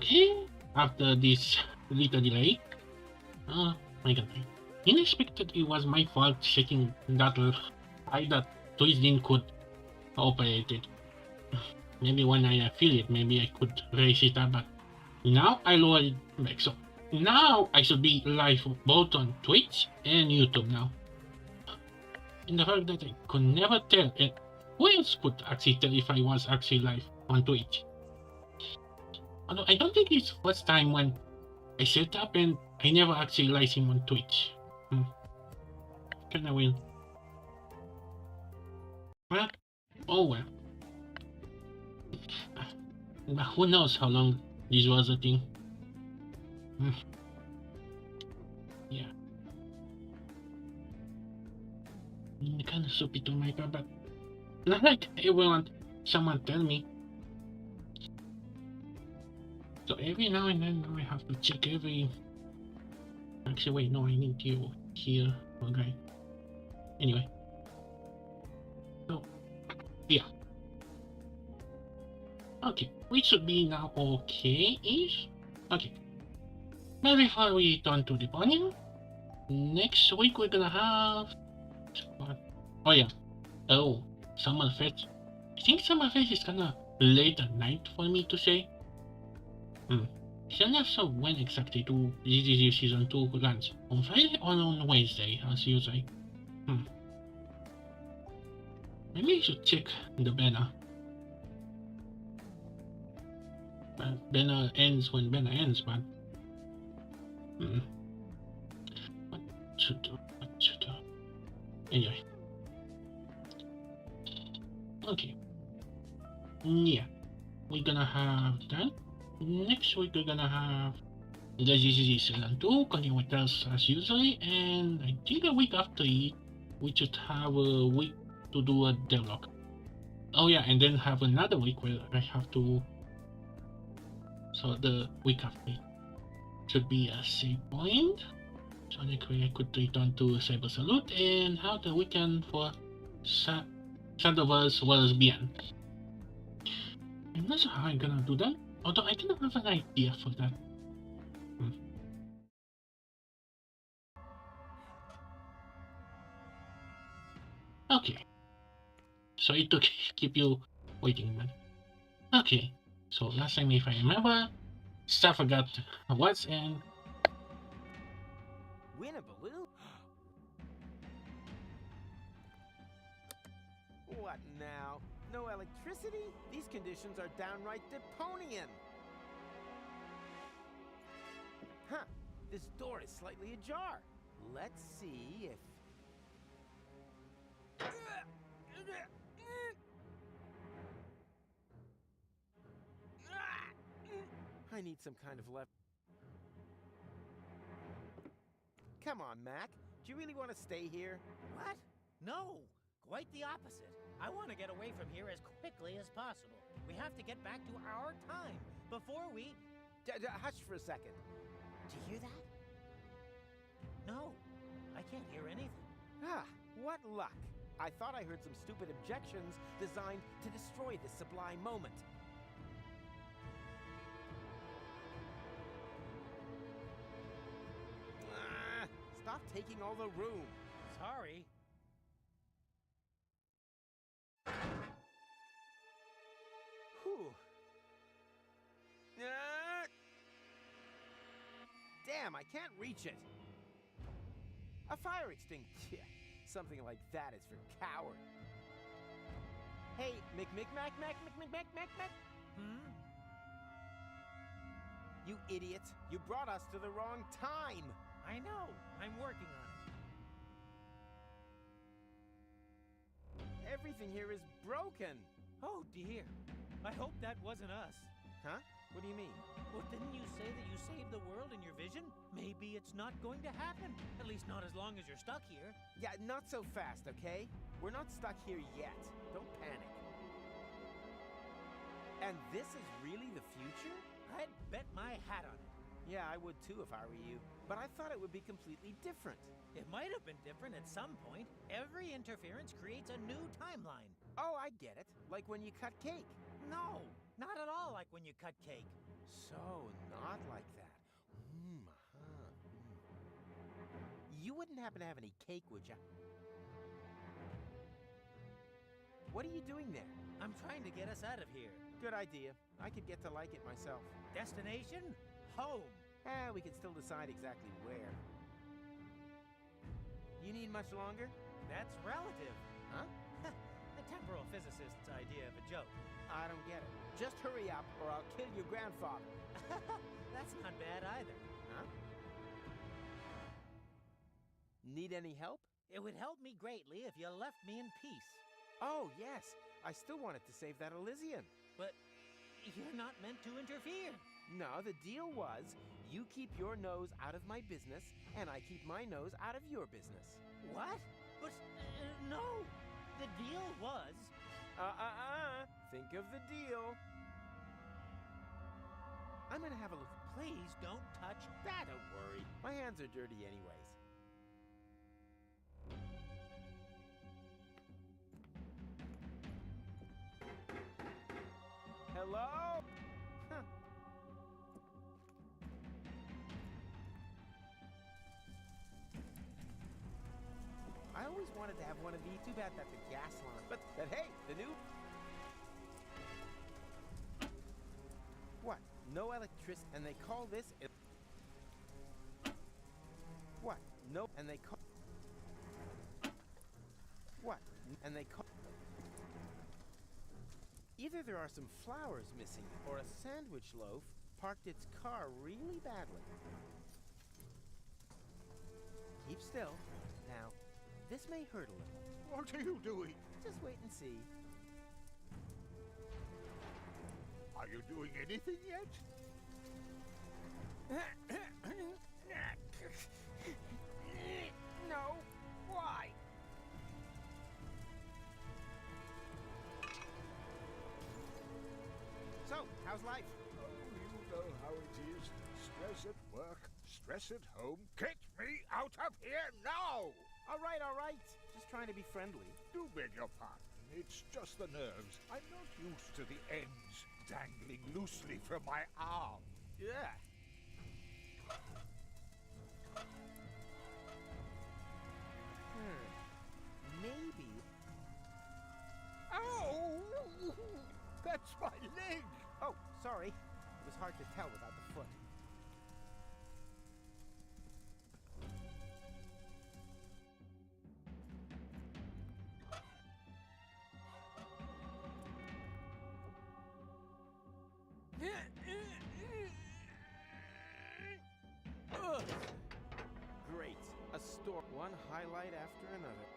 Okay, after this little delay. Oh my god. Unexpected it was my fault checking that I that Twisting could operate it. Maybe when I feel it, maybe I could raise it up, but now I lower it back. So now I should be live both on Twitch and YouTube now. In the fact that I could never tell who else could actually tell if I was actually live on Twitch. Although I don't think it's the first time when I set up and I never actually live him on Twitch. Kinda weird. Well, oh well. But who knows how long this was a thing. Yeah. Kinda soapy to my god, but not like everyone, someone tell me. So every now and then I have to check every... Actually wait, no, I need you here. Okay. Anyway. So, yeah. Okay, we should be now okay-ish. Okay. But before we turn to the podium, next week we're gonna have... Oh yeah. Oh, Summerfest. I think Summerfest is kinda late at night for me to say. Still not sure when exactly to ZZZ Season 2 runs. On Friday or on Wednesday, as usual. Maybe I should check the banner. Banner ends when banner ends, but... What should do? Anyway. Okay. Yeah. We're gonna have that. Next week we're gonna have the ZZZ Season 2, continue with us as usual, and I think a week after it, we should have a week to do a devlog. Oh yeah, and then have another week where I have to... So the week after should be a save point. So next week I could return to Cyber Salute and have the weekend for Shadowverse Worlds Beyond. I'm not sure how I'm gonna do that, although I kind of have an idea for that. Okay. So it took keep you waiting, man. Okay. So last time, if I remember, stuff forgot what's and... Win a balloon? What now? No electricity? These conditions are downright draconian. Huh. This door is slightly ajar. Let's see if... I need some kind of left... Come on, Mac. Do you really want to stay here? What? No, quite the opposite. I want to get away from here as quickly as possible. We have to get back to our time before we... Hush for a second. Do you hear that? No, I can't hear anything. Ah, what luck. I thought I heard some stupid objections designed to destroy this sublime moment. Stop taking all the room. Sorry. Whew. Damn, I can't reach it. A fire extinguisher. Yeah, something like that is for coward. Hey, Mac. You idiot. You brought us to the wrong time. I know. I'm working on it. Everything here is broken. Oh, dear. I hope that wasn't us. Huh? What do you mean? Well, didn't you say that you saved the world in your vision? Maybe it's not going to happen. At least not as long as you're stuck here. Yeah, not so fast, okay? We're not stuck here yet. Don't panic. And this is really the future? I'd bet my hat on it. Yeah, I would too if I were you. But I thought it would be completely different. It might have been different at some point. Every interference creates a new timeline. Oh, I get it. Like when you cut cake. No, not at all like when you cut cake. So, not like that. Uh-huh. You wouldn't happen to have any cake, would ya? What are you doing there? I'm trying to get us out of here. Good idea. I could get to like it myself. Destination? Home. We can still decide exactly where. You need much longer? That's relative. Huh? A temporal physicist's idea of a joke. I don't get it. Just hurry up or I'll kill your grandfather. That's not bad either. Huh? Need any help? It would help me greatly if you left me in peace. Oh, yes. I still wanted to save that Elysian. But you're not meant to interfere. No, the deal was you keep your nose out of my business and I keep my nose out of your business. What? But, no. The deal was... Think of the deal. I'm gonna have a look. Please don't touch... Don't worry. My hands are dirty anyways. Hello? Huh. I always wanted to have one of these. Too bad that the gas line. But hey, the new... What? No electricity, and they call this... What? No, and they call... What? And they call... Either there are some flowers missing, or a sandwich loaf parked its car really badly. Keep still. Now, this may hurt a little. What are you doing? Just wait and see. Are you doing anything yet? No. Why? So, how's life? Oh, you know how it is. Stress at work, stress at home. Get me out of here now! All right. Just trying to be friendly. Do beg your pardon. It's just the nerves. I'm not used to the ends dangling loosely from my arm. Yeah. Maybe. Ow! That's my leg! Oh, sorry. It was hard to tell without the foot. Ugh. Great. A store. One highlight after another.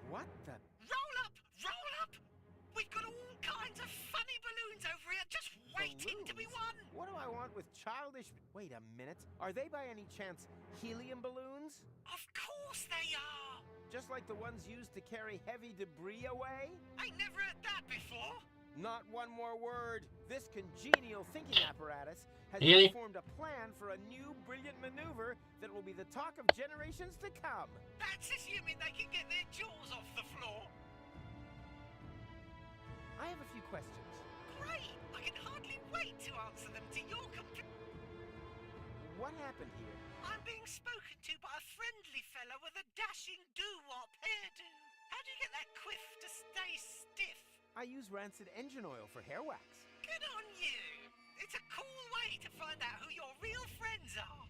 What the? Roll up! Roll up! We've got all kinds of funny balloons over here just waiting to be won! What do I want with childish... Wait a minute. Are they by any chance helium balloons? Of course they are! Just like the ones used to carry heavy debris away? Ain't never heard that before! Not one more word. This congenial thinking apparatus has Really? formed a plan for a new brilliant maneuver that will be the talk of generations to come. That's assuming they can get their jaws off the floor. I have a few questions. Great! I can hardly wait to answer them to your What happened here? I'm being spoken to by a friendly fella with a dashing doo-wop hairdo. How do you get that quiff to stay stiff? I use rancid engine oil for hair wax. Good on you! It's a cool way to find out who your real friends are.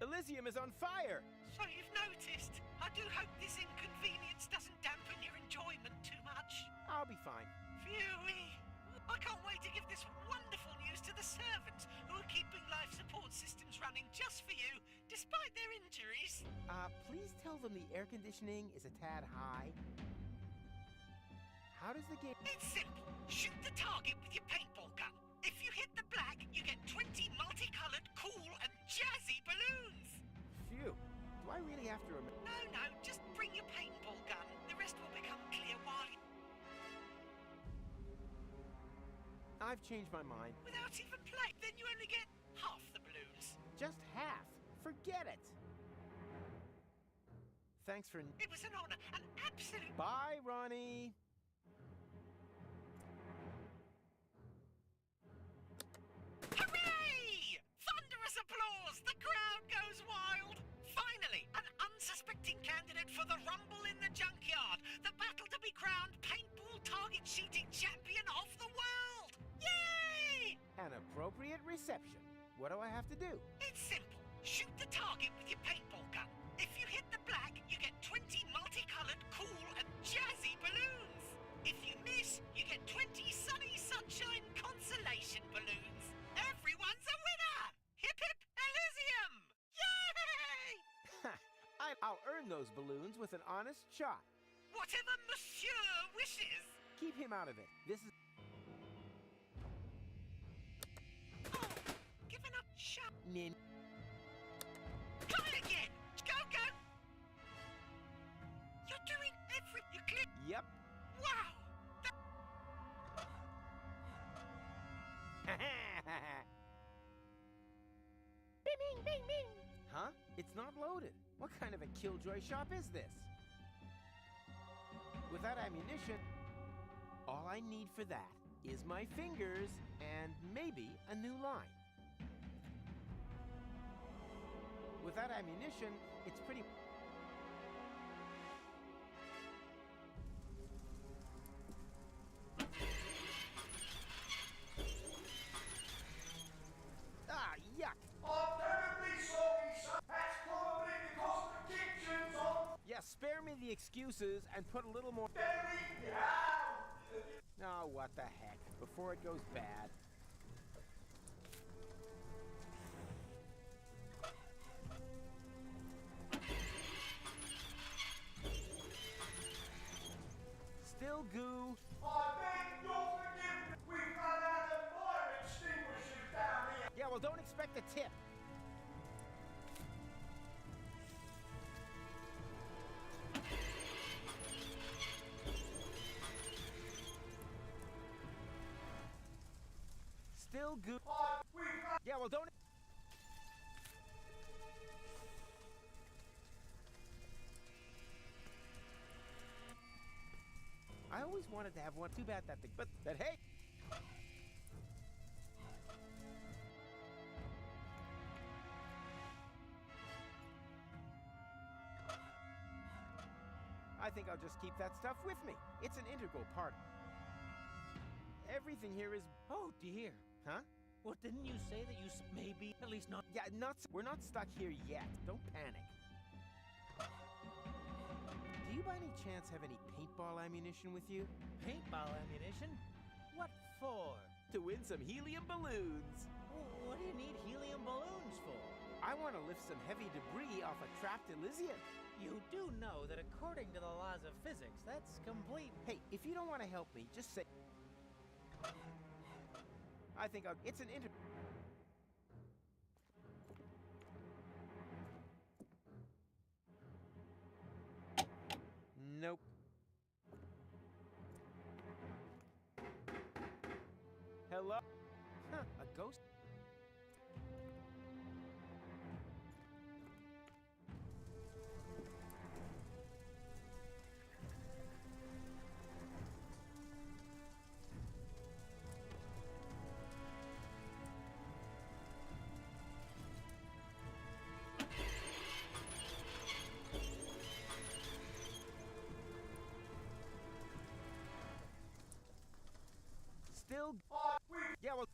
Elysium is on fire! So you've noticed. I do hope this inconvenience doesn't dampen your enjoyment too much. I'll be fine. Phewie! I can't wait to give this wonderful news to the servants who are keeping life support systems running just for you, despite their injuries. Please tell them the air conditioning is a tad high. How does the game... It's simple. Shoot the target with your paintball gun. If you hit the black, you get 20 multicolored, cool, and jazzy balloons. Phew. Do I really have to remember... No, just bring your paintball gun. The rest will become clear while you... I've changed my mind. Without even playing, then you only get half the balloons. Just half. Forget it. Thanks for... It was an honor, an absolute... Bye, Ronnie. Hooray! Thunderous applause! The crowd goes wild! Finally, an unsuspecting candidate for the Rumble in the Junkyard, the battle to be crowned paintball target shooting champion of the world! Yay! An appropriate reception. What do I have to do? It's simple. Shoot the target with your paintball gun. If you hit the black, you get 20 multicolored, cool, and jazzy balloons. If you miss, you get 20 sunny sunshine consolation balloons. Everyone's a winner! Hip hip Elysium! Yay! I'll earn those balloons with an honest shot. Whatever Monsieur wishes. Keep him out of it. This is... Oh, given up shot. Nin. Try again. Go, go. You're doing you clear. Yep. Wow. Bing, bing, bing, bing. Huh? It's not loaded. What kind of a killjoy shop is this? Without ammunition, all I need for that is my fingers and maybe a new line. Without ammunition, it's pretty... Ah, yuck! I'm terribly sorry, sir. That's probably because the kitchen's on. Yeah, spare me the excuses and put a little more... Very down. Oh, what the heck. Before it goes bad. Still goo. I beg your forgiveness. We've run out of fire extinguishers down here. Yeah, well, don't expect a tip. Still goo. We've run... Yeah, well, don't... I always wanted to have one. Too bad that thing... But hey! I think I'll just keep that stuff with me. It's an integral part. Everything here is... Oh dear. Huh? Well, didn't you say that you maybe at least not... Yeah, we're not stuck here yet. Don't panic. Do you by any chance have any paintball ammunition with you? Paintball ammunition? What for? To win some helium balloons. What do you need helium balloons for? I want to lift some heavy debris off a trapped Elysium. You do know that according to the laws of physics, that's complete... Hey, if you don't want to help me, just say... I think I'll... It's an Nope. Hello? Huh, a ghost? Still... Yeah, well...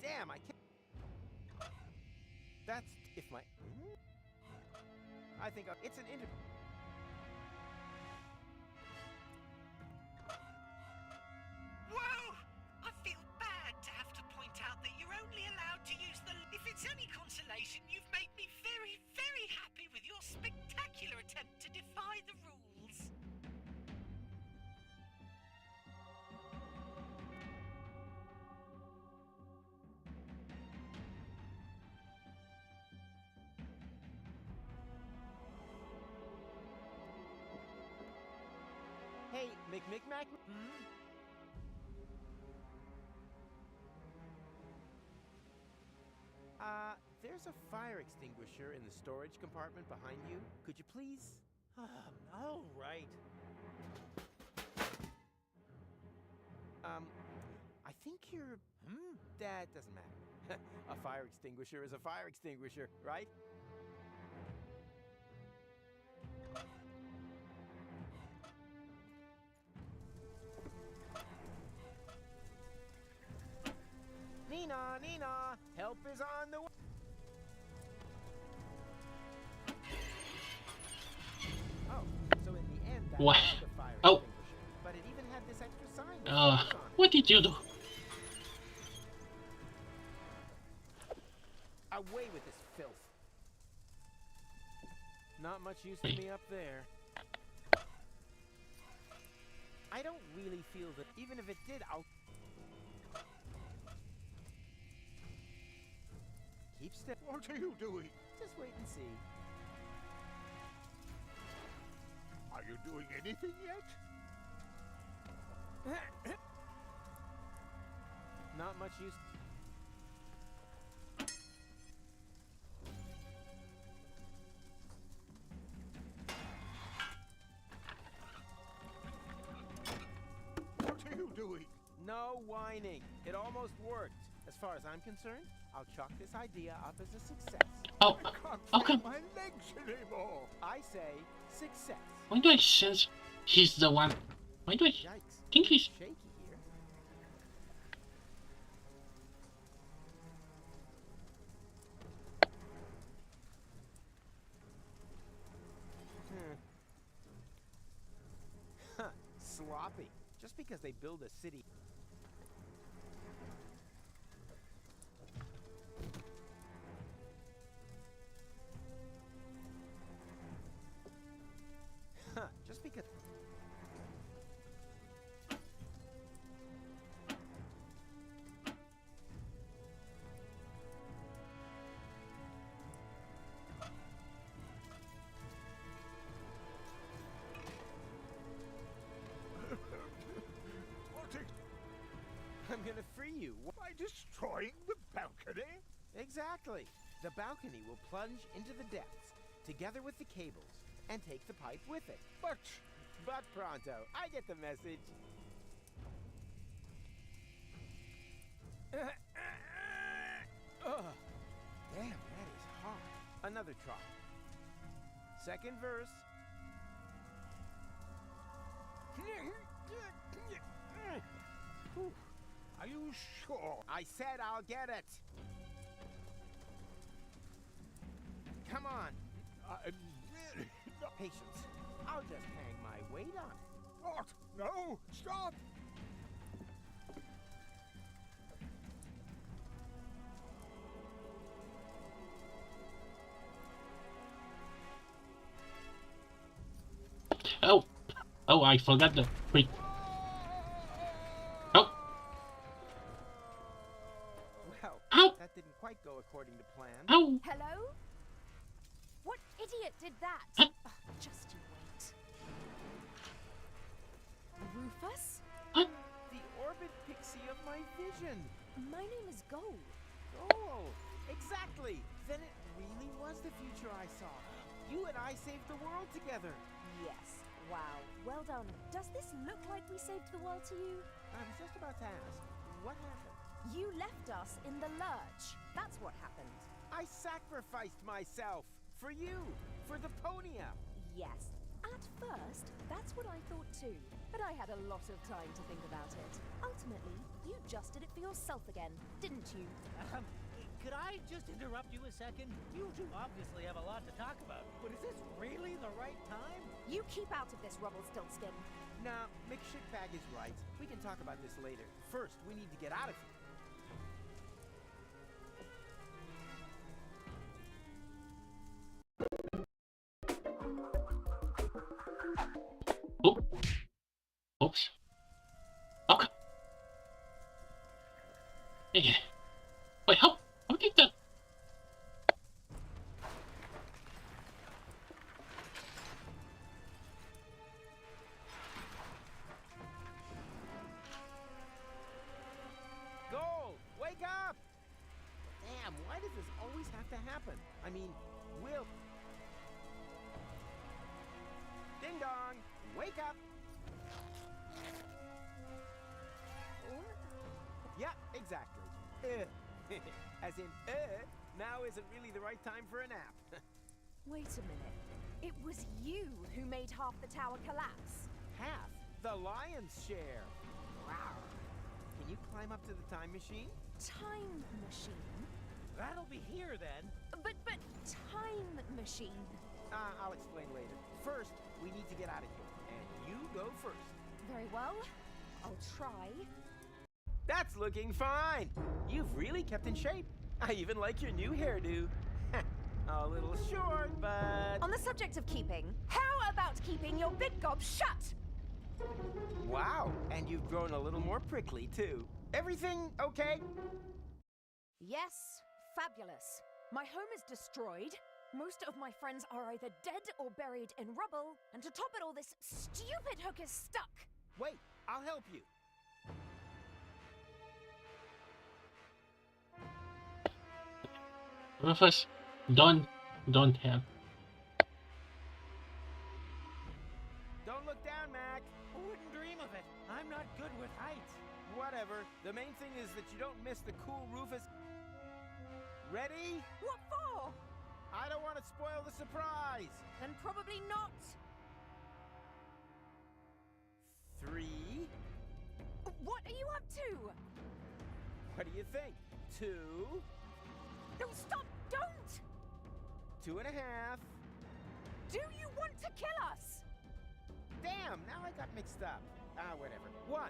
Damn, I can't... That's... If my... I think it's an inter... Whoa! I feel bad to have to point out that you're only allowed to use the... If it's any consolation, you've made me very, very happy with your spectacular attempt to defy the rules. Hey, Mick, Hmm? There's a fire extinguisher in the storage compartment behind you. Could you please? All right. I think you're... That doesn't matter. A fire extinguisher is a fire extinguisher, right? Nina, Nina, help is on the way. Oh, so in the end, that What? was the fire Oh. extinguisher. But it even had this extra sign with flames on it. What did you do? Away with this filth. Not much use to me up there. I don't really feel that even if it did, I'll... Keep still. What are you doing? Just wait and see. Are you doing anything yet? Not much use. What are you doing? No whining. It almost worked. As far as I'm concerned, I'll chalk this idea up as a success. Oh, I can't okay. feel my legs anymore. I say success. Why do I sense he's the one? Why do I Yikes. think he's... Shaky here. Huh. Sloppy. Just because they build a city. Huh. Just because... What are... I'm gonna free you. By destroying the balcony? Exactly. The balcony will plunge into the depths, together with the cables, and take the pipe with it. But pronto, I get the message. Ugh. Damn, that is hard. Another try. Second verse. Whew. Are you sure? I said I'll get it. Come on. I'm really not... Patience. I'll just hang my weight on it. What? No! Stop! Oh! Oh, I forgot the freak. Oh! Well, Ow! that didn't quite go according to plan. Ow! Hello? What idiot did that? Huh? Oh, just you wait. Rufus? Huh? The orbit pixie of my vision. My name is Gold. Oh, exactly. Then it really was the future I saw. You and I saved the world together. Yes. Wow. Well done. Does this look like we saved the world to you? I was just about to ask, what happened? You left us in the lurch. That's what happened. I sacrificed myself for you, for the Ponia. Yes. At first, that's what I thought too. But I had a lot of time to think about it. Ultimately, you just did it for yourself again, didn't you? Could I just interrupt you a second? You two obviously have a lot to talk about, but is this really the right time? You keep out of this, Rumpelstiltskin. Nah, McShitbag is right. We can talk about this later. First, we need to get out of here. Oh. Oops. Okay. Yeah. Wait, how did that? Gold, wake up! Damn, Damn, why does this always have to happen? I mean, Will... Ding dong! Wake up! Yeah, exactly. As in, now isn't really the right time for a nap. Wait a minute. It was you who made half the tower collapse. Half the lion's share. Wow. Can you climb up to the time machine? Time machine? That'll be here then. But time machine. I'll explain later. First, we need to get out of here. And you go first. Very well. I'll try. That's looking fine. You've really kept in shape. I even like your new hairdo. A little short, but... On the subject of keeping, how about keeping your big gob shut? Wow, and you've grown a little more prickly, too. Everything okay? Yes, fabulous. My home is destroyed. Most of my friends are either dead or buried in rubble. And to top it all, this stupid hook is stuck. Wait, I'll help you. Rufus, don't help. Don't look down, Mac. Who wouldn't dream of it? I'm not good with heights. Whatever. The main thing is that you don't miss the cool Rufus. Ready? What for? I don't want to spoil the surprise. And probably not. 3. What are you up to? What do you think? 2. No, stop! Don't! 2.5. Do you want to kill us? Damn, now I got mixed up. Whatever. 1.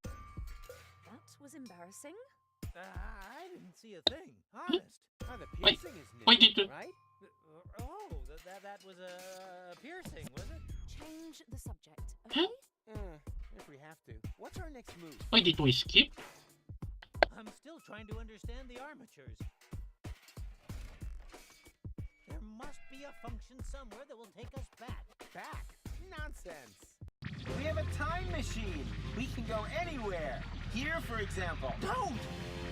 That was embarrassing. I didn't see a thing. Honest. The Wait, piercing is new, why did you- right? That was a piercing, was it? Change the subject, okay? If we have to. What's our next move? Why did we skip? I'm still trying to understand the armatures. There must be a function somewhere that will take us back. Back? Nonsense. We have a time machine. We can go anywhere. Here, for example. Don't!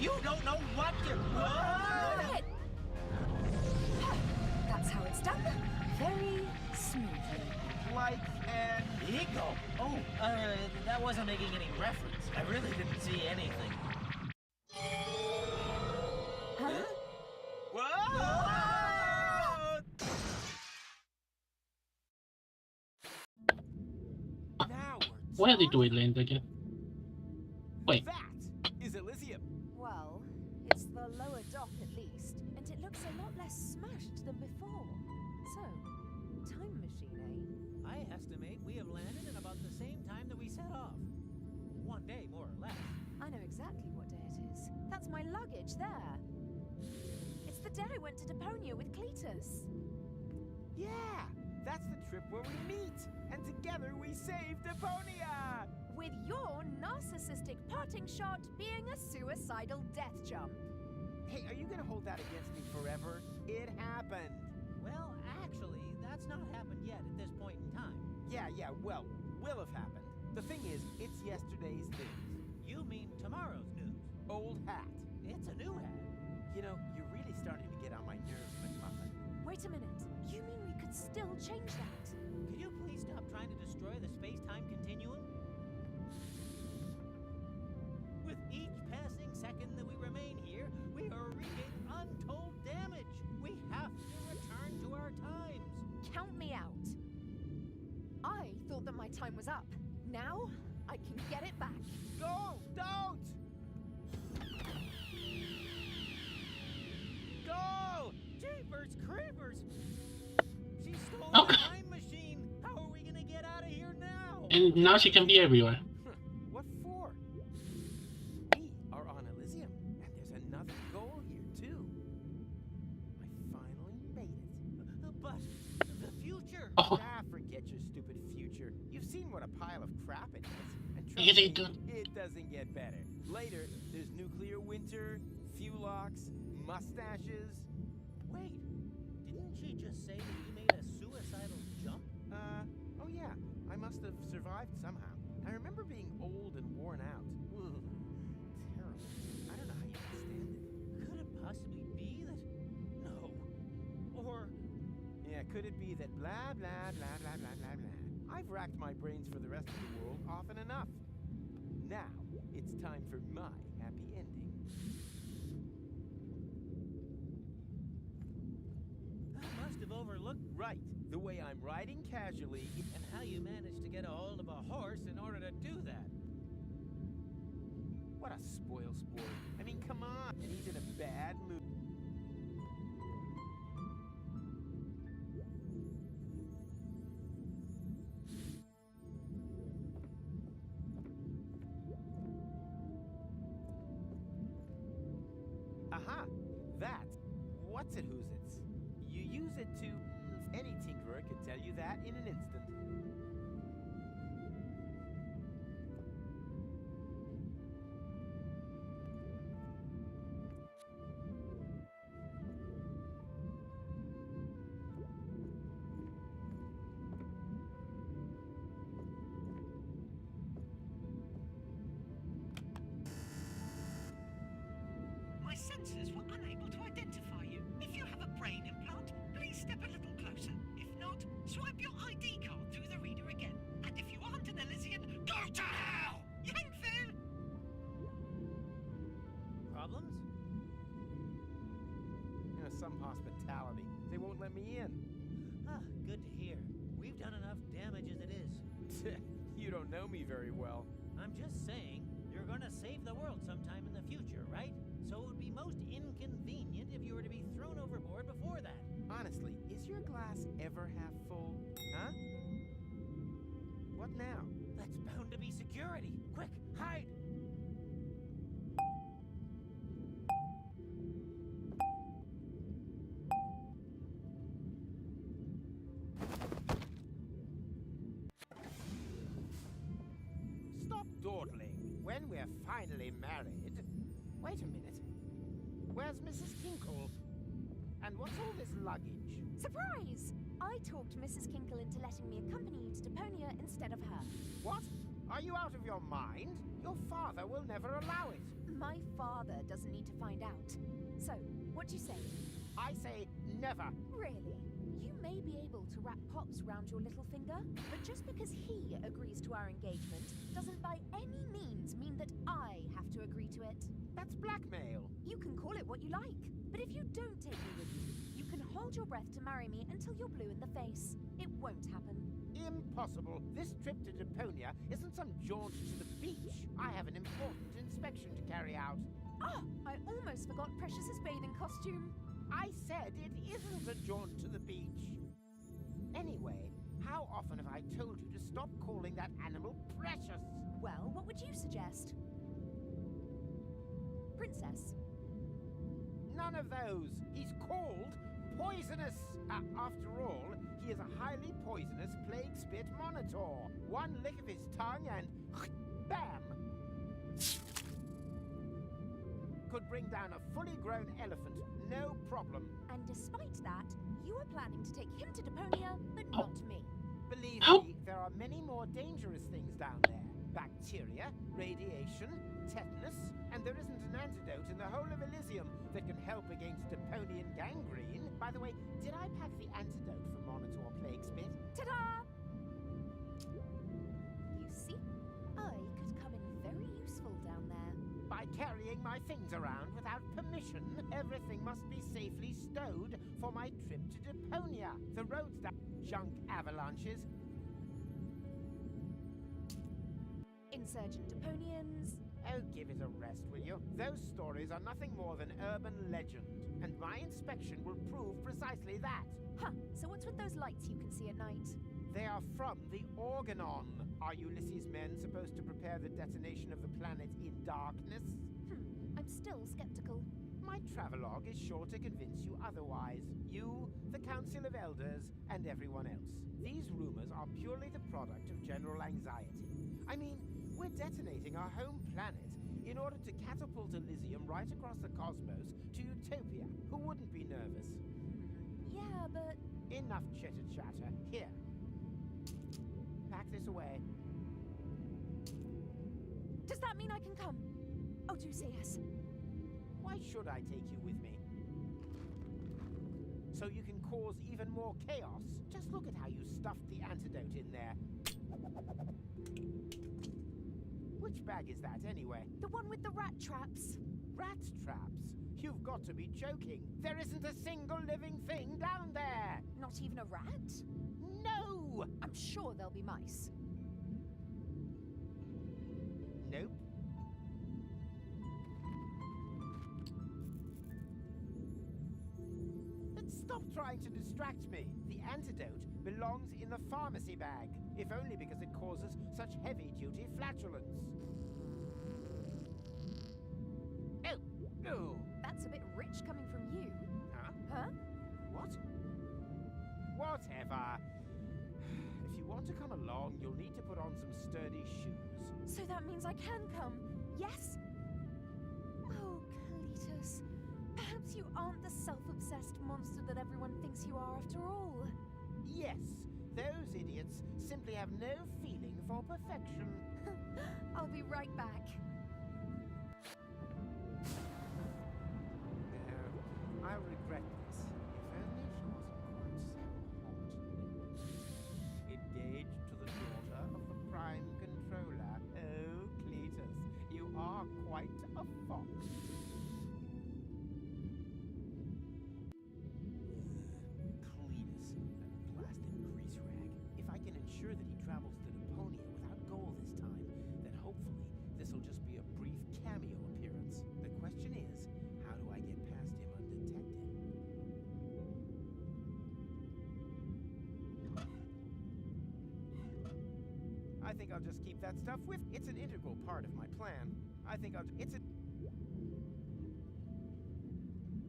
You don't know what you're... Go ahead. That's how it's done. Very smoothly. Like an... Eagle? Oh, that wasn't making any reference. I really didn't see anything. Huh? Whoa! Now we're Where did we land again? Wait, That is Elysium. Well, it's the lower dock at least, and it looks a lot less smashed than before. So, time machine, eh? I estimate we have landed in about the same time that we set off. 1 day, more or less. I know exactly what day it is. That's my luggage there. It's the day I went to Deponia with Cletus. Yeah, that's the trip where we meet. And together we save Deponia. With your narcissistic parting shot being a suicidal death jump. Hey, are you gonna hold that against me forever? It happened. Well, actually, that's not happened yet at this point in time. Yeah, well, will have happened. The thing is, it's yesterday's news. You mean tomorrow's news? Old hat. It's a new hat. You know, you're really starting to get on my nerves, McMuffin. Wait a minute. You mean we could still change that? Could you please stop trying to destroy the space-time continuum? With each passing second that we remain here, we are wreaking untold damage. We have to return to our times. Count me out. I thought that my time was up. Now, I can get it back. Go! Don't! Go! Jeepers creepers! She stole Oh. the time machine! How are we gonna get out of here now? and now she can be everywhere. What for? We are on Elysium, and there's another goal here, too. I finally made it. But the future! Oh, Forget your stupid future. You've seen what a pile of crap it is. And trust It me, ain't good. it doesn't get better. Later, there's nuclear winter, fuelox, mustaches. Wait, didn't she just say that we made a suicidal jump? Oh yeah, I must have survived somehow. I remember being old and worn out. Ugh, terrible. I don't know how you can stand it. Could it be that blah, blah, blah, blah, blah, blah, blah? I've racked my brains for the rest of the world often enough. Now, it's time for my happy ending. I must have overlooked Right, the way I'm riding casually. and how you managed to get a hold of a horse in order to do that. What a spoil sport. I mean, come on. And he's in a bad mood. Aha! That. What's it, who's it's? You use it to... Any tinkerer could tell you that in an instant. My sensors were unable to identify you. If you have a brain implant, please step a little closer. If not, swipe your ID card through the reader again. And if you aren't an Elysian, go to hell! Yankville! Problems? You know, some hospitality. They won't let me in. Ah, good to hear. We've done enough damage as it is. You don't know me very well. I'm just saying, you're gonna save the world sometime in the future, right? So it would be most inconvenient if you were to be thrown overboard before that. Honestly, is your glass ever half full? Huh? What now? That's bound to be security. Quick, hide! Stop dawdling. When we're finally married... Wait a minute. Where's Mrs. Kinkle? And what's all this luggage? Surprise! I talked Mrs. Kinkle into letting me accompany you to Deponia instead of her. What? Are you out of your mind? Your father will never allow it. My father doesn't need to find out. So, what do you say? I say never. Really? You may be able to wrap Pops round your little finger, but just because he agrees to our engagement doesn't by any means mean that I have to agree to it. That's blackmail. You can call it what you like, but if you don't take me with you, you can hold your breath to marry me until you're blue in the face. It won't happen. Impossible. This trip to Deponia isn't some jaunt to the beach. I have an important inspection to carry out. Ah, I almost forgot Precious's bathing costume. I said it isn't a jaunt to the beach. Anyway, how often have I told you to stop calling that animal Precious? Well, what would you suggest? Princess. None of those. He's called Poisonous. After all, he is a highly poisonous plague spit monitor. One lick of his tongue and bam! Could bring down a fully grown elephant, no problem. And despite that, you are planning to take him to Deponia, but not me. Believe How? me, there are many more dangerous things down there. Bacteria, radiation, tetanus, and there isn't an antidote in the whole of Elysium that can help against Deponian gangrene. By the way, did I pack the antidote for Monitor Plague Spit? Ta-da! You see, I could come in very useful down there. By carrying my things around without permission, everything must be safely stowed for my trip to Deponia. The roads down junk avalanches. Insurgent Deponians. Oh, give it a rest, will you? Those stories are nothing more than urban legend, and my inspection will prove precisely that. Huh, so what's with those lights you can see at night? They are from the Organon. Are Ulysses' men supposed to prepare the detonation of the planet in darkness? I'm still skeptical. My travelogue is sure to convince you otherwise. You, the Council of Elders, and everyone else. These rumors are purely the product of general anxiety. I mean, we're detonating our home planet in order to catapult Elysium right across the cosmos to Utopia. Who wouldn't be nervous? Yeah, but... Enough chitter-chatter. Here. Pack this away. Does that mean I can come? Oh, do say yes. Why should I take you with me? so you can cause even more chaos. Just look at how you stuffed the antidote in there. Which bag is that, anyway? The one with the rat traps. Rat traps? You've got to be joking. There isn't a single living thing down there. Not even a rat? No! I'm sure there'll be mice. Nope. Stop trying to distract me. The antidote belongs in the pharmacy bag, if only because it causes such heavy-duty flatulence. Oh! No! That's a bit rich coming from you. Huh? Huh? What? Whatever. If you want to come along, you'll need to put on some sturdy shoes. So that means I can come, yes? Oh, Cletus. Perhaps you aren't the self-obsessed monster that everyone thinks you are after all. Yes, those idiots simply have no feeling for perfection. I'll be right back. No, I regret this. If only she wasn't quite so hot. Engaged to the daughter of the Prime Controller. Oh, Cletus, you are quite a fox. Cletus, that blasted grease rag. If I can ensure that he travels to Deponia without goal this time, then hopefully this'll just be a brief cameo appearance. The question is, how do I get past him undetected? I think I'll just keep that stuff with. It's an integral part of my plan. I think I'll.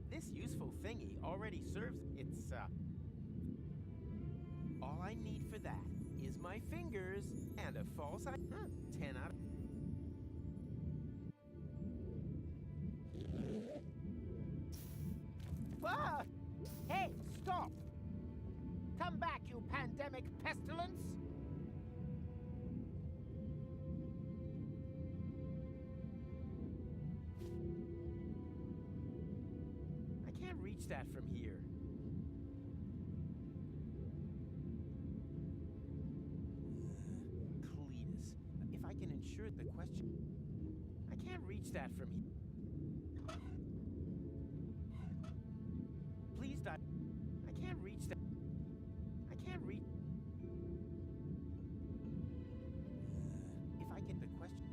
This useful thingy already serves. It's all I need for that is my fingers and a false eye. 10 out of. Ah! Hey, stop! Come back, you pandemic pestilence! I can't reach that from here. Cletus, if I can ensure the question... I can't reach that from here. Please die. I can't reach that. I can't reach... If I get the question...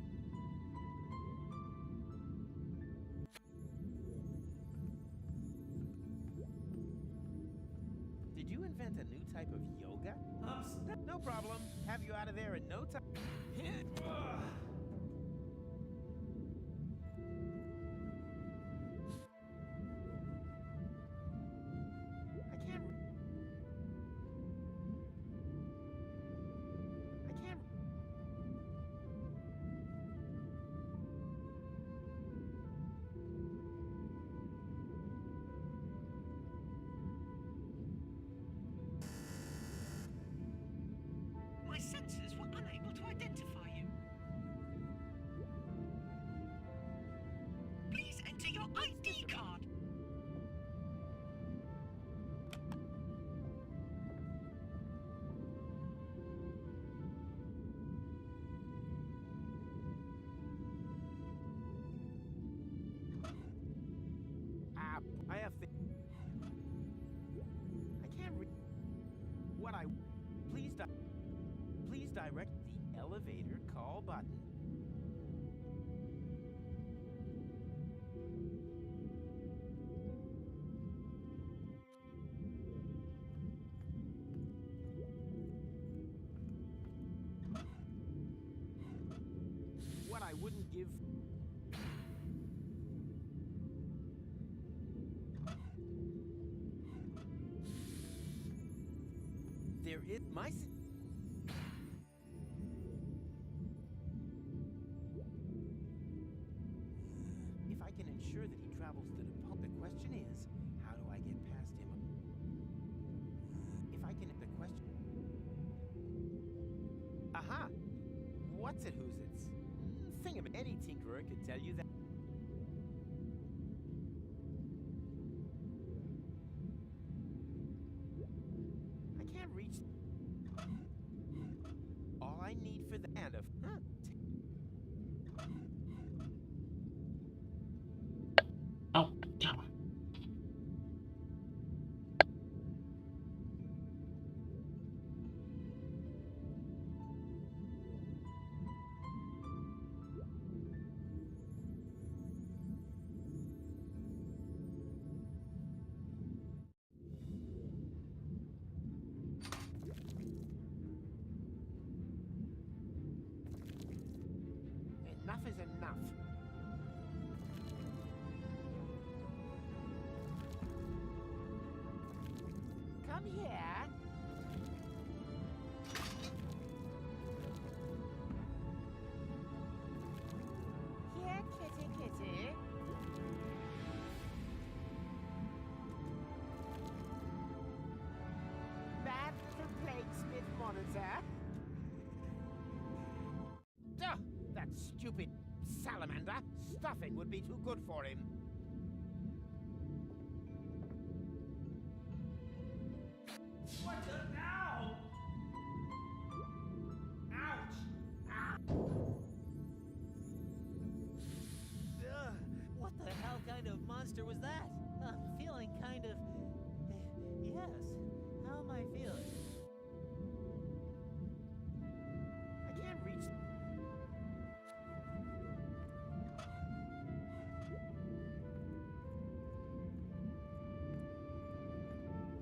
Did you invent a new type of yoga? No problem. Have you out of there in no time. My sensors were unable to identify you. Please enter your ID card. I have I can't read what I... Please direct the elevator call button. What I wouldn't give... There is my... If I can ensure that he travels to the question is, how do I get past him? If I can... The question... Aha! What's it, who's it's? Any tinkerer could tell you that. here. Here, kitty, kitty. Bad little plaguesmith monitor. Duh! That stupid salamander. Stuffing would be too good for him. What the now? Ouch! Ugh, what the hell kind of monster was that? I'm feeling kind of... yes. How am I feeling? I can't reach.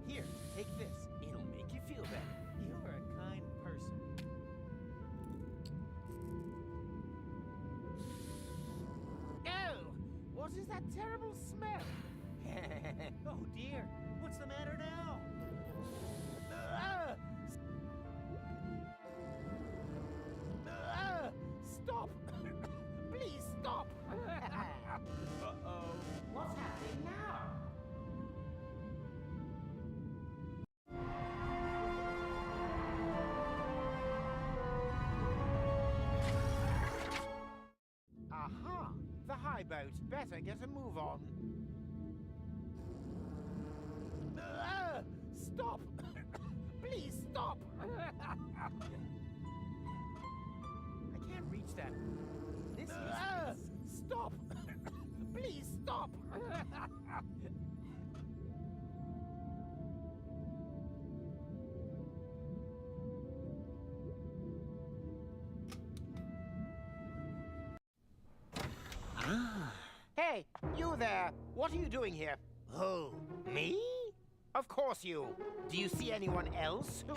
Here, take this. It'll make you feel better. You're a kind person. Oh! What is that terrible smell? Oh dear, what's the matter now? Stop! Please stop! Uh-oh. What's happening now? Aha! The high boat. Better get a move on. Stop! Please stop! I can't reach that. This is... Stop! Please stop! Hey, you there! What are you doing here? Who? Me? Of course you. Do you see anyone else who...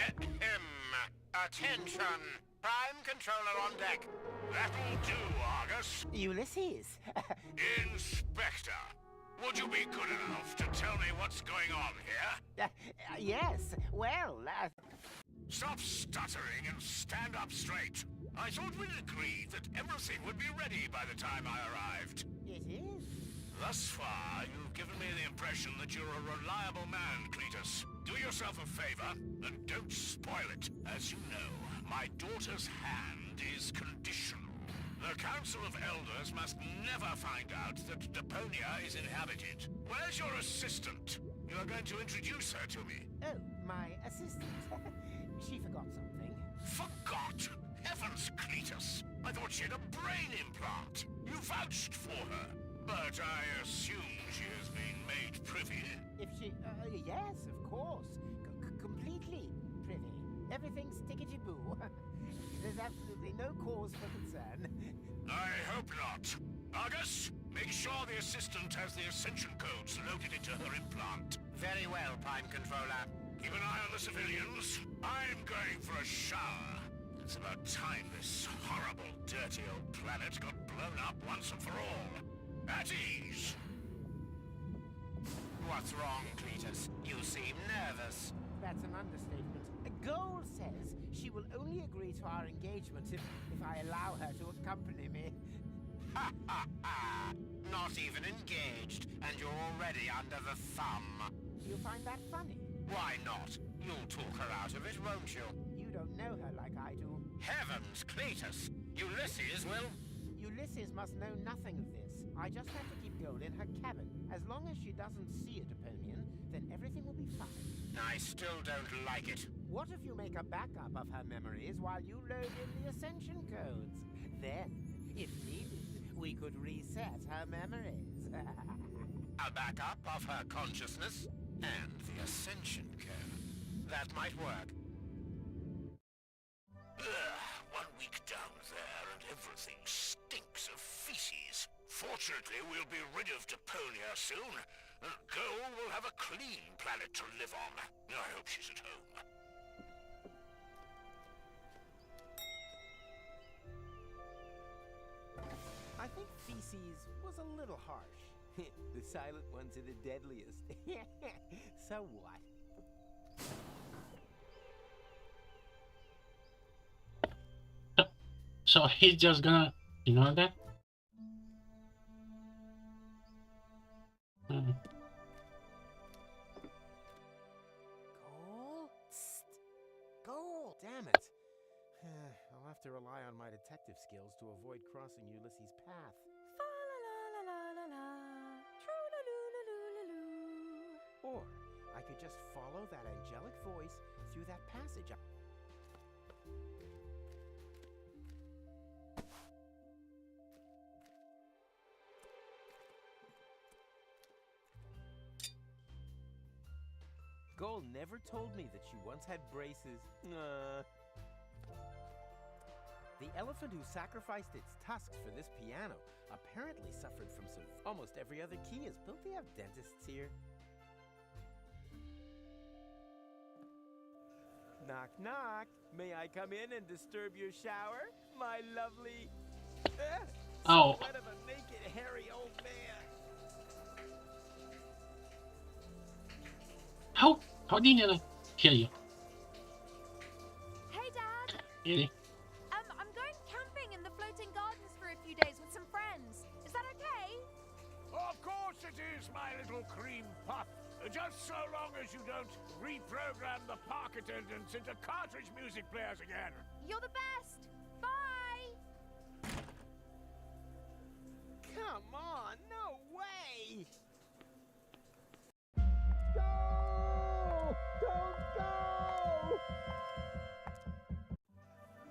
Attention! Prime Controller on deck. That'll do, Argus. Ulysses. Inspector, would you be good enough to tell me what's going on here? Yes, well, Stop stuttering and stand up straight. I thought we'd agreed that everything would be ready by the time I arrived. it is. Thus far, you've given me the impression that you're a reliable man, Cletus. Do yourself a favor, and don't spoil it. As you know, my daughter's hand is conditional. The Council of Elders must never find out that Deponia is inhabited. Where's your assistant? You are going to introduce her to me. Oh, my assistant. She forgot something. Forgot? Heavens, Cletus! I thought she had a brain implant. You vouched for her. But I assume she has been made privy. If she... yes, of course. Completely privy. Everything's tickety-boo. There's absolutely no cause for concern. I hope not. Argus, make sure the assistant has the ascension codes loaded into her implant. Very well, Prime Controller. Keep an eye on the civilians. I'm going for a shower. It's about time this horrible, dirty old planet got blown up once and for all. At ease. What's wrong, Cletus? You seem nervous. That's an understatement. Goal says she will only agree to our engagement if I allow her to accompany me. Ha ha ha! Not even engaged, and you're already under the thumb. You find that funny? Why not? You'll talk her out of it, won't you? You don't know her like I do. Heavens, Cletus! Ulysses will... Ulysses must know nothing of this. I just have to keep Gold in her cabin. As long as she doesn't see a Deponian, then everything will be fine. I still don't like it. What if you make a backup of her memories while you load in the Ascension codes? Then, if needed, we could reset her memories. A backup of her consciousness and the Ascension code. That might work. Ugh, 1 week down there and everything stinks of feces. Fortunately, we'll be rid of Deponia soon. Goal will have a clean planet to live on. I hope she's at home. I think feces was a little harsh. The silent ones are the deadliest. So what? So he's just gonna ignore that? Hmm. Goal? Psst. Goal! Damn it. I'll have to rely on my detective skills to avoid crossing Ulysses' path. Or I could just follow that angelic voice through that passage. Goal never told me that she once had braces. The elephant who sacrificed its tusks for this piano apparently suffered from some... Almost every other key is built. They have dentists here. Knock, knock. May I come in and disturb your shower? My lovely... Oh. Silhouette of a naked, hairy old man. How did he kill you? Hey, Dad. Really? I'm going camping in the floating gardens for a few days with some friends. Is that okay? Of course it is, my little cream puff. Just so long as you don't reprogram the park attendants into cartridge music players again. You're the best. Bye. Come on, no way! Don't go!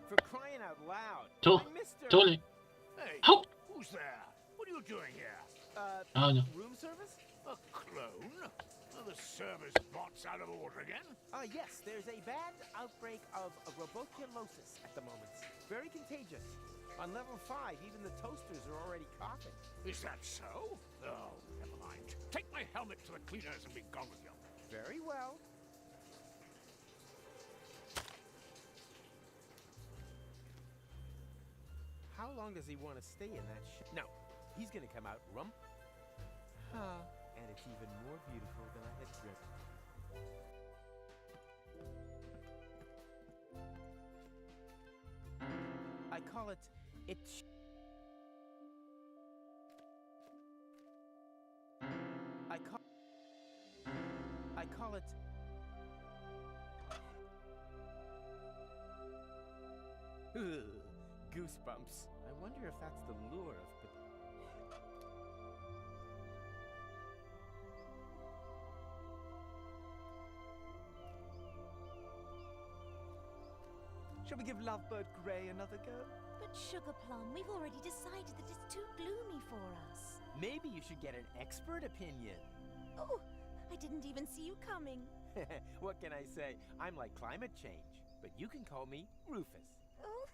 For crying out loud. I missed her. Totally. Hey, How? who's there? What are you doing here? Oh no. Room service? A clone? Are the service bots out of order again? Yes, there's a bad outbreak of roboculosis at the moment. Very contagious. On level 5, even the toasters are already coughing. Is that so? Oh, never mind. Take my helmet to the cleaners and be gone with you. Very well. How long does he want to stay in that No, he's gonna come out rump. And it's even more beautiful than I had dreamt. I call it... I call it... Goosebumps. I wonder if that's the lure of... Shall we give Lovebird Grey another go? But Sugar Plum, we've already decided that it's too gloomy for us. Maybe you should get an expert opinion. Oh, I didn't even see you coming. What can I say? I'm like climate change, but you can call me Rufus. Oh,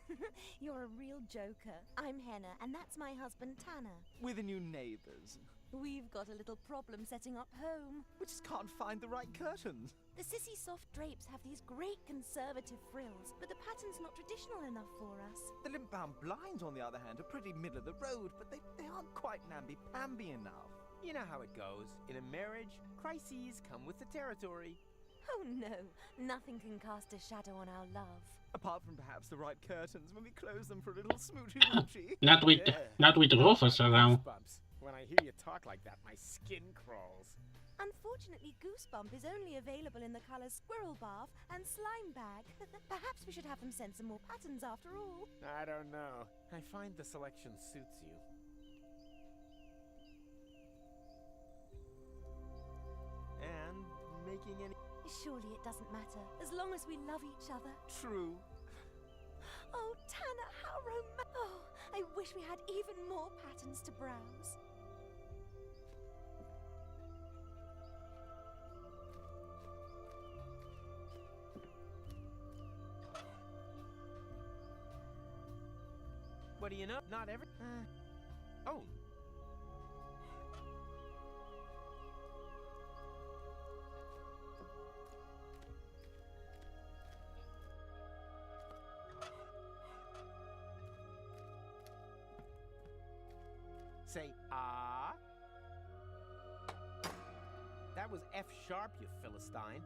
you're a real joker. I'm Henna, and that's my husband Tanner. We're the new neighbors. We've got a little problem setting up home. We just can't find the right curtains. The sissy soft drapes have these great conservative frills, but the pattern's not traditional enough for us. The limp-bound blinds, on the other hand, are pretty middle of the road, but they aren't quite namby-pamby enough. You know how it goes. In a marriage, crises come with the territory. Oh no, nothing can cast a shadow on our love. Apart from perhaps the right curtains when we close them for a little smoochy-woochy. Not with Rufus around. Goosebumps. When I hear you talk like that, my skin crawls. Unfortunately, Goosebump is only available in the colours Squirrel Bath and Slime Bag. Perhaps we should have them send some more patterns after all. I don't know. I find the selection suits you. And making any... Surely it doesn't matter, as long as we love each other. True. Oh, Tanner, how romantic! Oh, I wish we had even more patterns to browse. What do you know? Not every... Oh. Say, ah. That was F sharp, you Philistine.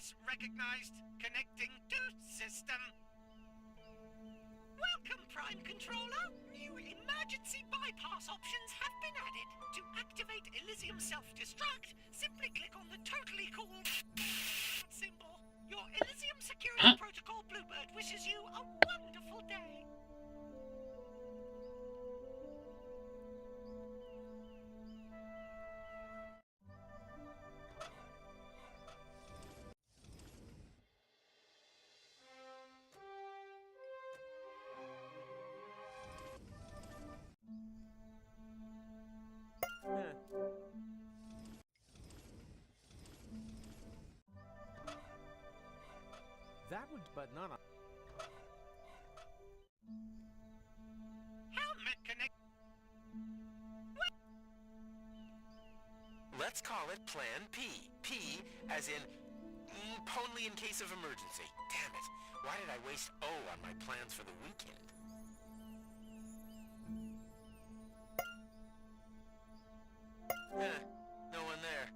Device recognized. Connecting to system. Welcome, Prime Controller. New emergency bypass options have been added. To activate Elysium self-destruct, simply click on the totally cool symbol. Your Elysium Security Protocol Bluebird wishes you a wonderful day. That would, but not on. Helmet connect. Let's call it Plan P. P as in only in case of emergency. Damn it. Why did I waste O on my plans for the weekend? No one there.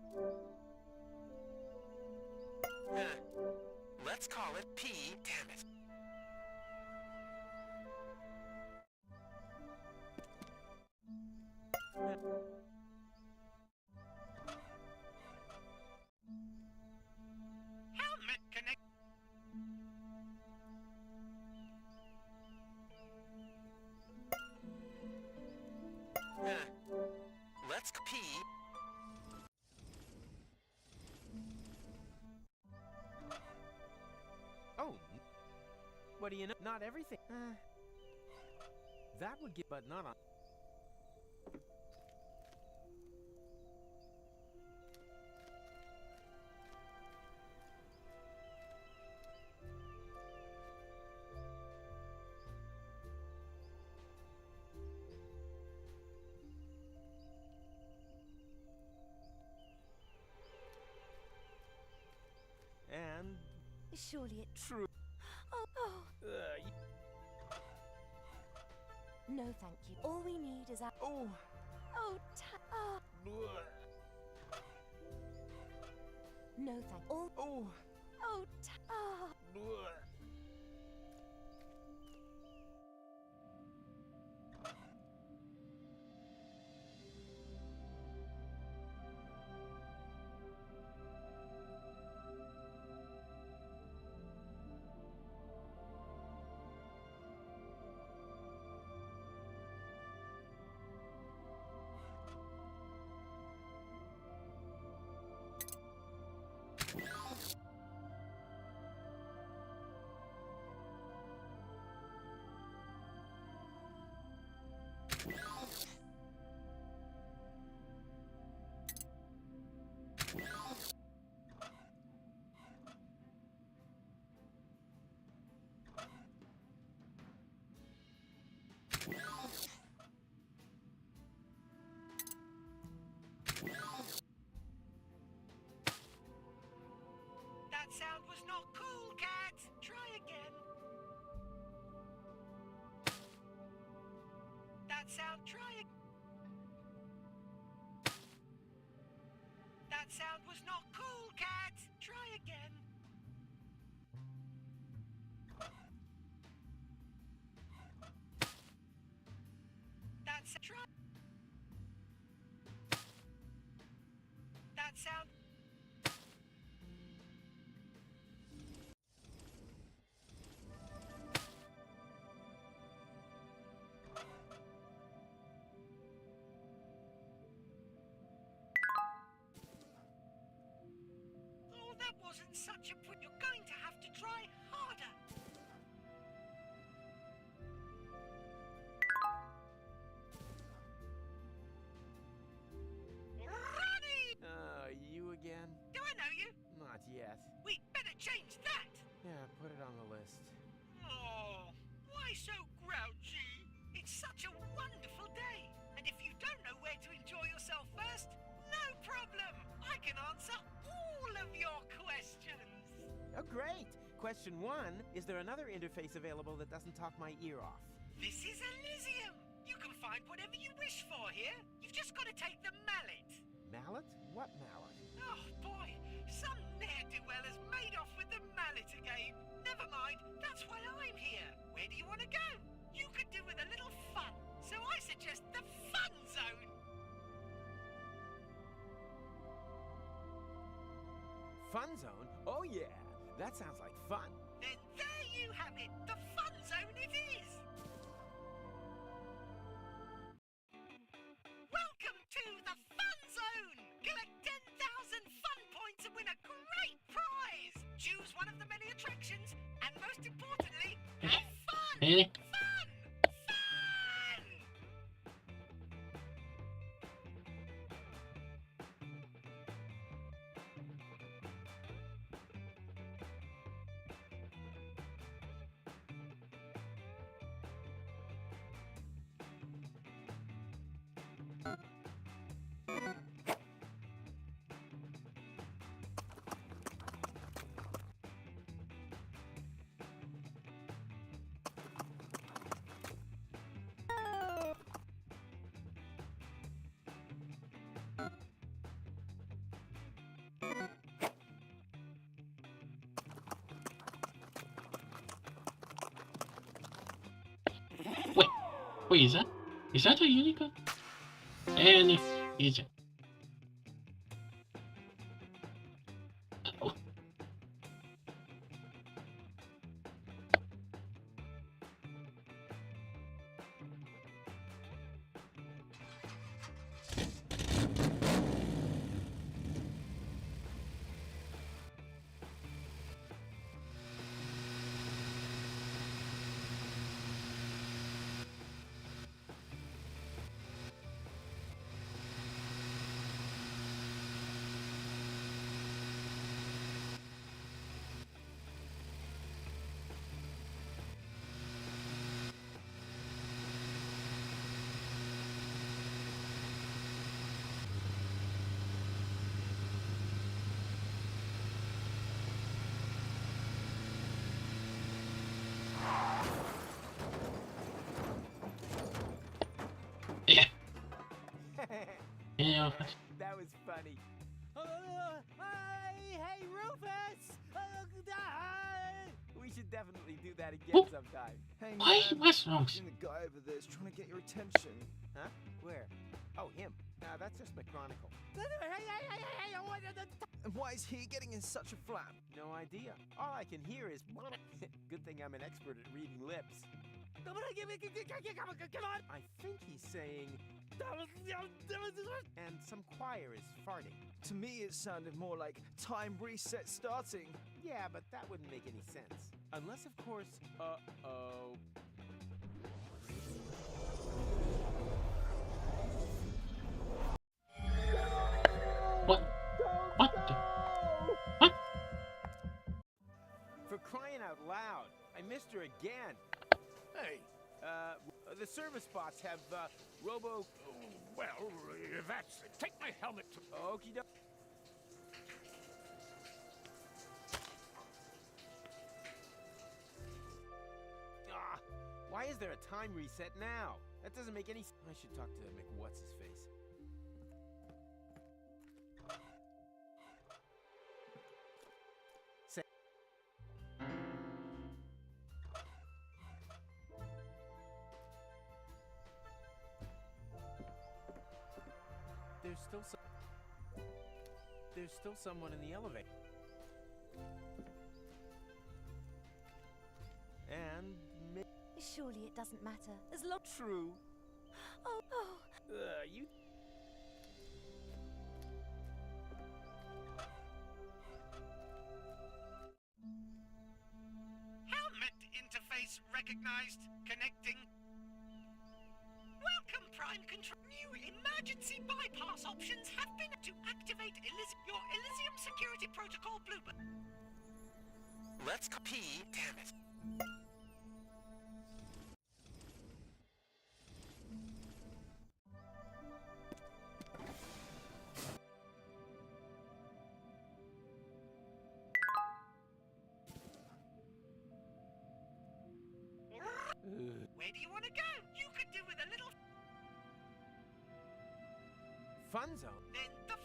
Let's call it P. Damn it. Helmet connect. Let's P. Oh, what do you know? Not everything. That would get, but not on. And Surely it. true. Oh. No, thank you. All we need is a. Oh. Oh, No, thank. All. Oh. Oh, That sound was not cool, cat. Try again. That sound, try again. That sound was not cool, cat. Try again. That's try. That sound. Oh, that wasn't such a put. You're going to have to try harder. Ronnie! You again? Do I know you? Not yet. We'd better change that. Yeah, put it on the list. Oh, why so grouchy? It's such a wonderful day. And if you don't know where to enjoy yourself first, no problem. I can answer all of your questions. Oh, great! Question 1, is there another interface available that doesn't talk my ear off? This is Elysium. You can find whatever you wish for here. You've just got to take the mallet. Mallet? What mallet? Oh boy, some ne'er-do-well has made off with the mallet again. Never mind, that's why I'm here. Where do you want to go? You could do with a little fun, so I suggest the fun zone. Fun zone? Oh yeah, that sounds like fun. Then there you have it, the fun zone it is. Welcome to the fun zone. Collect 10,000 fun points and win a great prize. Choose one of the many attractions, and most importantly, have fun. Eh? Fun! Fun! Wait, is that a unicorn? And it isn't. Oh. Yeah. Yeah. That was funny. Hey, Rufus! We should definitely do that again Oh. sometime. Hey, Why? man, What's wrong? the guy over there is trying to get your attention. Huh? Where? Oh, him. That's just McChronicle. And why is he getting in such a flap? No idea. All I can hear is good thing I'm an expert at reading lips. Come on! I think he's saying and some choir is farting. To me, it sounded more like time reset starting. Yeah, but that wouldn't make any sense. Unless, of course, uh-oh. What? What? What? For crying out loud, I missed her again. Hey, The service bots have, robo... well, that's it. Take my helmet to... Okie doke. Ah, why is there a time reset now? That doesn't make any sense. I should talk to McWhat's-his-face. There's still someone in the elevator. And Surely it doesn't matter, as long... true. Oh. You... Helmet interface recognized. Connecting. Welcome, Prime Control. New emergency bypass options have been to activate your Elysium security protocol blooper. Let's P. Damn it. Where do you want to go? You could do with a little Fun zone? Then the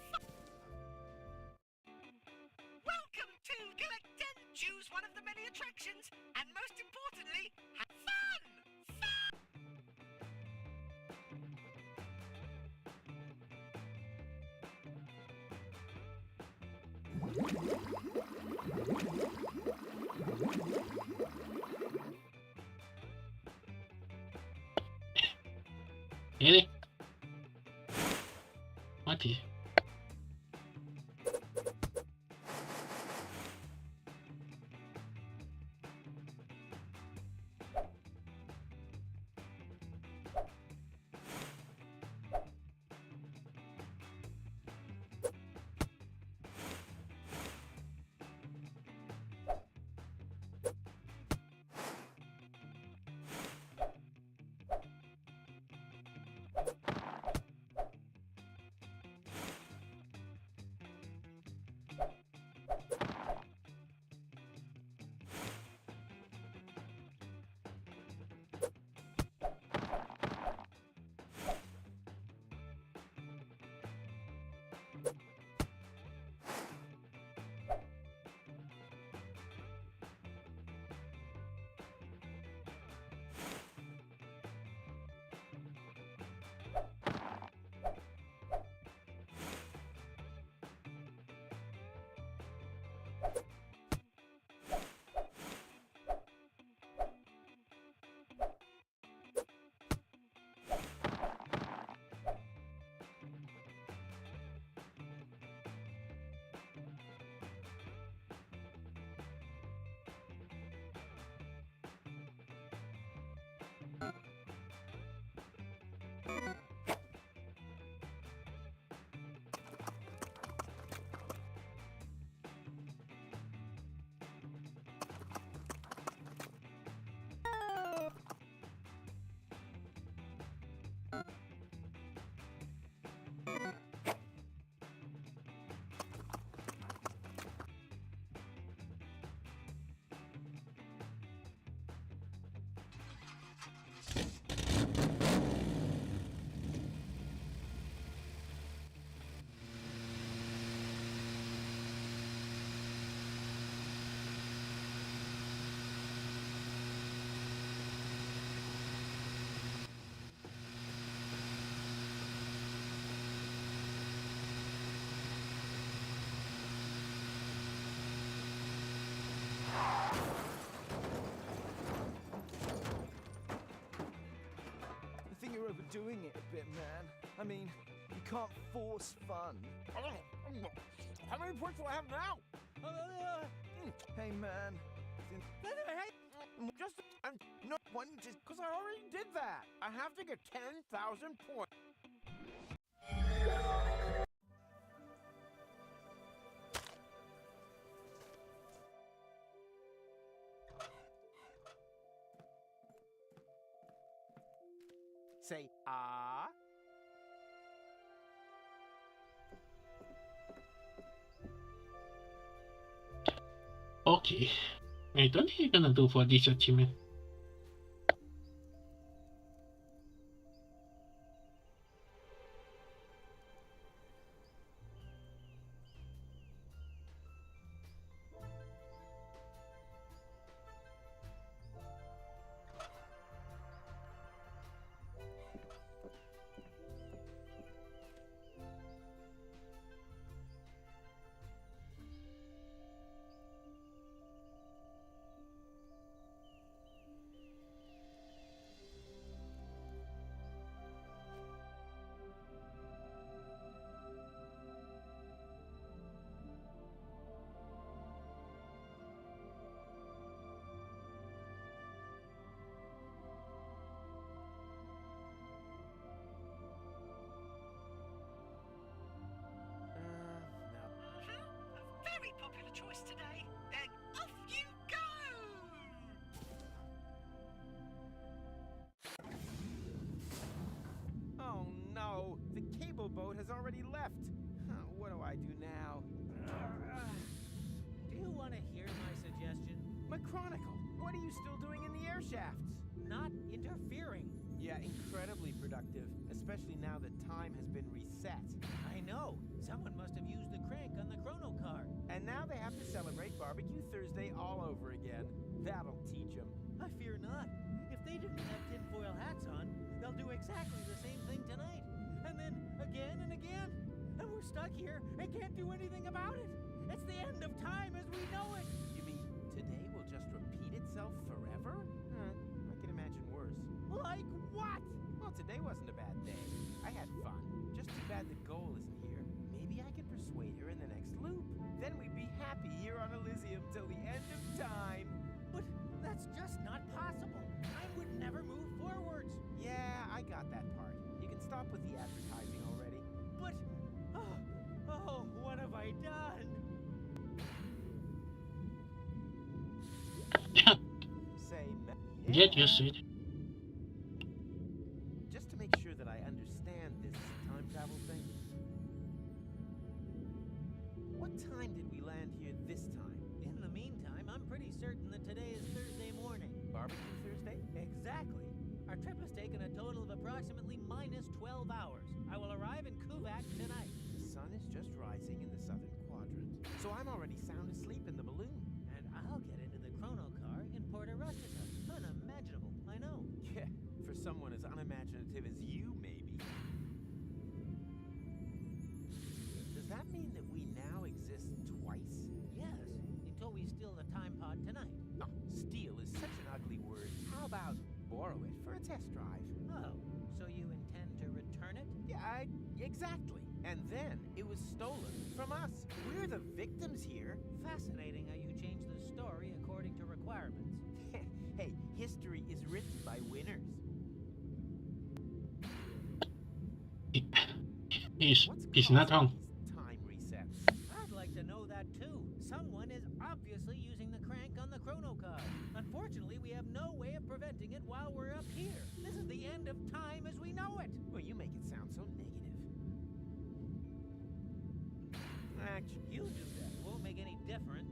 one of the many attractions, and most importantly, have fun! Fun! Really? What is? I think you're overdoing it a bit, man. I mean, you can't force fun. How many points do I have now? Hey, man. Just no one, just because I already did that. I have to get 10,000 points. Say ah. Okay. Wait, what are you gonna do for this achievement? Very popular choice today. Then off you go! Oh no, the cable boat has already left. What do I do now? Do you want to hear my suggestion? McChronicle, what are you still doing in the air shafts? Not interfering. Yeah, incredibly productive, especially now that time has been reset. I know. Someone must have used the crank on the chrono car. And And now they have to celebrate Barbecue Thursday all over again. That'll teach them. I fear not. If they didn't have tinfoil hats on, they'll do exactly the same thing tonight. And then again and again. And we're stuck here and can't do anything about it. It's the end of time as we know it. You mean today will just repeat itself forever? I can imagine worse. Like what? Well, today wasn't a bad day. I had fun. Just too bad the goal isn't here. Maybe I can persuade her in the next loop. Then we'd be happy here on Elysium till the end of time. But that's just not possible. Time would never move forwards. Yeah, I got that part. You can stop with the advertising already. But, oh, what have I done? Say, Get used to it. Just to make sure that I understand this time travel thing. What time did we land here this time? In the meantime, I'm pretty certain that today is Thursday morning. Barbecue Thursday? Exactly. Our trip has taken a total of approximately minus 12 hours. I will arrive in Kuvak tonight. The sun is just rising in the southern quadrant, so I'm already sound asleep in the balloon. And I'll get into the chrono car in Porta Rustica. Unimaginable, I know. Yeah, for someone as unimaginative as you, maybe. Does that mean that we now exist twice? Yes, until we steal the time pod tonight. Oh, steal is such an ugly word. How about borrow it for a test drive? Oh, so you intend to return it? Yeah, exactly. And then it was stolen from us. We're the victims here. Fascinating how you changed the story according to requirements. Hey, history is written by winners. He's not wrong. Time resets. I'd like to know that too. Someone is obviously using the crank on the chrono car. Unfortunately, we have no way of preventing it while we're up here. This is the end of time as we know it. Well, you make it sound so negative. Actually, you do that. It won't make any difference.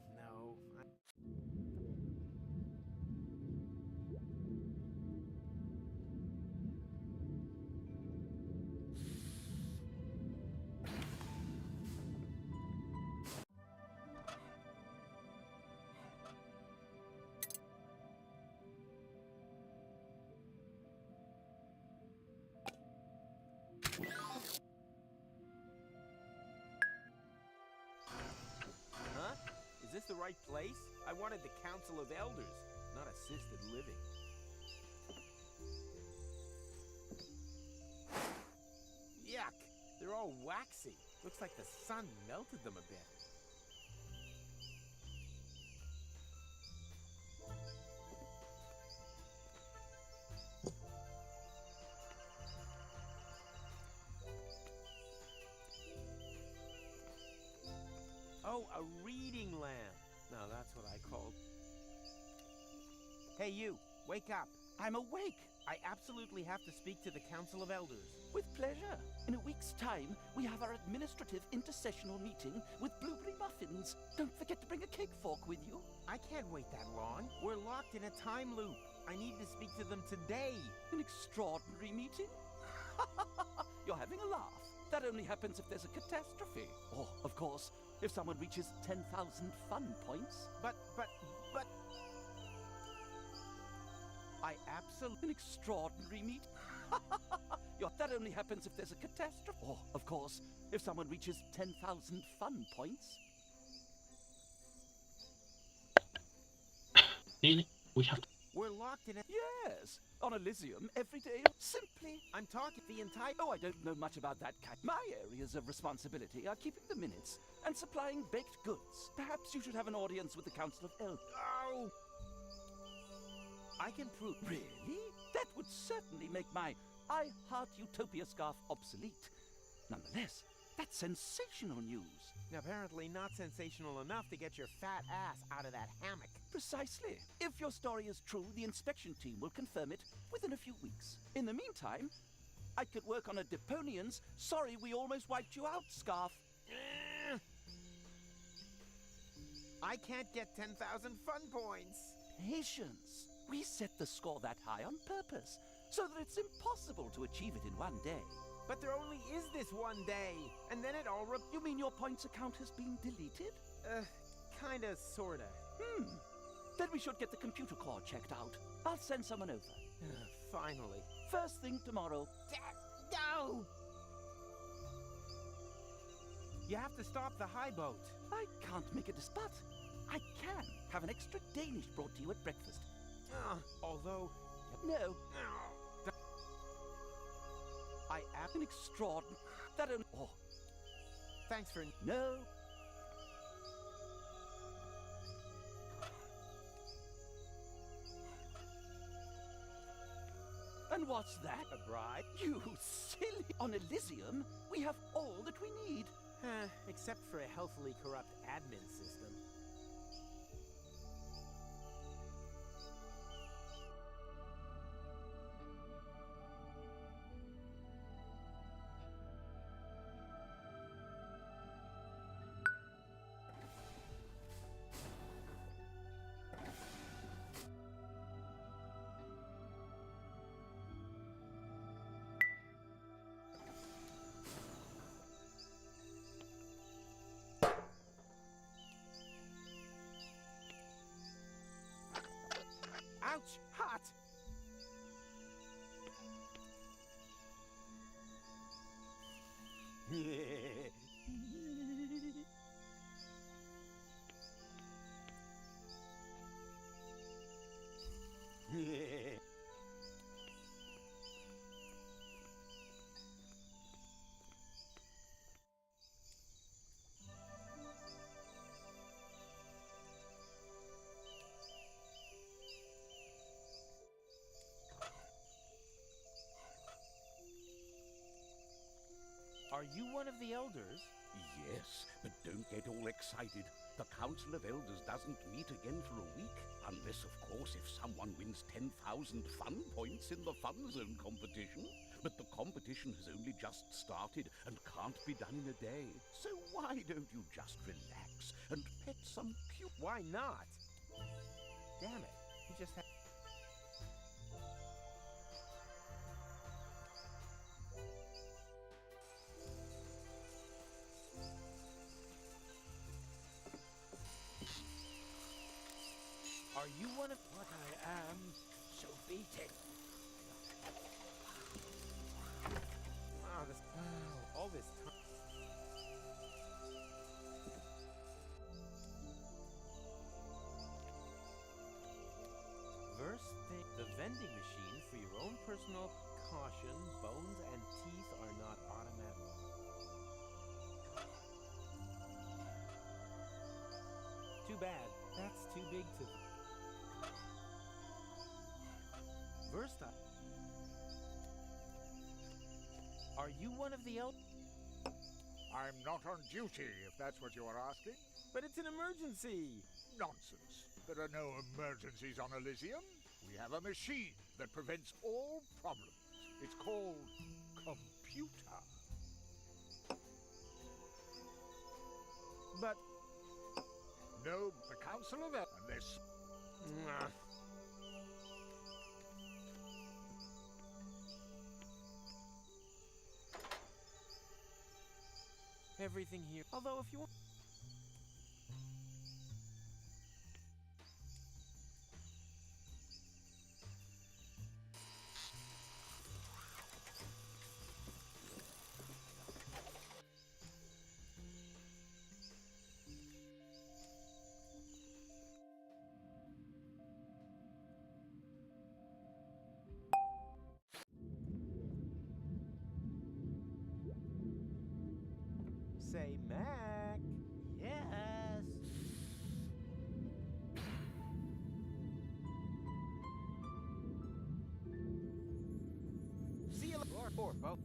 No. Huh? Is this the right place? I wanted the Council of Elders, not assisted living. Yuck! They're all waxy. Looks like the sun melted them a bit. Oh, a reading lamp. Now that's what I called. Hey you, wake up. I'm awake. I absolutely have to speak to the Council of Elders. With pleasure. In a week's time, we have our administrative intercessional meeting with blueberry muffins. Don't forget to bring a cake fork with you. I can't wait that long. We're locked in a time loop. I need to speak to them today. An extraordinary meeting? You're having a laugh. That only happens if there's a catastrophe. Or, of course, if someone reaches 10,000 fun points. But... I absolutely... An extraordinary meeting? That only happens if there's a catastrophe. Or, of course, if someone reaches 10,000 fun points. Really? We have to... We're locked in a... Yes, on Elysium every day. Simply... I'm talking the entire... Oh, I don't know much about that kind. My areas of responsibility are keeping the minutes and supplying baked goods. Perhaps you should have an audience with the Council of Elders. Oh! I can prove... Really? That would certainly make my I Heart Utopia scarf obsolete. Nonetheless, That's sensational news. Apparently not sensational enough to get your fat ass out of that hammock. Precisely. If your story is true, the inspection team will confirm it within a few weeks. In the meantime, I could work on a Deponian's "sorry we almost wiped you out" scarf. I can't get 10,000 fun points. Patience. We set the score that high on purpose, so that it's impossible to achieve it in one day. But there only is this one day, and then it all You mean your points account has been deleted? Kinda, sorta. Then we should get the computer core checked out. I'll send someone over. Finally. First thing tomorrow. No! You have to stop the high boat. I can't make it a spot. I can have an extra Danish brought to you at breakfast. Although... No. I An extraordinary... That only... Oh. Thanks for... No. And what's that? A bride? You silly! On Elysium, we have all that we need. Except for a healthily corrupt admin system. Ouch! Hot! Are you one of the elders? Yes, but don't get all excited. The Council of Elders doesn't meet again for a week. Unless, of course, if someone wins 10,000 fun points in the Fun Zone competition. But the competition has only just started and can't be done in a day. So why don't you just relax and pet some cute... Why not? Damn it. You just have... Are you one of what I am? So beat it. All this time. First thing, the vending machine for your own personal caution. Bones and teeth are not automatic. Too bad. That's too big to... Versta. Are you one of the I'm not on duty, if that's what you are asking. But it's an emergency! Nonsense. There are no emergencies on Elysium. We have a machine that prevents all problems. It's called computer. But... No, the Council of Elders, unless... Everything here. Although if you want... Say, Mac. Yes. See you later. Or both.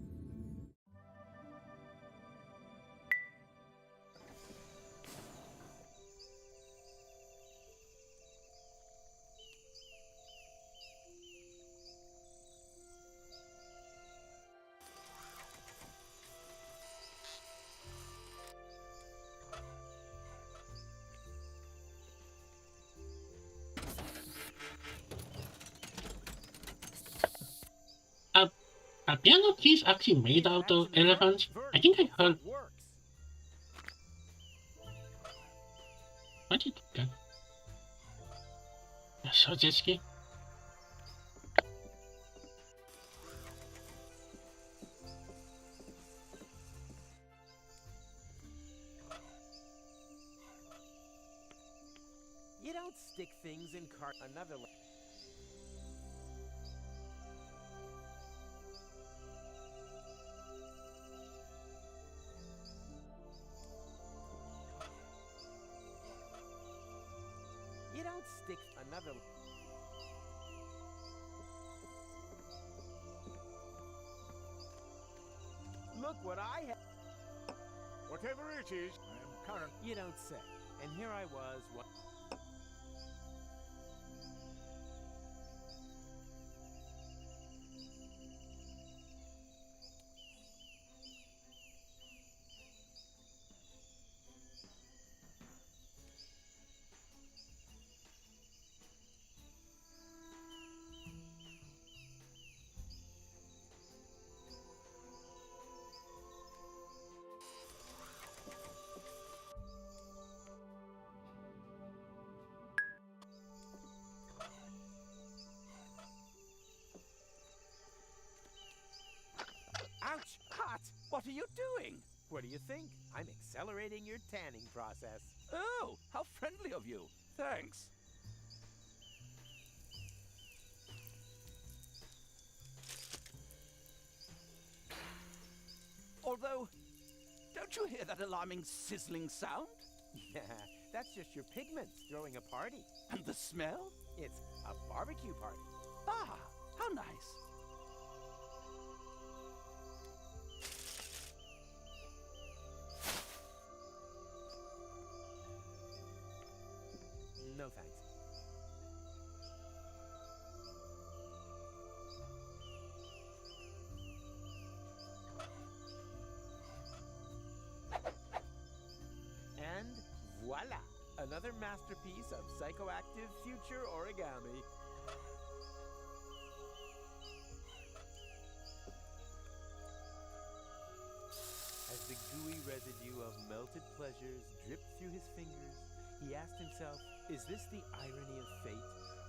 Are piano keys actually made out of elephants? I think I heard. What did that? So this key. You don't stick things in car. Another. You don't stick another. Look what I have. Whatever it is, I am current. You don't say. And here I was. What? Ouch! Hot! What are you doing? What do you think? I'm accelerating your tanning process. Oh, how friendly of you. Thanks. Although, don't you hear that alarming sizzling sound? Yeah, that's just your pigments throwing a party. And the smell? It's a barbecue party. Ah, how nice. No thanks. And voila! Another masterpiece of psychoactive future origami. As the gooey residue of melted pleasures dripped through his fingers, he asked himself, is this the irony of fate,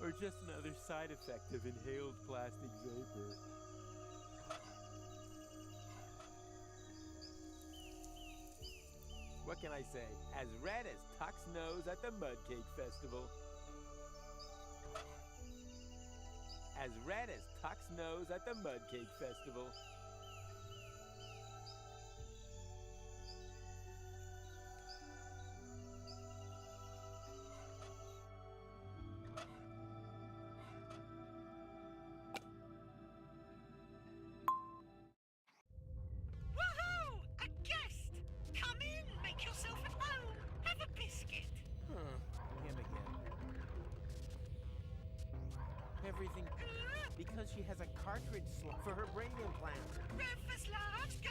or just another side effect of inhaled plastic vapor? What can I say? As red as Tuck's nose at the Mud Cake Festival. As red as Tuck's nose at the Mud Cake Festival. Woohoo! A guest! Come in, make yourself at home. Have a biscuit. Him again. Everything because she has a cartridge slot for her brain implant. Rufus, let's go!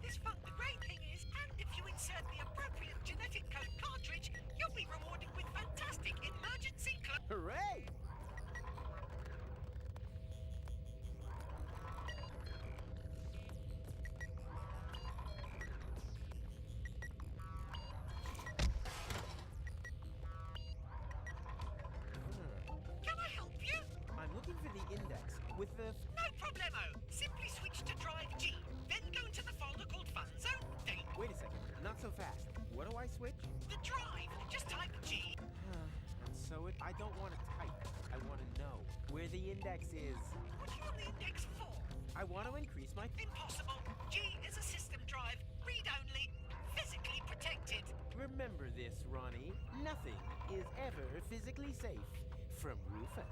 This fun, the great thing is, and if you insert the appropriate genetic code cartridge, you'll be rewarded with fantastic emergency Hooray! Can I help you? I'm looking for the index with the... No problemo. Simply switch to drive G, then go into the folder called Fun Zone. Then Wait a second, not so fast. What do I switch? the drive. Just type G. So I don't want to type. I want to know where the index is. What do you want the index for? I want to increase my... Impossible. G is a system drive, read only, physically protected. Remember this, Ronnie. Nothing is ever physically safe. From Rufus.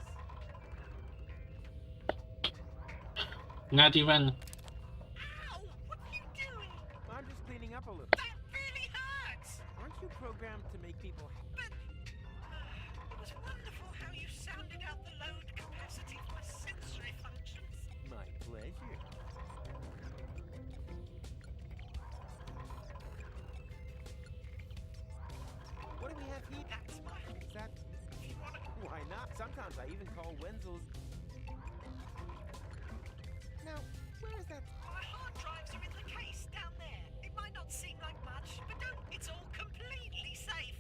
Not even. Ow! What are you doing? I'm just cleaning up a little. That really hurts. Aren't you programmed to make people... But it was wonderful how you sounded out the load capacity of my sensory functions. My pleasure. What do we have enough. Sometimes I even call Wenzel's. Now, where is that? My hard drives are in the case down there. It might not seem like much, but don't. It's all completely safe.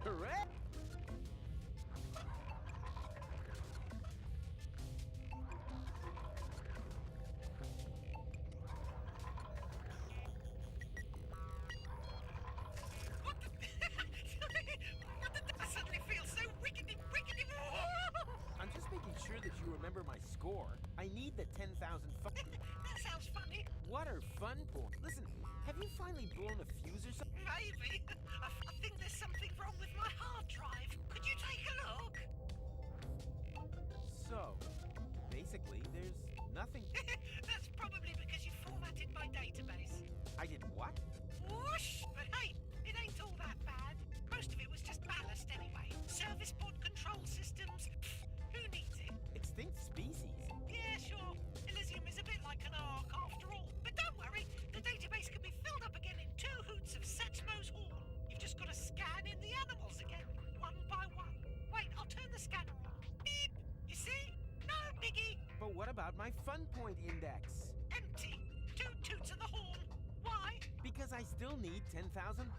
Correct? I suddenly feel so wickedy. I'm just making sure that you remember my score. I need the 10,000 fun. That sounds funny. What are fun points? Listen, have you finally blown a fuse or something? Maybe. I think there's something wrong with my hard drive. Could you take a look? So, basically, there's nothing. That's probably because you formatted my database. I did what? Whoosh! But hey, it ain't all that bad. Most of it was just ballast anyway. Service pod control systems. Pfft, who needs it? Extinct species? Yeah, sure. Elysium is a bit like an ark after all. But don't worry, the database can be filled up again in 2 hoots of Satchmo's horn. You've just got to scan in the animals again, one by one. Wait, I'll turn the scanner on. Beep! You see? No biggie. But what about my fun point index? Empty. 2 toots of the horn. Why? Because I still need 10,000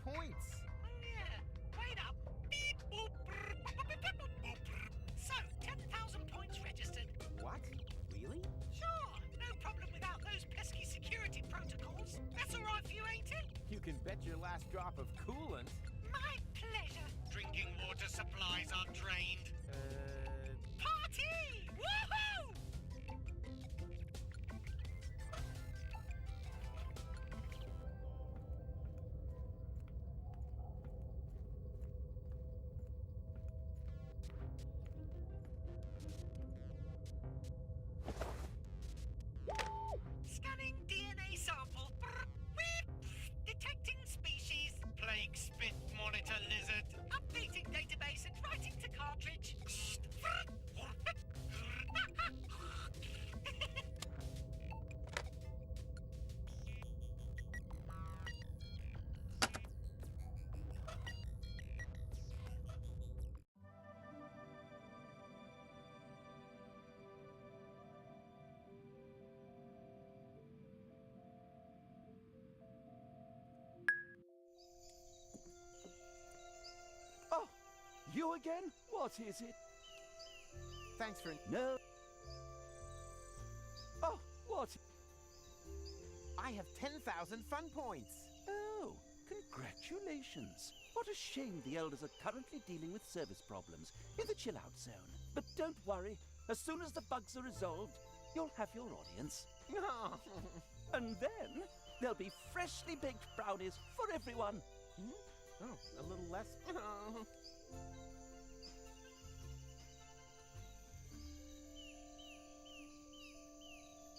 points. Oh yeah. Wait up. Beep boop. Brr, boop, boop, boop, boop, boop, brr. So, 10,000 points registered. What? Really? Sure. No problem without those pesky security protocols. That's all right for you, ain't it? You can bet your last drop of coolant. My pleasure. Drinking water supplies are drained. Party! Woohoo! Scanning DNA sample. Brr, whip. Detecting species. Plague spit monitor lizard. Updating database and writing to cartridge. Oh, you again? What is it? Thanks for... No. Oh, what? I have 10,000 fun points. Oh, congratulations. What a shame the elders are currently dealing with service problems in the chill-out zone. But don't worry. As soon as the bugs are resolved, you'll have your audience. And then there'll be freshly baked brownies for everyone. Oh, a little less...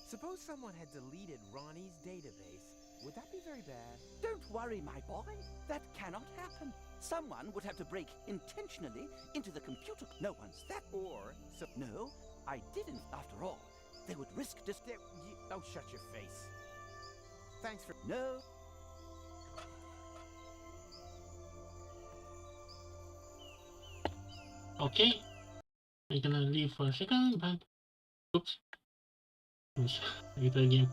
Suppose someone had deleted Ronnie's database. Would that be very bad? Don't worry, my boy. That cannot happen. Someone would have to break intentionally into the computer. No one's that. Or... So... No, I didn't, after all. They would risk Oh, shut your face. Thanks for... No. Okay. I'm gonna leave for a second, but... Oops. Later again.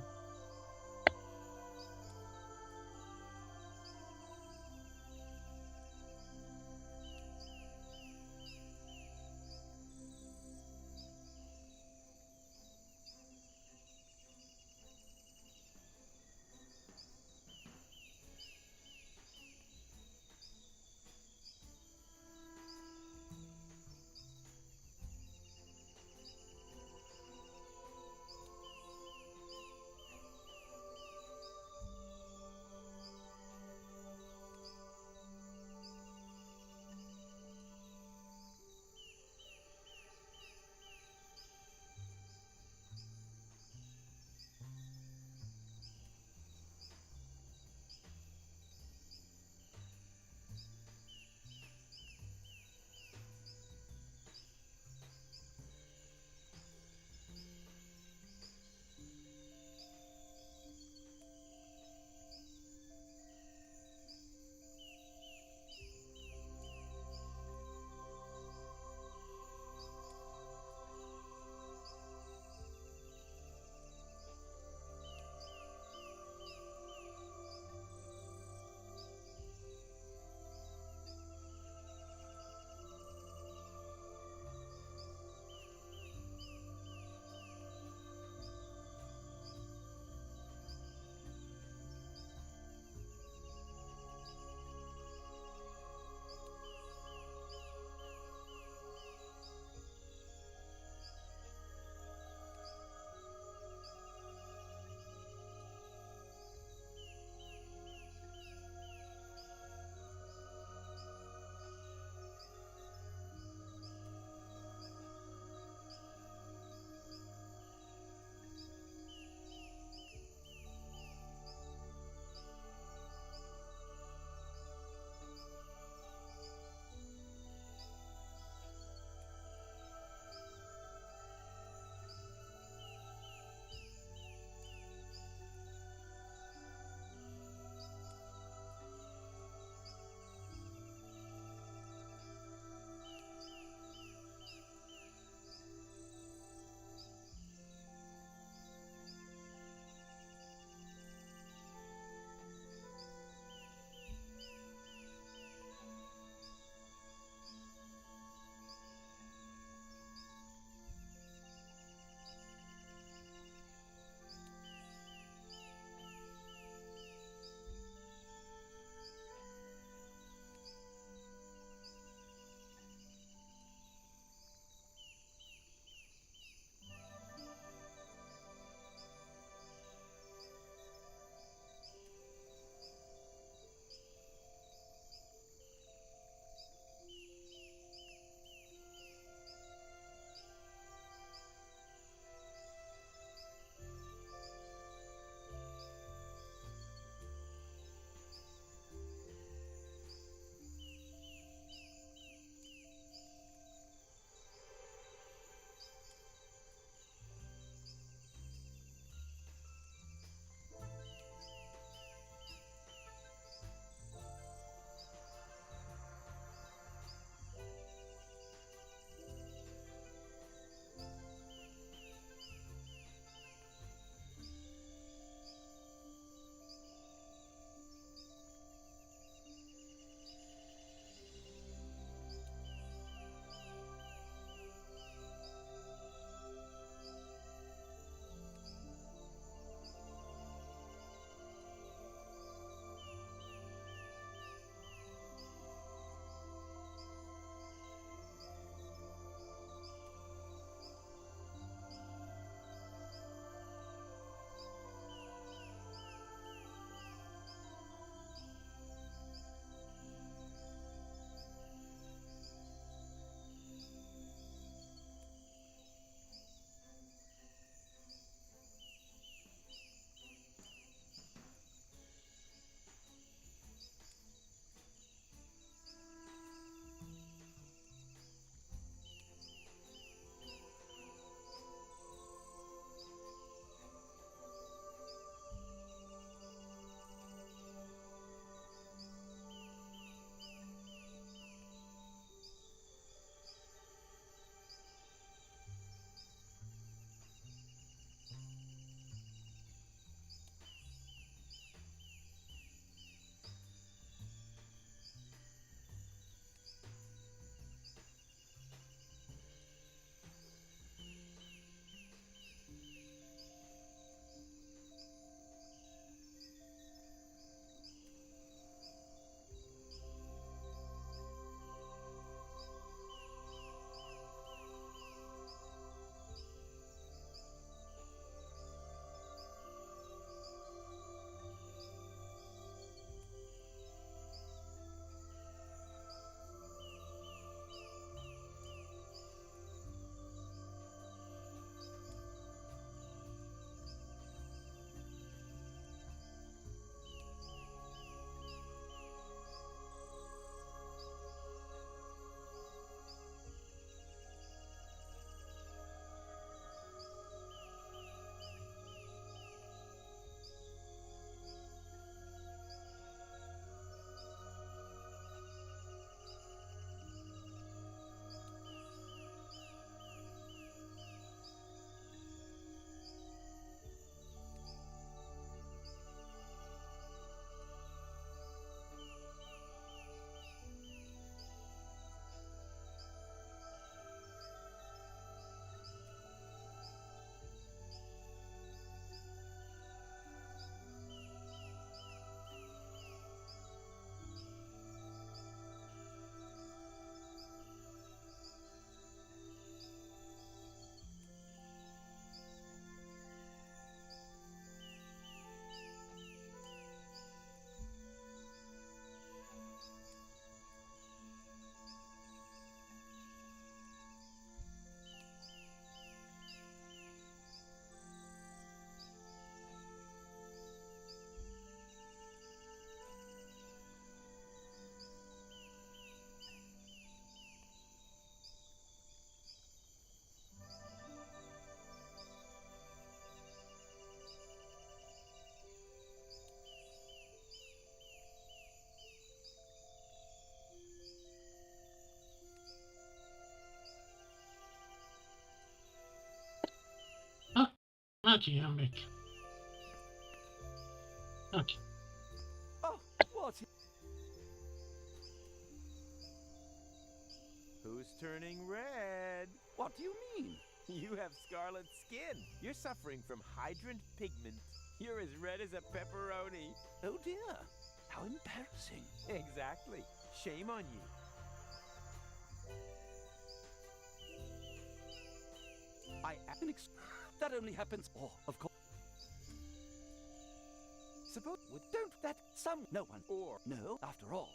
Okay, I'm back. Okay. Oh, what? Who's turning red? What do you mean? You have scarlet skin. You're suffering from hydrant pigment. You're as red as a pepperoni. Oh dear, how embarrassing. Exactly. Shame on you. That only happens. Oh, of course. Suppose don't that no one or no after all.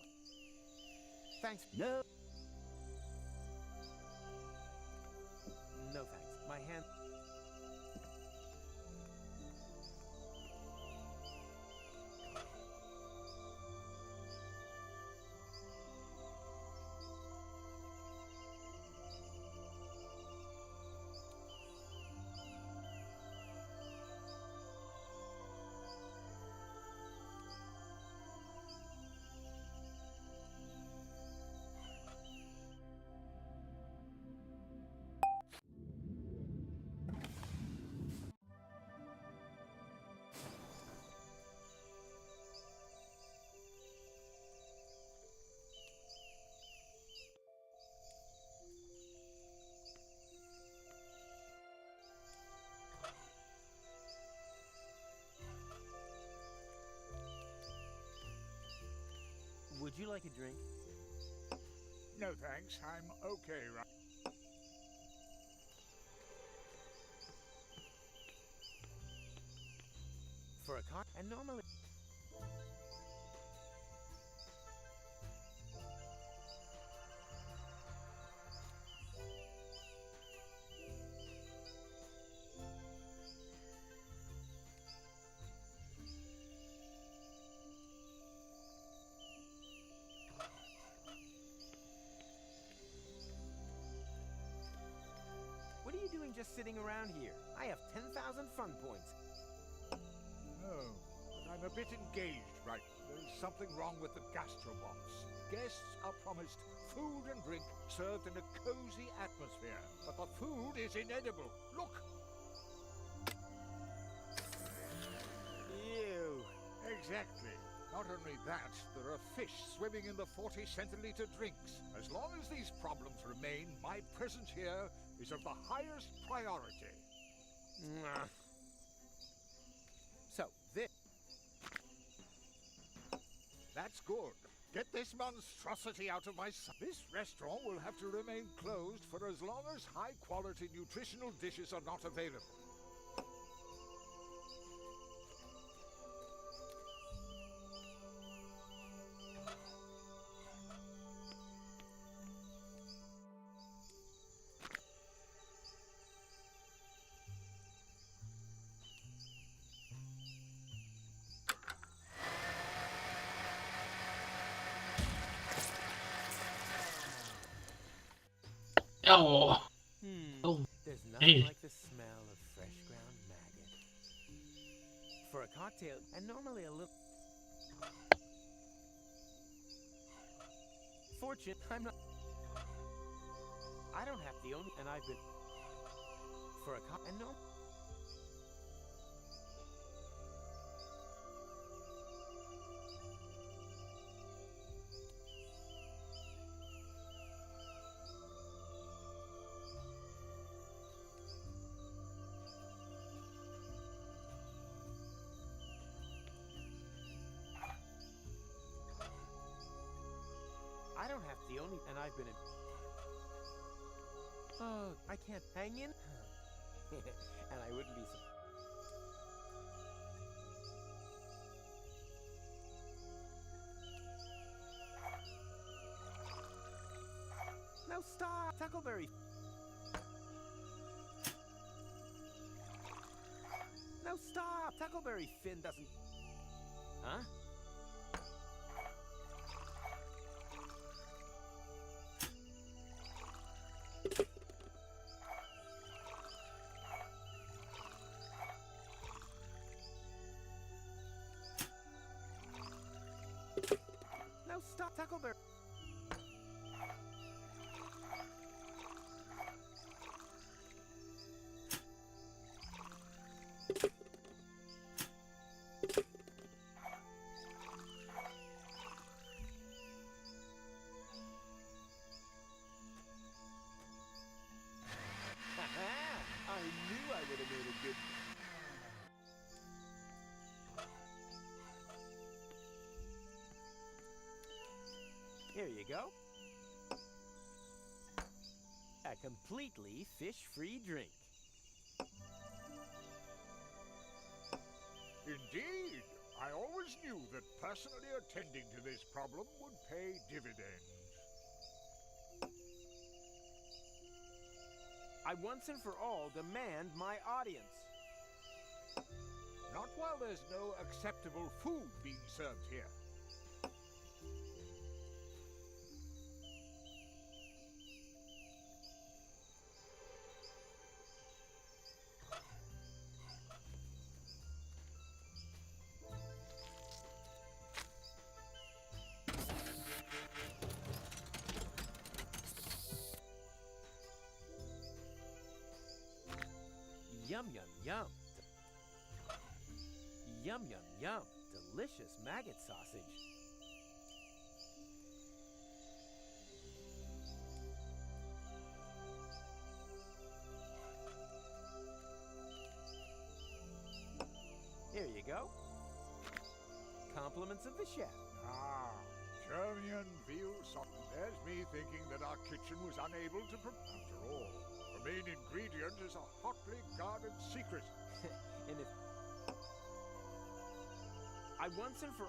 Thanks. No. No thanks. My hand. Would you like a drink? No thanks, I'm okay right. For a car, and normally. What are you doing just sitting around here? I have 10,000 fun points. Oh, but I'm a bit engaged right. There's something wrong with the gastrobots. Guests are promised food and drink served in a cozy atmosphere, but the food is inedible. Look! Ew. Exactly. Not only that, there are fish swimming in the 40-centiliter drinks. As long as these problems remain, my presence here is of the highest priority. Mwah. So, this... That's good. Get this monstrosity out of my sight. This restaurant will have to remain closed for as long as high-quality nutritional dishes are not available. Oh, oh, There's nothing hey. like the smell of fresh ground maggot. For a cocktail, and normally a little... Fortune, I'm not... I don't have the only... And I've been... For a cocktail, and no... I don't have the only... And I've been in... Oh, I can't hang in? And I wouldn't be so... No, stop! Tackleberry... No, stop! Tackleberry Finn doesn't... Huh? No, stop! Tackleberry... Here you go. A completely fish-free drink. Indeed. I always knew that personally attending to this problem would pay dividends. I once and for all demand my audience. Not while there's no acceptable food being served here. Yum, yum, yum. Yum, yum, yum. Delicious maggot sausage. Here you go. Compliments of the chef. Ah, German veal sauce. There's me thinking that our kitchen was unable to After all, the main ingredient is a hotly guarded secret. And if I once and for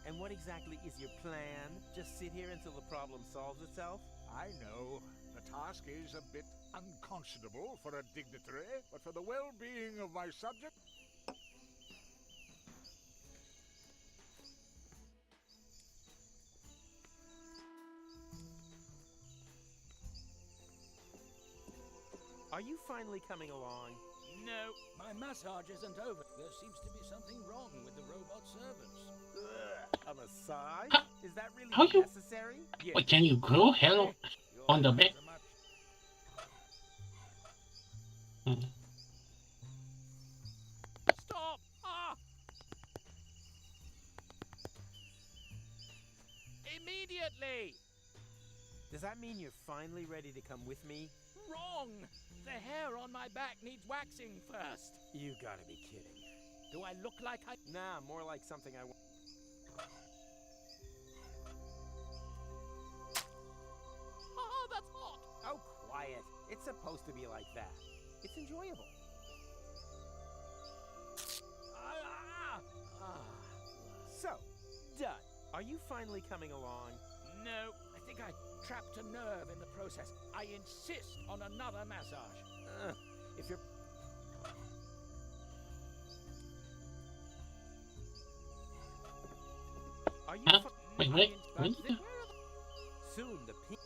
And what exactly is your plan? Just sit here until the problem solves itself? I know. The task is a bit unconscionable for a dignitary, but for the well-being of my subject... Are you finally coming along? No, my massage isn't over. There seems to be something wrong with the robot servants. A massage? Is that really How you- necessary? Wait, can you grow hair on the back? Stop! Ah! Immediately! Does that mean you're finally ready to come with me? Wrong! The hair on my back needs waxing first. You gotta be kidding. Do I look like I... Nah, more like something I want. Oh, that's hot! Oh, quiet. It's supposed to be like that. It's enjoyable. So, done. Are you finally coming along? No, I think I trapped a nerve in the process. I insist on another massage. If you're... Are you... Wait. Soon the pink...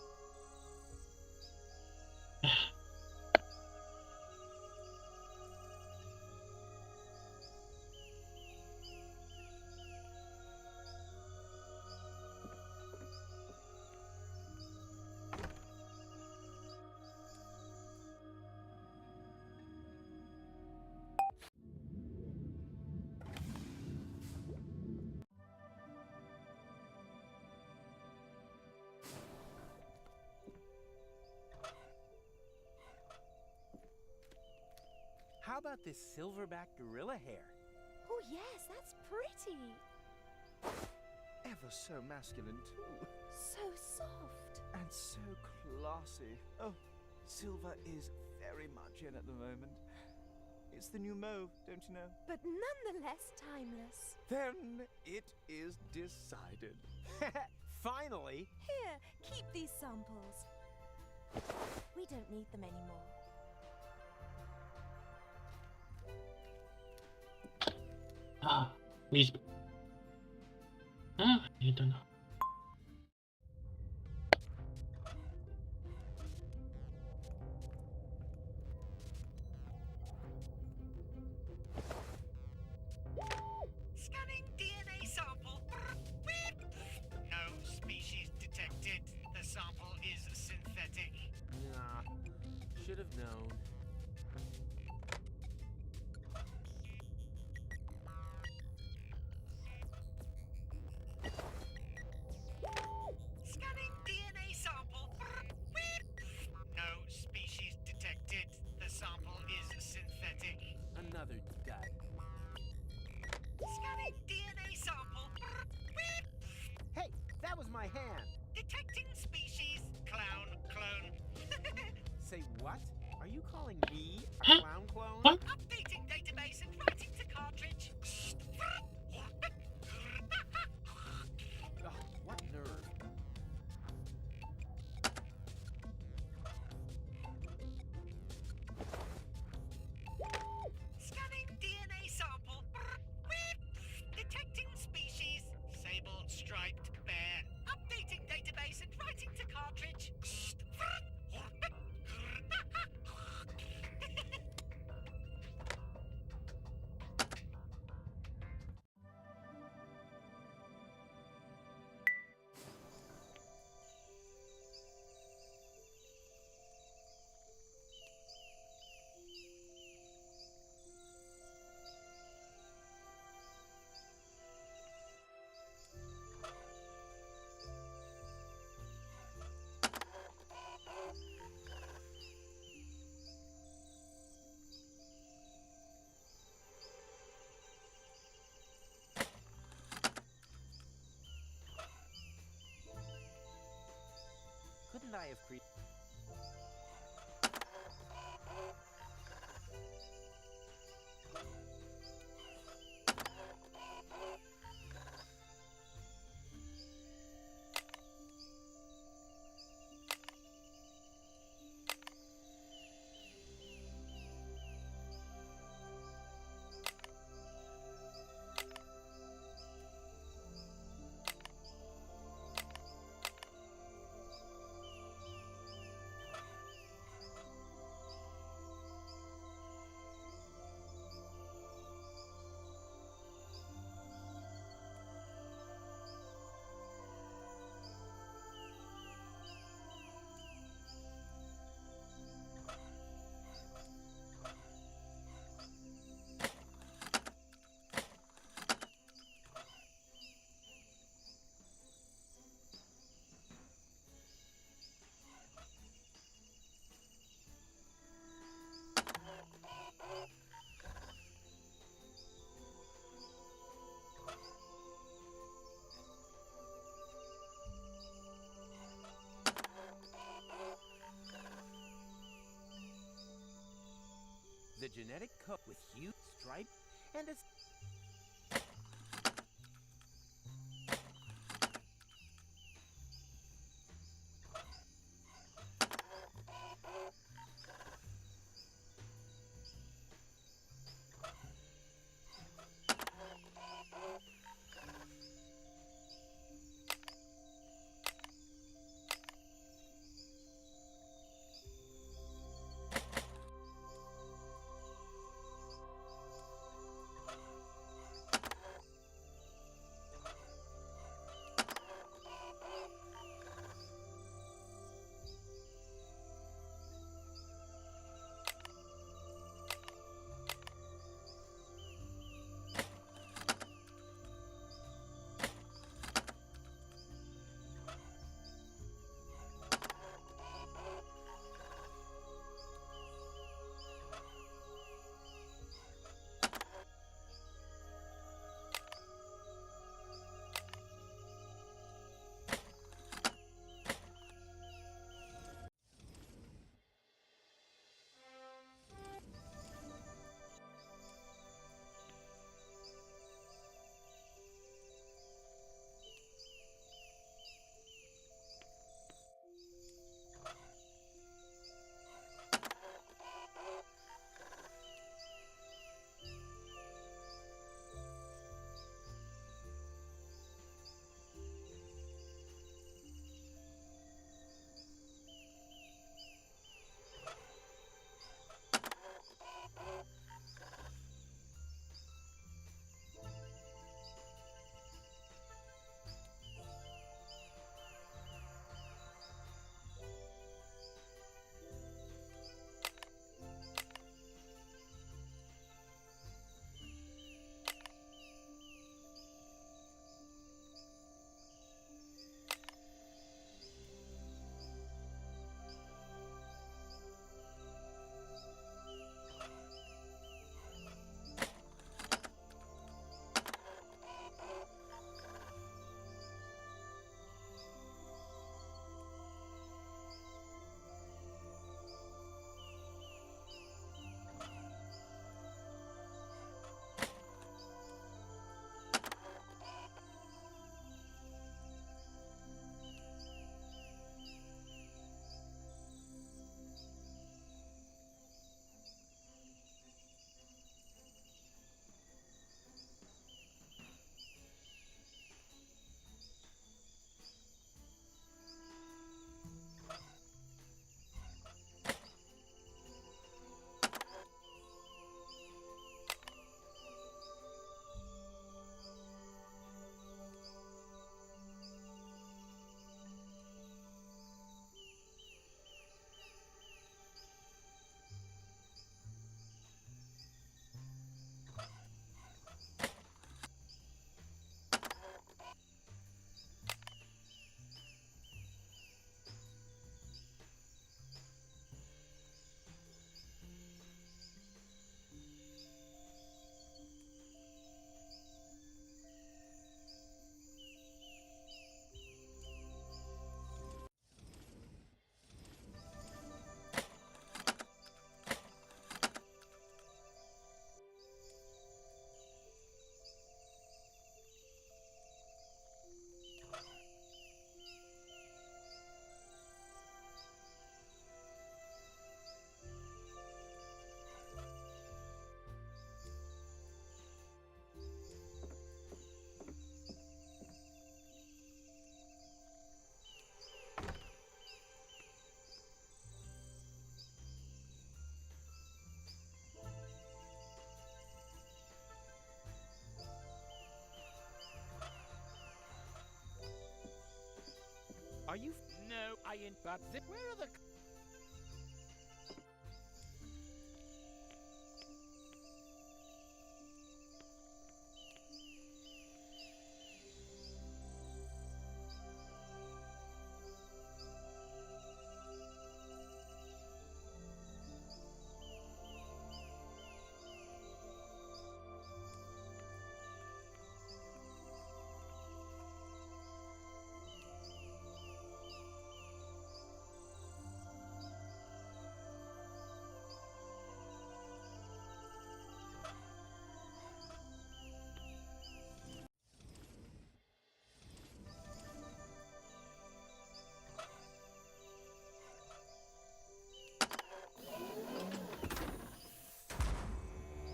How about this silverback gorilla hair? Oh, yes, that's pretty. Ever so masculine, too. So soft. And so classy. Oh, silver is very much in at the moment. It's the new mauve, don't you know? But nonetheless timeless. Then it is decided. Finally! Here, keep these samples. We don't need them anymore. Please. I don't know. Scanning DNA sample. No species detected. The sample is synthetic. Nah, should have known. What? Are you calling me a Huh? clown clone? What? Updating database and writing to cartridge. Ugh, what nerve. Scanning DNA sample. Detecting species. Sable striped bear. Updating database and writing to cartridge. Couldn't I have created... The genetic code with huge stripe and a... Are you? No, but where are the...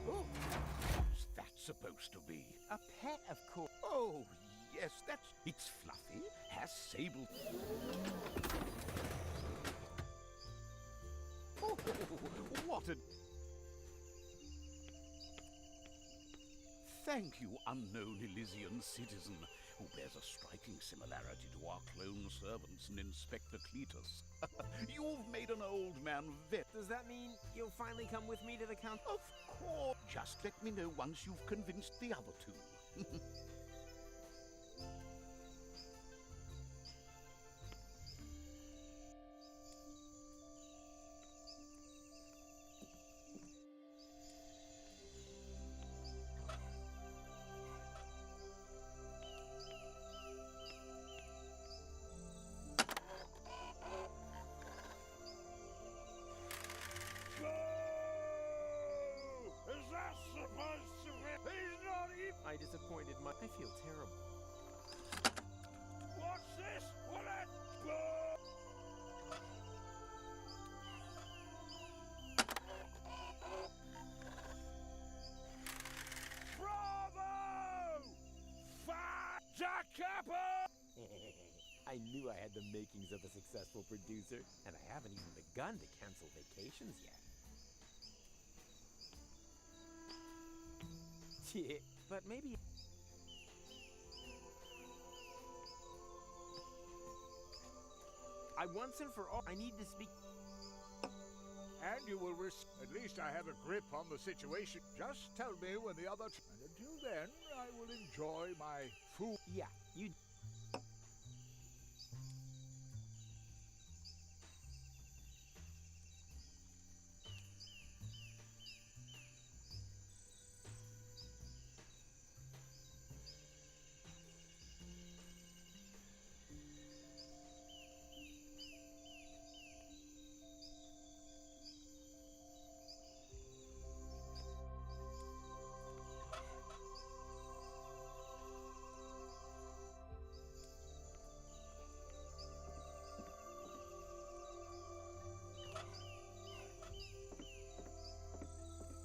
What's that supposed to be? A pet, of course. Oh, yes, it's fluffy, has sable... Oh, what a... Thank you, unknown Elysian citizen, who bears a striking similarity to our clone servants in Inspector Cletus. You've made an old man vet. Does that mean you'll finally come with me to the count? Of course. Just let me know once you've convinced the other two. I disappointed my... I feel terrible. What's this? What a... Bravo! I knew I had the makings of a successful producer, and I haven't even begun to cancel vacations yet. Yeah, but maybe... I once and for all, I need to speak... And you will risk... At least I have a grip on the situation. Just tell me when the other... And until then, I will enjoy my food. Yeah, you...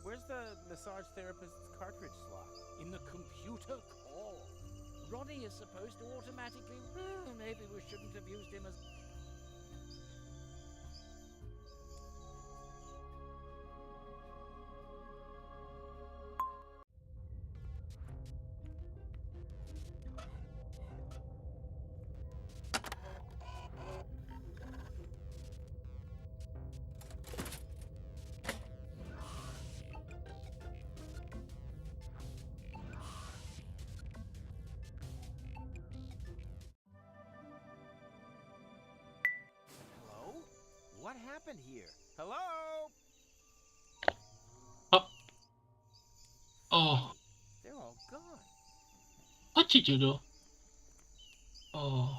Where's the massage therapist's cartridge slot? In the computer core. Ronnie is supposed to automatically... maybe we shouldn't have used him as... What happened here? Hello? Oh, They're all gone. what did you do? Oh.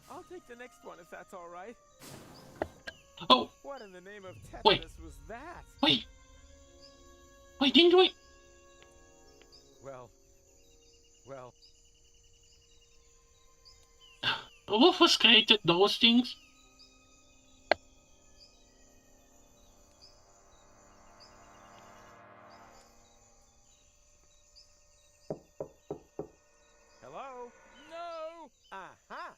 I'll take the next one if that's all right. Oh. What in the name of Wait. tetanus was that? Wait. Why didn't we? Well. Rufus created those things. Hello? No! Aha!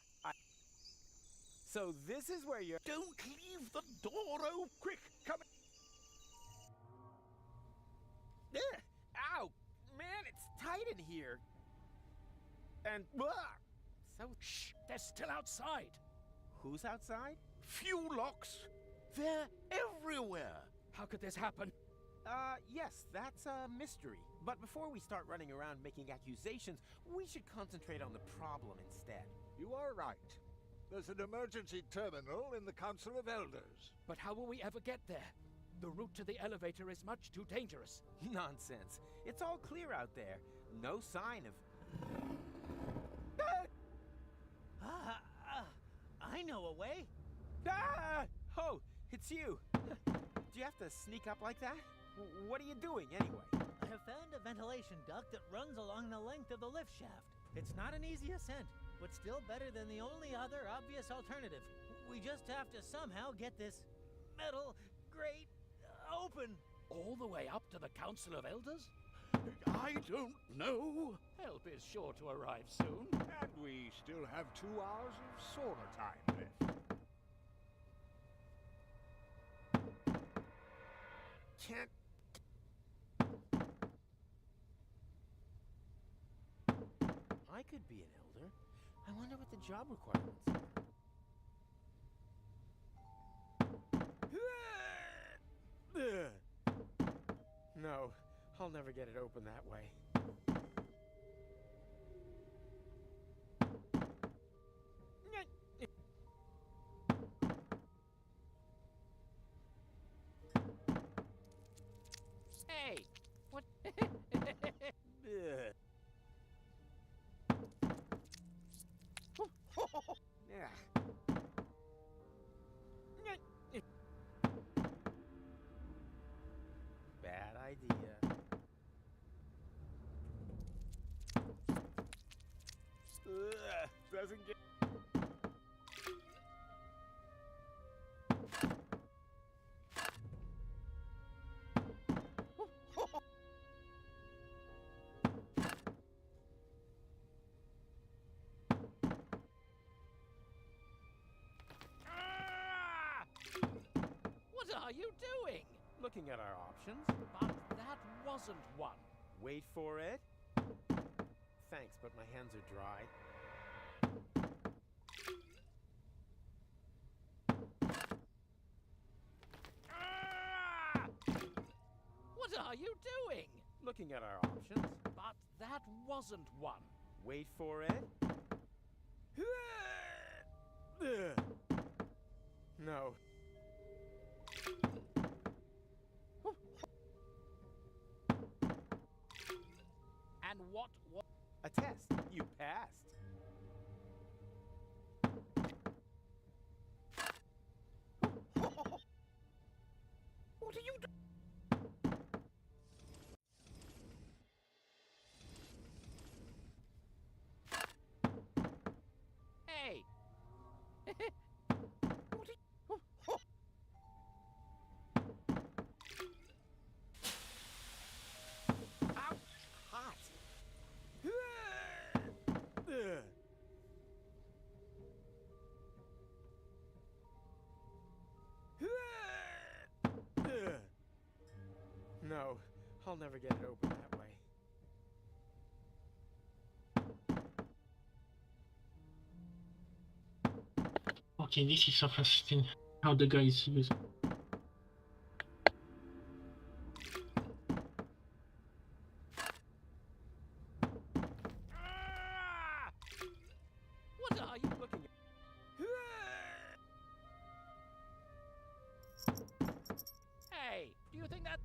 So this is where you're... Don't leave the door open! Quick, come in. Ugh! Ow! Man, it's tight in here. And... So... Shh! They're still outside! Who's outside? Few locks! They're everywhere! How could this happen? Yes, that's a mystery. But before we start running around making accusations, we should concentrate on the problem instead. You are right. There's an emergency terminal in the Council of Elders. But how will we ever get there? The route to the elevator is much too dangerous. Nonsense. It's all clear out there. No sign of... I know a way. Ah! Oh, it's you. Do you have to sneak up like that? What are you doing, anyway? I have found a ventilation duct that runs along the length of the lift shaft. It's not an easy ascent, but still better than the only other obvious alternative. We just have to somehow get this metal grate open. All the way up to the Council of Elders? I don't know. Help is sure to arrive soon. And we still have 2 hours of sauna time left. Can't... I could be an elder. I wonder what the job requirements are. No, I'll never get it open that way. Hey! What? Yeah. Bad idea. Doesn't get... What are you doing? Looking at our options. But that wasn't one. Wait for it. Thanks, but my hands are dry. What are you doing? Looking at our options. But that wasn't one. Wait for it. No. And what? A test. You passed. What are you doing? Hey! What are you... Ouch! Hot! No, I'll never get it open that way. Okay, this is so frustrating. How the guys use. What are you looking at? Hey! Do you think that...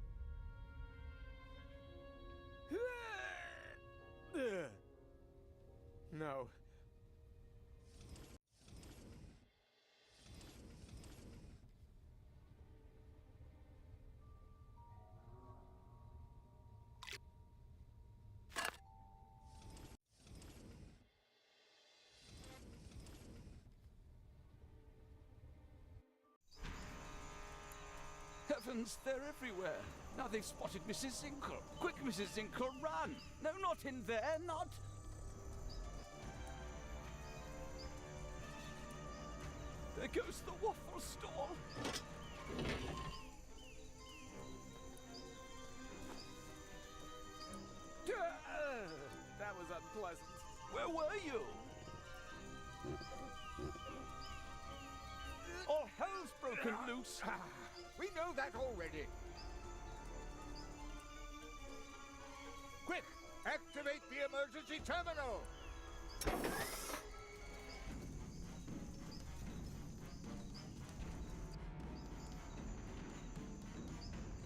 No. buttons, they're everywhere. Now they've spotted Mrs. Zinkle. Quick, Mrs. Zinkle, run! No, not in there, not... There goes the waffle stall. That was unpleasant. Where were you? All hell's broken loose. We know that already. Quick, activate the emergency terminal.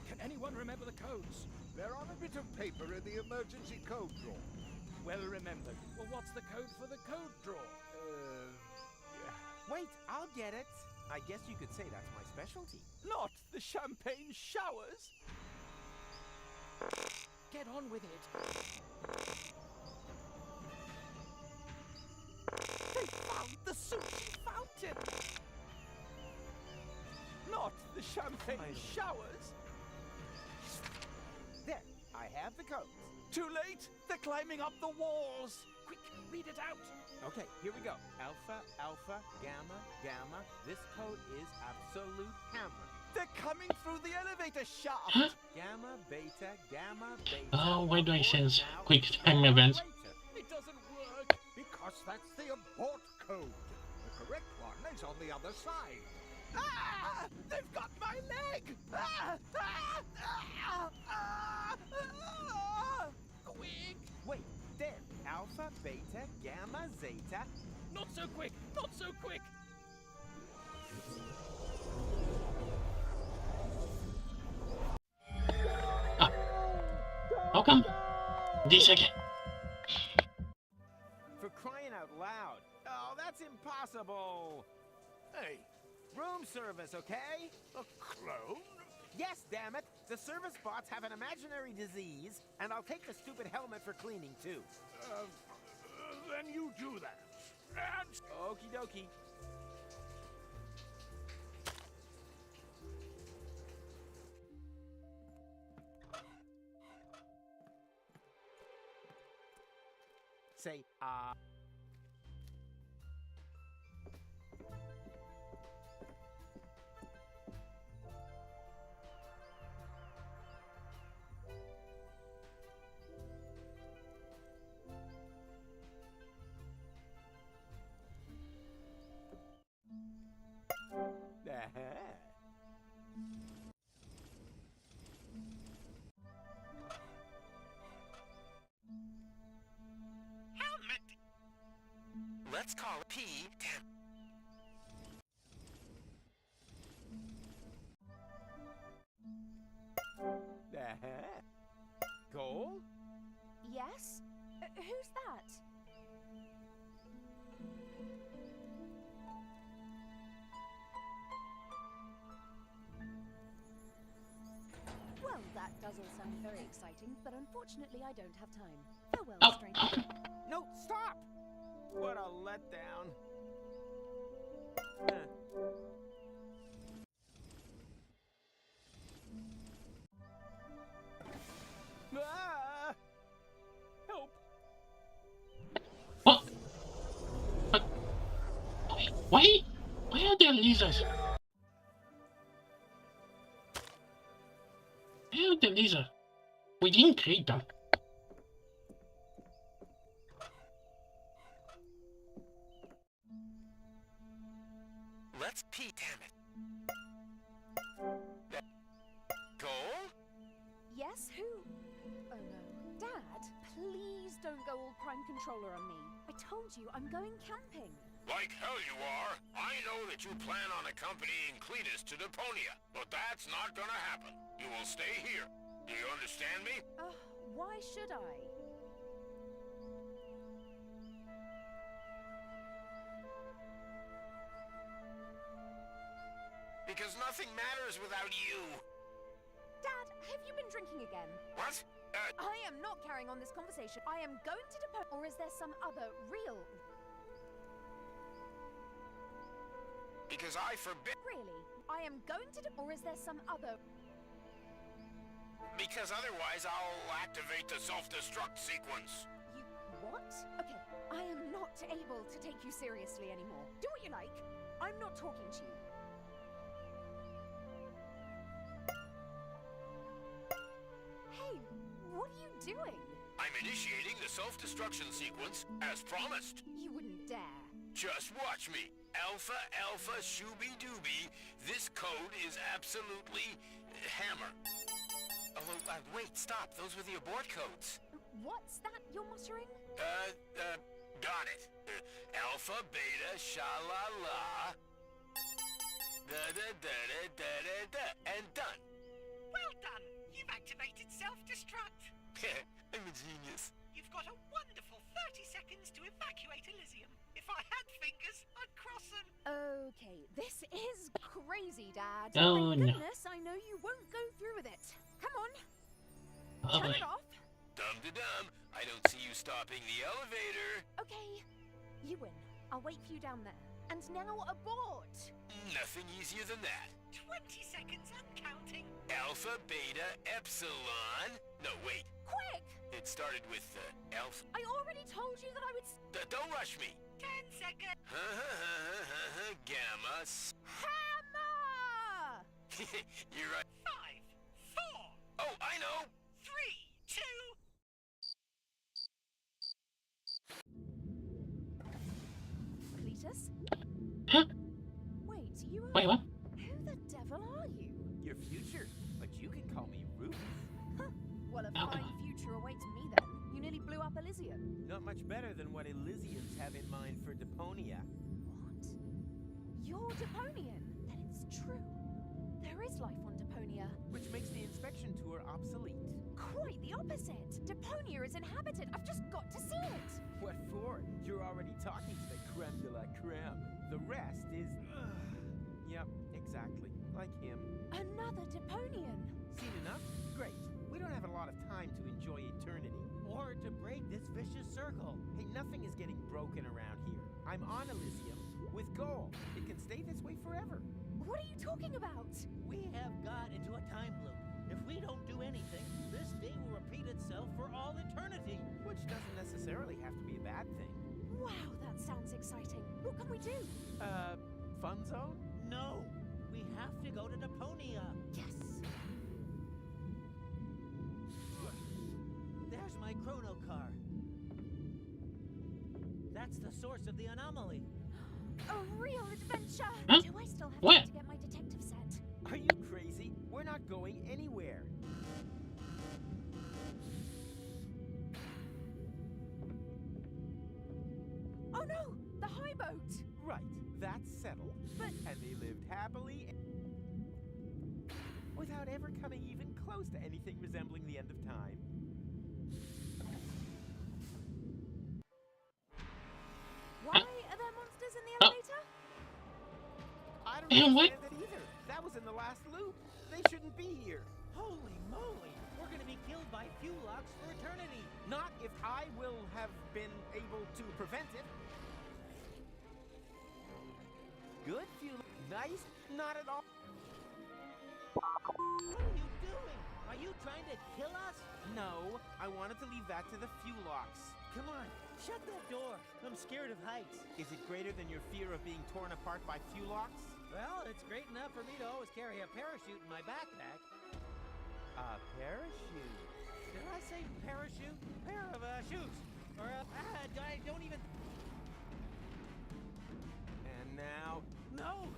Can anyone remember the codes? They're on a bit of paper in the emergency code drawer. Well remembered. Well, what's the code for the code drawer? Wait, I'll get it. I guess you could say that's my specialty. Not the champagne showers. Get on with it. They found the sushi fountain. Not the champagne showers. There, I have the codes. Too late. They're climbing up the walls. Quick, read it out. Okay, here we go. Alpha, alpha, gamma, gamma. This code is absolute hammer. They're coming through the elevator shaft. Huh? Gamma, beta, gamma, beta. Oh, why do I sense quick time events? It doesn't work. Because that's the abort code. The correct one is on the other side. Ah! They've got my leg! Ah! Ah! Ah! Ah! Ah! Quick! Wait, there. Alpha, beta, gamma, zeta. Not so quick! Not so quick! How come? This again. For crying out loud. Oh, that's impossible. Hey, room service, okay? A clone? Yes, damn it. The service bots have an imaginary disease, and I'll take the stupid helmet for cleaning, too. Then you do that. And... Okie dokie. Say, Helmet! Let's call it P. Cole? Yes? Who's that? Well, that does all sound very exciting, but unfortunately I don't have time. Farewell, stranger. No, stop! What a letdown. Ah! Help! What? Why? Why are there lizards? Where are the lizards? We didn't create them. Let's pee, damn it. Cole? Yes, who? Oh no. Dad, please don't go all Prime Controller on me. I told you, I'm going camping. Like hell you are. I know that you plan on accompanying Cletus to Deponia, but that's not gonna happen. You will stay here. Do you understand me? Why should I? Because nothing matters without you. Dad, have you been drinking again? What? I am not carrying on this conversation. I am going to Deponia, or is there some other real... Because I forbid... Really? I am going to or is there some other... Because otherwise I'll activate the self-destruct sequence. You what? Okay, I am not able to take you seriously anymore. Do what you like. I'm not talking to you. Hey, what are you doing? I'm initiating the self-destruction sequence as promised. You wouldn't dare. Just watch me. Alpha, alpha, shooby-dooby. This code is absolutely hammer. Although, wait, stop. Those were the abort codes. What's that you're muttering? Got it. Alpha, beta, sha-la-la. Da-da-da-da-da-da-da. And done. Well done. You've activated self-destruct. I'm a genius. You've got a wonderful 30 seconds to evacuate Elysium. If I had fingers, I'd cross them. Okay, this is crazy, Dad. Oh, Thank no. goodness I know you won't go through with it. Come on. Oh, Turn boy. it off. Dum-de-dum. I don't see you stopping the elevator. Okay, you win. I'll wait for you down there. And now abort. Nothing easier than that. 20 seconds and counting. Alpha, beta, epsilon. No, wait. Quick! It started with alpha. I already told you that I would... Don't rush me. 10 seconds. Gamma. Hammer! You're right. 5, 4. Oh, I know. 3, 2. Cletus? Huh? Wait, you are... Wait, what? Who the devil are you? Your future, but you can call me Rufus. Huh. Well, a Oh. fine future awaits me then. You nearly blew up Elysium. Not much better than what Elysians have in mind for Deponia. What? You're Deponian? Then it's true. There is life on Deponia. Which makes the inspection tour obsolete. Quite the opposite. Deponia is inhabited. I've just got to see it. What for? You're already talking to the creme de la creme. The rest is... Yep, exactly. Like him. Another Deponian. Seen enough? Great. We don't have a lot of time to enjoy eternity. Or to break this vicious circle. Hey, nothing is getting broken around here. I'm on Elysium with gold. It can stay this way forever. What are you talking about? We have got into a time loop. If we don't do anything, this day will repeat itself for all eternity. Which doesn't necessarily have to be a bad thing. Wow, that sounds exciting. What can we do? Fun zone? No! We have to go to Deponia. Yes. There's my chrono car. That's the source of the anomaly. A real adventure. Huh? Do I still have What? time to get my detective set? Are you crazy? We're not going anywhere. Oh no! The high boat! Right, that's settled. But... And they lived happily without ever coming even close to anything resembling the end of time. Why are there monsters in the Oh. elevator? I don't And what? understand that either. That was in the last loop. They shouldn't be here. Holy moly! We're gonna be killed by Fuelox for eternity. Not if I will have been able to prevent it. Good fuel. Nice. Not at all. What are you doing? Are you trying to kill us? No, I wanted to leave that to the Fuelox. Come on, shut that door. I'm scared of heights. Is it greater than your fear of being torn apart by Fuelox? Well, it's great enough for me to always carry a parachute in my backpack. A parachute. Did I say parachute? Pair of shoes. Or I don't even... And now... No!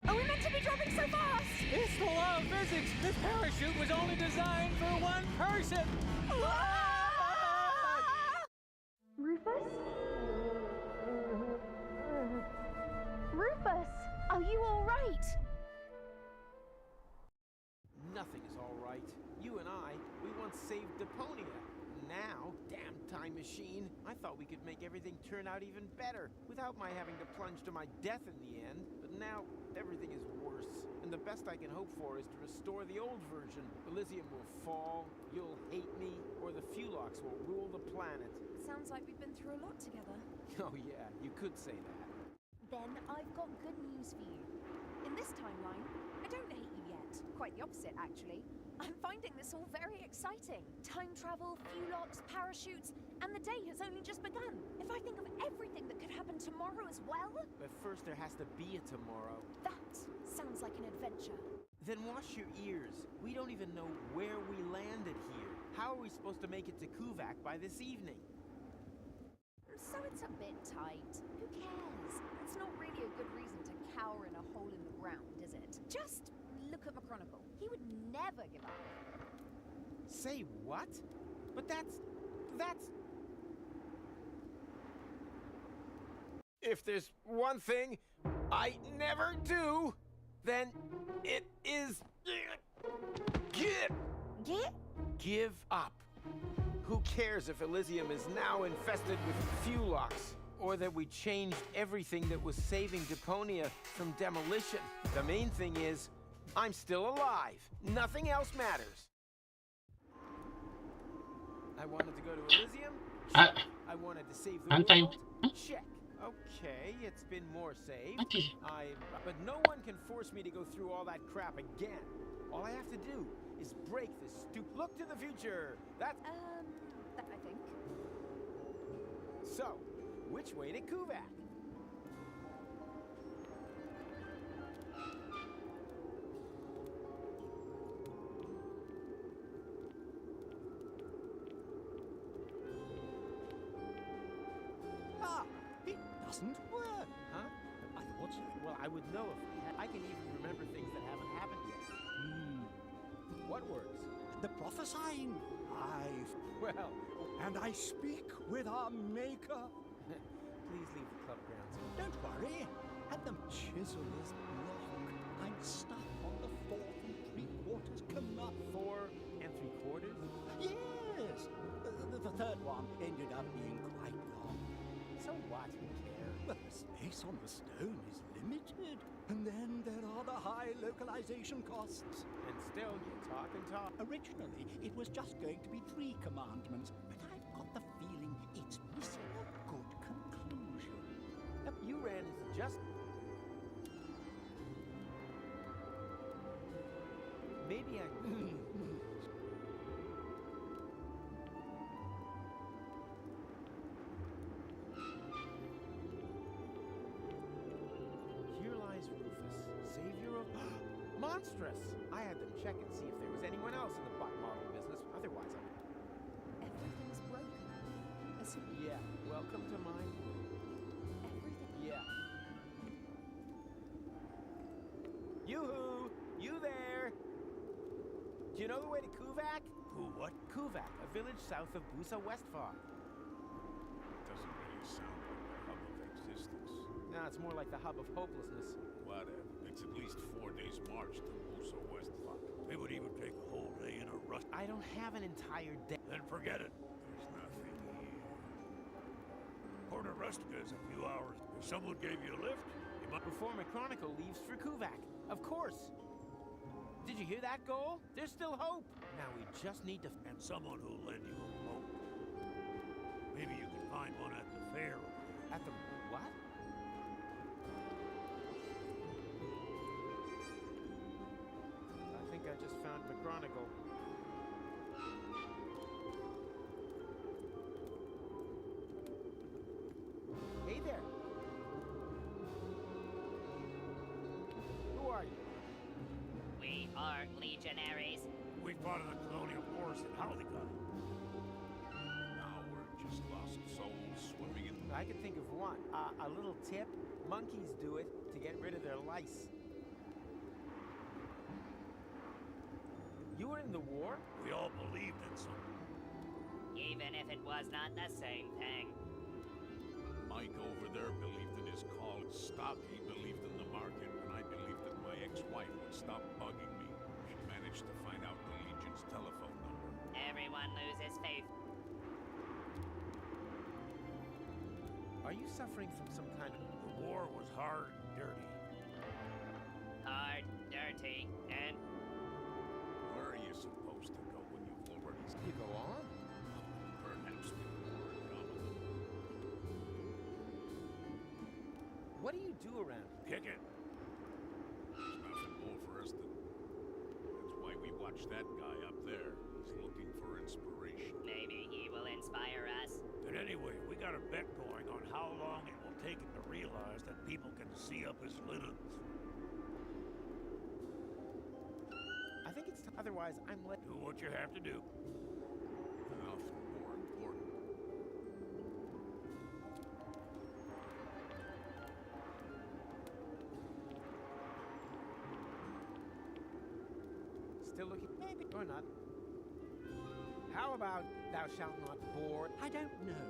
Are we meant to be dropping so fast? It's the law of physics! This parachute was only designed for one person! Rufus? Rufus, are you all right? Nothing is all right. You and I, we once saved Deponia. Now, damn time machine, I thought we could make everything turn out even better without my having to plunge to my death in the end. But now, everything is worse. And the best I can hope for is to restore the old version. Elysium will fall, you'll hate me, or the Fuelox will rule the planet. Sounds like we've been through a lot together. Oh yeah, you could say that. Then I've got good news for you. In this timeline, I don't hate you yet. Quite the opposite, actually. I'm finding this all very exciting. Time travel, locks, parachutes, and the day has only just begun. If I think of everything that could happen tomorrow as well... But first there has to be a tomorrow. That sounds like an adventure. Then wash your ears. We don't even know where we landed here. How are we supposed to make it to Kuvak by this evening? So it's a bit tight. Who cares? It's not really a good reason to cower in a hole in the ground, is it? Just look at McChronicle. He would never give up. Say what? But that's... If there's one thing I never do, then it is... Give up. Who cares if Elysium is now infested with locks, or that we changed everything that was saving Deponia from demolition? The main thing is, I'm still alive. Nothing else matters. I wanted to go to Elysium? Check. I wanted to save the world? Check. Okay, it's been more saved. But no one can force me to go through all that crap again. All I have to do is break this stupid... Look to the future! That's... that I think. So, which way to Kuvak? It doesn't work. Huh? I thought so. Well, I would know if I can even remember things that haven't happened yet. What works? The prophesying. Well... And I speak with our maker. Please leave the club grounds. Don't worry. At the chisel is block. I'm stuck on the 4 3/4 command. 4 3/4? Yes. The third one ended up being quite long. So what? Who cares? Well, the space on the stone is limited. And then there are the high localization costs. And still, you talk and talk. Originally, it was just going to be 3 commandments, but I've got the feeling it's missing a good conclusion. You ran into just... Maybe I... Here lies Rufus, savior of... Monstrous! I had them check and see if there was anyone else in the butt model business. Otherwise, Everything's broken. Yeah, welcome to my... Everything? Yeah. Yoo-hoo! You there! Do you know the way to Kuvak? What? Kuvak, a village south of Busa Westfall. Doesn't really sound like the hub of existence. No, it's more like the hub of hopelessness. Whatever. It's at least 4 days' march to Busa Westfall. It would even take a whole day in a rust. I don't have an entire day. Then forget it. There's nothing here. Port of Rustica is a few hours. If someone gave you a lift, you might... Before McChronicle leaves for Kuvak. Of course. Did you hear that, Goal? There's still hope. Now we just need to... And someone who'll lend you a rope. Maybe you can find one at the fair. At the... what? I think I just found McChronicle. Hey there. Who are you? We are legionaries. We fought in the colonial wars in Haldika. Now we're just lost souls swimming in... I can think of one. A little tip. Monkeys do it to get rid of their lice. You were in the war? We all believed in something. Even if it was not the same thing. Mike over there believed in his call. Stop. He believed in the market, and I believed that my ex-wife would stop bugging me. She managed to find out the Legion's telephone number. Everyone loses faith. Are you suffering from some kind of... The war was hard and dirty. Hard, dirty, and... Where are you supposed to go when you've already... You go on? Perhaps the war cometh. What do you do around here? Kick it. There's nothing more for us to do. That's why we watch that guy up there. He's looking for inspiration. Maybe he will inspire us. And anyway, we got a bet going on how long it will take him to realize that people can see up his linens. I think it's otherwise I'm let. Do what you have to do. Nothing more important. Still looking? Maybe or not. How about thou shalt not bore? I don't know.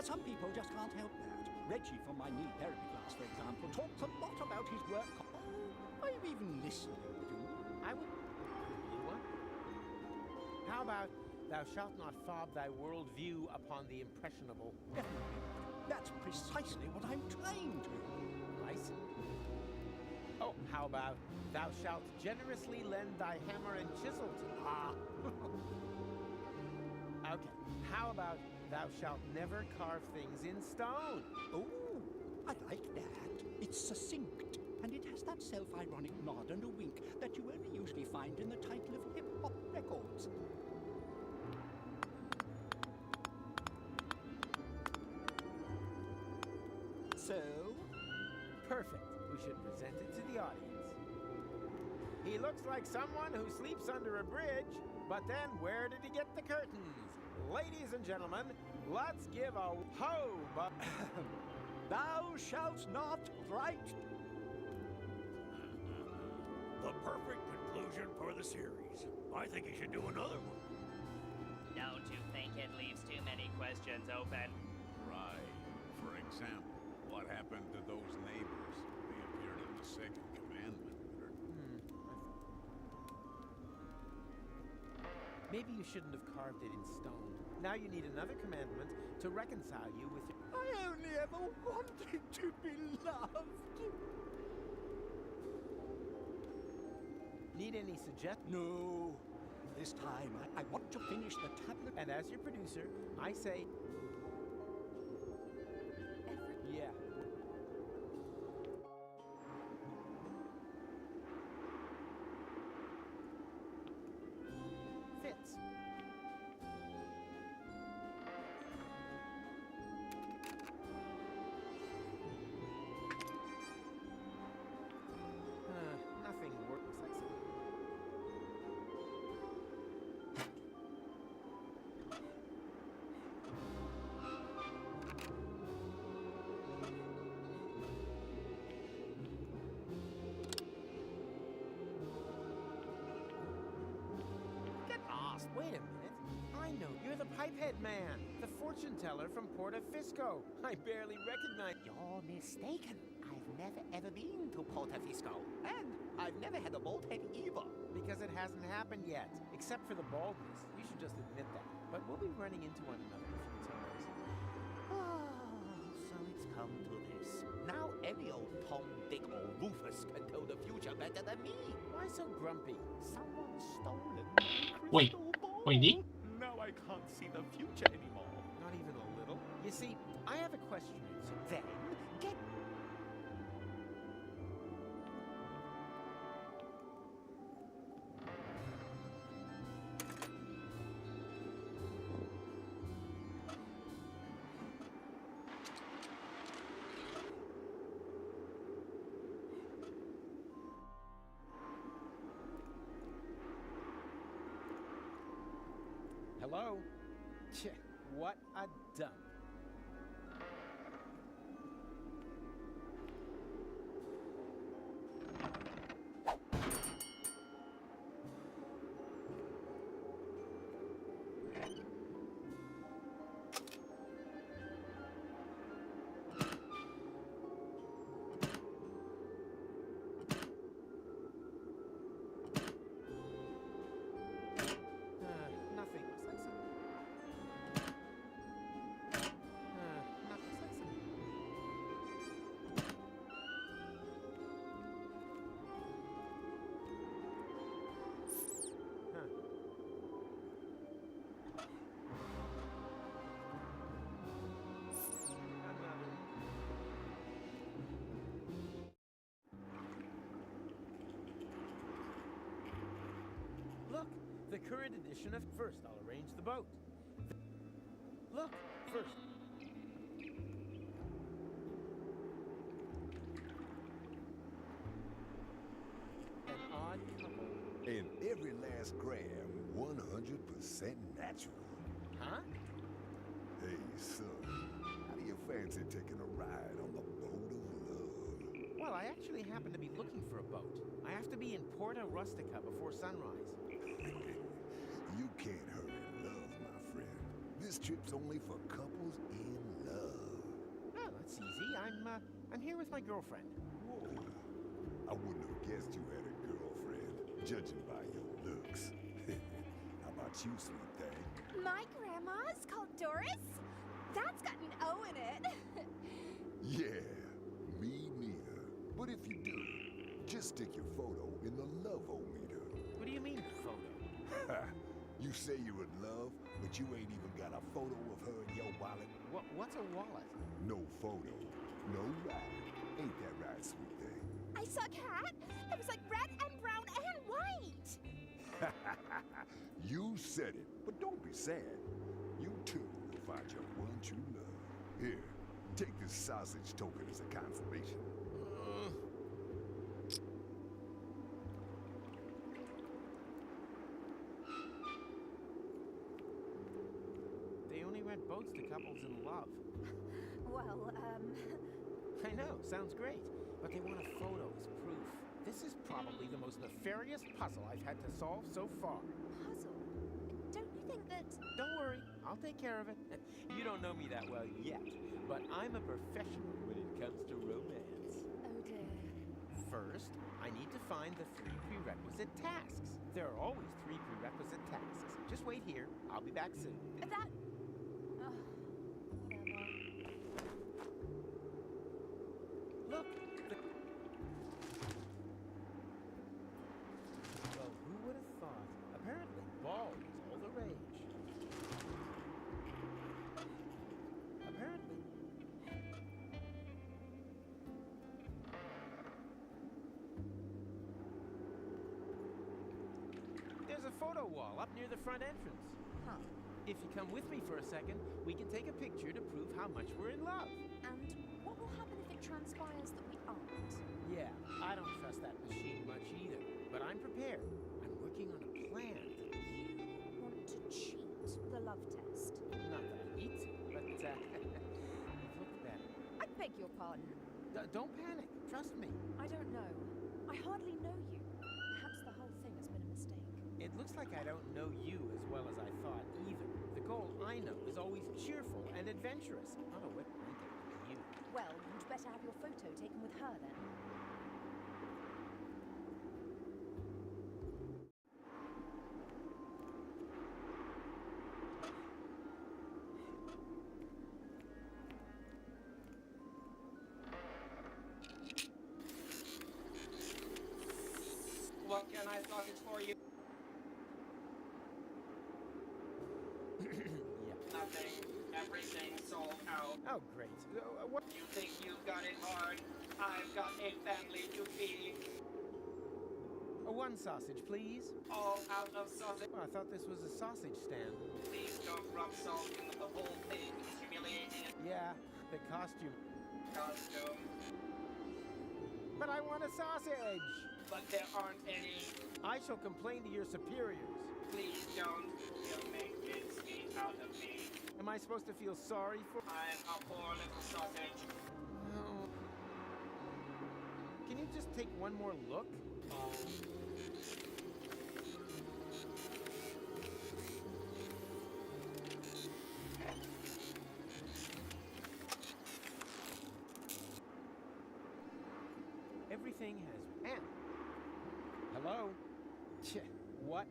Some people just can't help that. Reggie from my knee therapy class, for example, talks a lot about his work. Oh, I'm even listening to. I would. What? How about thou shalt not fob thy world view upon the impressionable? Definitely. That's precisely what I'm trying to. I see. Oh, how about thou shalt generously lend thy hammer and chisel to. Ah. Okay. How about thou shalt never carve things in stone? Oh, I like that. It's succinct, and it has that self-ironic nod and a wink that you only usually find in the title of hip-hop records. So? Perfect. We should present it to the audience. He looks like someone who sleeps under a bridge, but then where did he get the curtains? Ladies and gentlemen, let's give a ho! Thou shalt not write. The perfect conclusion for the series. I think you should do another one. Don't you think it leaves too many questions open? Right. For example, what happened to those neighbors? They appeared in the second commandment. Maybe you shouldn't have carved it in stone. Now you need another commandment to reconcile you with your... I only ever wanted to be loved. Need any suggestions? No. This time, I want to finish the tablet. And as your producer, I say... Yeah. Fits. Nothing works like so. Get lost. Wait a minute. I know. You're the Pipehead Man, the fortune teller from Porta Fisco. I barely recognize. You're mistaken. I've never ever been to Porta Fisco. And I've never had a bald head either. Because it hasn't happened yet. Except for the baldness. You should just admit that. But we'll be running into one another a few times. So it's come to this. Now any old Tom, Dick, or Rufus can tell the future better than me. Why so grumpy? Someone's stolen Wait, wait, Nick? Now I can't see the future anymore. Not even a little. You see, I have a question. So Then get hello? Tch, what a dump. Nothing. Looks like some... nothing. Looks like some... Huh. Another. current edition of... First, I'll arrange the boat. Look, first. An odd couple. And every last gram, 100% natural. Huh? Hey, son, how do you fancy taking a ride on the boat of love? Well, I actually happen to be looking for a boat. I have to be in Porta Rustica before sunrise. You can't hurry love, my friend. This trip's only for couples in love. Oh, that's easy. I'm here with my girlfriend. Whoa. I wouldn't have guessed you had a girlfriend, judging by your looks. How about you, sweet thing? My grandma's called Doris? That's got an O in it. Yeah, me neither. But if you do, just stick your photo in the love-o-meter. What do you mean, photo? You say you're in love, but you ain't even got a photo of her in your wallet. What's a wallet? No photo, no ride. Ain't that right, sweet thing? I saw a cat. It was like red and brown and white. You said it, but don't be sad. You too will find your one true love. Here, take this sausage token as a confirmation. They only rent boats to couples in love. Well, I know, sounds great. But they want a photo as proof. This is probably the most nefarious puzzle I've had to solve so far. Puzzle? Don't you think that... Don't worry, I'll take care of it. You don't know me that well yet, but I'm a professional when it comes to romance. Oh dear. First, I need to find the 3 prerequisite tasks. There are always 3 prerequisite tasks. Just wait here. I'll be back soon. That... Oh, whatever. Look! Well, who would have thought? Apparently, bald is all the rage. Apparently. There's a photo wall up near the front entrance. Huh. If you come with me for a second, we can take a picture to prove how much we're in love. And what will happen if it transpires that we aren't? Yeah, I don't trust that machine much either, but I'm prepared. I'm working on a plan. You want to cheat the love test? Not that I need to, but you've looked better. I beg your pardon. Don't panic. Trust me. I don't know. I hardly know you. Perhaps the whole thing has been a mistake. It looks like I don't know you as well as I thought either. The goal I know is always cheerful and adventurous, not a wet blanket like you. Well, you'd better have your photo taken with her then. What can I sausage for you? Nothing. Everything sold out. Oh, great. What? You think you've got it hard? I've got a family to feed. One sausage, please. All out of sausage. Oh, I thought this was a sausage stand. Please don't rub salt in the whole thing. It's humiliating. Yeah, the costume. Costume. But I want a sausage! But there aren't any. I shall complain to your superiors. Please don't. You'll make mincemeat out of me. Am I supposed to feel sorry for... I'm a poor little sausage. No. Can you just take one more look? Oh. Everything has... And... Hello? What? I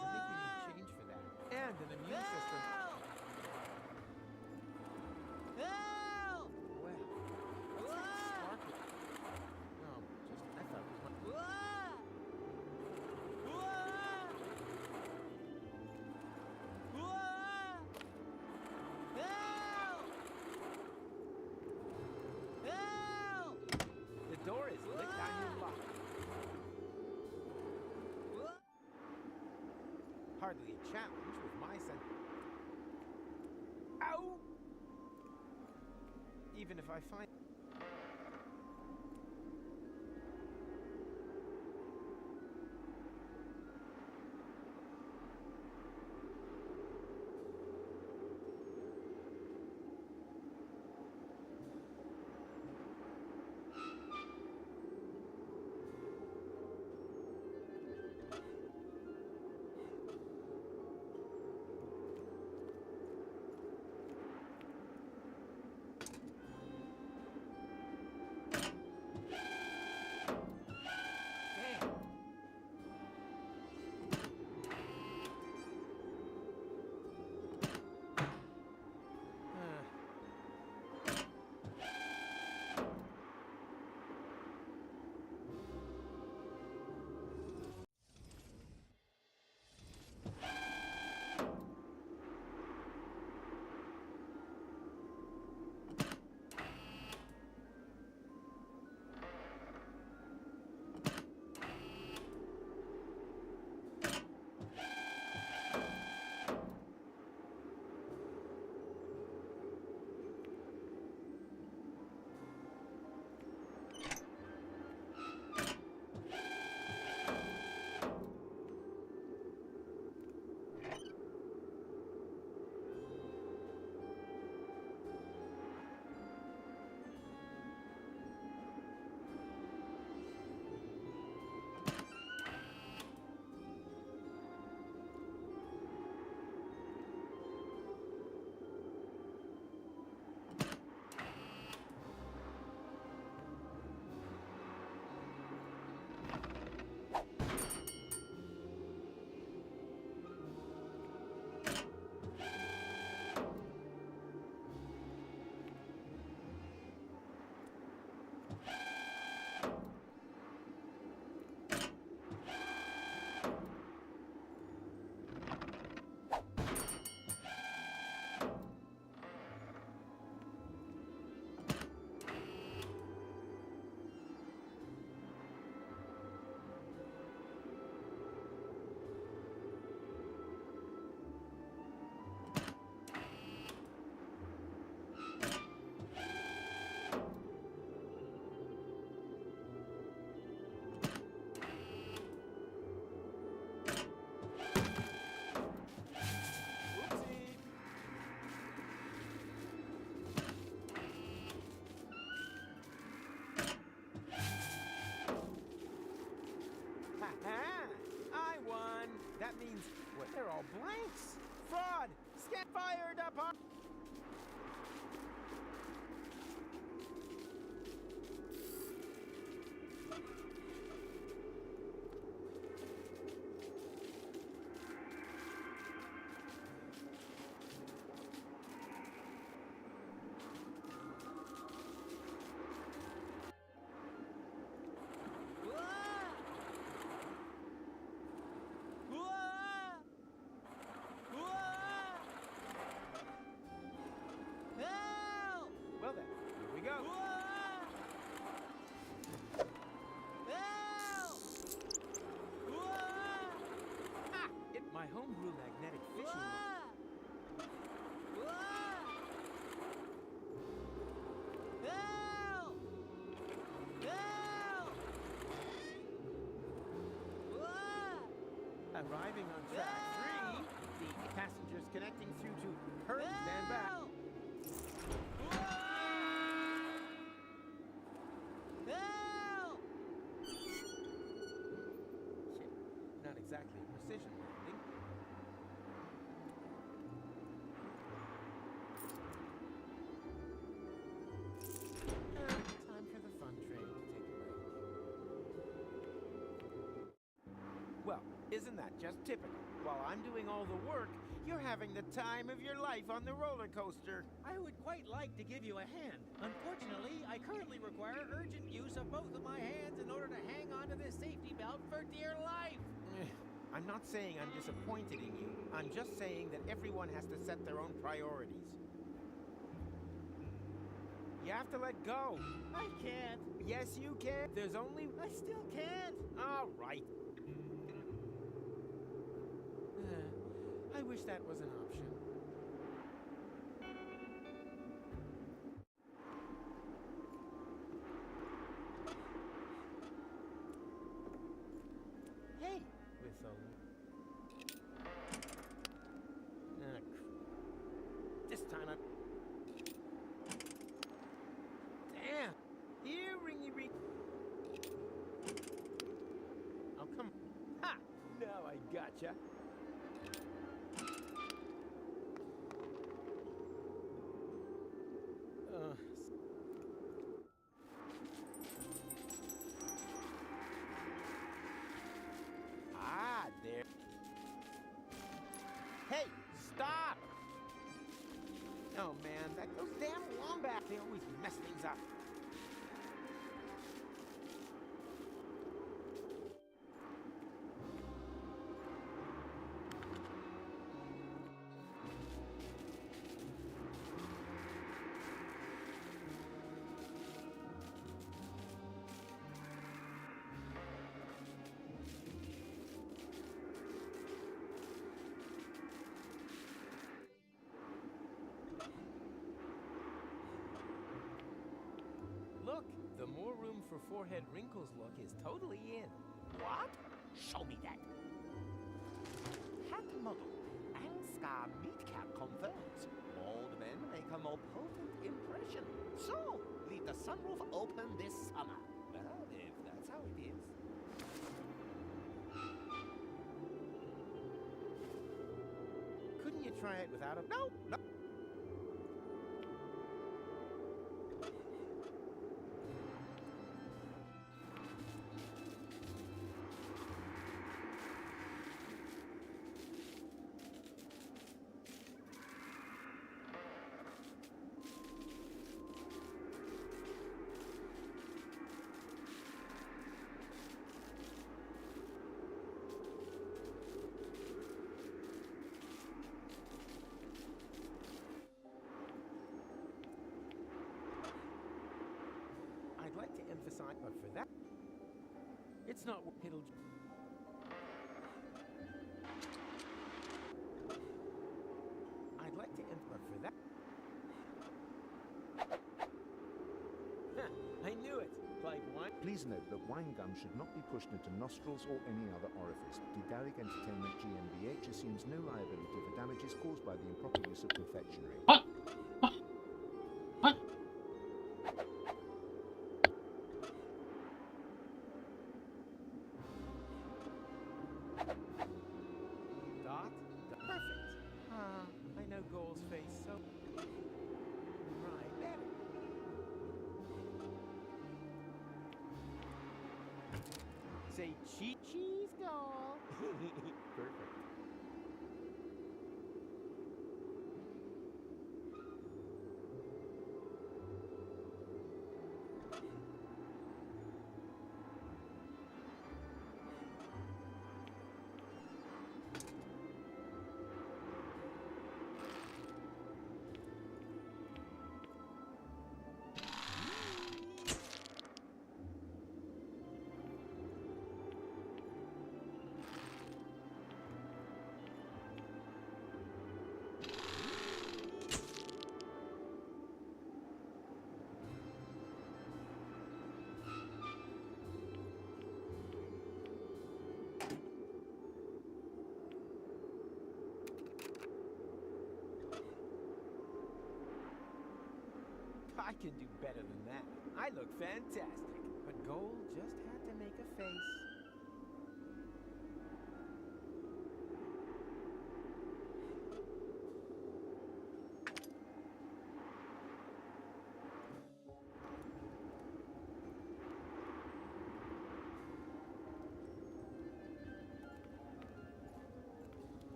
think you need change for that. And an immune system. hardly a challenge with my sense. Ow! Even if I find... That means, well, they're all blanks. Fraud! Scan fired upon... Well then, here we go. Ah! Hit my homebrew magnetic fishing rod. Arriving on track 3, the passengers connecting through to hurry, stand back. Not exactly a precision landing. Time for the fun train to take a break. Well, isn't that just typical? While I'm doing all the work, you're having the time of your life on the roller coaster. I would quite like to give you a hand. Unfortunately, I currently require urgent use of both of my hands in order to hang on to this safety belt for dear life. I'm not saying I'm disappointed in you. I'm just saying that everyone has to set their own priorities. You have to let go. I can't. Yes, you can. There's only... I still can't. All right. I wish that was an option. Hey, Whistle. This time I'm... Damn! Here, ringy ring. Oh, come... Ha! Now I gotcha. Ah, there. Hey, stop! Oh man, those damn wombats, they always mess things up. Look, the more room for forehead wrinkles look is totally in. What? Show me that. Hat model. Angskar meat cap confirms. Bald men make a more potent impression. So, leave the sunroof open this summer. Well, if that's how it is. Couldn't you try it without a... No! No! I'd like to emphasize, but for that, it's not what it'll... I'd like to emphasize, but for that... I knew it! Like wine... Please note that wine gum should not be pushed into nostrils or any other orifice. Didaric Entertainment GmbH assumes no liability for damages caused by the improper use of confectionery. What? Dot? Perfect. I know Goal's face so... Right, better. Say cheese, Goal. Perfect. I can do better than that. I look fantastic. But Goal just had to make a face.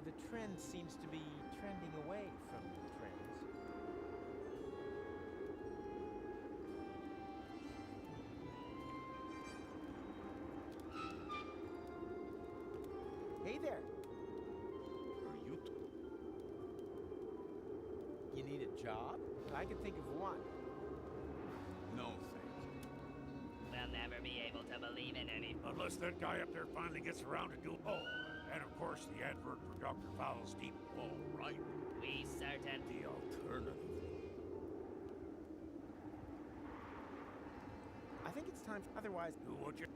The trend seems to be trending away from the trends. Hey there! Are you... You need a job? I can think of one. No, thank you. Well, I'll never be able to believe in any. Unless that guy up there finally gets around to do. Oh, and of course the advert for Dr. Fowl's deep. Oh, right. We certain. The alternative. I think it's time. Otherwise, Do what you.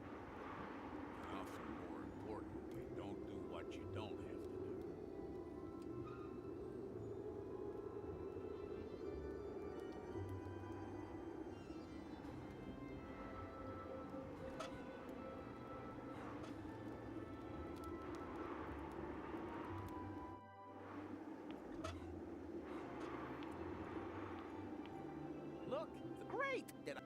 Often more importantly, don't do what you don't have to do. look, great. Did I?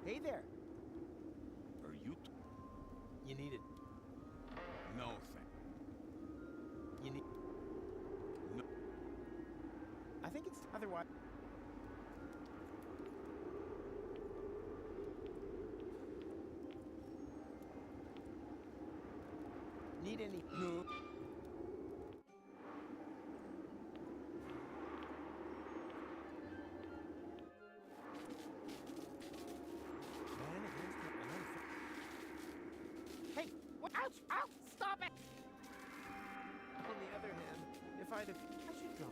Hey there. Are you? You need it. No, thank. You need. No. I think it's otherwise. Need any? No. Hey! What? Ouch! Ouch! Stop it! On the other hand, if I'd have... I should go.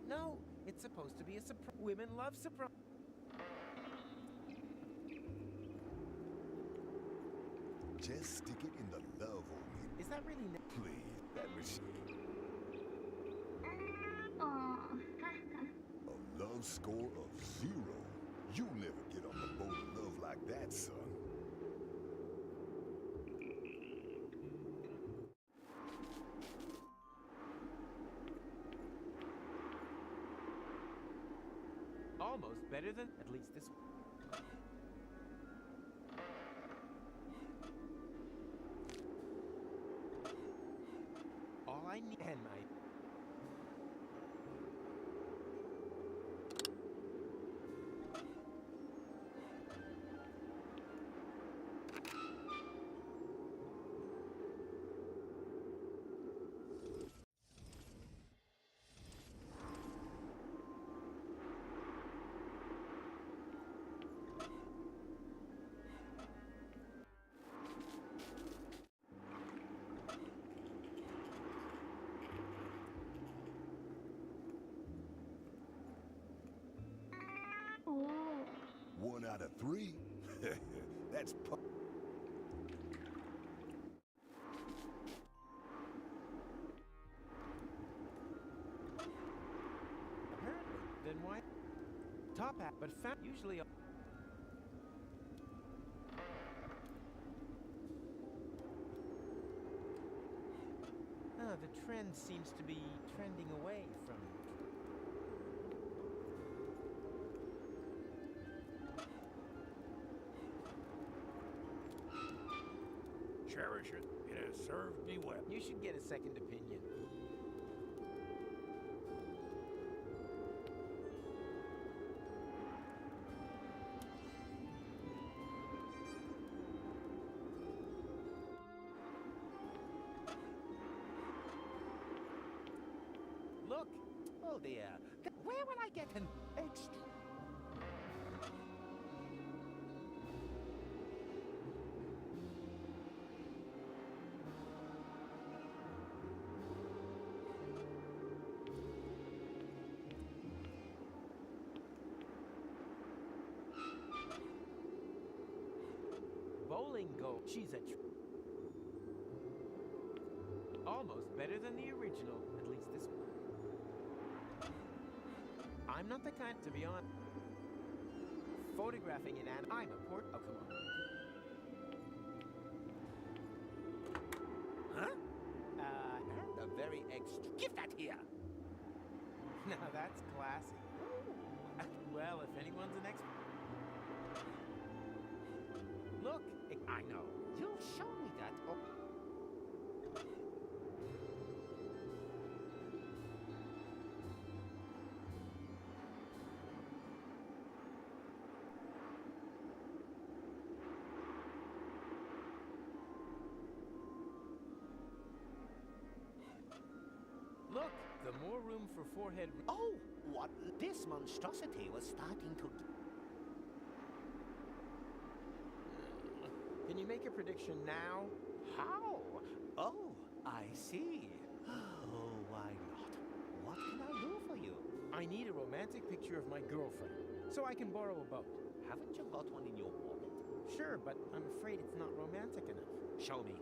No, it's supposed to be a surprise. Women love surprise. Just stick it in the love hole. Is that really... Please, that machine. A love score of 0. You'll never get on the boat of love like that, son. Almost better than... At least this one. All I need... And my... One out of 3? That's Apparently. Then why? Top hat, but fat usually... the trend seems to be trending away from... Cherish it. It has served me well. You should get a second opinion. Look! Oh dear. Where will I get an extra? Bowling goal. She's a... Almost better than the original. At least this one. I'm not the kind to be on. Photographing an animal. I'm a port. Oh, come on. Huh? And a very extra. Give that here. Now that's classy. Well, if anyone's an expert. Look, I know. You'll show me that. Oh. Look, the more room for forehead. Oh, what? This monstrosity was starting to. Can you make a prediction now? How? Oh, I see. Oh, why not? What can I do for you? I need a romantic picture of my girlfriend, so I can borrow a boat. Haven't you got one in your wallet? Sure, but I'm afraid it's not romantic enough. Show me.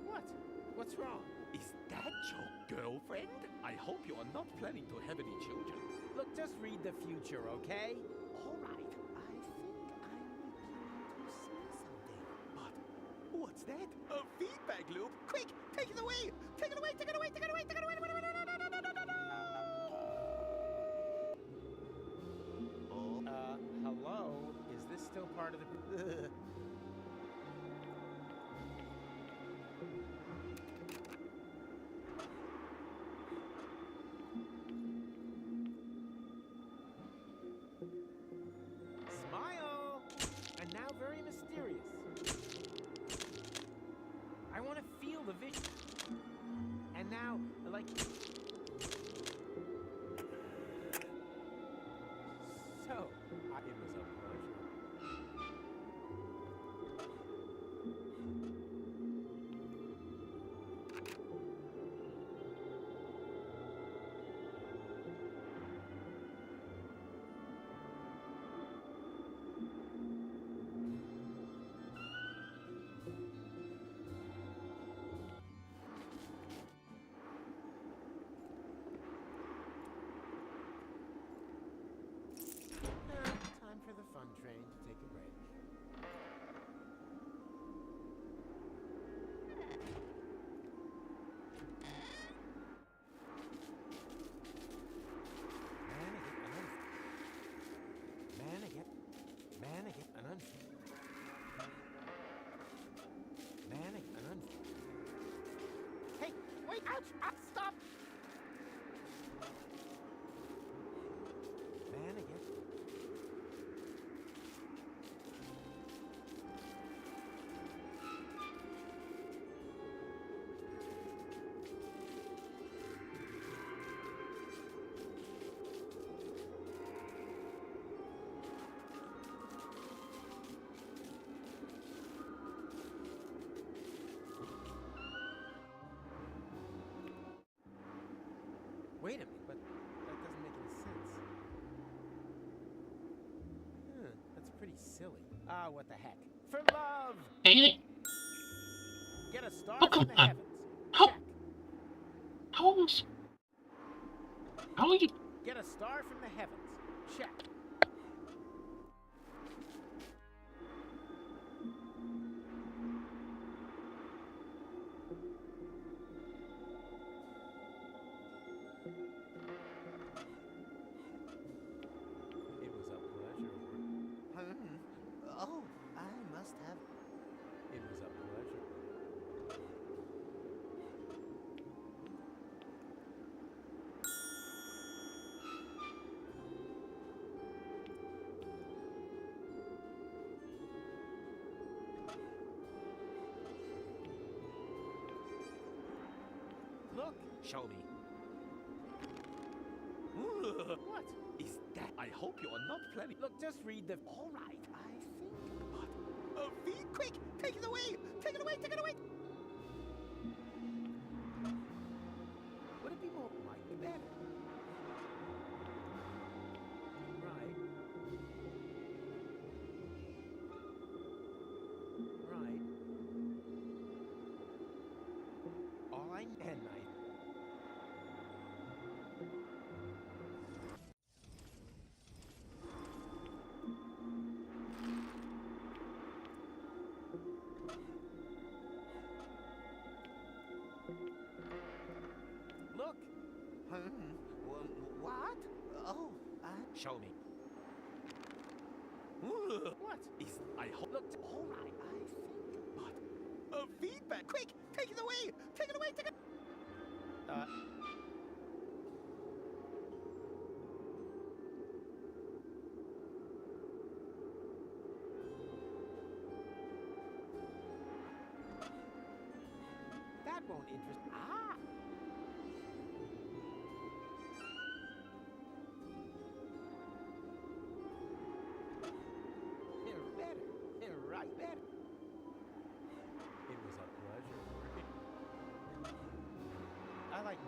What? What's wrong? Is that your girlfriend? I hope you are not planning to have any children. Look, just read the future, okay? All right. I think I'm beginning to see something. But what's that? A feedback loop? Quick, take it away! Take it away! Take it away! Take it away! Take it away! Hello? Is this still part of the... Smile! And now very mysterious. I want to feel the vision. And now, like... So, it was a pleasure. Time for the fun train to take a break. Hey, wait, ouch, stop! Wait a minute, but that doesn't make any sense. That's pretty silly. Ah, what the heck. For love! Hey, Get a star oh, from come the on. heavens. How? Check. How are you? Get a star from the heavens. Check. It was a pleasure. Oh, I must have. It was a pleasure. Look! Show me. What? Is that? I hope you are not planning. Look, just read the... All right, I think. But quick, take it away! Take it away! Take it away! Would it be more... Might be better. Right. Right. All I... And I... Look! What? Oh, Show me. What? Is I hope looked all right. I think, but feedback. Quick, take it away. Take it away. Take it. That won't interest. Ah. Right better. It was a pleasure working. I like.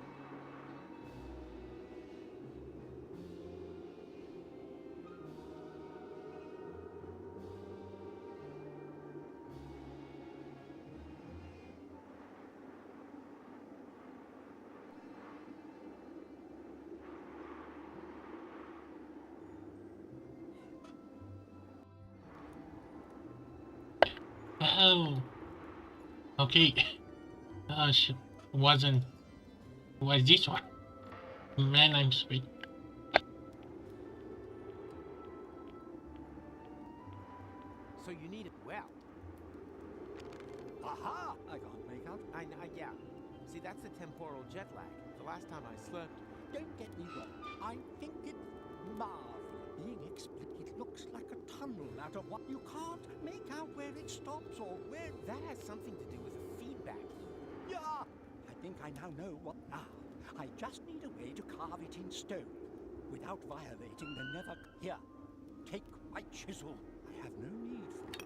Oh, okay. Wasn't. Was this one? Man, I'm sweet. So you need it well. Aha! I can't make out. Yeah. See, that's the temporal jet lag. The last time I slept. Don't get me wrong. I think it's marvelous. Being explicit, it looks like a tunnel out of what you can't make out where it stops or where. That has something to do with the feedback. Yeah! I think I now know what. I just need a way to carve it in stone without violating the never. Here, take my chisel. I have no need for it.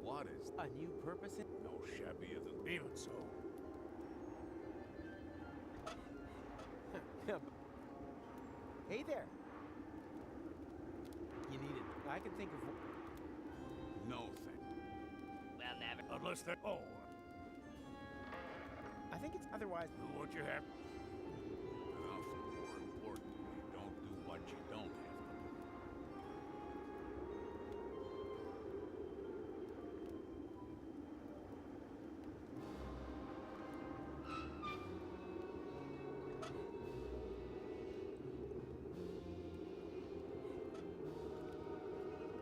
What is a new purpose? No shabbier than even so. Hey there. You need it. I can think of. No thing. Well, never. Unless they're. Oh. I think it's otherwise. Do what you have. Enough. More importantly, don't do what you don't have to do.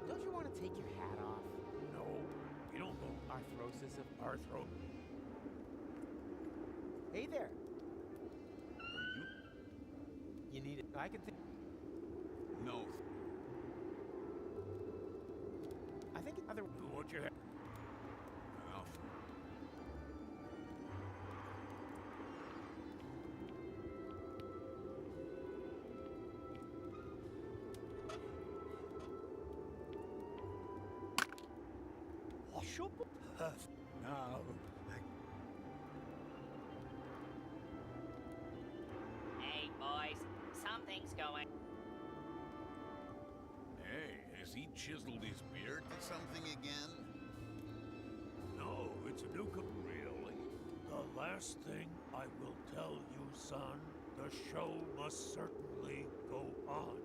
Don't you want to take your hat off? No, you don't know. Arthrosis of Arthro. Hey there. Are you? You need it. I can think. No. I think it's other. Do what you have. Enough. Washable? Now. Hey, boys, something's going. Hey, has he chiseled his beard to something again? No, it's a new really. The last thing I will tell you, son, the show must certainly go on.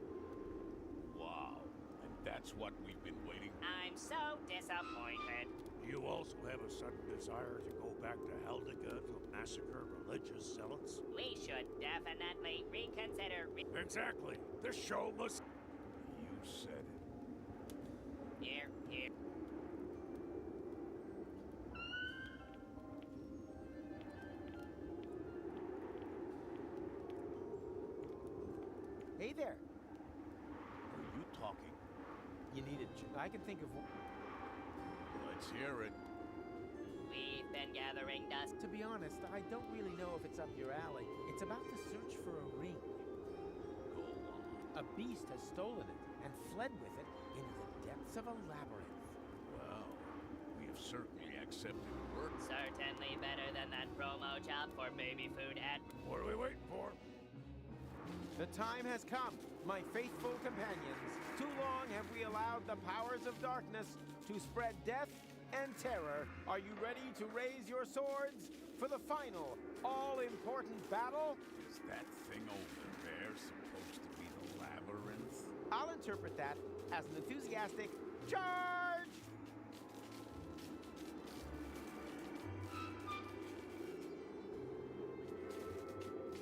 Wow. And that's what we've been waiting for. I'm so disappointed. You also have a sudden desire to go back to Heldica to massacre religious zealots? We should definitely reconsider. Exactly. The show must. You said it. Here. Hey there. Are you talking? You need it. I can think of. Let's hear it. We've been gathering dust. To be honest, I don't really know if it's up your alley. It's about to search for a ring. Go on. A beast has stolen it and fled with it into the depths of a labyrinth. Well, we have certainly accepted work. Certainly better than that promo job for baby food ad. What are we waiting for? The time has come, my faithful companions. Too long have we allowed the powers of darkness to spread death and terror. Are you ready to raise your swords for the final, all-important battle? Is that thing over there supposed to be the labyrinth? I'll interpret that as an enthusiastic charge!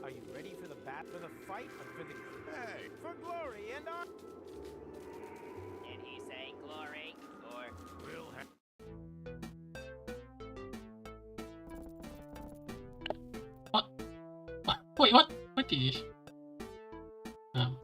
Are you ready for the fight, or for the... Hey! For glory and our... Did he say glory? Or... We'll have... Wait, what? What is this? Oh.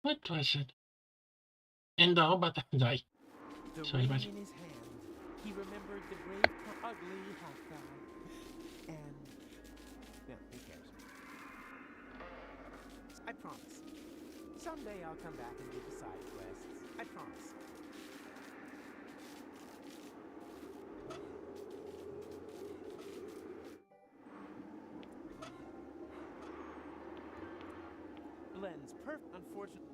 What was it? And the robot died. The Sorry, ring but in his hand, he remembered the brave, ugly hot guy. And... yeah, who cares? I promise. Someday I'll come back and do the side quests. I promise. Blends perfect, unfortunately.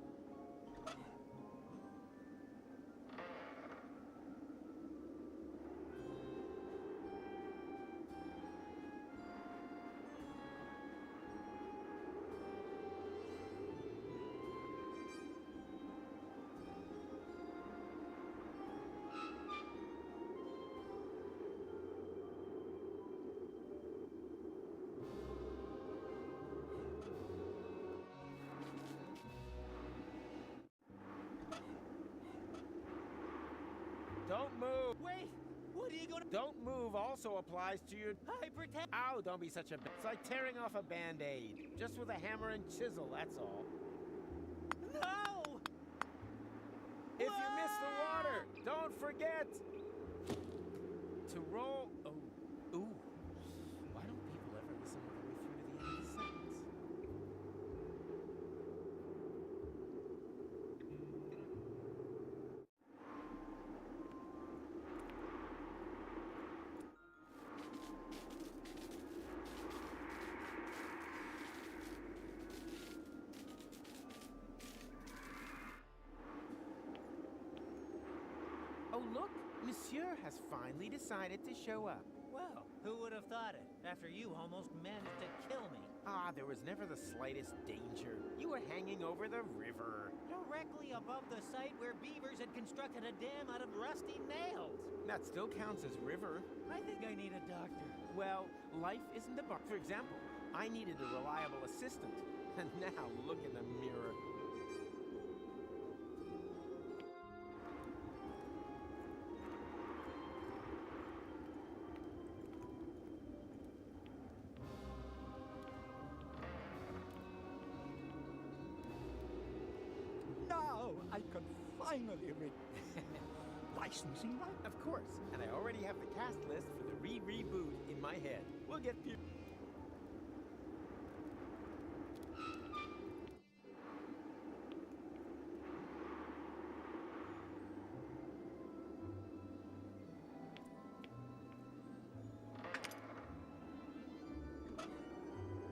Don't move. Wait! What are you gonna... Don't move also applies to your... I pretend... Ow, don't be such a... It's like tearing off a Band-Aid. Just with a hammer and chisel, that's all. No! If you miss the water, don't forget to roll... Oh, ooh. Why don't people ever listen all the way through to the end of the sentence? Oh, look! Monsieur has finally decided to show up. Well, who would have thought it, after you almost managed to kill me? Ah, there was never the slightest danger. You were hanging over the river. Directly above the site where beavers had constructed a dam out of rusty nails. That still counts as river. I think I need a doctor. Well, life isn't a bar. For example, I needed a reliable assistant. And now look in the mirror. Now I can finally read. Licensing, right? Of course, and I already have the cast list for the reboot in my head. We'll get people...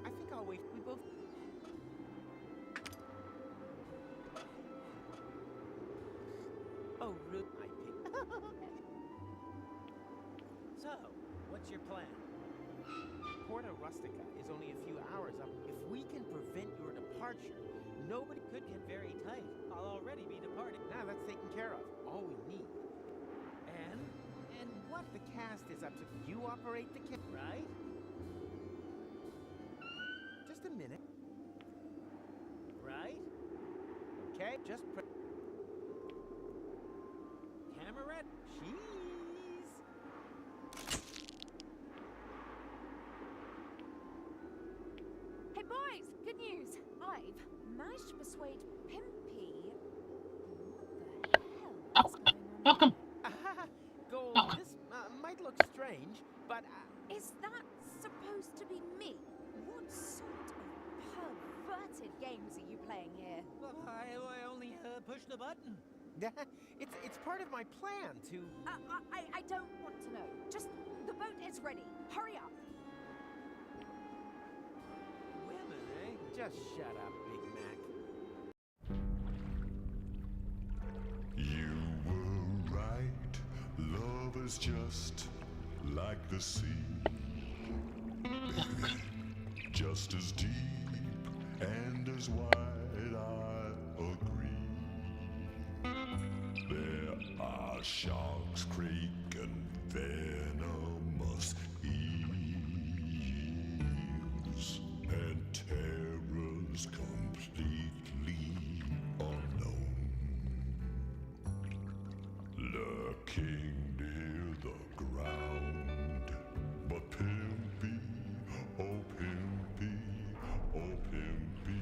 I think I'll wait. We both... Oh, Root, I picked... So, what's your plan? Porta Rustica is only a few hours up. If we can prevent your departure, nobody... Could get very tight. I'll already be departing. Now that's taken care of. All we need. And what? The cast is up to... You operate the cast, Right? Just a minute. Right? Okay, just... Camera? Cheese! Hey, Hey boys, good news. I've managed to persuade Pimpy. What the hell is going on? Welcome. Gold, this might look strange, but... Is that supposed to be me? What sort of perverted games are you playing here? Well, I only pushed the button. it's part of my plan to... I don't want to know. Just, the boat is ready. Hurry up. Women, eh? Just shut up, Big Mac. You were right. Love is just like the sea. Just as deep and as wide, I agree. There are sharks, crake, and venomous eels, and terrors completely unknown, lurking near the ground. But Pimpy, oh Pimpy, oh Pimpy,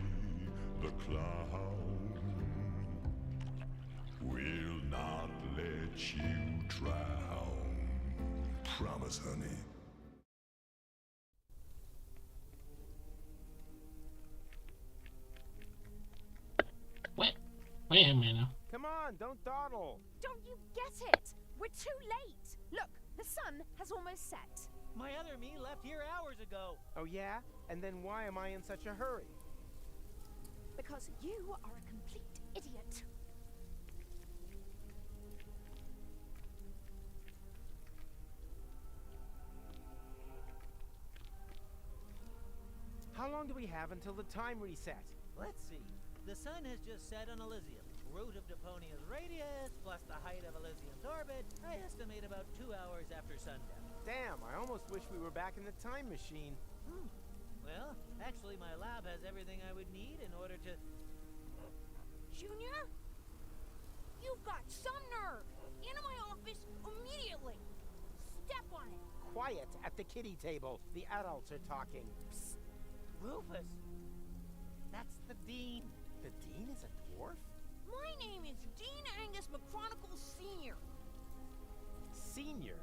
the clown will not let you drown. Promise, honey. Wait a minute. Come on, don't dawdle. Don't you get it? We're too late. Look, the sun has almost set. My other me left here hours ago. Oh yeah? And then why am I in such a hurry? Because you are a complete idiot. How long do we have until the time reset? Let's see. The sun has just set on Elysium. Root of Deponia's radius, plus the height of Elysium's orbit, I estimate about 2 hours after sundown. Damn, I almost wish we were back in the time machine. Well, actually my lab has everything I would need in order to... Junior? You've got some nerve! Into my office immediately! Step on it! Quiet at the kiddie table. The adults are talking. Psst. Rufus! That's the Dean. The Dean is a dwarf? My name is Dean Angus McChronicle Sr. Senior?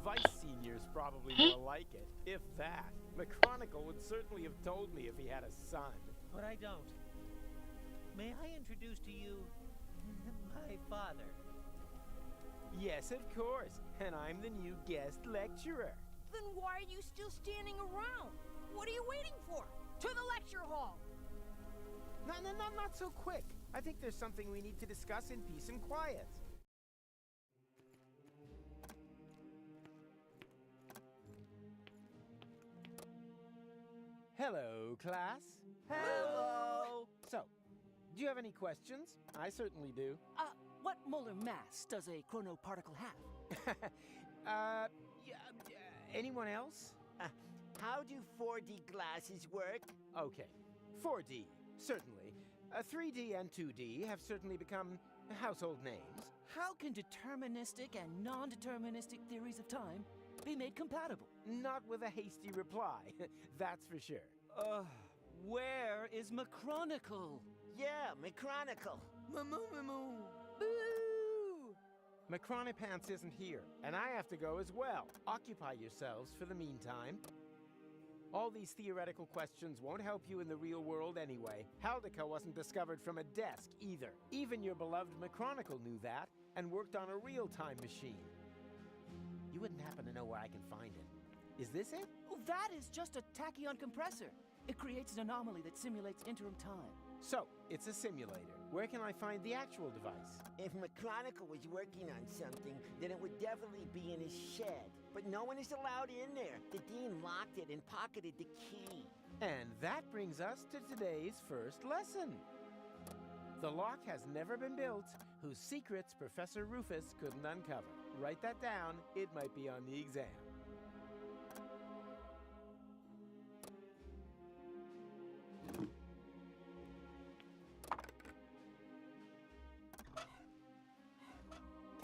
Vice Senior's probably more like it, if that. McChronicle would certainly have told me if he had a son. But I don't. May I introduce to you my father? Yes, of course. And I'm the new guest lecturer. Then why are you still standing around? What are you waiting for? To the lecture hall! No, not so quick. I think there's something we need to discuss in peace and quiet. Hello, class. Hello! So, do you have any questions? I certainly do. What molar mass does a chronoparticle have? Anyone else? How do 4D glasses work? Okay, 4D, certainly. 3D and 2D have certainly become household names. How can deterministic and non-deterministic theories of time be made compatible? Not with a hasty reply, that's for sure. Where is McChronicle? Yeah, McChronicle. Moo. Boo! McChronipants isn't here, and I have to go as well. Occupy yourselves for the meantime. All these theoretical questions won't help you in the real world anyway. Haldica wasn't discovered from a desk, either. Even your beloved McChronicle knew that, and worked on a real-time machine. You wouldn't happen to know where I can find it. Is this it? Oh, that is just a tachyon compressor. It creates an anomaly that simulates interim time. So, it's a simulator. Where can I find the actual device? If McChronicle was working on something, then it would definitely be in his shed. But no one is allowed in there. The Dean locked it and pocketed the key. And that brings us to today's first lesson. The lock has never been built whose secrets Professor Rufus couldn't uncover. Write that down. It might be on the exam.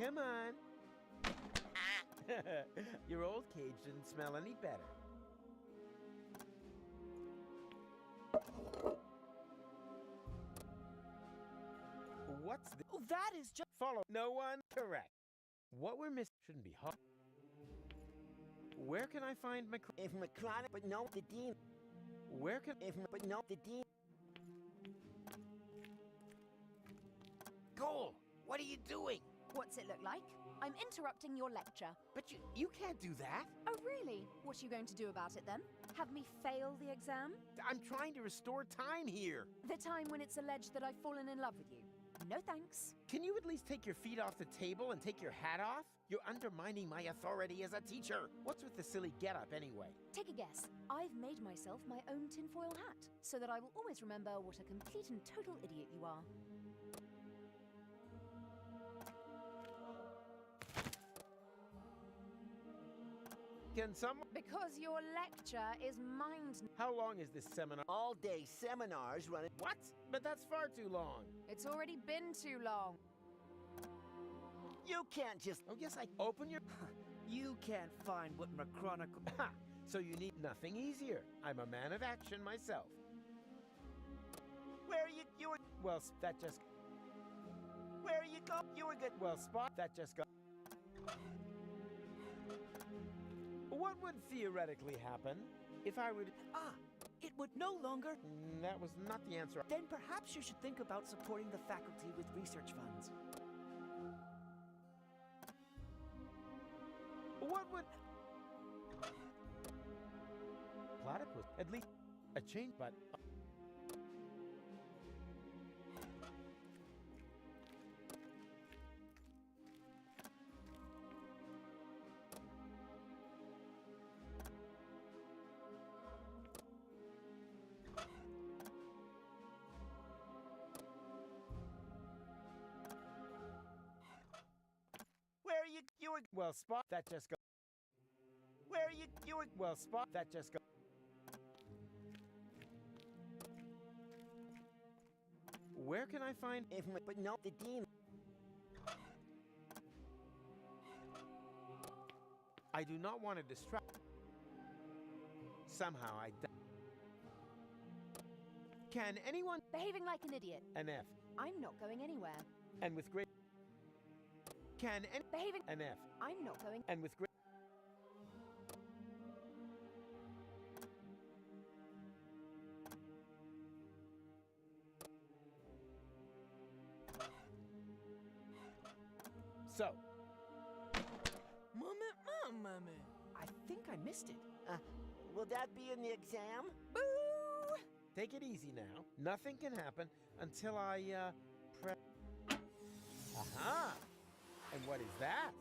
Come on. Your old cage didn't smell any better. What's the... Oh, that is just... Follow. No one? Correct. What we're missing shouldn't be hard. Where can I find If McClonic, but no, the Dean. Where can... but no, the Dean. Cole, what are you doing? What's it look like? I'm interrupting your lecture. But you can't do that. Oh, really? What are you going to do about it then? Have me fail the exam? I'm trying to restore time here. The time when it's alleged that I've fallen in love with you? No thanks. Can you at least take your feet off the table and take your hat off? You're undermining my authority as a teacher. What's with the silly getup anyway? Take a guess. I've made myself my own tinfoil hat, so that I will always remember what a complete and total idiot you are. Can someone... Because your lecture is mind... How long is this seminar? All day seminars running. What? But that's far too long. It's already been too long. You can't just... Oh, yes, I... Open your... You can't find what McChronicle... Ha! So you need nothing easier. I'm a man of action myself. Where are you... You were... Well, that just... Where are you going? You were good... Well, Spot, that just got... What would theoretically happen if I would... It would no longer... That was not the answer. Then perhaps you should think about supporting the faculty with research funds. What would... Platypus, at least a change, but... You were... Well, Spot, that just got... Where are you... You were... Well, Spot, that just got... Where can I find... But no, the Dean... I do not want to distract... Somehow I... Can anyone... Behaving like an idiot. An F. I'm not going anywhere. And with great... Can any... Behaving... An F. I'm not going... And with great... So. Mommy. I think I missed it. Will that be in the exam? Boo! Take it easy now. Nothing can happen until I, press... Aha! And what is that?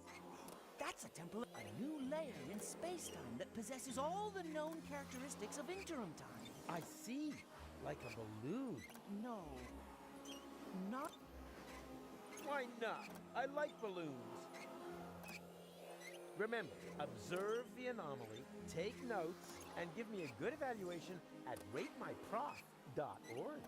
That's a temple, a new layer in space-time that possesses all the known characteristics of interim time. I see. Like a balloon. No. Not... Why not? I like balloons. Remember, observe the anomaly, take notes, and give me a good evaluation at ratemyprof.org.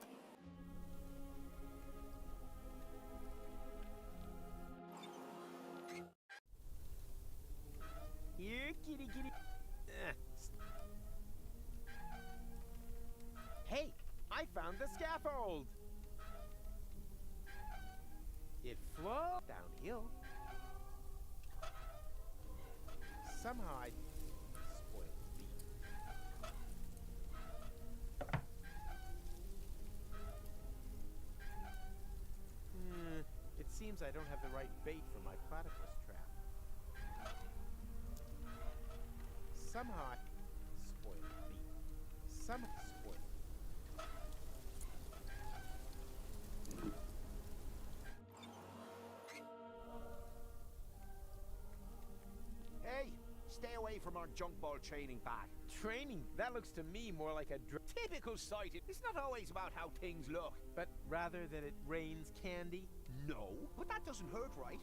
Here, kitty. Hey, I found the scaffold. It flows downhill. Somehow I spoiled the beat. It seems I don't have the right bait for my platypus trap. Somehow I spoiled the beat. Somehow spoiled. Hey, stay away from our junk ball training bag. Training? That looks to me more like a typical sight. It's not always about how things look. But rather that it rains candy? No, but that doesn't hurt, right?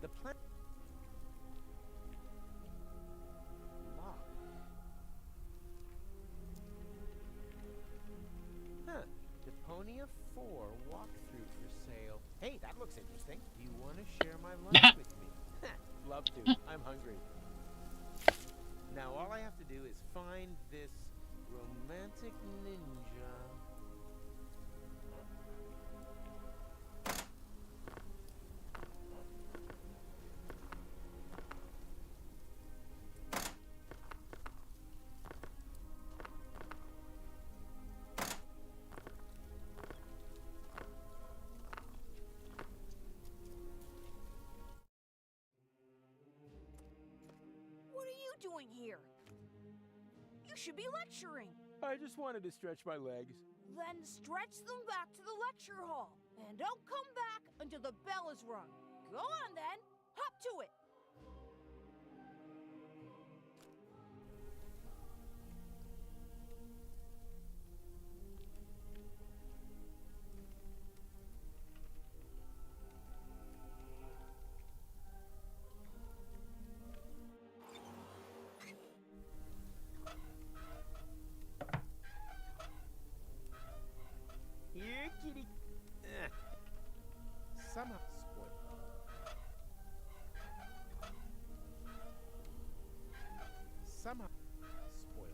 The plant... Lock. Huh. Deponia 4 walkthrough for sale. Hey, that looks looks interesting. Do you want to share my lunch with me? Love to. I'm hungry. Now all I have to do is find this romantic ninja. What are you doing here? You should be lecturing. I just wanted to stretch my legs. Then stretch them back to the lecture hall. And don't come back until the bell is rung. Go on then. Hop to it. Here, kitty. Somehow spoiled. Somehow spoiled.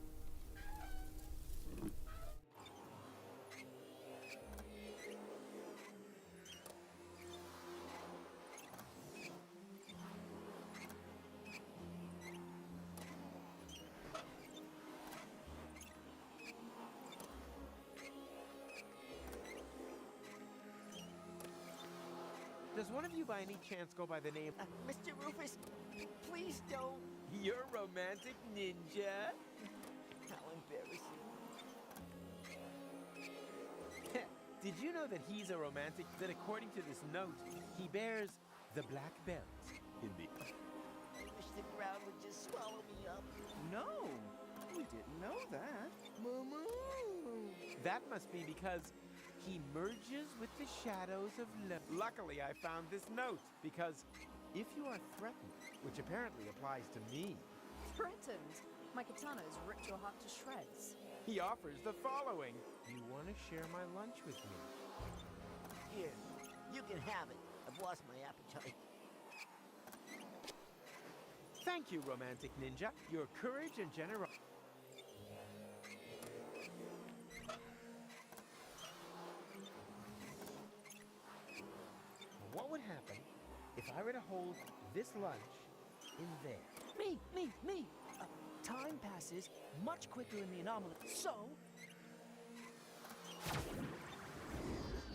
Does one of you by any chance go by the name Mr. Rufus, please don't. You're romantic ninja? How embarrassing. Did you know that he's a romantic? That according to this note, he bears the black belt in the... I wish the ground would just swallow me up. No, we didn't know that. Moo. That must be because he merges with the shadows of love. Luckily, I found this note, because if you are threatened, which apparently applies to me, Threatened? My katana's ripped your heart to shreds. he offers the following. Do you want to share my lunch with me? Here, you can have it. I've lost my appetite. Thank you, romantic ninja. Your courage and generosity. What would happen if I were to hold this lunch in there? Me! Time passes much quicker in the anomaly, so...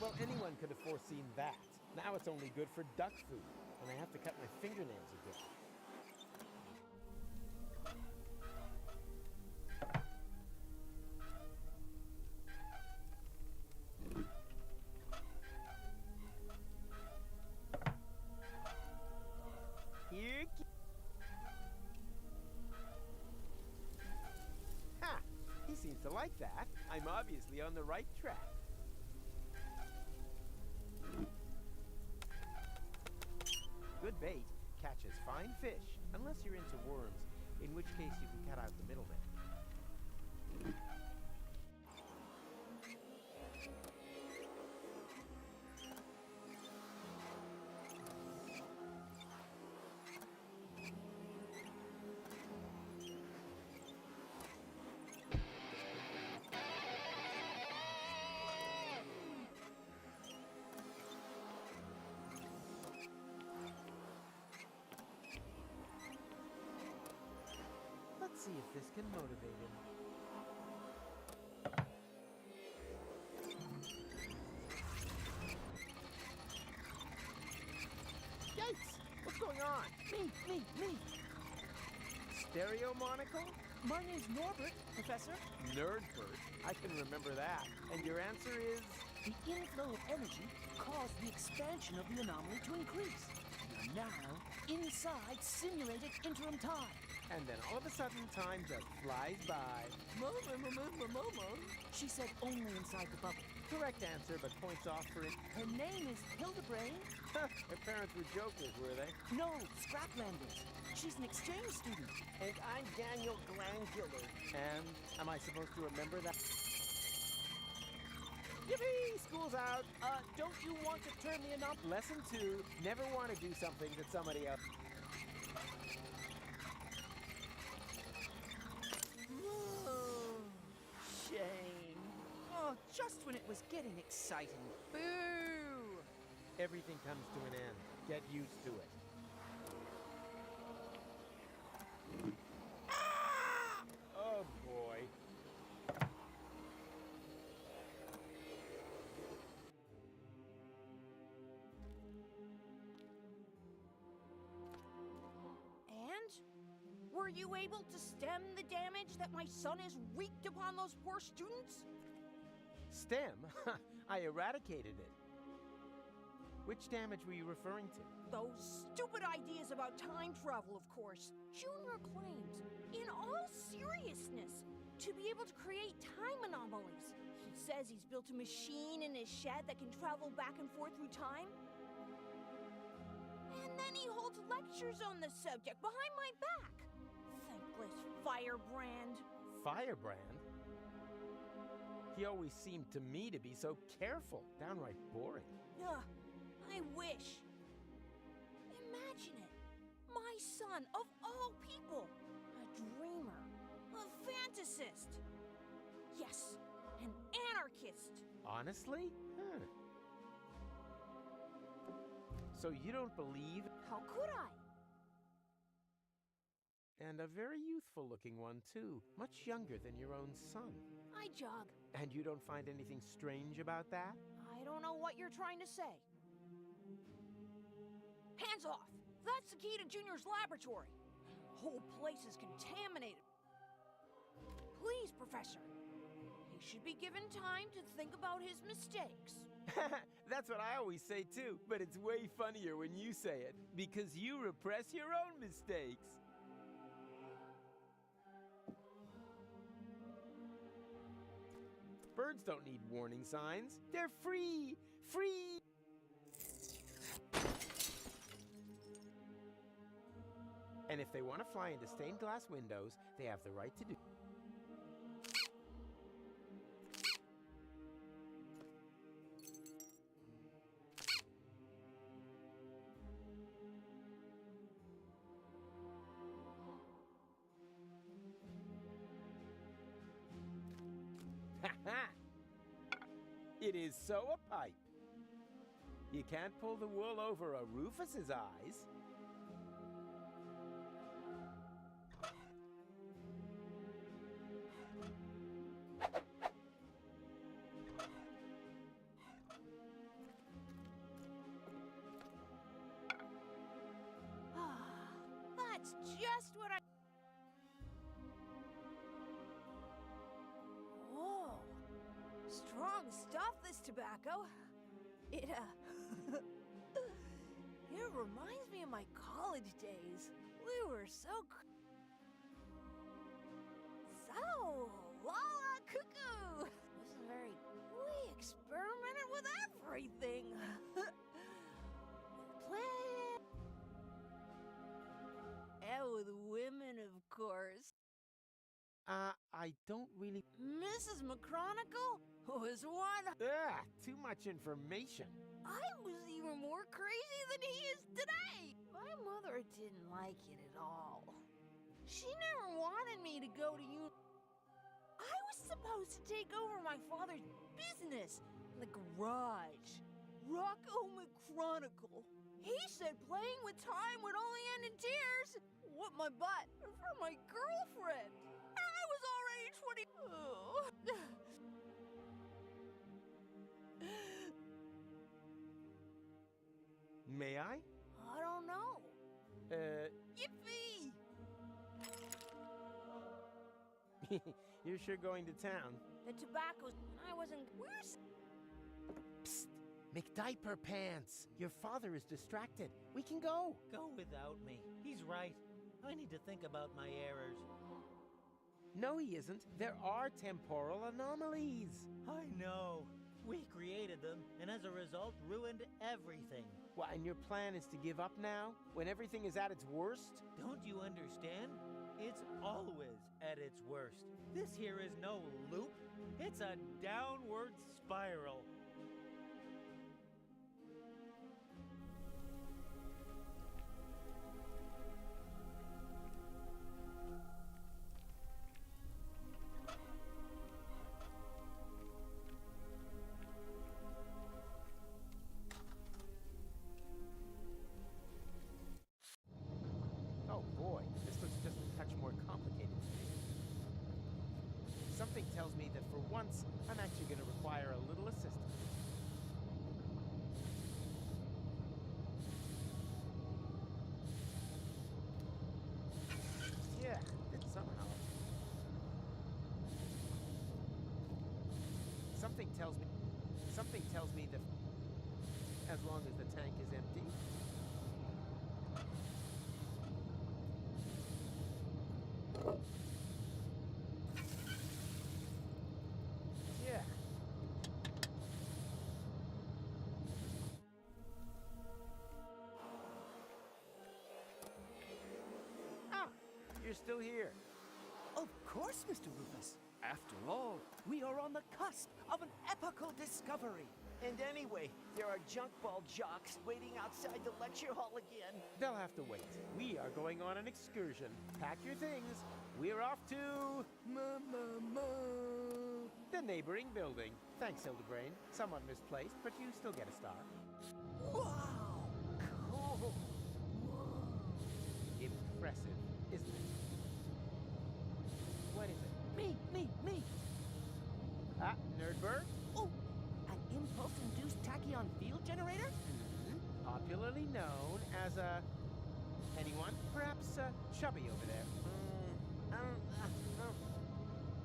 Well, anyone could have foreseen that. Now it's only good for duck food, and I have to cut my fingernails again. Here. Ha! He seems to like that. I'm obviously on the right track. Good bait catches fine fish, unless you're into worms, in which case you can cut out the middleman. Let's see if this can motivate him. Yikes! What's going on? Me! Stereo monocle? My name's Norbert, Professor. Nerdbert. I can remember that. And your answer is? The inflow of energy caused the expansion of the anomaly to increase. You're now inside simulated interim time. And then all of a sudden, time just flies by. Mama. She said only inside the bubble. Correct answer, but points off for it. Her name is Hildebrain. Her parents were jokers, were they? No, Scraplanders. She's an exchange student. And I'm Daniel Glandular. And am I supposed to remember that? Yippee! School's out. Don't you want to turn the Lesson 2, never want to do something that somebody else... Shame. Oh, just when it was getting exciting. Boo! Everything comes to an end. Get used to it. Oh, boy. And? Were you able to stem the damage that my son has wreaked upon those poor students? Stem? I eradicated it. Which damage were you referring to? Those stupid ideas about time travel, of course. Junior claims, in all seriousness, to be able to create time anomalies. He says he's built a machine in his shed that can travel back and forth through time. And then he holds lectures on the subject behind my back. Thankless firebrand. Firebrand? He always seemed to me to be so careful, downright boring. Ugh, I wish. Imagine it. My son, of all people, a dreamer, a fantasist. Yes, an anarchist. Honestly? Huh. So you don't believe? How could I? And a very youthful-looking one, too. Much younger than your own son. I jog. And you don't find anything strange about that? I don't know what you're trying to say. Hands off! That's the key to Junior's laboratory. The whole place is contaminated. Please, Professor. He should be given time to think about his mistakes. That's what I always say, too. But it's way funnier when you say it, because you repress your own mistakes. Birds don't need warning signs. They're free! Free! And if they want to fly into stained glass windows, they have the right to do. It is so a pipe. You can't pull the wool over a Rufus's eyes. That's just what I... Whoa. Strong stuff, this tobacco. It reminds me of my college days. We were so... Lala cuckoo! This is we experimented with everything. And with women, of course. I don't really... Mrs. McChronicle was one... too much information. I was even more crazy than he is today. My mother didn't like it at all. She never wanted me to go to I was supposed to take over my father's business, the garage. Rocco McChronicle. He said playing with time would only end in tears. What my butt for my girlfriend. I was already 20. Oh. May I? I don't know. Yippee! You're sure going to town? The tobacco's... I wasn't... Where's... Psst! McDiaper Pants! Your father is distracted. We can go. Go without me. He's right. I need to think about my errors. No, he isn't. There are temporal anomalies. I know. We created them, and as a result, ruined everything. What, and your plan is to give up now? When everything is at its worst? Don't you understand? It's always at its worst. This here is no loop. It's a downward spiral. Oh boy, this looks just a touch more complicated to me. Something tells me that for once, I'm actually going to require a little assistance. Yeah, did somehow. Something tells me that as long as the tank is empty. Yeah. Ah, you're still here. Of course, Mr. Rufus. After all, we are on the cusp of an epical discovery. And anyway, there are junk ball jocks waiting outside the lecture hall again. They'll have to wait. We are going on an excursion. Pack your things. We're off to... the neighboring building. Thanks, Hildebrain. Somewhat misplaced, but you still get a star. Wow! Cool. Impressive, isn't it? What is it? Me! Ah, Nerdberg? Oh, an impulse-induced tachyon field generator? Popularly known as a... anyone? Perhaps Chubby over there.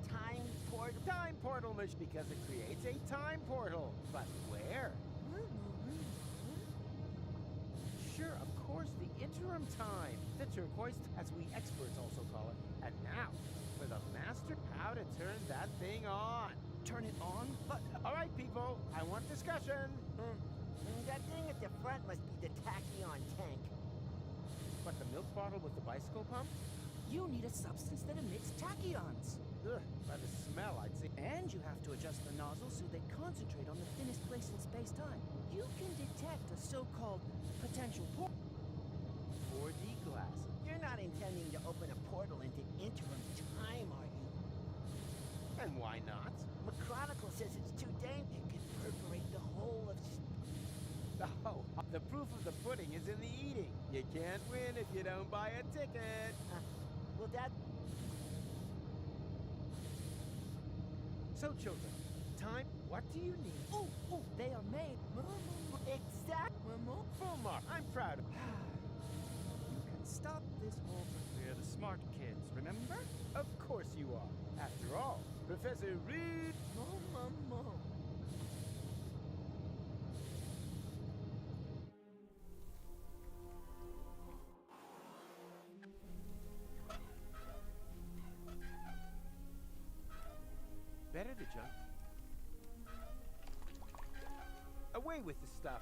Time portal. Time portal machine, because it creates a time portal. But where? Sure, of course, the interim time. The turquoise, as we experts also call it. And now, for the master, how to turn that thing on. Turn it on? But, all right, people, I want discussion. That thing at the front must be the tachyon tank. But the milk bottle with the bicycle pump? You need a substance that emits tachyons. Ugh, by the smell, I'd say. And you have to adjust the nozzle so they concentrate on the thinnest place in space-time. You can detect a so-called potential portal. 4D glasses. You're not intending to open a portal into interim time, are you? And why not? McChronicle says it's too dangerous. It could perforate the whole of... Oh, the proof of the pudding is in the eating. You can't win if you don't buy a ticket. Well, that... So, children, time, what do you need? Oh, they are made. Exactly. Fulmar, I'm proud of You can stop this whole... We're the smart kids, remember? Of course you are. After all, Professor Reed... Better to jump. Away with the stuff.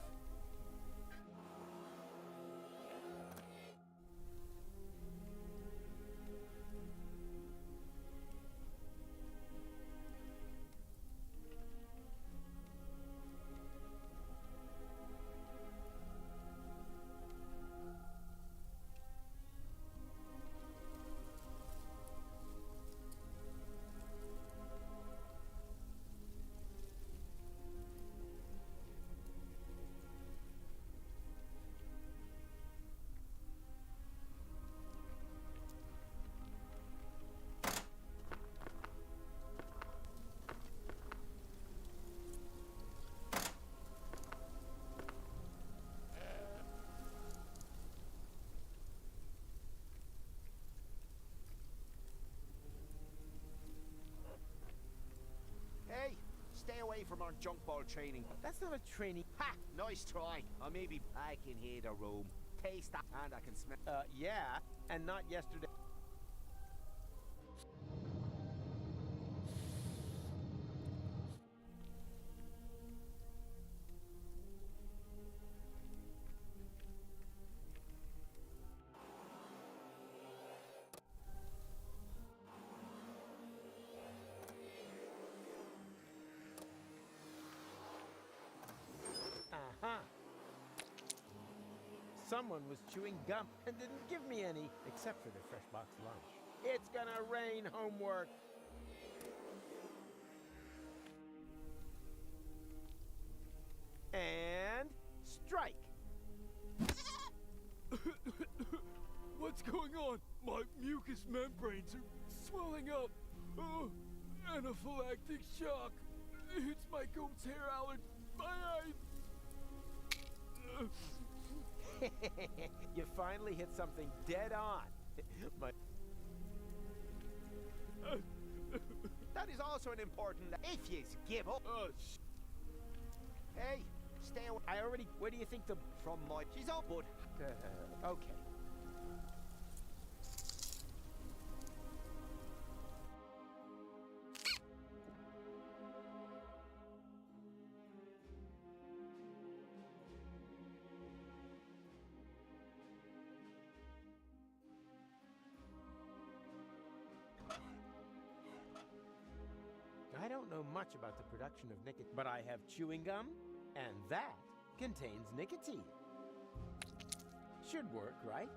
Hey, stay away from our junk ball training. That's not a training. Ha! Nice try. Or maybe I can hear the room. Taste that, and I can smell. Yeah, and not yesterday. Someone was chewing gum and didn't give me any, except for the fresh box lunch. It's gonna rain homework. And strike. What's going on? My mucous membranes are swelling up. Oh, anaphylactic shock. It's my goat's hair allergy. My eyes. You finally hit something dead on. That is also an important... If you give up... Hey, stay away. I already... Where do you think the... From my... She's all but... okay. I don't know much about the production of nicotine, but I have chewing gum, and that contains nicotine. Should work, right?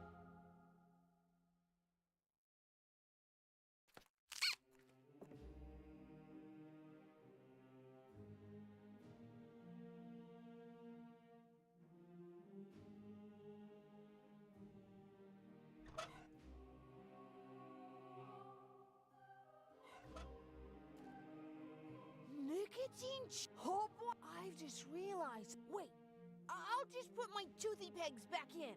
Nicotine? Oh boy, I've just realized. Wait, I'll just put my toothy pegs back in.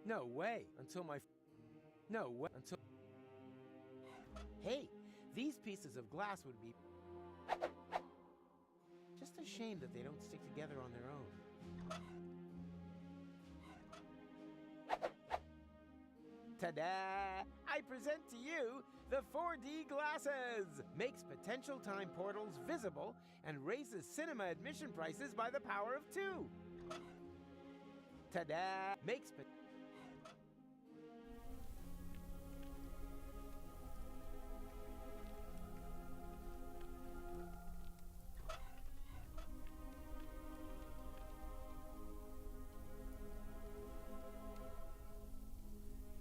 No way. Until my... No way. Until... Hey, these pieces of glass would be... Just a shame that they don't stick together on their own. Ta-da! I present to you the 4D glasses! Makes potential time portals visible and raises cinema admission prices by the power of 2. Ta-da! Makes...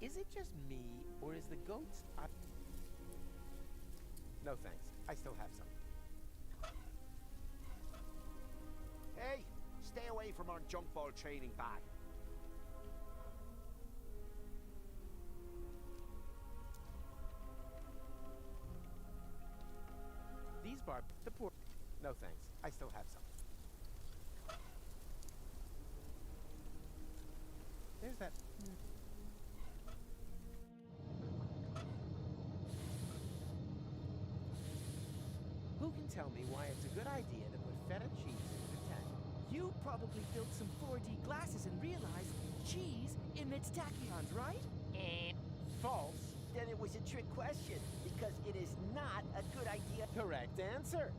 Is it just me, or is the goats... No thanks. I still have some. Hey, stay away from our junk ball training bag. These the poor... No thanks. I still have some. There's that... Who can tell me why it's a good idea to put feta cheese in the tank? You probably built some 4D glasses and realized cheese emits tachyons, right? False. Then it was a trick question, because it is not a good idea. Correct answer.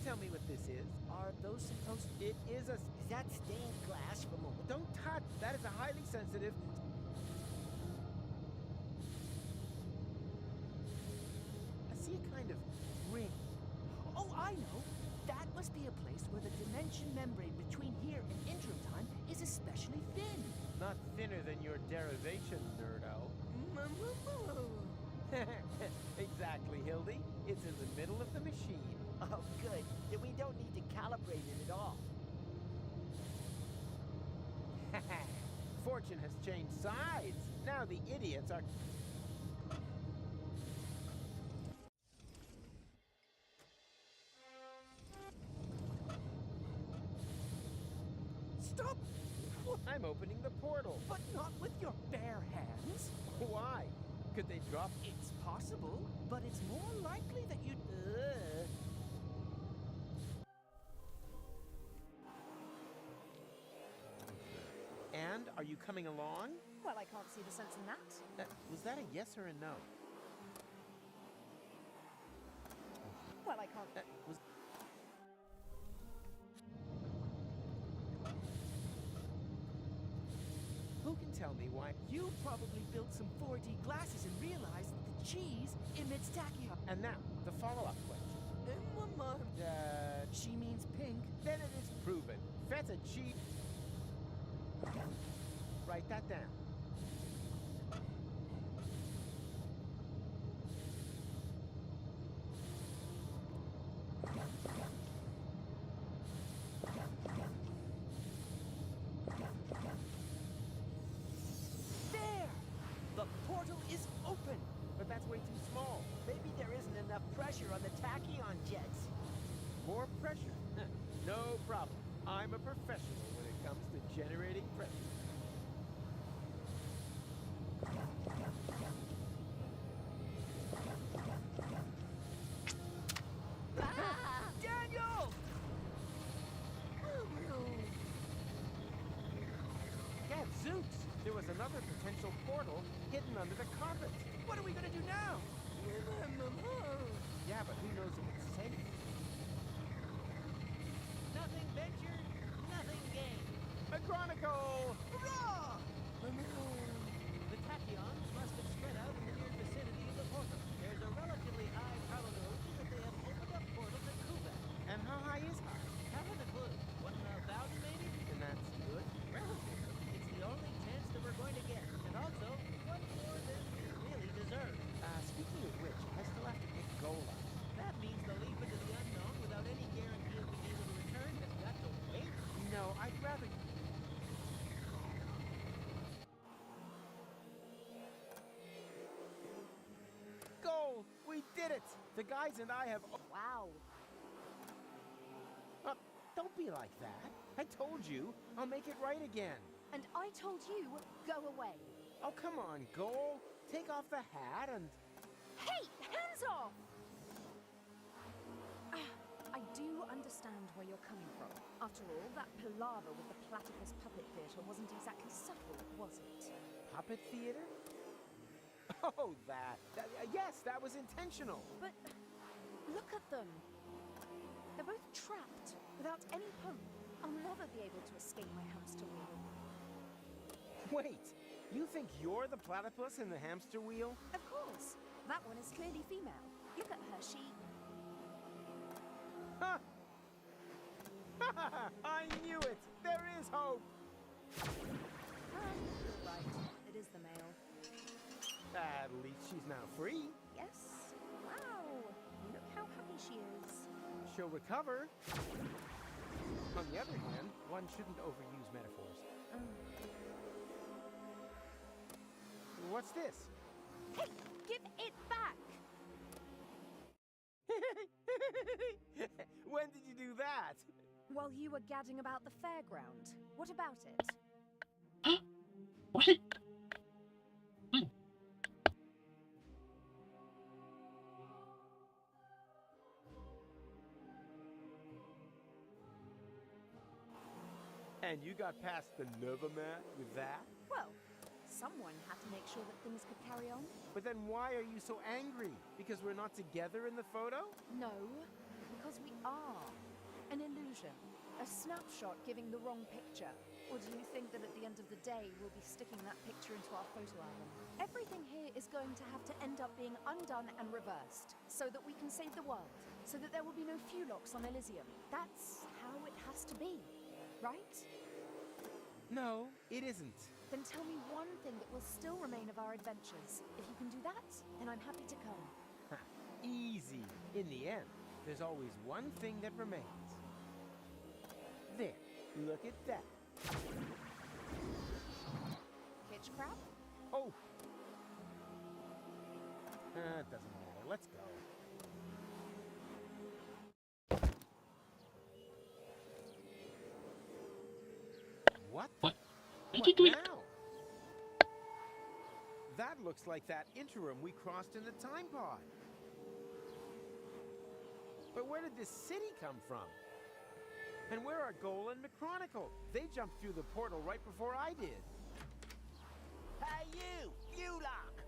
Tell me what this is. Are those supposed to... It is a... Is that stained glass from a... Don't touch! That is a highly sensitive... I see a kind of ring. Oh, I know! That must be a place where the dimension membrane between here and interim time is especially thin. Not thinner than your derivation, nerdo. Exactly, Hildy. It's in the middle of the machine. Oh, good. Then we don't need to calibrate it at all. Fortune has changed sides. Now the idiots are... Stop! I'm opening the portal. But not with your bare hands. Why? Could they drop... It's possible, but it's more likely that you'd... And are you coming along? Well, I can't see the sense in that. Was that a yes or a no? Well, I can't... Who can tell me why... You probably built some 4D glasses and realized that the cheese emits tachyon. And now, the follow-up question. She means pink. Then it is proven. Feta cheese... Write that down. There! The portal is open. But that's way too small. Maybe there isn't enough pressure on the tachyon jets. More pressure? No problem. I'm a professional when it comes to generating pressure. Daniel! Gadzooks! There was another potential portal hidden under the carpet. What are we gonna do now? Yeah, but who knows if it's safe? Nothing ventured, nothing gained. A chronicle! Hurrah! The tachyons must have spread out in the near vicinity of the portal. There's a relatively high probability that they have opened up portals at Kubat. And how high is high? Haven't a clue. 1 in 1,000 maybe? And that's good? Relative. It's the only chance that we're going to get. And also, one more than we really deserve. Speaking of which, I still have to pick goal up. That means the leap into the unknown without any guarantee of being able to return has got to wait. No, I'd rather... Goal! We did it! The guys and I have... Wow. Don't be like that. I told you. I'll make it right again. And I told you, go away. Oh, come on, Goal. Take off the hat and... Hey, hands off! I do understand where you're coming from. After all, that palaver with the platypus puppet theatre wasn't exactly subtle, was it? Puppet theater? Oh, that. Yes, that was intentional. But look at them. They're both trapped, without any hope. I'll never be able to escape my hamster wheel. Wait, you think you're the platypus in the hamster wheel? Of course. That one is clearly female. Look at her, she... Ha! I knew it! There is hope! You're right. It is the male. At least she's now free. Yes. Wow. Look how happy she is. She'll recover. On the other hand, one shouldn't overuse metaphors. What's this? Hey, give it back! When did you do that? While you were gadding about the fairground. What about it? What? And you got past the Nova Man with that? Well, someone had to make sure that things could carry on. But then why are you so angry? Because we're not together in the photo? No, because we are. An illusion. A snapshot giving the wrong picture. Or do you think that at the end of the day, we'll be sticking that picture into our photo album? Everything here is going to have to end up being undone and reversed, so that we can save the world, so that there will be no Fulocks on Elysium. That's how it has to be, right? No, it isn't. Then tell me one thing that will still remain of our adventures. If you can do that, then I'm happy to come. Easy. In the end, there's always one thing that remains. There. Look at that. witch crap. Oh! It doesn't matter. Let's go. What? What? What did we? now? That looks like that interim we crossed in the time pod. But where did this city come from? And where are Goal and McChronicle? They jumped through the portal right before I did. Hey, you! Fulock!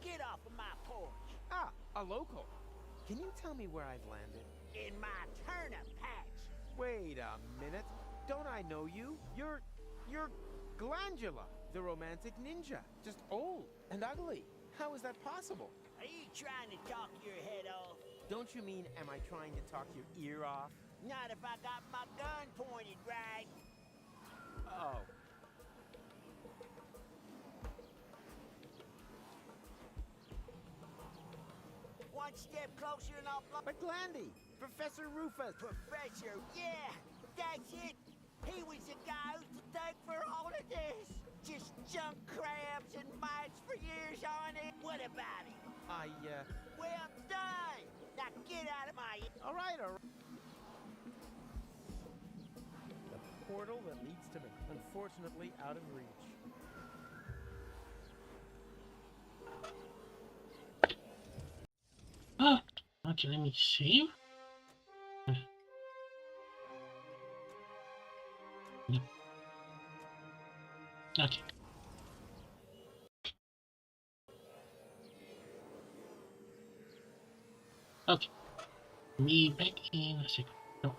Get off of my porch! Ah, a local. Can you tell me where I've landed? In my turnip patch! Wait a minute. Don't I know you? You're Glandula, the romantic ninja. Just old and ugly. How is that possible? Are you trying to talk your head off? Don't you mean, am I trying to talk your ear off? Not if I got my gun pointed right. Oh. One step closer and I'll blow. But Glandy, Professor Rufus. Professor, yeah, that's it. He was the guy who's to thank for all of this. Just junk crabs and mites for years on end. What about him? Well done. Now get out of my... All right. The portal that leads to me. Unfortunately, out of reach. Oh, okay, let me save. No. Okay. Okay. Me back in a second. No.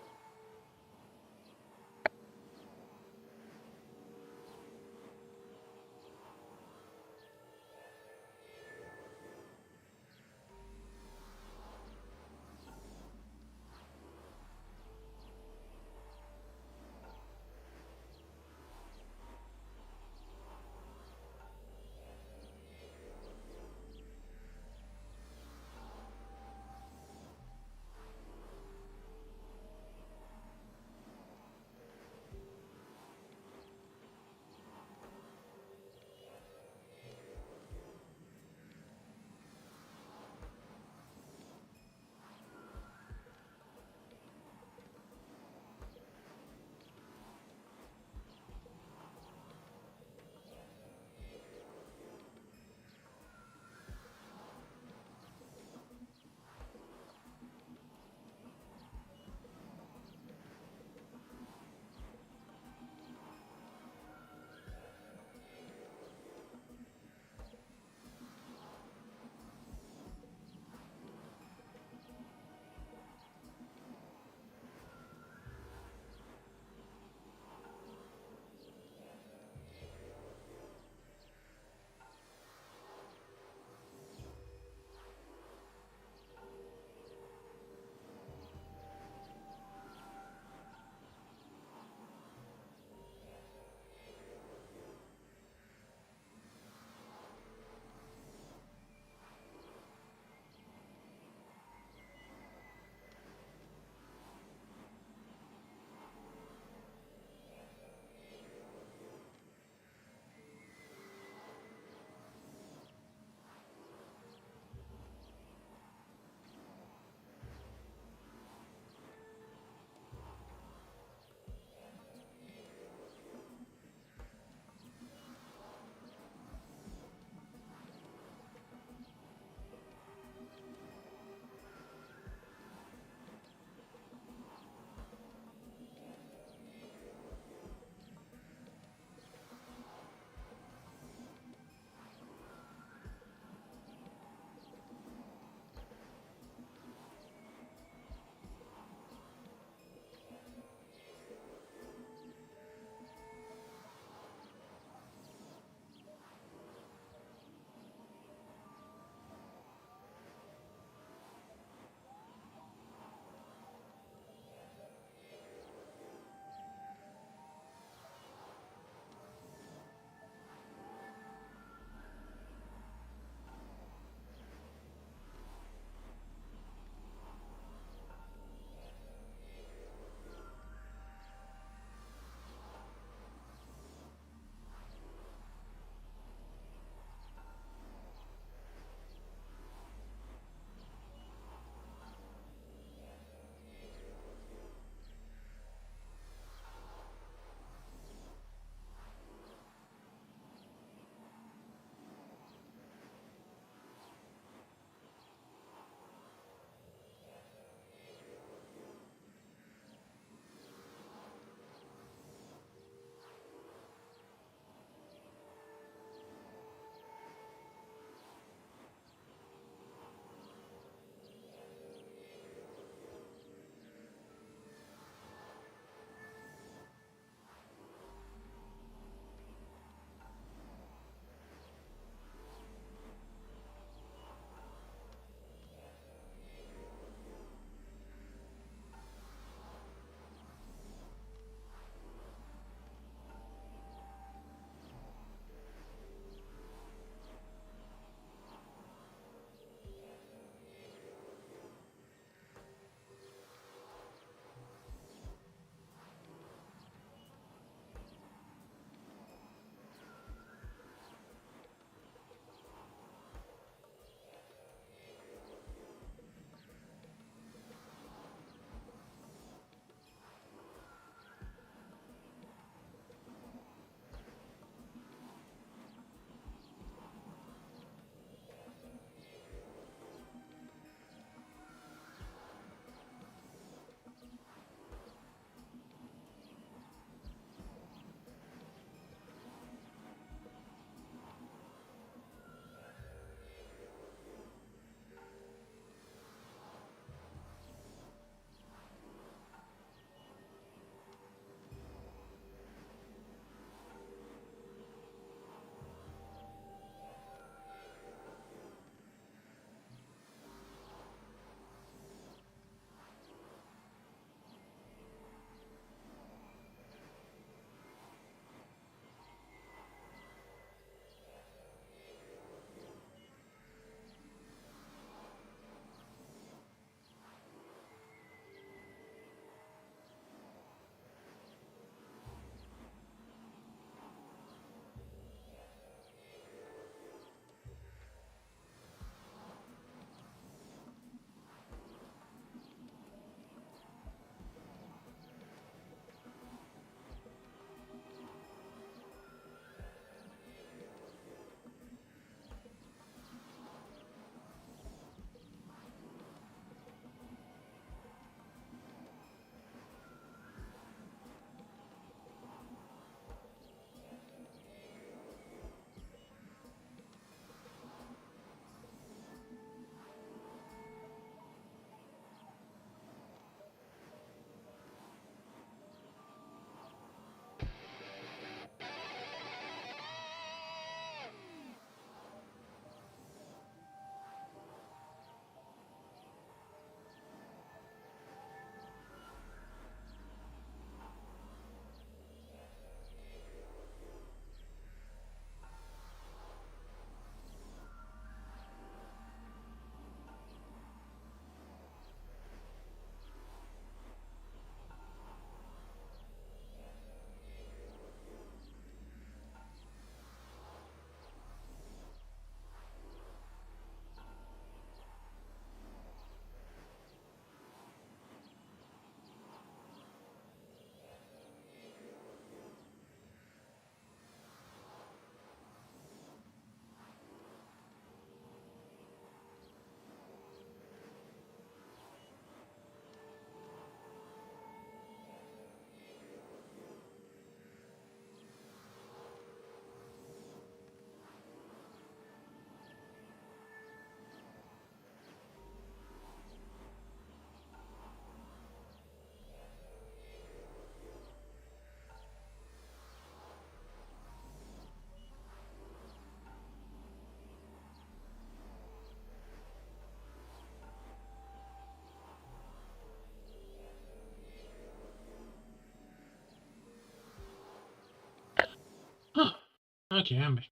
Okay, I'm back.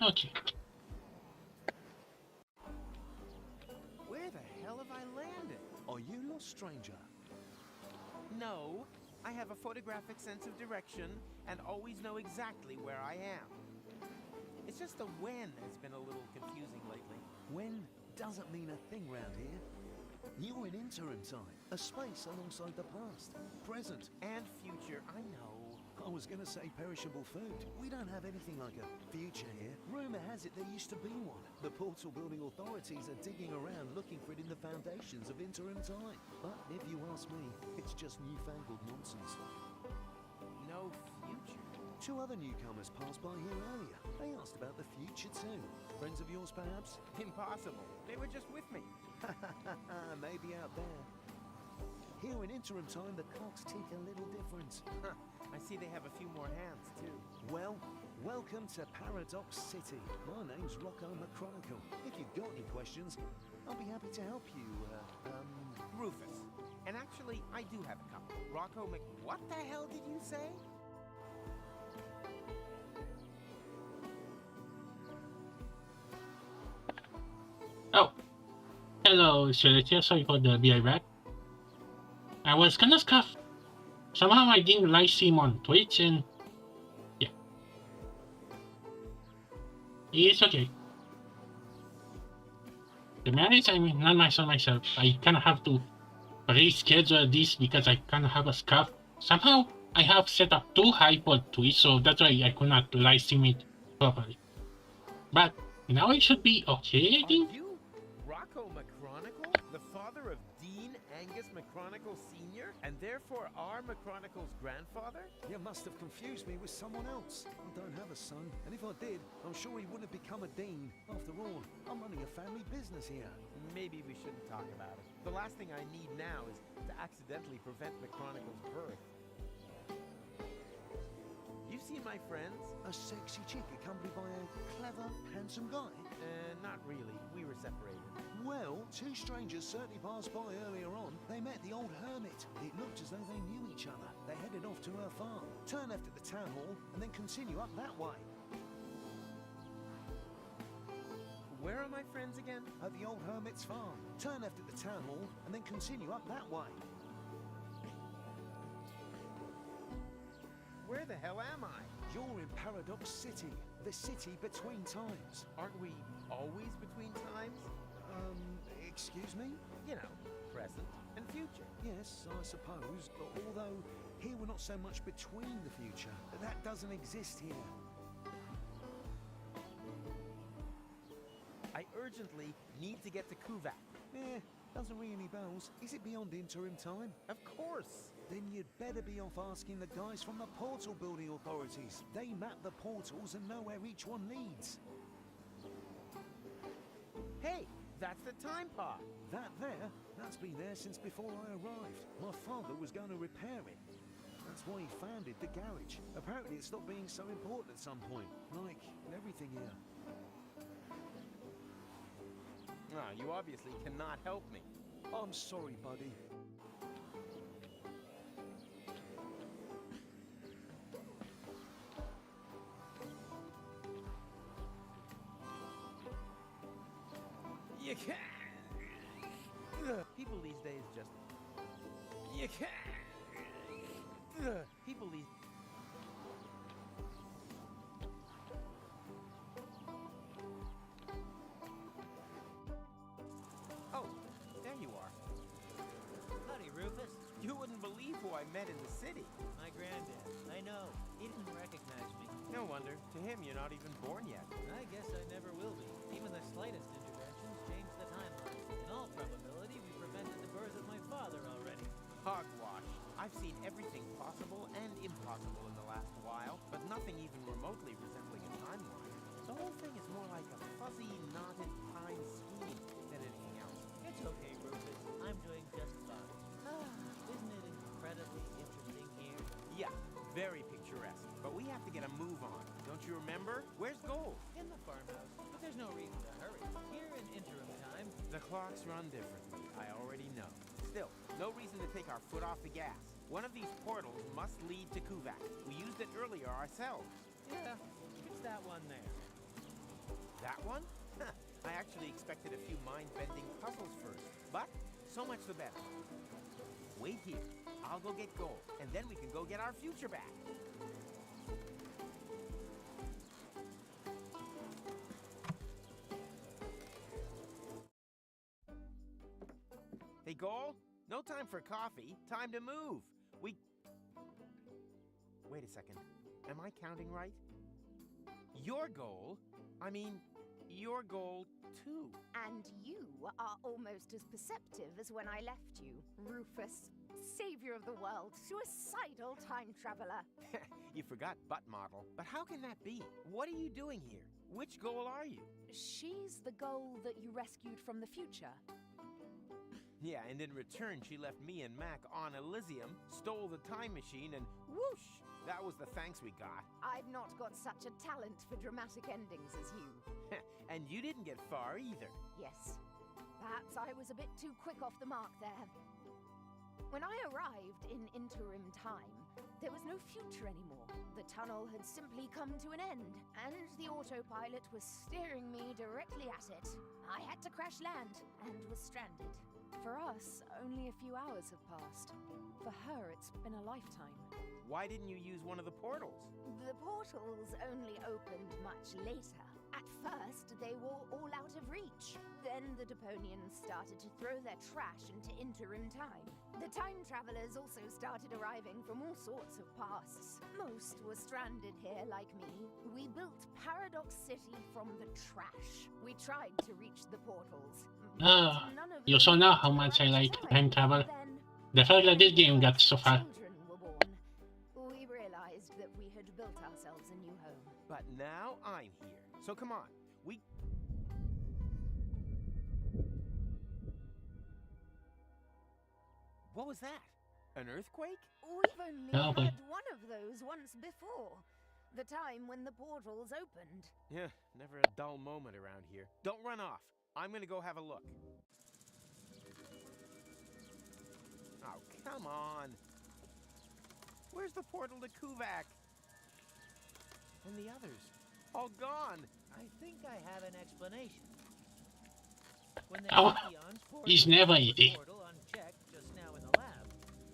Okay. Where the hell have I landed? Are you lost, stranger? No, I have a photographic sense of direction and always know exactly where I am. It's just the when has been a little confusing lately. When doesn't mean a thing round here. You're in interim time, a space alongside the past, present, and future. I know. I was gonna say perishable food. We don't have anything like a future here. Rumor has it there used to be one. The portal building authorities are digging around looking for it in the foundations of interim time. But if you ask me, it's just newfangled nonsense. No future? 2 other newcomers passed by here earlier. They asked about the future too. Friends of yours, perhaps? Impossible. They were just with me. Maybe out there. Here in interim time, the clocks tick a little different. I see they have a few more hands, too. Well, welcome to Paradox City. My name's Rocco McChronicle. If you've got any questions, I'll be happy to help you, Rufus. And actually, I do have a couple. Rocco What the hell did you say? Oh. Hello, Celestia. Sorry for the be right back. I was kinda scuffed. Somehow I didn't live stream on Twitch and yeah. It's okay. The marriage, I mean, not myself. I kinda have to reschedule this because I kinda have a scuff. Somehow I have set up too high for Twitch, so that's why I could not live stream it properly. But now it should be okay, I think. Are you Rocco McChronicle, the father of Dean Angus McChronicle Sr., and therefore our McChronicle's grandfather? You must have confused me with someone else. I don't have a son, and if I did, I'm sure he wouldn't have become a dean. After all, I'm running a family business here. Maybe we shouldn't talk about it. The last thing I need now is to accidentally prevent McChronicle's birth. You've seen my friends? A sexy chick accompanied by a clever, handsome guy? Not really. We were separated. Well, 2 strangers certainly passed by earlier on. They met the old hermit. It looked as though they knew each other. They headed off to her farm. Turn left at the town hall, and then continue up that way. Where are my friends again? At the old hermit's farm. Turn left at the town hall, and then continue up that way. Where the hell am I? You're in Paradox City, the city between times. Aren't we always between times? Excuse me? You know, present and future. Yes, I suppose, although here we're not so much between the future. That doesn't exist here. I urgently need to get to Kuvak. Doesn't ring any bells. Is it beyond interim time? Of course. Then you'd better be off asking the guys from the portal building authorities. They map the portals and know where each one leads. Hey, that's the time pod. That there? That's been there since before I arrived. My father was going to repair it. That's why he founded the garage. Apparently it stopped being so important at some point. Like everything here. You obviously cannot help me. I'm sorry, buddy. You can't. People these days just. You can't. People these. Oh, there you are. Howdy, Rufus. You wouldn't believe who I met in the city. My granddad. I know. He didn't recognize me. No wonder. To him, you're not even born yet. I guess I never will be. Even the slightest interventions change the timeline. In all probability, we prevented the birth of my father already. Hogwash. I've seen everything possible and impossible in the last while, but nothing even remotely resembling a timeline. The whole thing is more like a fuzzy, knotted time scheme than anything else. It's okay, Rufus. I'm doing just fine. Isn't it incredibly interesting here? Yeah, very picturesque. But we have to get a move on. Don't you remember? Where's Gold? In the farmhouse. But there's no reason to hurry. Here in interim time. The clocks run differently. I already know. Still, no reason to take our foot off the gas. One of these portals must lead to Kuvak. We used it earlier ourselves. Yeah, it's that one there. That one? I actually expected a few mind-bending puzzles first, but so much the better. Wait here. I'll go get gold, and then we can go get our future back. Hey, Goal, no time for coffee. Time to move. Wait a second. Am I counting right? Your goal? I mean, your goal too. And you are almost as perceptive as when I left you, Rufus, savior of the world, suicidal time traveler. You forgot butt model. But how can that be? What are you doing here? Which goal are you? She's the goal that you rescued from the future. Yeah, and in return, she left me and Mac on Elysium, stole the time machine, and whoosh! That was the thanks we got. I've not got such a talent for dramatic endings as you. And you didn't get far either. Yes. Perhaps I was a bit too quick off the mark there. When I arrived in interim time, there was no future anymore. The tunnel had simply come to an end, and the autopilot was steering me directly at it. I had to crash land and was stranded. For us, only a few hours have passed. For her, it's been a lifetime. Why didn't you use one of the portals? The portals only opened much later. At first, they were all out of reach. Then the Deponians started to throw their trash into interim time. The time travelers also started arriving from all sorts of pasts. Most were stranded here like me. We built Paradox City from the trash. We tried to reach the portals. You saw now how much I like time travel. The fact that this game got so far. Children were born. We realized that we had built ourselves a new home. But now I'm here. So come on. What was that? An earthquake? We've only had one of those once before. The time when the portals opened. Yeah, never a dull moment around here. Don't run off. I'm gonna go have a look. Oh, come on. Where's the portal to Kuvak? And the others? All gone. I think I have an explanation. When the Oh, he's never easy. portal unchecked just now in the lab,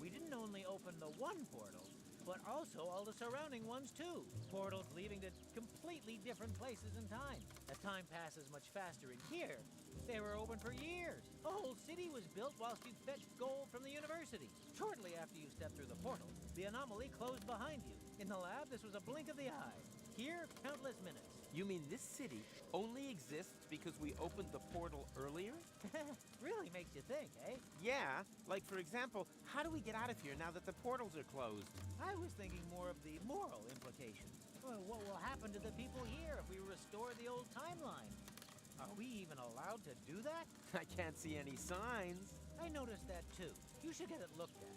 we didn't only open the one portal, but also all the surrounding ones too. Portals leading to completely different places in time. As time passes much faster in here, they were open for years. A whole city was built whilst you fetched gold from the university. Shortly after you stepped through the portal, the anomaly closed behind you. In the lab, this was a blink of the eye. Here, countless minutes. You mean this city only exists because we opened the portal earlier? Really makes you think, eh? Yeah, like for example, how do we get out of here now that the portals are closed? I was thinking more of the moral implications. Well, what will happen to the people here if we restore the old timeline? Are we even allowed to do that? I can't see any signs. I noticed that too. You should get it looked at.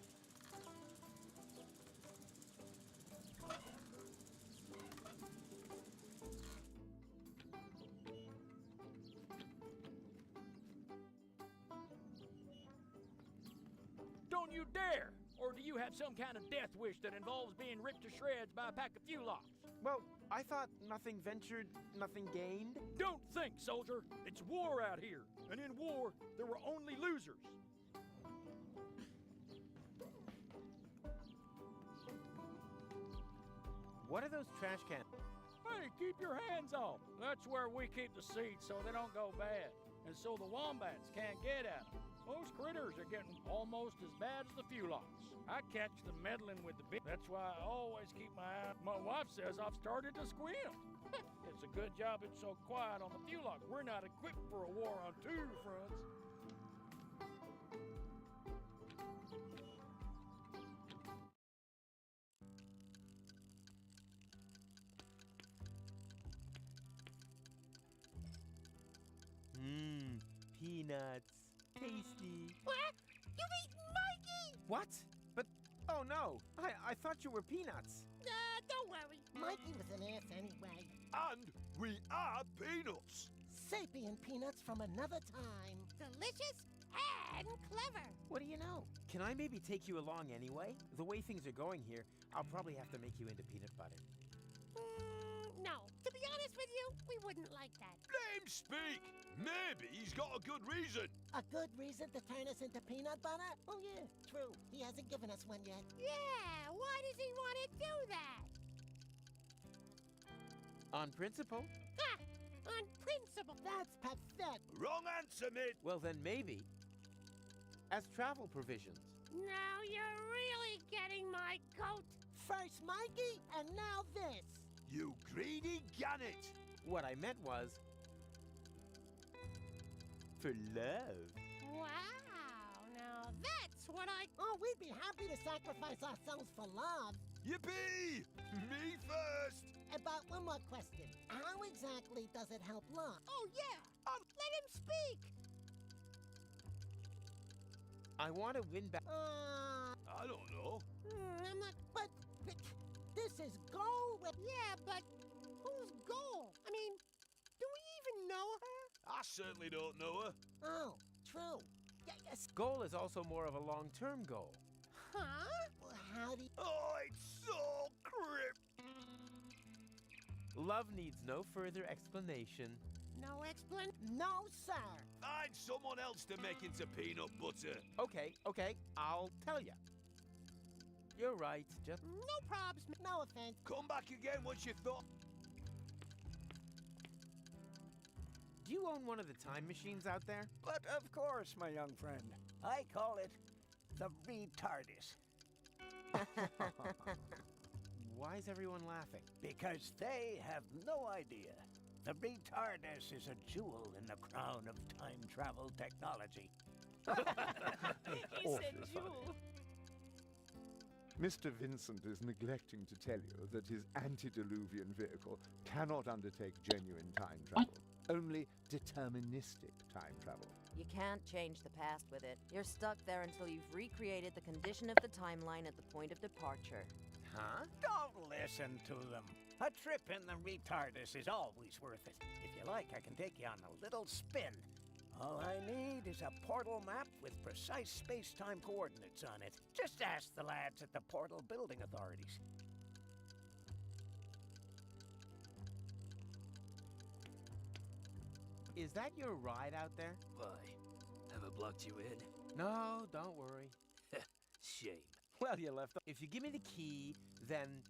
Don't you dare! Or do you have some kind of death wish that involves being ripped to shreds by a pack of Fulocks? Well, I thought nothing ventured, nothing gained. Don't think, soldier! It's war out here, and in war, there were only losers. What are those trash cans? Hey, keep your hands off! That's where we keep the seeds so they don't go bad, and so the wombats can't get at them. Most critters are getting almost as bad as the Fulocks. I catch them meddling with the big. That's why I always keep my eye. My wife says I've started to squint. It's a good job it's so quiet on the Fulock. We're not equipped for a war on two fronts. Peanuts. Tasty. What? You've eaten Mikey! What? But, oh no, I thought you were Peanuts. Don't worry. Mikey was an ass anyway. And we are Peanuts. Sapient peanuts from another time. Delicious, and clever. What do you know? Can I maybe take you along anyway? The way things are going here, I'll probably have to make you into peanut butter. No. To be honest with you, we wouldn't like that. Let him speak! Maybe he's got a good reason. A good reason to turn us into peanut butter? Oh yeah, true. He hasn't given us one yet. Yeah, why does he want to do that? On principle? Ha! On principle. That's pathetic. Wrong answer, mate. Well then maybe as travel provisions. Now you're really getting my goat. First Mikey, and now this. You greedy gannet. What I meant was for love. Wow, now that's what I... Oh, we'd be happy to sacrifice ourselves for love. Yippee! Me first! But one more question. How exactly does it help love? Oh, yeah! Let him speak! I want to win back. I don't know. I'm not... But this is gold. Yeah, but whose goal? I mean, do we even know her? I certainly don't know her. Oh, true. Yes. Goal is also more of a long-term goal. Huh? Well, how do you... Oh, it's so crypt. Love needs no further explanation. No explanation? No, sir. Find someone else to make into peanut butter. Okay, I'll tell you. You're right, just... No probs. No offense. Come back again once you thought... Do you own one of the time machines out there? But of course, my young friend. I call it the retardis. Why is everyone laughing? Because they have no idea. The retardis is a jewel in the crown of time travel technology. He said jewel. Mr. Vincent is neglecting to tell you that his antediluvian vehicle cannot undertake genuine time travel. Only deterministic time travel. You can't change the past with it. You're stuck there until you've recreated the condition of the timeline at the point of departure. Huh? Don't listen to them. A trip in the retardis is always worth it. If you like, I can take you on a little spin. All I need is a portal map with precise space-time coordinates on it. Just ask the lads at the Portal Building Authorities. Is that your ride out there? Why? Have I blocked you in? No, don't worry. Shame. Well, you left. If you give me the key, then...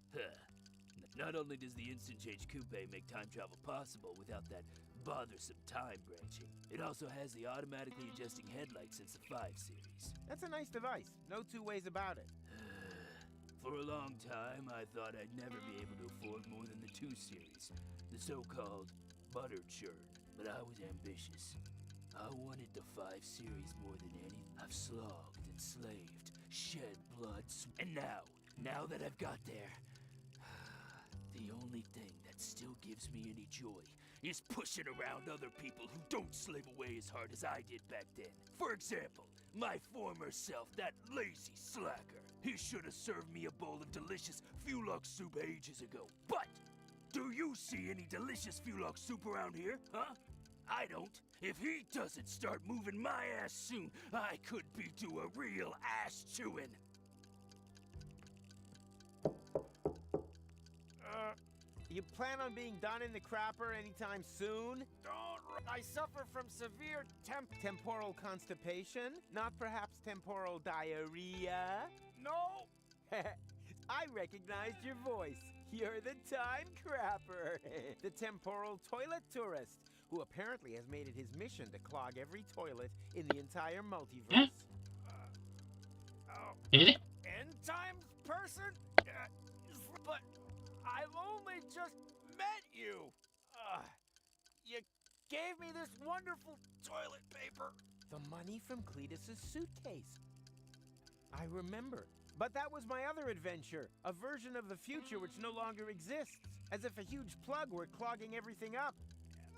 Not only does the Instant Change Coupe make time travel possible without that bothersome time branching, it also has the automatically adjusting headlights since the 5 series. That's a nice device. No two ways about it. For a long time, I thought I'd never be able to afford more than the 2 series, the so-called butter churn. But I was ambitious. I wanted the 5 series more than any. I've slogged and slaved, shed blood, and now that I've got there, the only thing that still gives me any joy is pushing around other people who don't slave away as hard as I did back then. For example, my former self, that lazy slacker. He should have served me a bowl of delicious Fulux soup ages ago. But do you see any delicious Fulux soup around here, huh? I don't. If he doesn't start moving my ass soon, I could be to a real ass chewing. You plan on being done in the crapper anytime soon? I suffer from severe temporal constipation? Not perhaps temporal diarrhea? No! I recognized your voice. You're the time crapper. The temporal toilet tourist, who apparently has made it his mission to clog every toilet in the entire multiverse. Is it? End times person? But I've only just met you. You gave me this wonderful toilet paper. The money from Cletus's suitcase. I remember. But that was my other adventure, a version of the future which no longer exists, as if a huge plug were clogging everything up.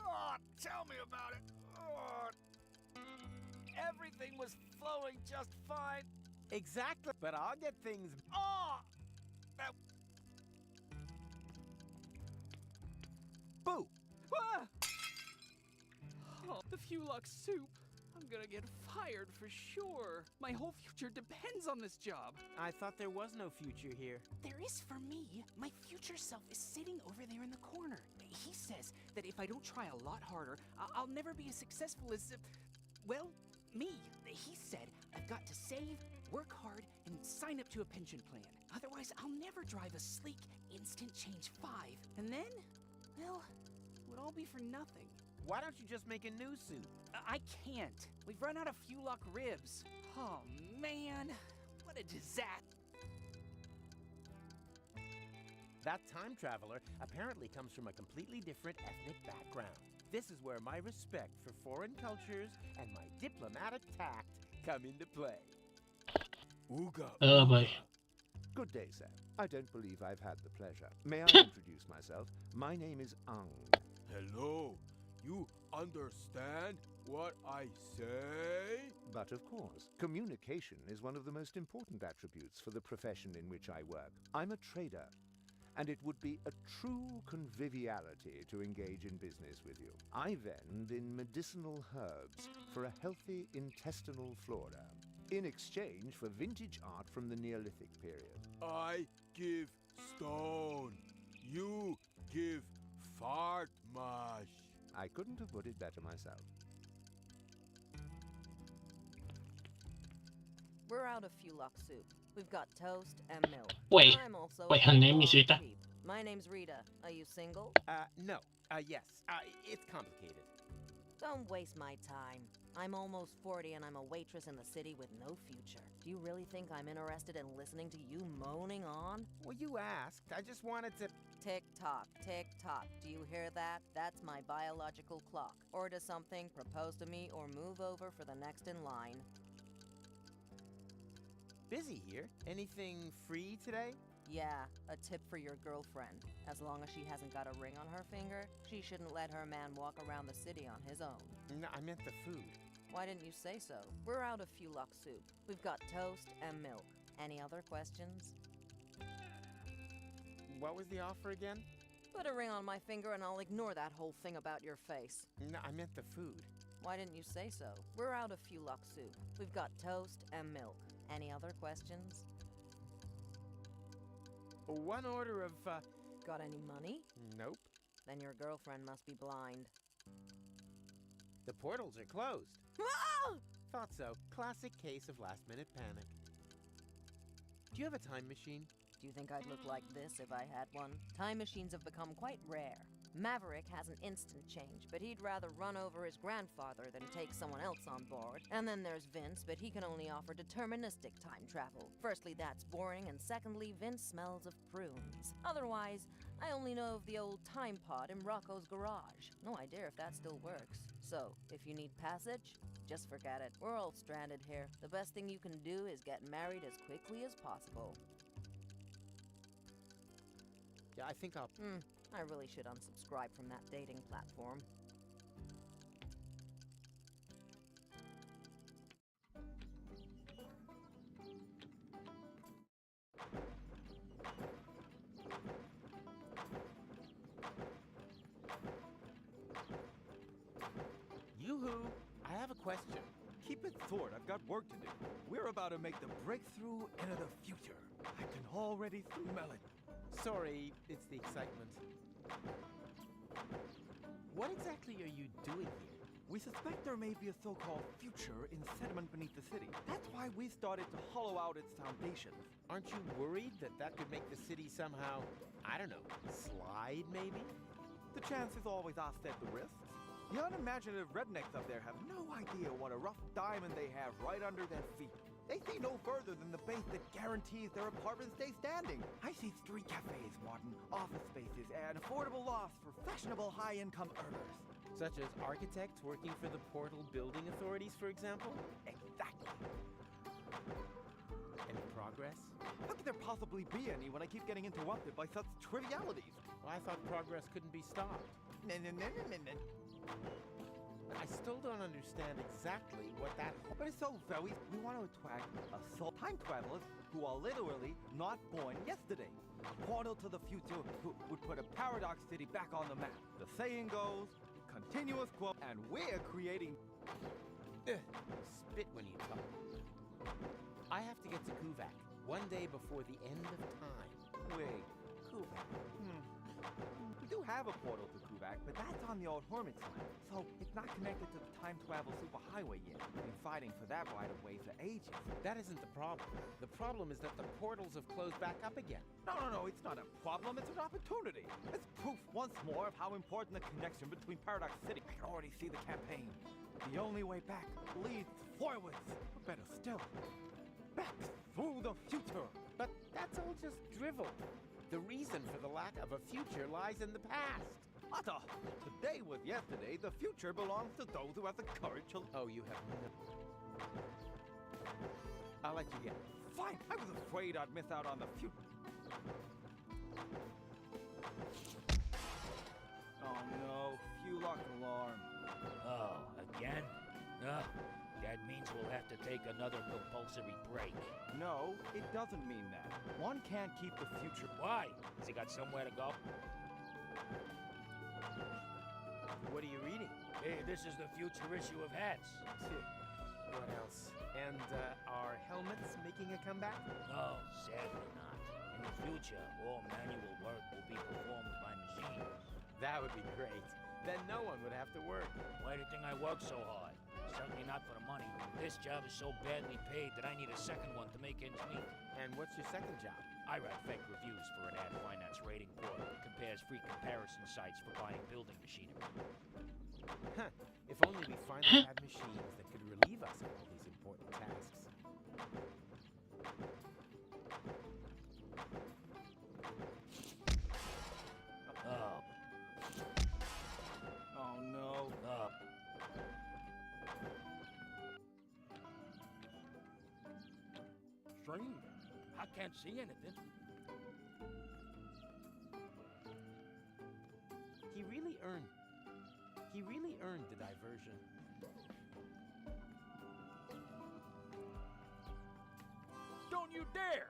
Oh, tell me about it. Oh, everything was flowing just fine. Exactly, but I'll get things... Oh! That... Boo! Ah! Oh, the Fulux soup. I'm gonna get fired for sure. My whole future depends on this job. I thought there was no future here. There is for me. My future self is sitting over there in the corner. He says that if I don't try a lot harder, I'll never be as successful as, well, me. He said I've got to save, work hard, and sign up to a pension plan. Otherwise, I'll never drive a sleek, instant change 5. And then, well, it would all be for nothing. Why don't you just make a new suit? I can't. We've run out of Fuelock ribs. Oh, man. What a disaster. That time traveler apparently comes from a completely different ethnic background. This is where my respect for foreign cultures and my diplomatic tact come into play. Ooga. Oh boy. Good day, sir. I don't believe I've had the pleasure. May I introduce myself? My name is Ang. Hello. You understand what I say? But of course, communication is one of the most important attributes for the profession in which I work. I'm a trader, and it would be a true conviviality to engage in business with you. I vend in medicinal herbs for a healthy intestinal flora, in exchange for vintage art from the Neolithic period. I give stone. You give fart mash. I couldn't have put it better myself. We're out of Fuelock soup. We've got toast and milk. Wait, I'm also wait, her name is Rita? cheap. My name's Rita. Are you single? No. Yes. It's complicated. Don't waste my time. I'm almost 40 and I'm a waitress in the city with no future. Do you really think I'm interested in listening to you moaning on? Well, you asked. I just wanted to... Tick-tock, tick-tock. Do you hear that? That's my biological clock. Order something, propose to me, or move over for the next in line. Busy here. Anything free today? Yeah, a tip for your girlfriend. As long as she hasn't got a ring on her finger, she shouldn't let her man walk around the city on his own. No, I meant the food. Why didn't you say so? We're out of Fuelock soup. We've got toast and milk. Any other questions? What was the offer again? Put a ring on my finger and I'll ignore that whole thing about your face. No, I meant the food. Why didn't you say so? We're out of Fuelock soup. We've got toast and milk. Any other questions? One order of, Got any money? Nope. Then your girlfriend must be blind. The portals are closed. Ah! Thought so. Classic case of last-minute panic. Do you have a time machine? Do you think I'd look like this if I had one? Time machines have become quite rare. Maverick has an instant change, but he'd rather run over his grandfather than take someone else on board. And then there's Vince, but he can only offer deterministic time travel. Firstly, that's boring, and secondly, Vince smells of prunes. Otherwise, I only know of the old time pod in Rocco's garage. No idea if that still works. So, if you need passage, just forget it. We're all stranded here. The best thing you can do is get married as quickly as possible. Yeah, I think I'll... I really should unsubscribe from that dating platform. Yoo-hoo! I have a question. Keep it short, I've got work to do. We're about to make the breakthrough into the future. I can already smell it. Sorry, it's the excitement. What exactly are you doing here? We suspect there may be a so-called future in sediment beneath the city. That's why we started to hollow out its foundations. Aren't you worried that that could make the city somehow, I don't know, slide maybe? The chances always offset the risks. The unimaginative rednecks up there have no idea what a rough diamond they have right under their feet. They see no further than the base that guarantees their apartments stay standing. I see street cafes, Martin, office spaces, and affordable lofts for fashionable high-income earners. Such as architects working for the Portal Building Authorities, for example? Exactly. Any progress? How could there possibly be any when I keep getting interrupted by such trivialities? Well, I thought progress couldn't be stopped. No. I still don't understand exactly what that... But it's so very... We want to attract time travelers who are literally not born yesterday. A portal to the future who would put a paradox city back on the map. The saying goes, continuous growth, and we're creating... Spit when you talk. I have to get to Kuvak one day before the end of time. Wait, Kuvak. We do have a portal to Kuvak, but that's on the old Hermitsland, so it's not connected to the time travel superhighway yet. Been fighting for that right of way for ages. That isn't the problem. The problem is that the portals have closed back up again. No, it's not a problem, it's an opportunity. It's proof once more of how important the connection between Paradox City. I can already see the campaign. The only way back leads forwards. Or better still, back through the future. But that's all just drivel. The reason for the lack of a future lies in the past. Otto, today was yesterday. The future belongs to those who have the courage to... Oh, you have no... I'll let you get it. Fine, I was afraid I'd miss out on the future. Oh no, Fulock alarm. Oh, again? That means we'll have to take another compulsory break. No, it doesn't mean that. One can't keep the future... Why? Has he got somewhere to go? What are you reading? Hey, this is the future issue of Hats. What else? And are helmets making a comeback? No, sadly not. In the future, all manual work will be performed by machines. That would be great. Then no one would have to work. Why do you think I work so hard? Certainly not for the money. This job is so badly paid that I need a second one to make ends meet. And what's your second job? I write fake reviews for an ad finance rating portal that compares free comparison sites for buying building machinery. Huh. If only we finally had machines that could relieve us of all these important tasks. Oh no. Strange. I can't see anything. He really earned the diversion. Don't you dare!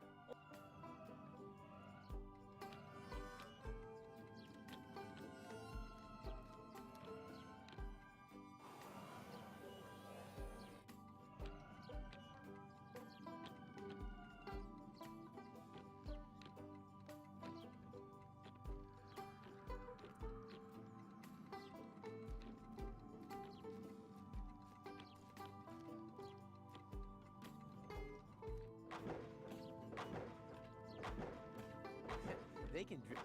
They can drip.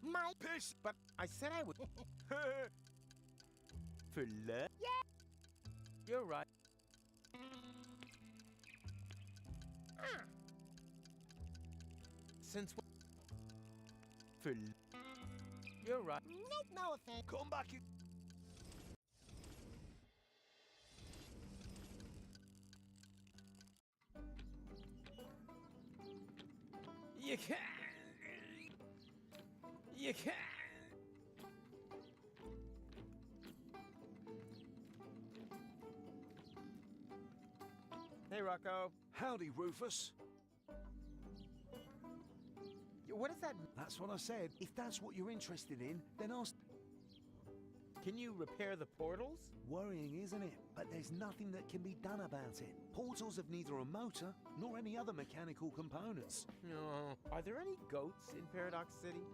My piss! But I said I would. For love? Yeah. You're right. Since when? For You're right. Nope, no offense. Come back here. You can't. You can't. Hey, Rocco. Howdy, Rufus. What does that mean? That's what I said. If that's what you're interested in, then I'll... Can you repair the portals? Worrying, isn't it? But there's nothing that can be done about it. Portals have neither a motor nor any other mechanical components. No. Are there any goats in Paradox City?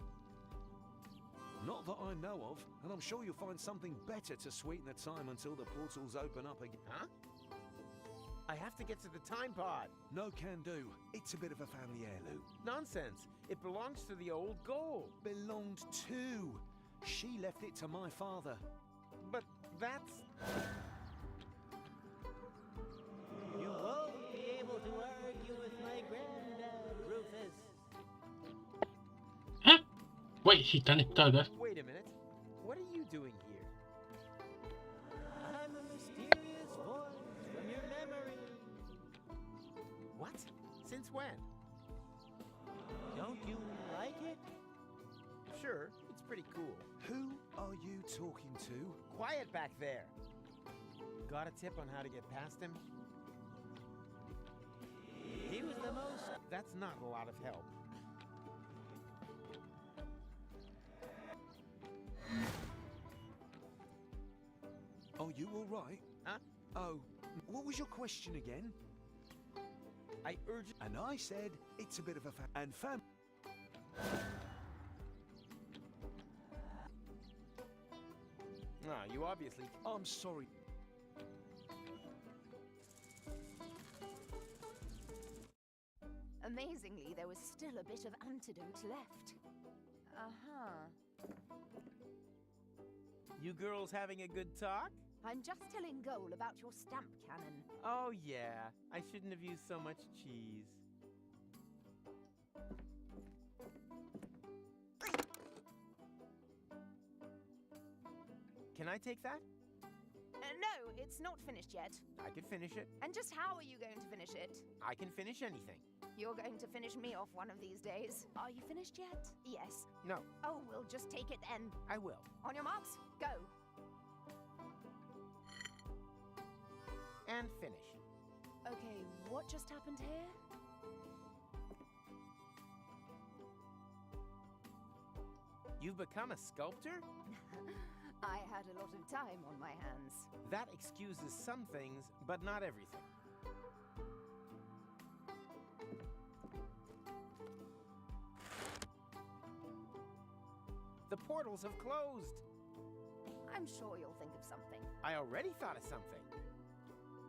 Not that I know of, and I'm sure you'll find something better to sweeten the time until the portals open up again. Huh? I have to get to the time pod. No can do. It's a bit of a family heirloom. Nonsense. It belongs to the old goal. Belonged to. She left it to my father. But that's... You won't be able to argue with my granddad, Rufus. Huh? Wait, he connected us. Wait a minute. What are you doing here? I'm a mysterious voice from your memory. What? Since when? Don't you like it? Sure, it's pretty cool. Who are you talking to? Quiet back there. Got a tip on how to get past him? He was the most... That's not a lot of help. Are you all right? Huh? Oh, what was your question again? I urge... And I said, it's a bit of a and fam... Ah, you obviously... I'm sorry. Amazingly, there was still a bit of antidote left. Uh-huh. You girls having a good talk? I'm just telling Goal about your stamp cannon. Oh, yeah. I shouldn't have used so much cheese. Can I take that? No, it's not finished yet. I could finish it. And just how are you going to finish it? I can finish anything. You're going to finish me off one of these days. Are you finished yet? Yes. No. Oh, we'll just take it then. I will. On your marks, go. And finish. Okay, what just happened here? You've become a sculptor? I had a lot of time on my hands. That excuses some things, but not everything. The portals have closed. I'm sure you'll think of something. I already thought of something.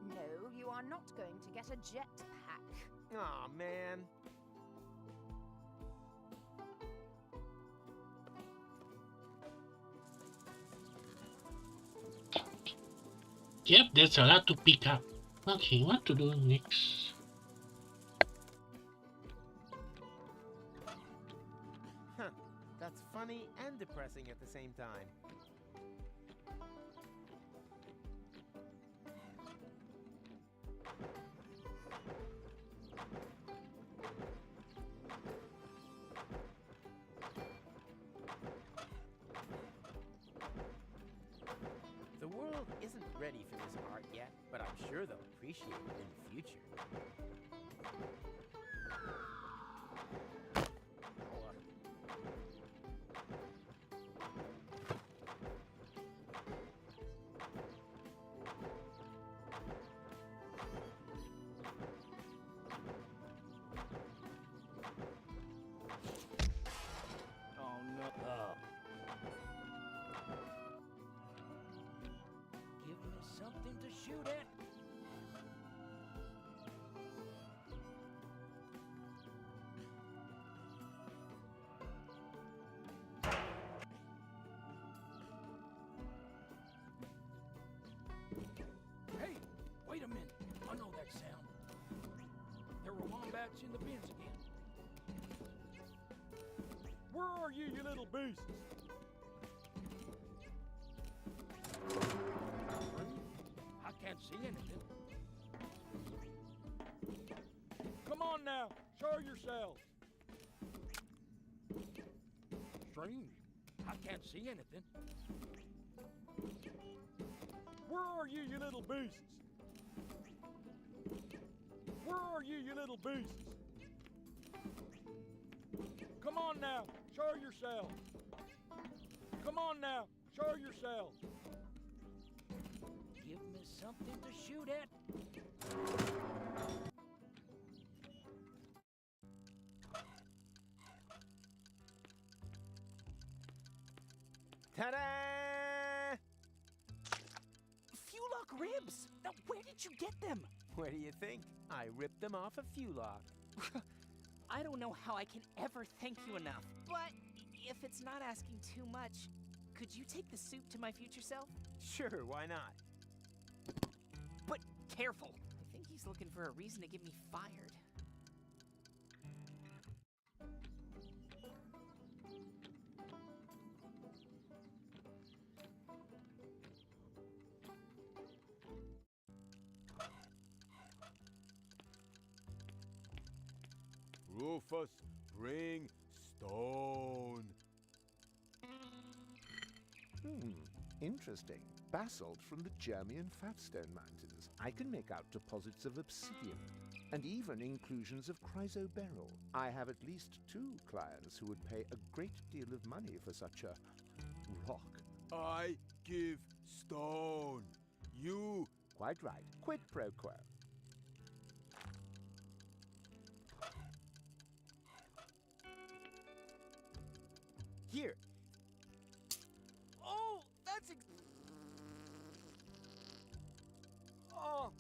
No, you are not going to get a jetpack. Aw, man. Yep, there's a lot to pick up. Okay, what to do next? Huh. That's funny and depressing at the same time. The world isn't ready for this art yet, but I'm sure they'll appreciate it in the future. Oh no. Give me something to shoot at. Hey, wait a minute. I know that sound. There were wombats in the bins again. Where are you, you little beasts? I can't see anything. Come on now, show yourselves. Strange. I can't see anything. Where are you, you little beasts? Where are you, you little beasts? Come on now, show yourselves. Come on now, show yourselves. Give me something to shoot at. Ta-da! Fulock ribs! Now, where did you get them? Where do you think? I ripped them off a Fulock. I don't know how I can ever thank you enough. But if it's not asking too much, could you take the soup to my future self? Sure, why not? But careful. I think he's looking for a reason to get me fired. Rufus, bring stone. Interesting. Basalt from the Germian Fatstone Mountains. I can make out deposits of obsidian. and even inclusions of chrysoberyl. I have at least 2 clients who would pay a great deal of money for such a rock. I give stone. You... Quite right. Quid pro quo. Here. Oh, that's oh.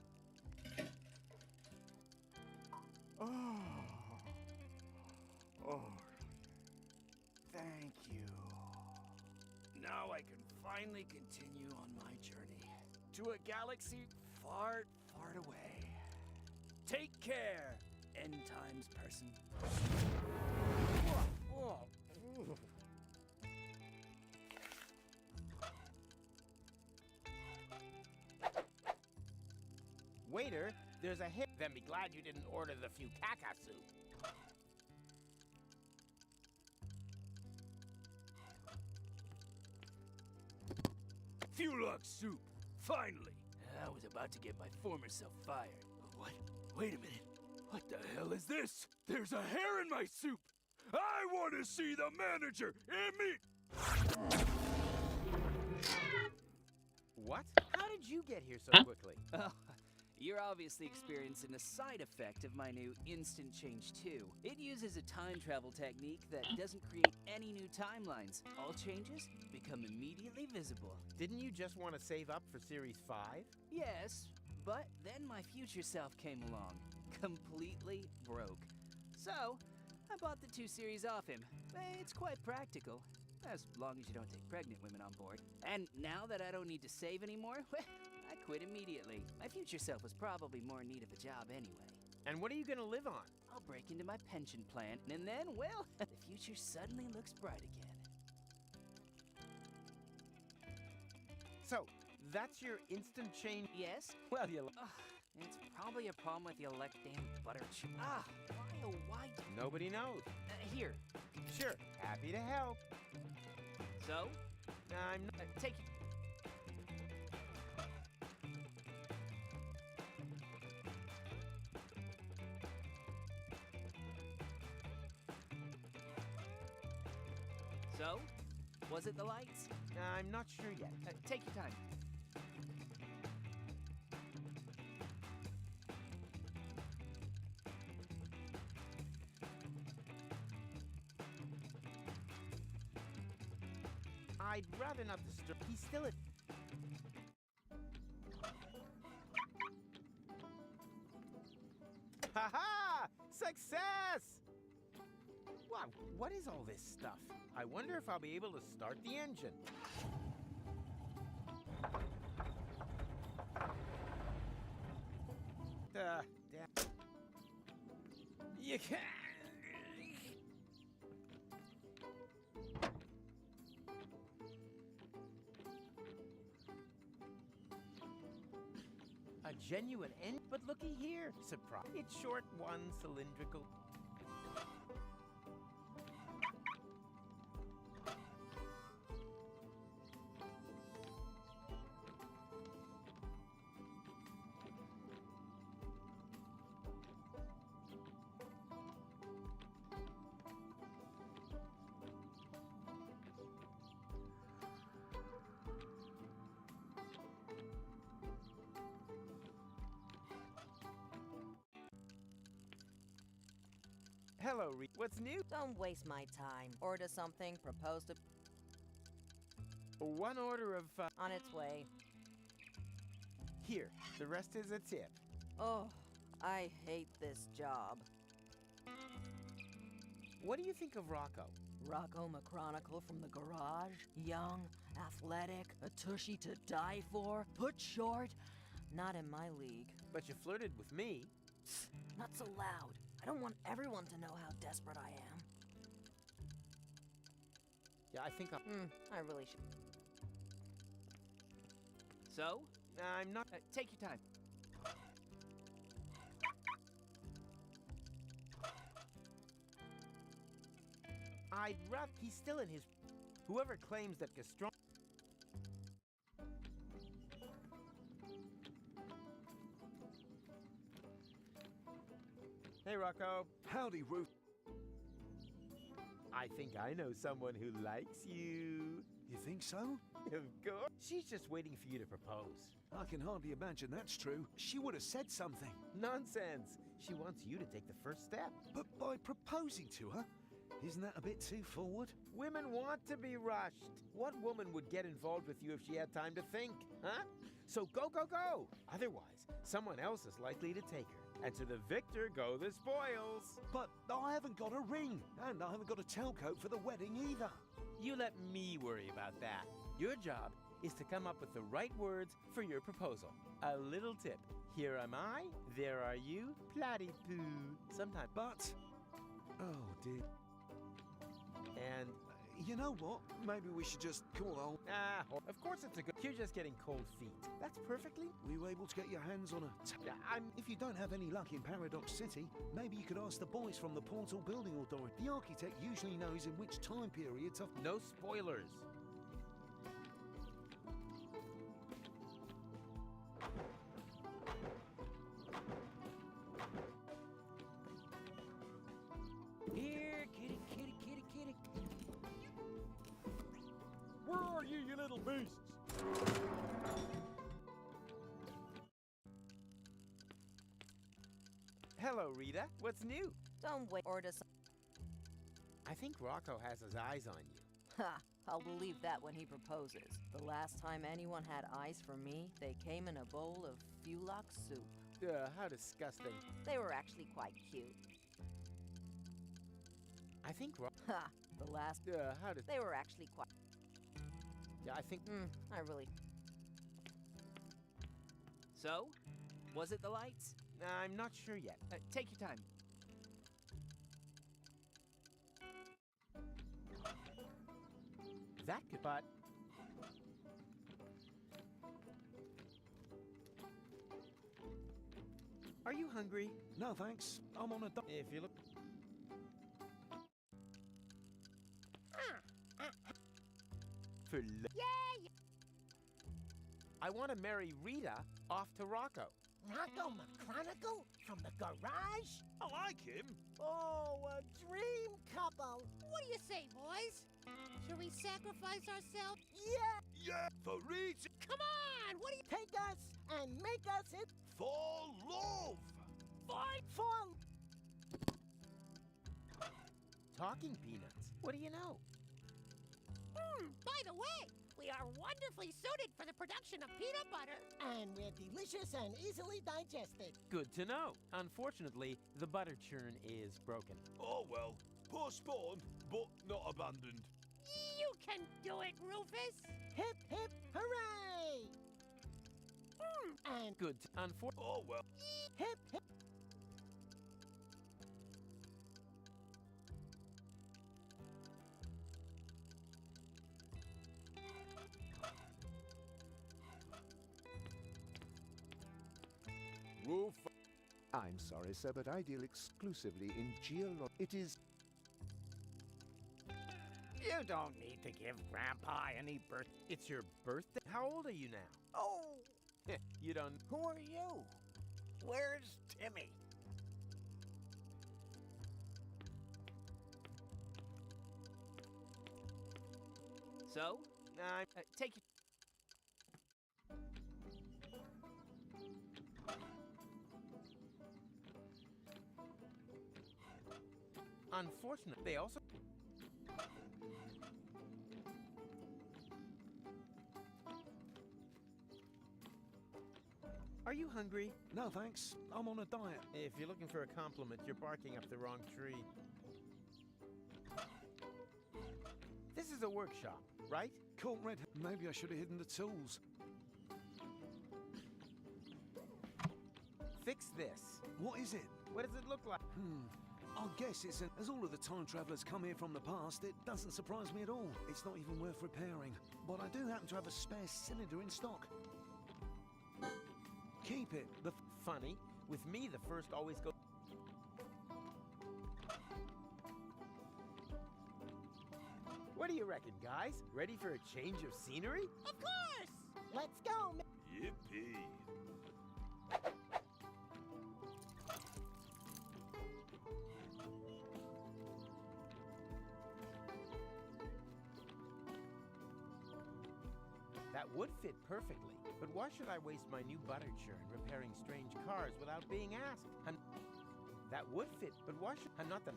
Oh. Oh. Thank you. Now I can finally continue on my journey to a galaxy far, far away. Take care, end times person. Oh. Waiter, there's a hit. Then be glad you didn't order the fukaka soup. Fulog soup! Finally! I was about to get my former self fired. What? Wait a minute. What the hell is this? There's a hair in my soup! I want to see the manager! What? How did you get here so Huh? quickly? Oh, you're obviously experiencing a side effect of my new Instant Change 2. It uses a time travel technique that doesn't create any new timelines. All changes become immediately visible. Didn't you just want to save up for Series 5? Yes, but then my future self came along, completely broke. So, I bought the 2 series off him. It's quite practical, as long as you don't take pregnant women on board. And now that I don't need to save anymore, I quit immediately. My future self was probably more in need of a job anyway. And what are you gonna live on? I'll break into my pension plan, and then, well, the future suddenly looks bright again. So, that's your instant change? Yes? Well, you... It's probably a problem with the elect damn butter chip. Why oh why? Nobody knows. Here. Sure, happy to help. So? I'm not... Take it. So? Was it the lights? I'm not sure yet. Take your time. I'd rather not disturb... He's still at... Ha-ha! Success! Wow, what is all this stuff? I wonder if I'll be able to start the engine. Damn. You can't... A genuine end, but looky here. Surprise. It's short, one cylindrical. Hello, Reed. What's new? Don't waste my time. Order something, propose to... One order of, On its way. Here, the rest is a tip. Oh, I hate this job. What do you think of Rocco? Rocco McChronicle from the garage? Young, athletic, a tushy to die for, put short? Not in my league. But you flirted with me. Not so loud. I don't want everyone to know how desperate I am. Yeah, I think I really should. So? I'm not... Take your time. I'd rather... He's still in his... Whoever claims that Gastron... Hey, Rocco. Howdy, Ruth. I think I know someone who likes you. You think so? Of course. She's just waiting for you to propose. I can hardly imagine that's true. She would have said something. Nonsense. She wants you to take the first step. But by proposing to her, isn't that a bit too forward? Women want to be rushed. What woman would get involved with you if she had time to think, huh? So go, go, go. Otherwise, someone else is likely to take her. And to the victor go the spoils. But I haven't got a ring, and I haven't got a tailcoat for the wedding either. You let me worry about that. Your job is to come up with the right words for your proposal. A little tip. Here am I, there are you, platypoo. Sometimes. But, oh dear. And you know what? Maybe we should just call on. Of course it's a good. You're just getting cold feet. That's perfectly. We were able to get your hands on a. If you don't have any luck in Paradox City, maybe you could ask the boys from the Portal Building Authority. The architect usually knows in which time periods of. No spoilers. Here, kitty, kitty, kitty, kitty. Where are you, you little beasts? Hello, Rita. What's new? Don't wait or decide. I think Rocco has his eyes on you. Ha! I'll believe that when he proposes. The last time anyone had eyes for me, they came in a bowl of Fulok soup. How disgusting. They were actually quite cute. I think Ha! The last. how did They were actually quite. Yeah, I think. I really. So, was it the lights? I'm not sure yet. Take your time. That could, but. Are you hungry? No, thanks. I'm on a. If you look. For Yeah! I want to marry Rita off to Rocco. Rocco McChronicle from the garage? I like him. Oh, a dream couple. What do you say, boys? Should we sacrifice ourselves? Yeah! Yeah, for Rita. Come on! What do you take us and make us it? For love. Fight for. Talking peanuts. What do you know? By the way, we are wonderfully suited for the production of peanut butter, and we're delicious and easily digested. Good to know. Unfortunately, the butter churn is broken. Oh well, postponed, but not abandoned. You can do it, Rufus! Hip, hip, hooray! And good. Oh well. Hip, hip. Wolf. I'm sorry, sir, but I deal exclusively in geolo. It is. You don't need to give Grandpa any birth. It's your birthday? How old are you now? Oh! You don't. Who are you? Where's Timmy? So, take your. Unfortunately, they also. Are you hungry? No, thanks. I'm on a diet. If you're looking for a compliment, you're barking up the wrong tree. This is a workshop, right? Cool, Red. Maybe I should have hidden the tools. Fix this. What is it? What does it look like? I guess it's as all of the time travelers come here from the past, it doesn't surprise me at all. It's not even worth repairing. But I do happen to have a spare cylinder in stock. Keep it. Funny, with me the first always goes. What do you reckon, guys? Ready for a change of scenery? Of course! Let's go! Yippee. That would fit perfectly. But why should I waste my new butter churn repairing strange cars without being asked? And that would fit, but why should I not the...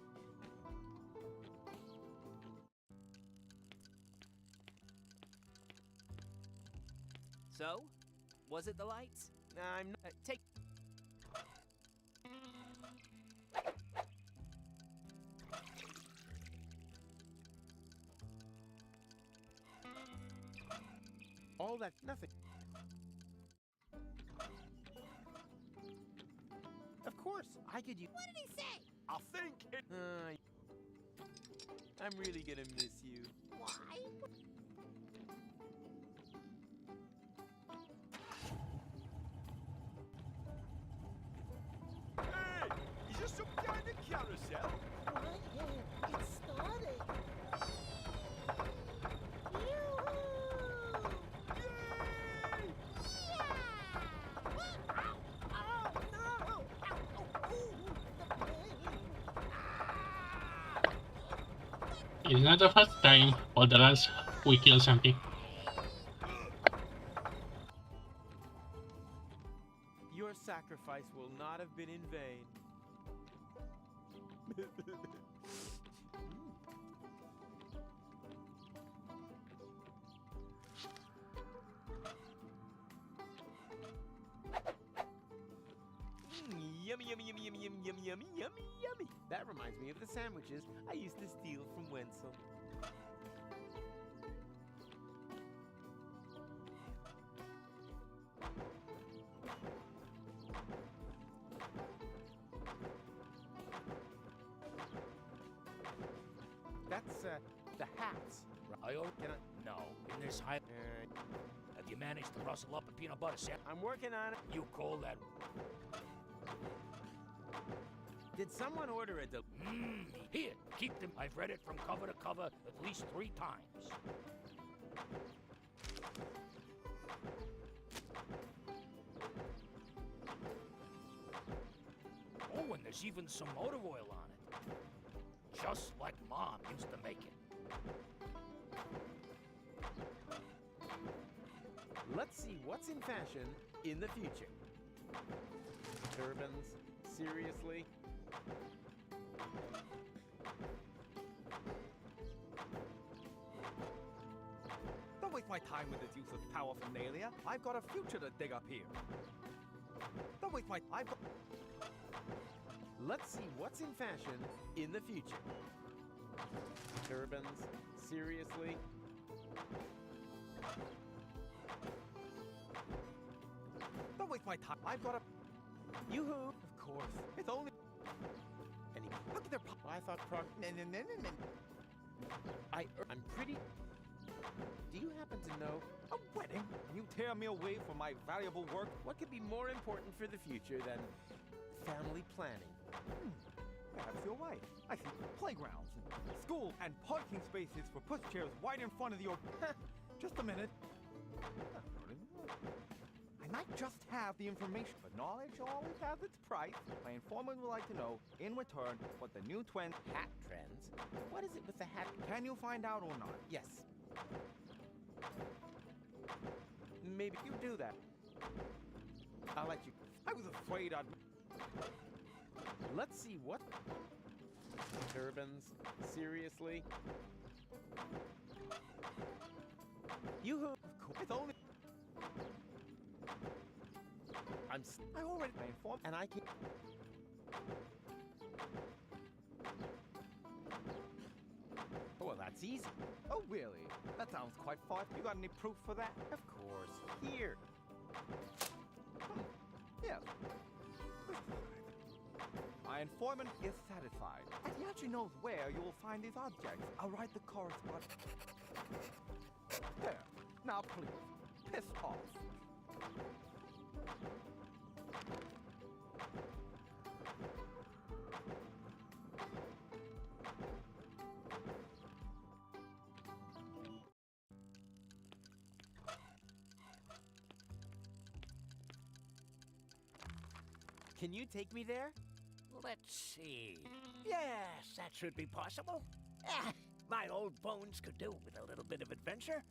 So, was it the lights? I'm not... take... All that, nothing. Of course, I could use... What did he say? I think it... I'm really gonna miss you. Why? Hey! Is there some kind of carousel? Right here. It's starting. It's not the first time or the last we kill something. Your sacrifice will not have been in vain. Yummy, yummy, yummy, yummy, yummy, yummy, yummy, yummy, yummy. That reminds me of the sandwiches I used to steal from Wenzel. That's, the hats. Can I? No. In this high... have you managed to rustle up a peanut butter sandwich? I'm working on it. You call that... Did someone order a Here, keep them. I've read it from cover to cover at least 3 times. Oh, and there's even some motor oil on it. Just like Mom used to make it. Let's see what's in fashion in the future. Turbans? Seriously? Don't waste my time with this useless paraphernalia. I've got a future to dig up here. Don't waste my... I've got... Let's see what's in fashion in the future. Turbans? Seriously? Don't waste my time. I've got a... Yoo-hoo! Of course. It's only... Anyway, look at their... I thought I'm pretty... Do you happen to know... A wedding? And you tear me away from my valuable work? What could be more important for the future than family planning? Perhaps you're right. I see playgrounds, school, and parking spaces for pushchairs right in front of your... Just a minute. I might just have the information, but knowledge always has its price. My informant would like to know, in return, what the new trend... Hat trends? What is it with the hat? Can you find out or not? Yes. Maybe you do that. I'll let you... I was afraid I'd... Let's see what... Turbans? Seriously? Yoo-hoo! Of course. It's only... I already informed, and I can... Well, that's easy. Oh, really? That sounds quite far. You got any proof for that? Of course. Here. Yes. My informant is satisfied. And he actually knows where you will find these objects. I'll write the correspondence. There. Now, please. Piss off. Can you take me there? Let's see. Yes, that should be possible. My old bones could do with a little bit of adventure.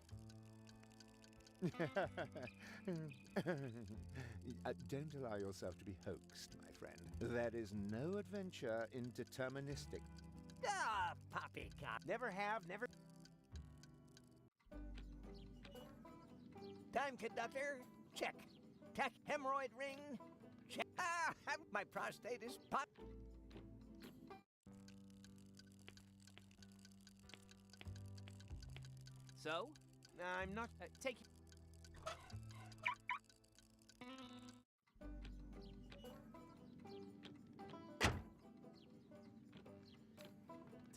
Don't allow yourself to be hoaxed, my friend. There is no adventure in deterministic. Ah, poppycock. Never have, never. Time conductor, check. Tech hemorrhoid ring, check. Ah, my prostate is pop. So? I'm not. Take.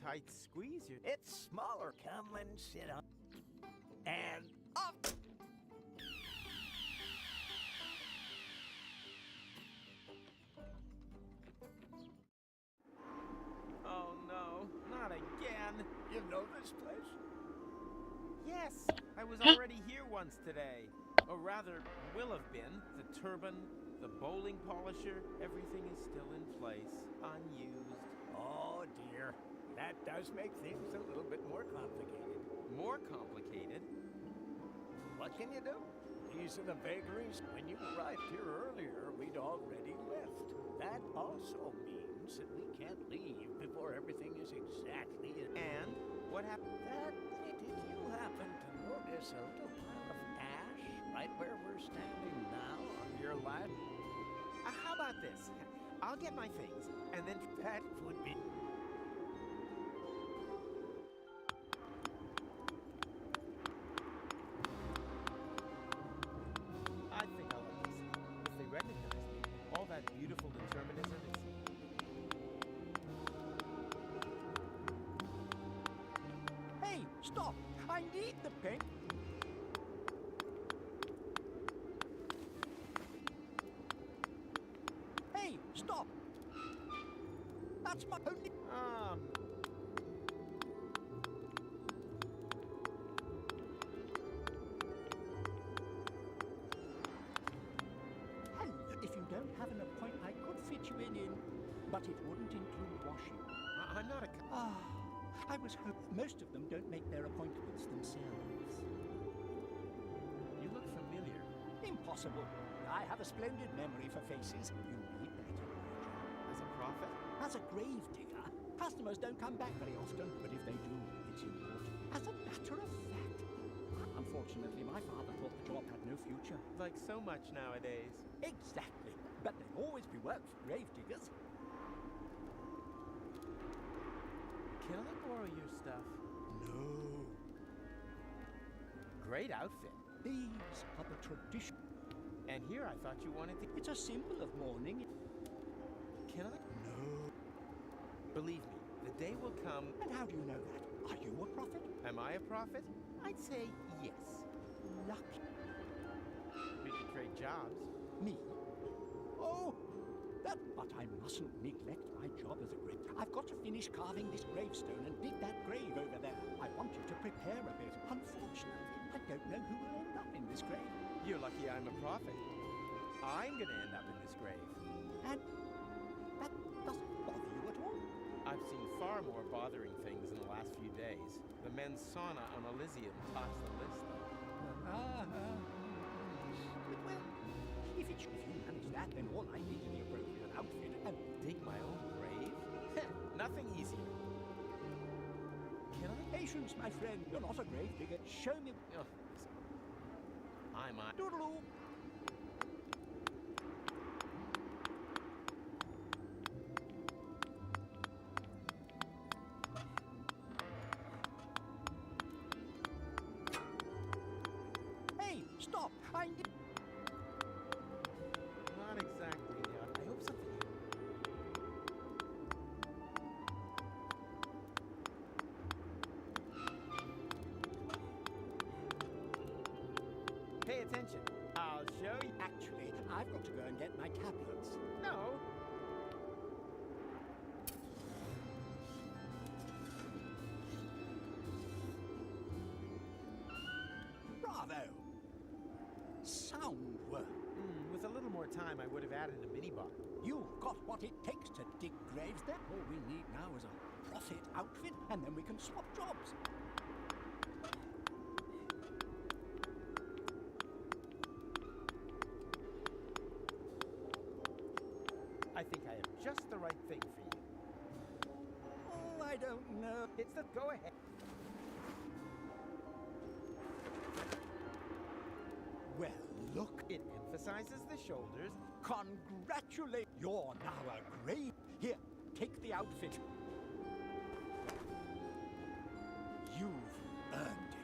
Tight squeeze here. It's smaller. Come and sit on. And up. Oh no, not again. You know this place? Yes, I was already here once today. Or rather, will have been. The turban, the bowling polisher, everything is still in place, unused. Oh dear, that does make things a little bit more complicated. More complicated? What can you do? These are the vagaries. When you arrived here earlier, we'd already left. That also means that we can't leave before everything is exactly. And what happened? Did you happen to notice a little pile of ash right where we're standing now on your lap? How about this? I'll get my things, and then that would be. I think I'll let this. If they recognize me, all that beautiful determinism is. Hey, stop! I need the pen. Hey, stop! That's my only. Hello. If you don't have an appointment, I could fit you in, but it wouldn't include washing. I'm not a. I was hoping most of them don't make their appointments themselves. You look familiar. Impossible. I have a splendid memory for faces. You need better. As a prophet? As a grave digger. Customers don't come back very often, but if they do, it's important. As a matter of fact, unfortunately, my father thought the job had no future. Like so much nowadays. Exactly. But there'll always be work for grave diggers. Can I borrow your stuff? No. Great outfit. These are the tradition. And here I thought you wanted to. It's a symbol of mourning. Can I? No. Believe me, the day will come. And how do you know that? Are you a prophet? Am I a prophet? I'd say yes. Lucky. We could trade jobs. Me? Oh, that. But I mustn't neglect my job as a grave. I've got to finish carving this gravestone and dig that grave over there. I want you to prepare a bit. Unfortunately, I don't know who will end up in this grave. You're lucky I'm a prophet. I'm gonna end up in this grave. And that doesn't bother you at all? I've seen far more bothering things in the last few days. The men's sauna on Elysium tops the list, though. Well, if you manage that, then all I need is the appropriate outfit and dig my own grave? Nothing easier. Can I? Patience, my friend. You're not a grave digger. Show me. Oh, I'm on. Doodaloo. Hey, stop! I need. Not exactly. I hope something. Pay attention. I'll show you. Actually, I've got to go and get my tablets. No. Bravo! Sound work. With a little more time, I would have added a minibar. You've got what it takes to dig graves there. All we need now is a prophet outfit, and then we can swap jobs. just the right thing for you. Oh, I don't know. It's the go ahead. Well, look. It emphasizes the shoulders. Congratulate! You're now a great. Here, take the outfit. You've earned it.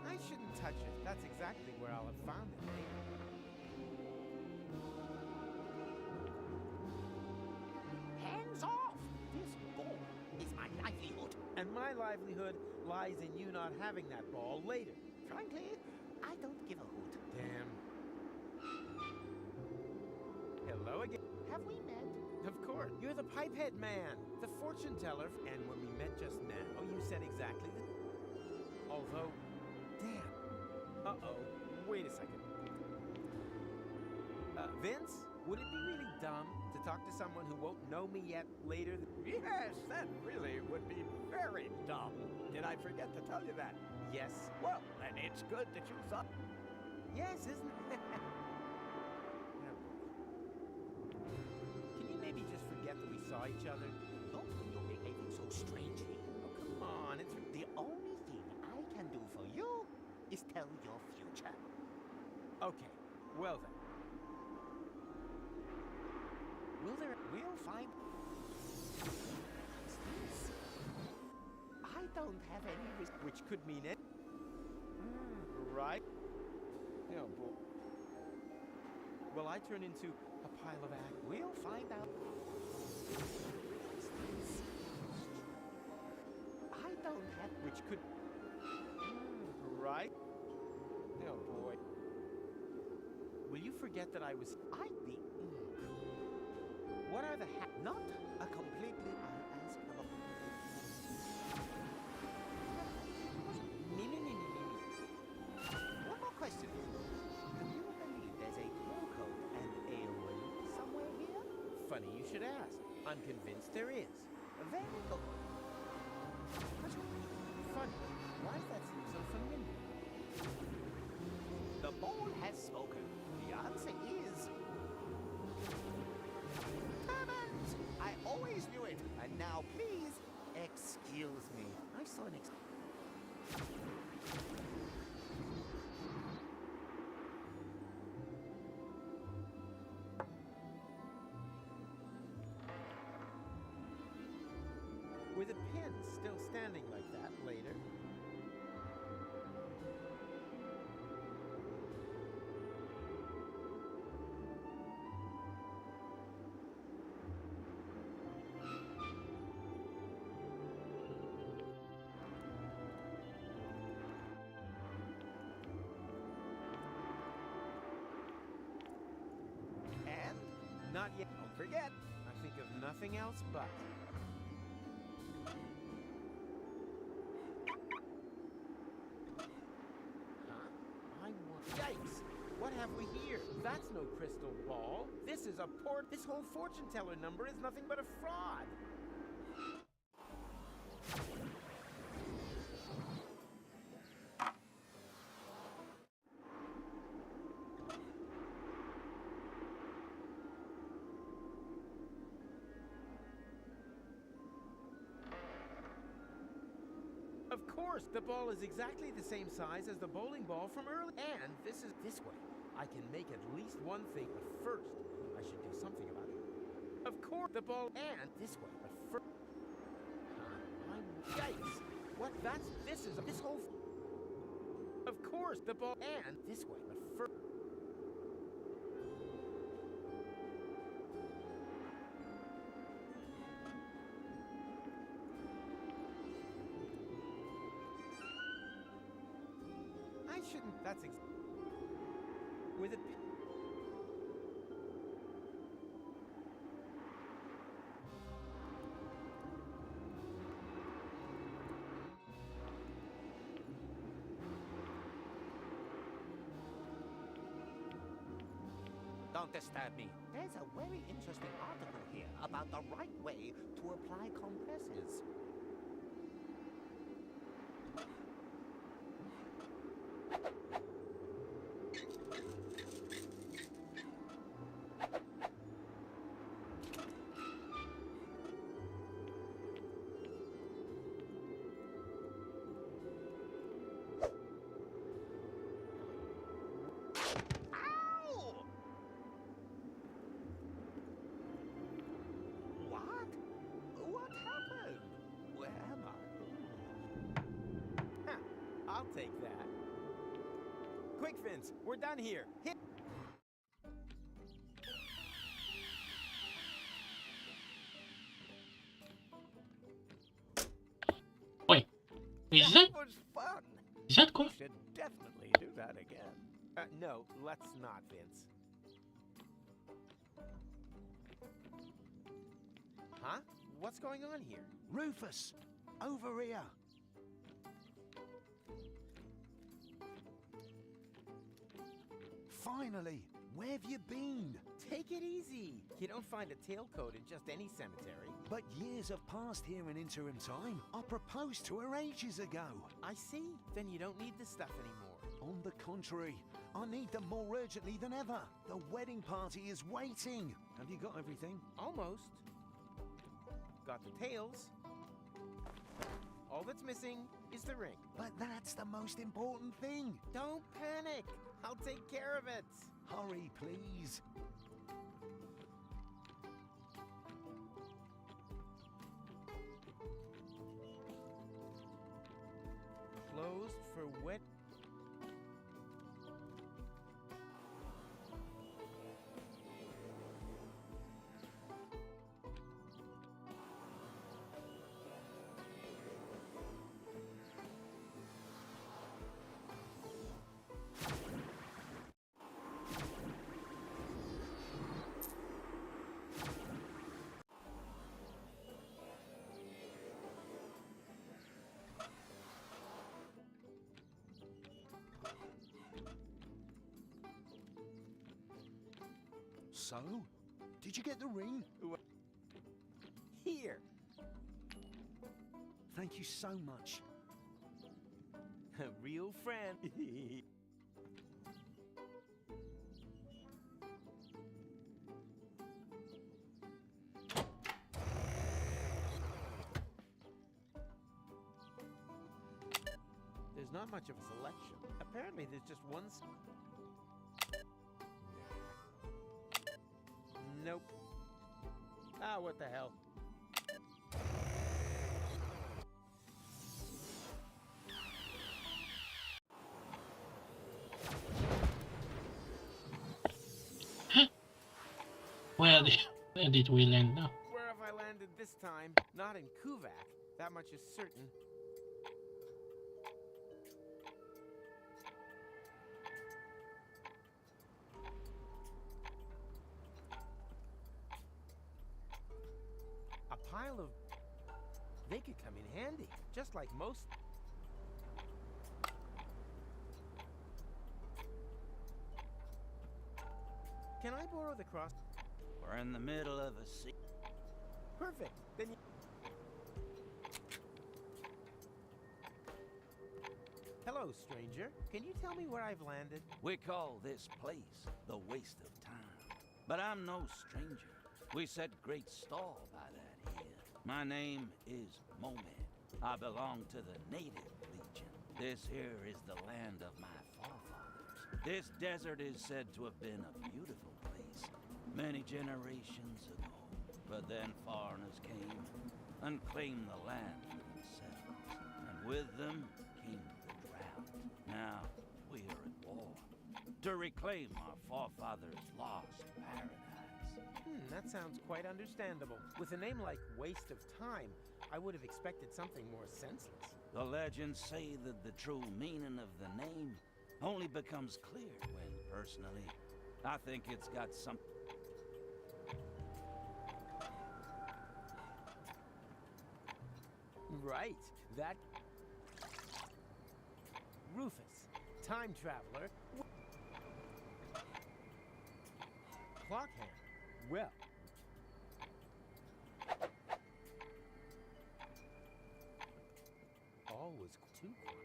I shouldn't touch it. That's exactly where I'll have found it. Hands off! This ball is my livelihood. And my livelihood lies in you not having that ball later. Frankly, I don't give a hoot. Damn. Hello again. Have we met? Of course. You're the pipehead man, the fortune teller. And when we met just now, you said exactly the... Although... Damn. Uh-oh. Wait a second. Vince, would it be really dumb to talk to someone who won't know me yet later? Yes, that really would be very dumb. Did I forget to tell you that? Yes. Well, then it's good that you thought. Yes, isn't it? Can you maybe just forget that we saw each other? Not when you're behaving so strangely. Oh, come on. It's... The only thing I can do for you is tell your future. Okay. Well then. We'll find... I don't have any risk. Which could mean it. Right? Oh, boy. Will I turn into a pile of ash? We'll find out. I don't have... Which could... Right? Oh, boy. Will you forget that I was... The ink. What are the Not a completely... I'll ask about... Me. One more question. Do you believe there's a toll code and AOE somewhere here? Funny you should ask. I'm convinced there is. Very good. Funny. Why does that seem so familiar? The ball has spoken. The answer is... Turbans! I always knew it. And now, please, excuse me. I saw an With a pin still standing like that later. And? Not yet. Don't forget. I think of nothing else but... Yikes! What have we here? That's no crystal ball. This is a port. This whole fortune teller number is nothing but a fraud. Of course, the ball is exactly the same size as the bowling ball from earlier. And this way. I can make at least one thing, but first, I should do something about it. Of course, the ball and this way, but first... Yikes! What? This whole... Of course, the ball and this way, but first... I shouldn't... That's with a... Don't disturb me. There's a very interesting article here about the right way to apply compressors. I'll take that. Quick, Vince, we're done here. Hit. Wait, is that was fun. Is that cool? We should definitely do that again. No, let's not, Vince. Huh? What's going on here? Rufus, over here. Finally, where have you been? Take it easy. You don't find a tailcoat in just any cemetery. But years have passed here in interim time. I proposed to her ages ago. I see. Then you don't need this stuff anymore. On the contrary, I need them more urgently than ever. The wedding party is waiting. Have you got everything? Almost. Got the tails. All that's missing is the ring. But that's the most important thing. Don't panic. I'll take care of it. Hurry, please. Closed for wet. So, did you get the ring? Here. Thank you so much. A real friend. There's not much of a selection. Apparently there's just one. Nope. Ah, what the hell. Where did we land now? Where have I landed this time? Not in Kuvak. That much is certain. A pile of... They could come in handy, just like most... Can I borrow the cross? We're in the middle of a sea. Perfect. Then you... Hello, stranger. Can you tell me where I've landed? We call this place the waste of time. But I'm no stranger. We set great store by that here. My name is Momed. I belong to the Native Legion. This here is the land of my forefathers. This desert is said to have been a beautiful place many generations ago. But then foreigners came and claimed the land for themselves. And with them came the drought. Now we are at war to reclaim our forefathers' lost paradise. That sounds quite understandable. With a name like Waste of Time, I would have expected something more senseless. The legends say that the true meaning of the name only becomes clear when, personally, I think it's got some... Right, that... Rufus, time traveler... clock hand. Well. All was too quiet.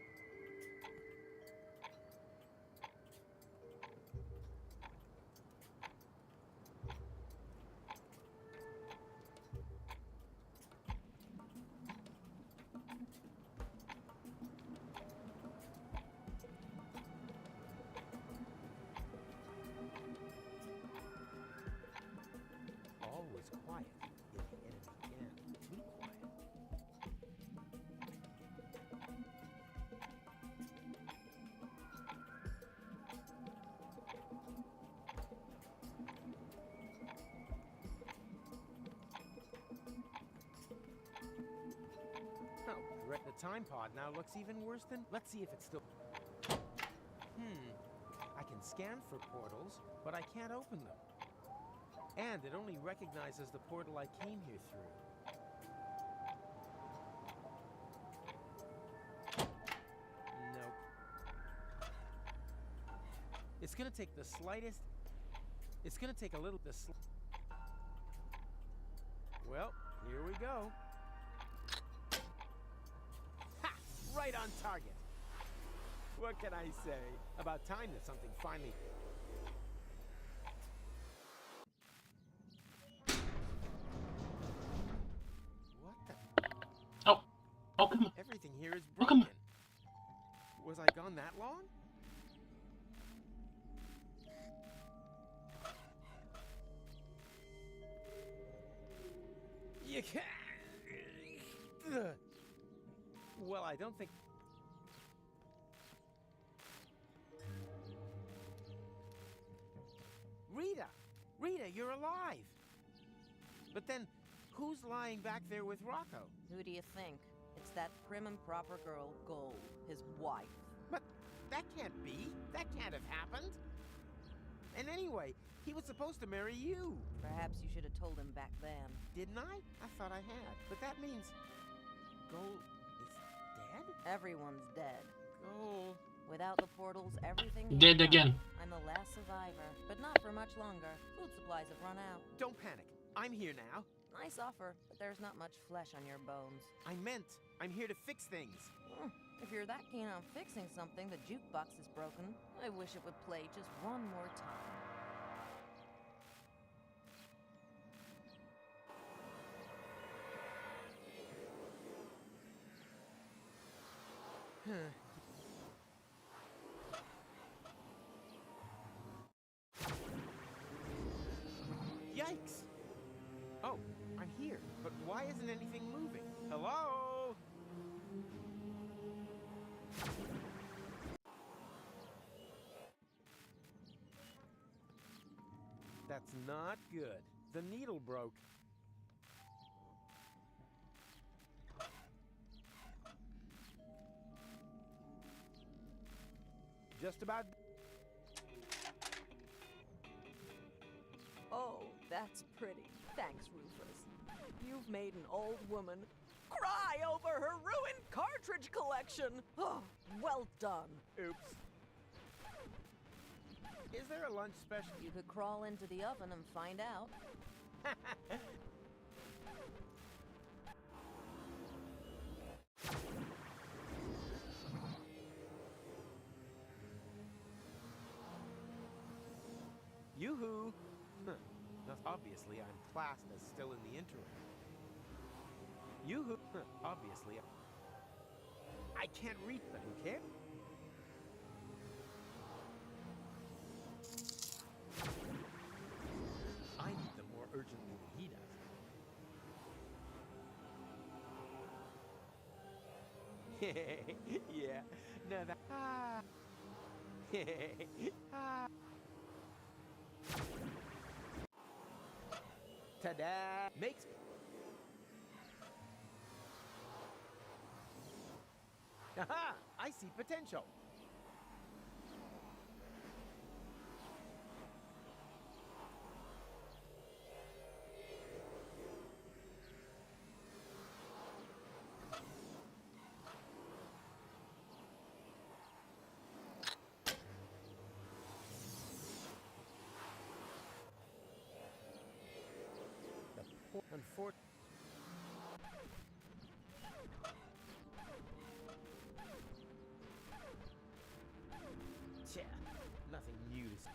All was quiet, yet the enemy began too quiet. Oh, great. The time pod now looks even worse than... Let's see if it's still... I can scan for portals, but I can't open them. And it only recognizes the portal I came here through. Nope. It's gonna take the slightest... It's gonna take a little... Well, here we go. Ha! Right on target. What can I say? About time that something finally... What the... Oh, come on. Everything here is Oh, broken. come on. Was I gone that long? You can't... Well, I don't think... Rita! Rita, you're alive! But then, who's lying back there with Rocco? Who do you think? It's that prim and proper girl, Gold, his wife. But that can't be. That can't have happened. And anyway, he was supposed to marry you. Perhaps you should have told him back then. Didn't I? I thought I had. But that means... Gold is dead? Everyone's dead. Gold... Without the portals, everything... Dead again. I'm the last survivor, but not for much longer. Food supplies have run out. Don't panic. I'm here now. Nice offer, but there's not much flesh on your bones. I meant, I'm here to fix things. If you're that keen on fixing something, the jukebox is broken. I wish it would play just one more time. Yikes! Oh, I'm here, but why isn't anything moving? Hello? That's not good. The needle broke. Just about... Oh, that's pretty. Thanks, Rufus. You've made an old woman cry over her ruined cartridge collection. Oh, well done. Oops. Is there a lunch special? You could crawl into the oven and find out. Yoo-hoo! Huh. Now, obviously, I'm classed as still in the interim. Yoo-hoo! Huh. Obviously, I can't reach, but who cares? I need them more urgently than he does. Yeah, no, that... Ta-da! Makes... Aha! I see potential. Unfortunately. Nothing new to say.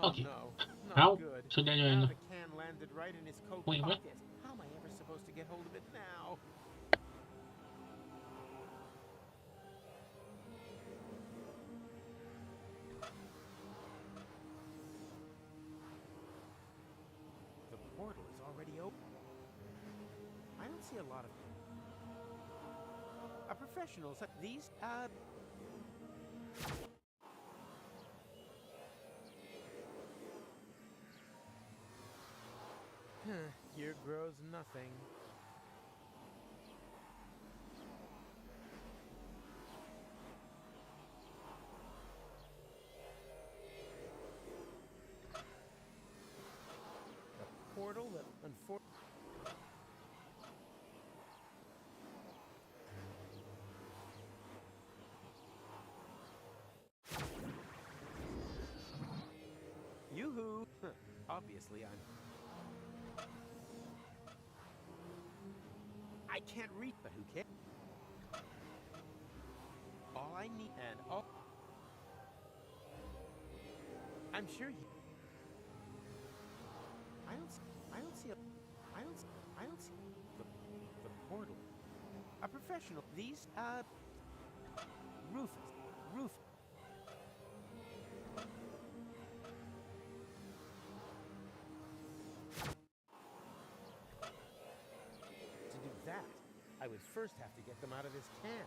Okay. No, not How? good. So then Now the can landed right in his coat Wait, what? pocket. How am I ever supposed to get hold of it now? The portal is already open. I don't see a lot of professionals. These here grows nothing. The portal that unfortunately. Yoo-hoo! Obviously, I can't read, but who cares? All I need, and all I'm sure he. I don't see the portal. A professional. These Rufus. To do that, I would first have to get them out of this can.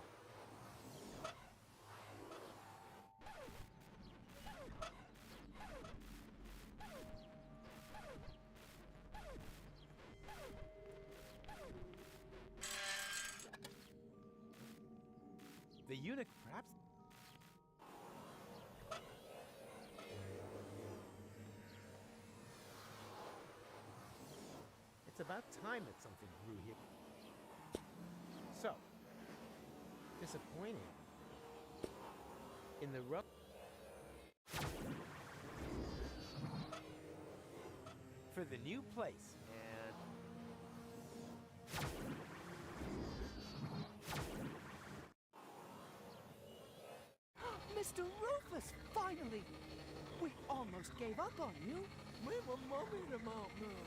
The eunuch, perhaps? It's about time that something grew here. So, disappointing. In the rough. For the new place, and Mr. Rufus, finally! We almost gave up on you. We were mumming them out now.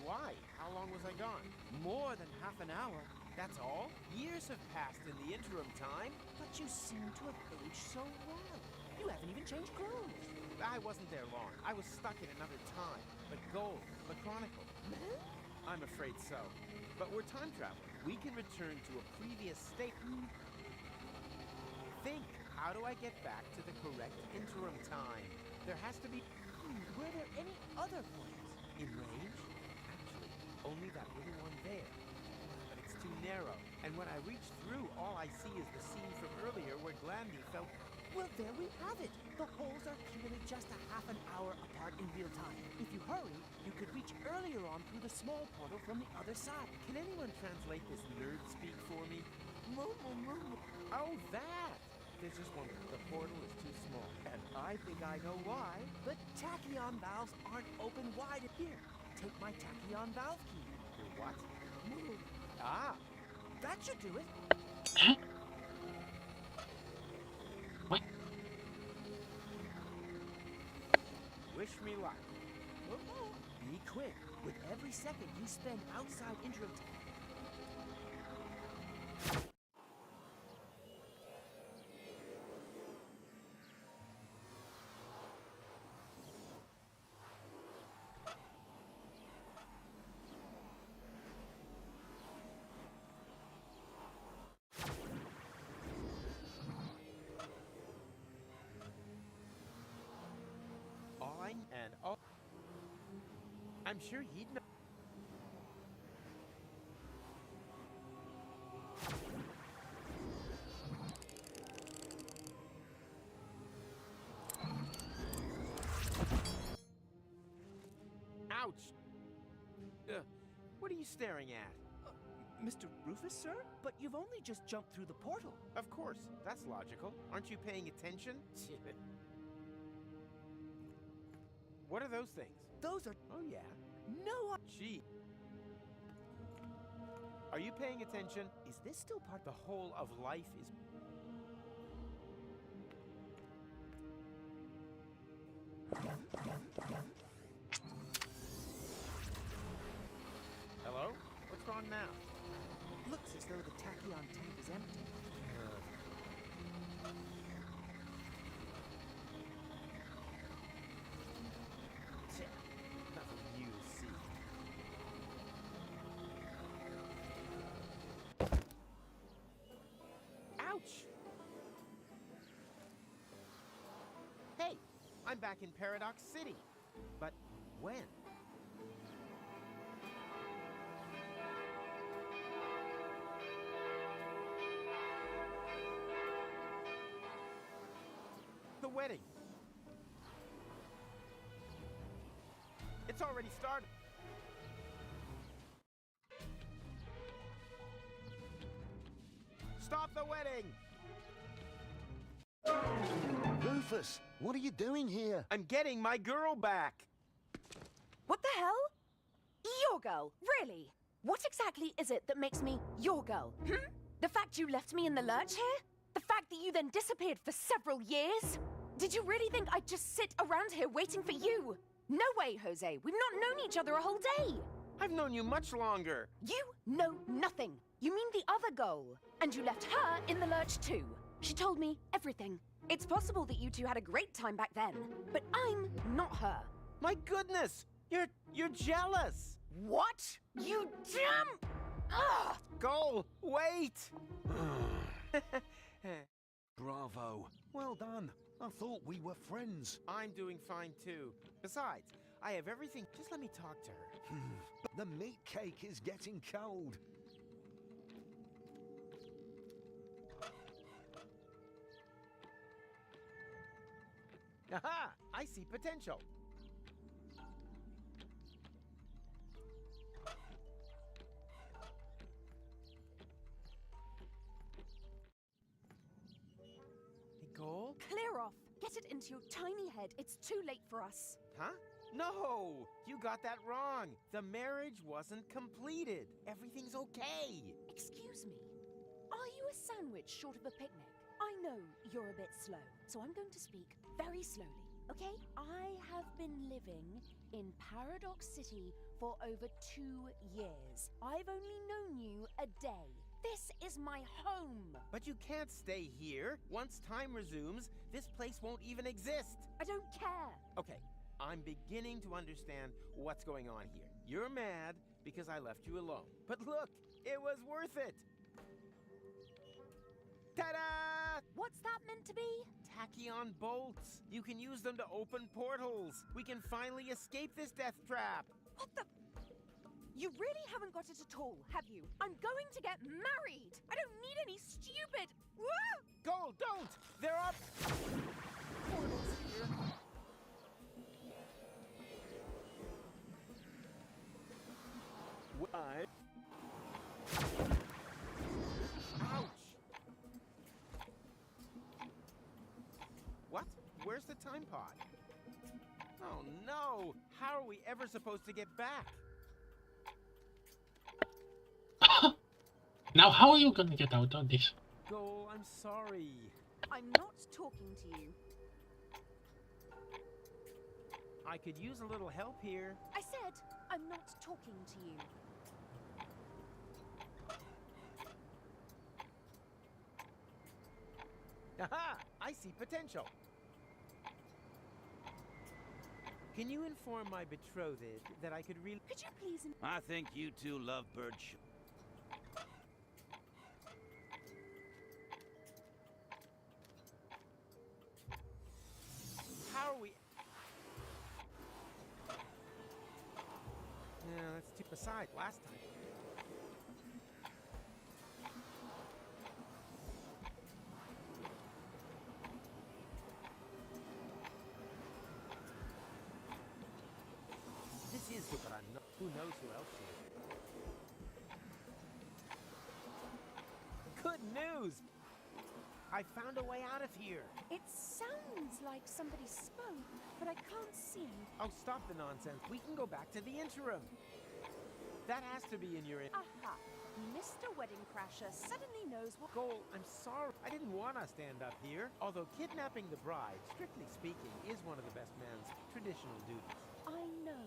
Why? How long was I gone? More than half an hour. That's all? Years have passed in the interim time. But you seem to have aged so well. You haven't even changed clothes. I wasn't there long. I was stuck in another time. The gold, the chronicle. I'm afraid so. But we're time travelers. We can return to a previous state. Think. How do I get back to the correct interim time? There has to be... Were there any other points? In range? Actually, only that little one there. But it's too narrow. And when I reach through, all I see is the scene from earlier where Glandy fell... Well, there we have it. The holes are clearly just a half an hour apart in real time. If you hurry, you could reach earlier on through the small portal from the other side. Can anyone translate this nerd speak for me? Oh, that! There's just one. The portal is too small. And I think I know why. The tachyon valves aren't open wide. Here, take my tachyon valve key. Your what? Ah, that should do it. Huh? What? Wish me luck. Be quick. With every second you spend outside interim time. and oh, I'm sure he'd know. Ouch! What are you staring at? Mr. Rufus, sir? But you've only just jumped through the portal. Of course, that's logical. Aren't you paying attention? What are those things? Those are... Oh, yeah. No, Gee. Are you paying attention? Is this still part... The whole of life is... Hello? What's wrong now? Looks as though the tachyon tank is empty. Nothing you see. Ouch! Hey, I'm back in Paradox City. But when? The wedding. It's already started. Stop the wedding! Rufus, what are you doing here? I'm getting my girl back. What the hell? Your girl? Really? What exactly is it that makes me your girl? The fact you left me in the lurch here? The fact that you then disappeared for several years? Did you really think I'd just sit around here waiting for you? No way, Jose. We've not known each other a whole day. I've known you much longer. You know nothing. You mean the other girl. And you left her in the lurch too. She told me everything. It's possible that you two had a great time back then, but I'm not her. My goodness! You're jealous! What? You damn... Ugh! Goal, wait! Bravo. Well done. I thought we were friends. I'm doing fine too. Besides, I have everything. Just let me talk to her. The meat cake is getting cold. Aha! I see potential. A goal? Clear off. Get it into your tiny head. It's too late for us. Huh? No! You got that wrong. The marriage wasn't completed. Everything's okay. Excuse me. Are you a sandwich short of a picnic? I know you're a bit slow, so I'm going to speak very slowly, okay? I have been living in Paradox City for over 2 years. I've only known you a day. This is my home. But you can't stay here. Once time resumes, this place won't even exist. I don't care. Okay, I'm beginning to understand what's going on here. You're mad because I left you alone. But look, it was worth it. Ta-da! What's that meant to be? Tachyon bolts. You can use them to open portals. We can finally escape this death trap. What the... You really haven't got it at all, have you? I'm going to get married. I don't need any stupid... Woo! Gold, don't! They're up! Portals here. Why? Ouch! What? Where's the time pod? Oh no! How are we ever supposed to get back? Now, how are you gonna get out of this? Go, I'm sorry. I'm not talking to you. I could use a little help here. I said I'm not talking to you. Aha! I see potential. Can you inform my betrothed that I could really... Could you please... I think you two love bird shit. How are we... it's too. Besides, last time. This is good, but I'm not. Who knows who else she is? Good news! I found a way out of here. It sounds like somebody spoke, but I can't see. Oh, stop the nonsense. We can go back to the interim. That has to be in your... Aha! Mr. Wedding Crasher suddenly knows what... Goal, I'm sorry. I didn't want to stand up here. Although kidnapping the bride, strictly speaking, is one of the best man's traditional duties. I know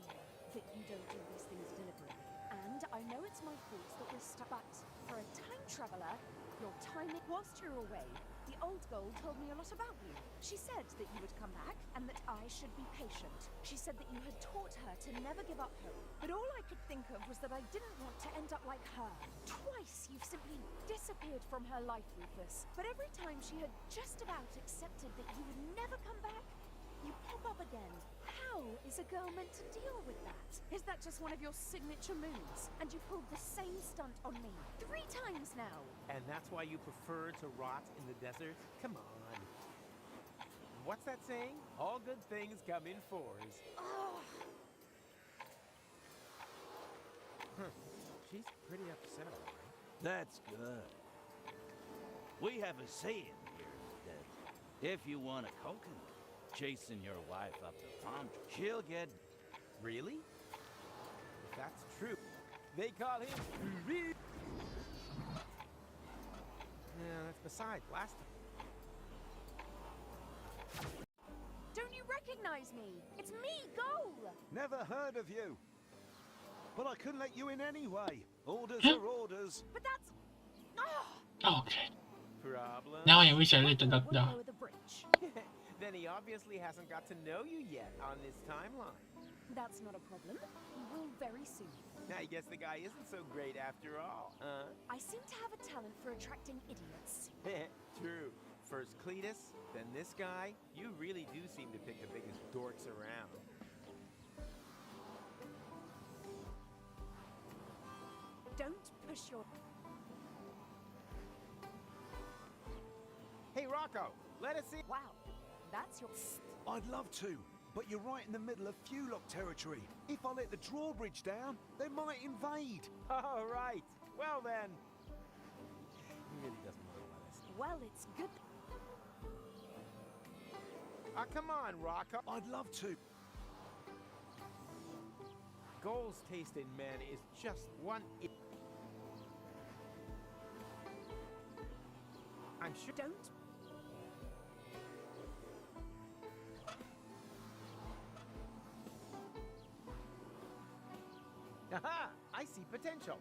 that you don't do these things deliberately, and I know it's my fault that we're stuck. But for a time traveler, your timing... Whilst you're away, the old gold told me a lot about you. She said that you would come back and that I should be patient. She said that you had taught her to never give up hope. But all I could think of was that I didn't want to end up like her. Twice you've simply disappeared from her life, Rufus. But every time she had just about accepted that you would never come back, you pop up again. How is a girl meant to deal with that? Is that just one of your signature moves? And you pulled the same stunt on me 3 times now. And that's why you prefer to rot in the desert? Come on. What's that saying? All good things come in 4s. Oh. She's pretty upset, all right? That's good. We have a saying here that if you want a coconut chasing your wife up the palm tree, she'll get... Really? If that's true, they call him... Yeah, that's besides last time. Don't you recognize me? It's me, Goal! Never heard of you. But I couldn't let you in anyway. Orders are orders. But that's... Okay. Problem? Now I wish I written that down. Over the bridge. Then he obviously hasn't got to know you yet on this timeline. That's not a problem. He will very soon. I guess the guy isn't so great after all, huh? I seem to have a talent for attracting idiots. True. First Cletus, then this guy. You really do seem to pick the biggest dorks around. Don't push your... Hey, Rocco, let us see... Wow, that's your... I'd love to, but you're right in the middle of Fulock territory. If I let the drawbridge down, they might invade. All right. Well then. He really doesn't want to let us. Well, it's good... Come on, Rocco. I'd love to. Goal's taste in men is just one... I'm sure... Don't... Aha! I see potential.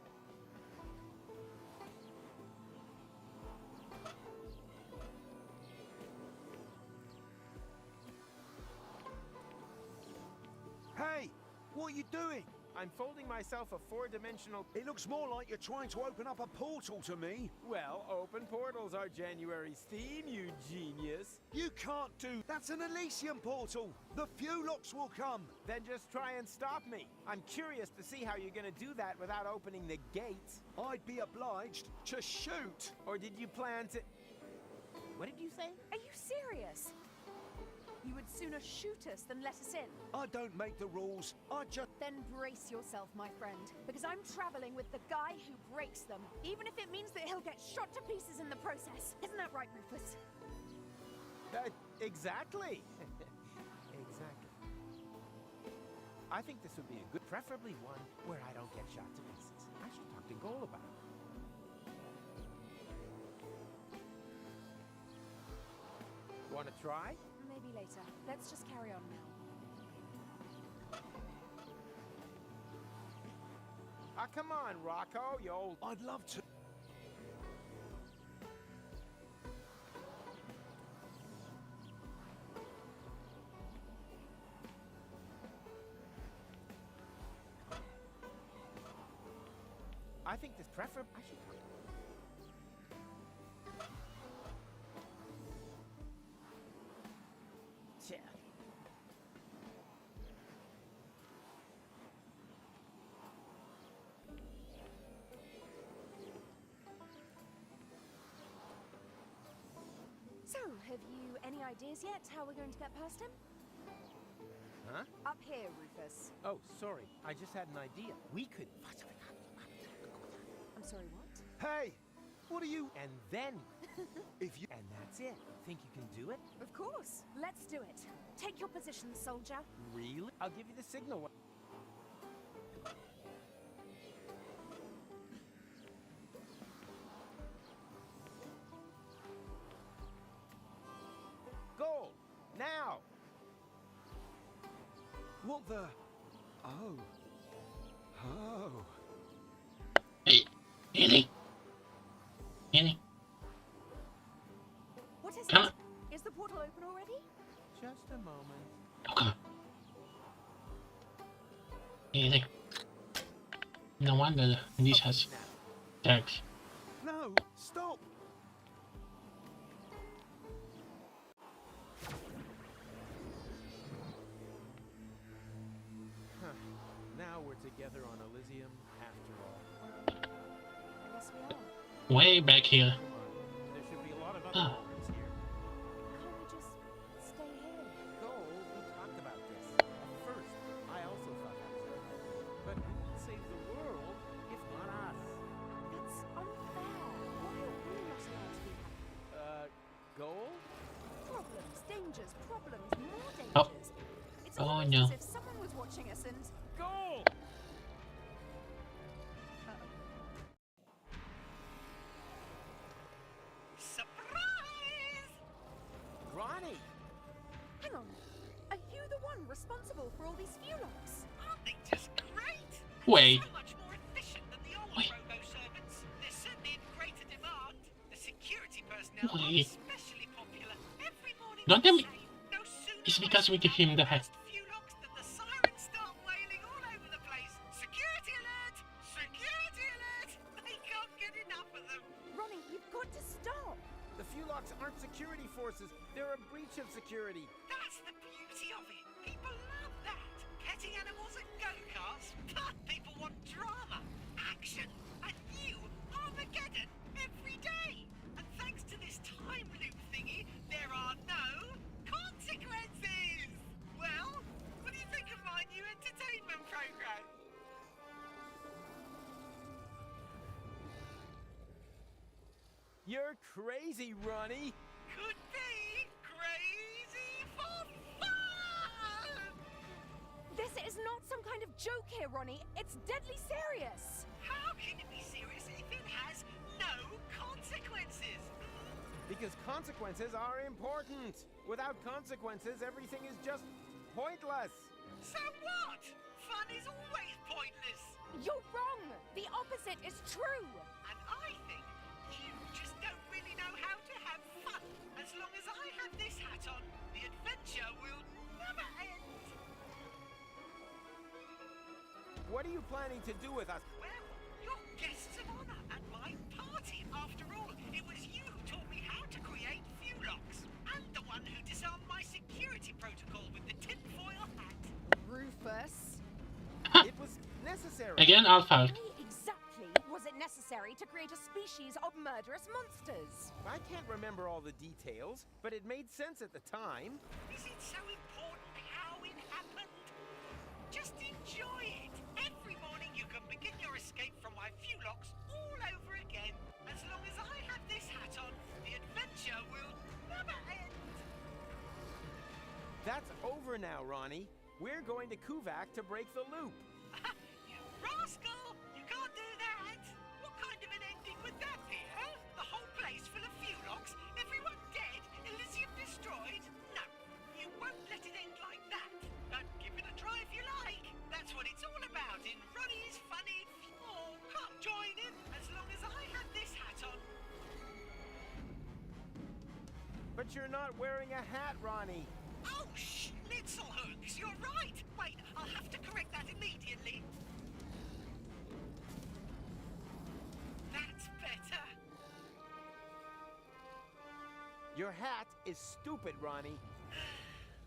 Hey, what are you doing? I'm folding myself a 4-dimensional... It looks more like you're trying to open up a portal to me. Well, open portals are January's theme, you genius. You can't do... That's an Elysium portal. The Fulocks will come. Then just try and stop me. I'm curious to see how you're gonna do that without opening the gates. I'd be obliged to shoot. Or did you plan to... What did you say? Are you serious? You would sooner shoot us than let us in. I don't make the rules. I just... Then brace yourself, my friend, because I'm traveling with the guy who breaks them, even if it means that he'll get shot to pieces in the process. Isn't that right, Rufus? Exactly. Exactly. I think this would be a good, preferably one where I don't get shot to pieces. I should talk to Goal about it. Want to try? Maybe later. Let's just carry on now. Come on, Rocco, you old... I'd love to. I think this preferable... I should... ideas yet? How we're going to get past him? Huh? Up here, Rufus. Oh, sorry. I just had an idea. We could... I'm sorry, what? Hey! What are you... And then... if you... And that's it. Think you can do it? Of course. Let's do it. Take your position, soldier. Really? I'll give you the signal. Goal! Now! What the? Oh. Oh. Hey, Annie. Annie. What is Come it? Is the portal open already? Just a moment. Oh, come on. Annie. No wonder this has tags. No, stop! Huh. Now we're together on Elysium after all. I guess we are. Way back here. There should be a lot of other orbits here. Can't we just stay here? Goal, we talked about this. At first, I also thought that was okay. But who will save the world if not us? It's unfair. Why are we not allowed to be happy? Goal? Problems, dangers, problems, more dangers. Oh. It's Oh, almost no. as if someone was watching us and... Goal! Surprise! Ronnie! Hang on. Are you the one responsible for all these fuelogs? Aren't they just great? Wait. So much more efficient than the old Wait. robo-servants. They're certainly in greater demand. The security personnel are Wait. especially popular. Every morning Don't tell me. no sooner It's because we give him the hat. fuelogs than the sirens start wailing all over the place. Security alert! Security alert! They can't get enough of them. Ronnie, you've got to stop. The Fuelox aren't security forces. They're a breach of security. That's the beauty of it. People love that. Petting animals and go-karts. But people want drama, action, and new Armageddon every day. And thanks to this time loop thingy, there are no consequences. Well, what do you think of my new entertainment program? You're crazy, Ronnie. Could be crazy for fun. This is not some kind of joke here, Ronnie. It's deadly serious. How can it be serious if it has no consequences? Because consequences are important. Without consequences, everything is just pointless. So what? Fun is always pointless. You're wrong. The opposite is true. And I think you just don't really know how to have fun. As long as I have this hat on, the adventure will never end. What are you planning to do with us? Well, you're guests of honor at my party. After all, it was you who taught me how to create fuelogs. And the one who disarmed my security protocol with the tinfoil hat. Rufus. It was necessary. Again, Alpha. Why exactly was it necessary to create a species of murderous monsters? I can't remember all the details, but it made sense at the time. Is it so important how it happened? Just enjoy it. Every morning you can begin your escape from my fuelogs all over again. As long as I have this hat on, the adventure will never end. That's over now, Ronnie. We're going to Kuvak to break the loop. You rascal! You can't do that! What kind of an ending would that be, huh? The whole place full of fuelogs, everyone dead, Elysium destroyed? No, you won't let it end like that. But give it a try if you like. That's what it's all about in Ronnie's Funny... Oh, come join in, as long as I have this hat on. But you're not wearing a hat, Ronnie. Oh, schnitzelhooks, you're right! Wait, I'll have to correct that immediately. That's better. Your hat is stupid, Ronnie.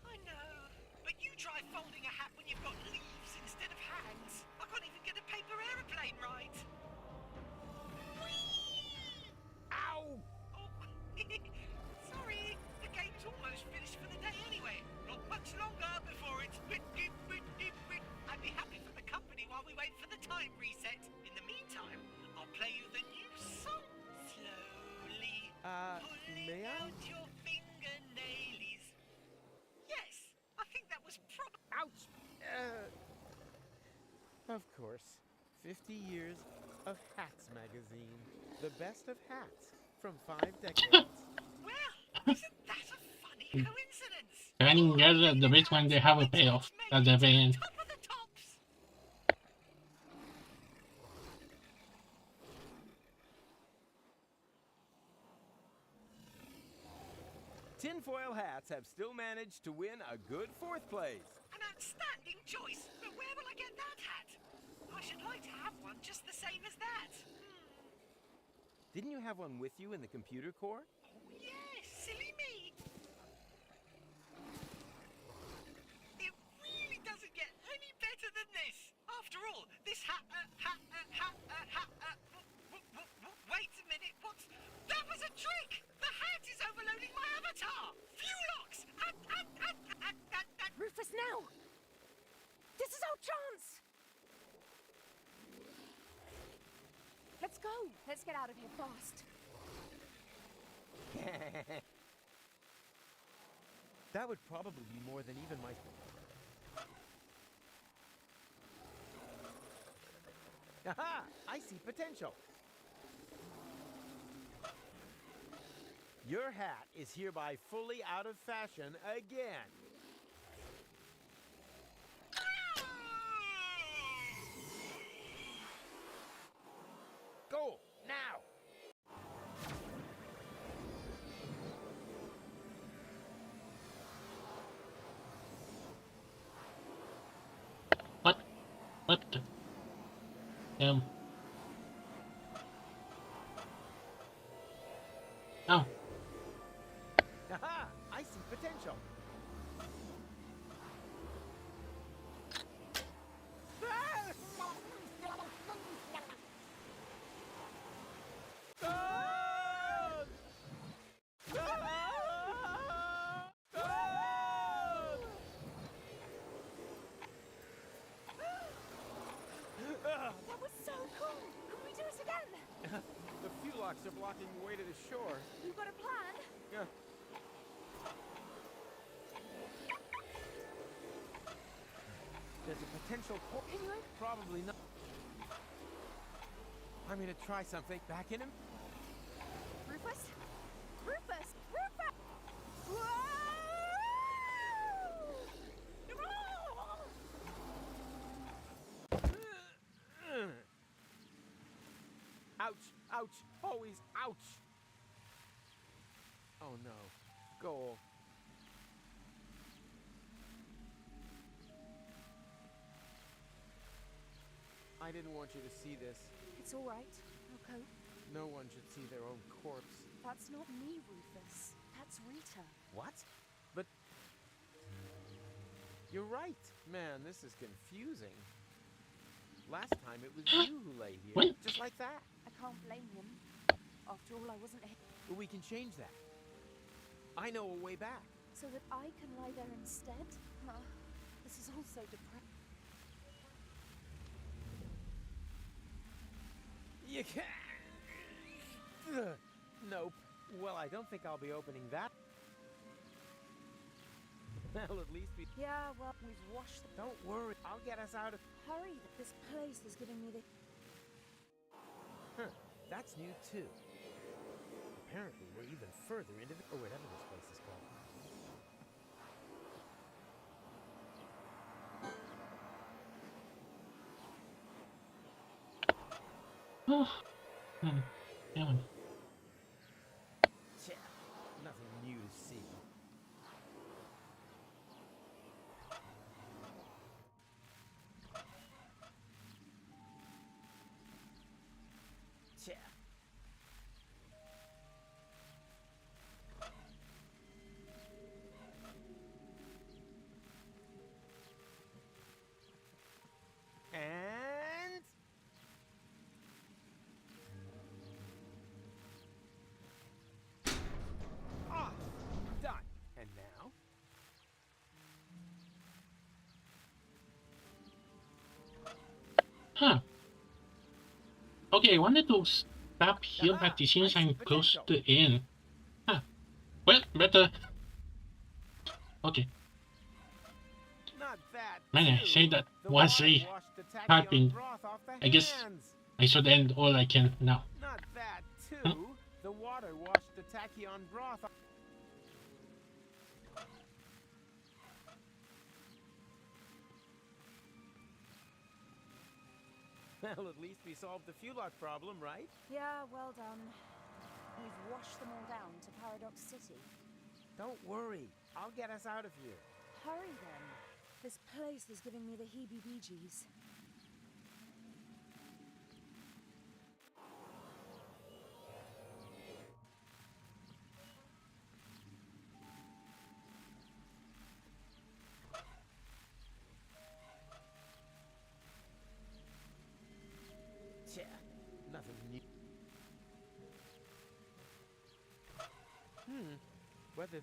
I know, but you try folding a hat when you've got leaves instead of hands. I can't even get a paper aeroplane right. Whee! Ow! Oh, sorry, the game's almost finished. time reset. In the meantime, I'll play you the new song. Slowly May I? out your fingernailies. Yes, I think that was Ouch! Of course. 50 years of Hats magazine. The best of hats from 5 decades. Well, isn't that a funny coincidence? Running together the best when they have a payoff at the very end. Top of the tops. Tinfoil hats have still managed to win a good 4th place. An outstanding choice, but where will I get that hat? I should like to have one just the same as that. Didn't you have one with you in the computer core? Oh yes, silly me. It really doesn't get any better than this. After all, this wait a minute, what's... That was a trick! The hat is overloading my avatar! Fewlocks! Rufus, now! This is our chance! Let's go! Let's get out of here fast. That would probably be more than even my... Aha! I see potential. Your hat is hereby fully out of fashion again. Go, now! What the? Oh. Aha! I see potential. That was so cool! Can we do it again? The Fewlocks are blocking the way to the shore. You got a plan? Yeah. There's a potential port. Can you? Probably not. I'm gonna try something. Back in him. Rufus? Rufus! Rufus! Whoa! Ouch! Ouch! Always ouch! Oh no. Goal. I didn't want you to see this. It's all right. I'll cope. No one should see their own corpse. That's not me, Rufus. That's Rita. What? But... You're right. Man, this is confusing. Last time it was you who lay here. What? Just like that. I can't blame him. After all, I wasn't here. But we can change that. I know a way back. So that I can lie there instead? This is all so depressing. You can't... Nope. Well, I don't think I'll be opening that. That'll at least be... Yeah, well, we've washed the... Don't worry. I'll get us out of... Hurry, this place is giving me the... Huh. That's new, too. Apparently, we're even further into the... or whatever this place is called. Yeah. Tja, nothing new to see. Tja. And... Ah! Done. And now? Huh. Okay, I wanted to stop here, but it seems I'm close to the end. Ah, well, better. Okay. Not that. Man, I say that The was water a washed the tachyon happen. broth off the I guess hands. I should end all I can now. Not that too. Huh? The water washed the tachyon broth off. Well, at least we solved the fuel lock problem, right? Yeah, well done. We've washed them all down to Paradox City. Don't worry. I'll get us out of here. Hurry then. This place is giving me the heebie-jeebies. Tja, nothing new. Whether...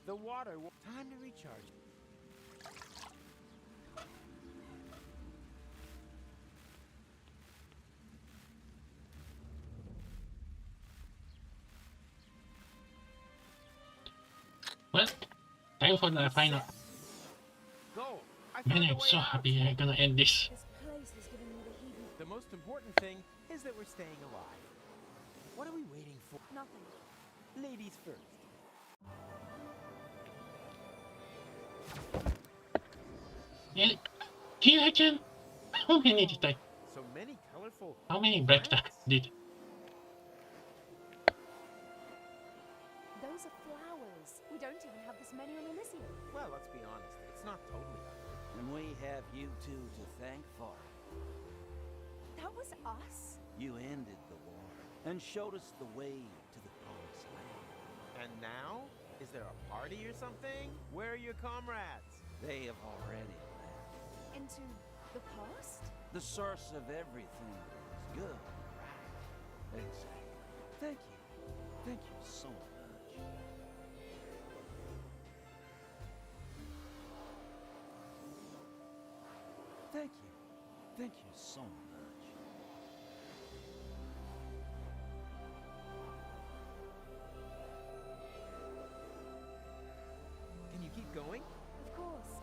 The water... Time to recharge. Well, time for the final. Go! Man, I'm so happy I'm gonna end this. This place is giving me the heebie... The most important thing is that we're staying alive. What are we waiting for? Nothing. Ladies first. Yeah, here again? How many did I? So many colorful... How many breaks I did? Those are flowers. We don't even have this many on Elysium. Well, let's be honest. It's not totally ugly. And we have you two to thank for it. That was us? You ended the war and showed us the way to the promised land. And now? Is there a party or something? Where are your comrades? They have already left. Into the past? The source of everything is good and right. Exactly. Thank you. Thank you so much. Thank you. Thank you so much. Can you keep going? Of course.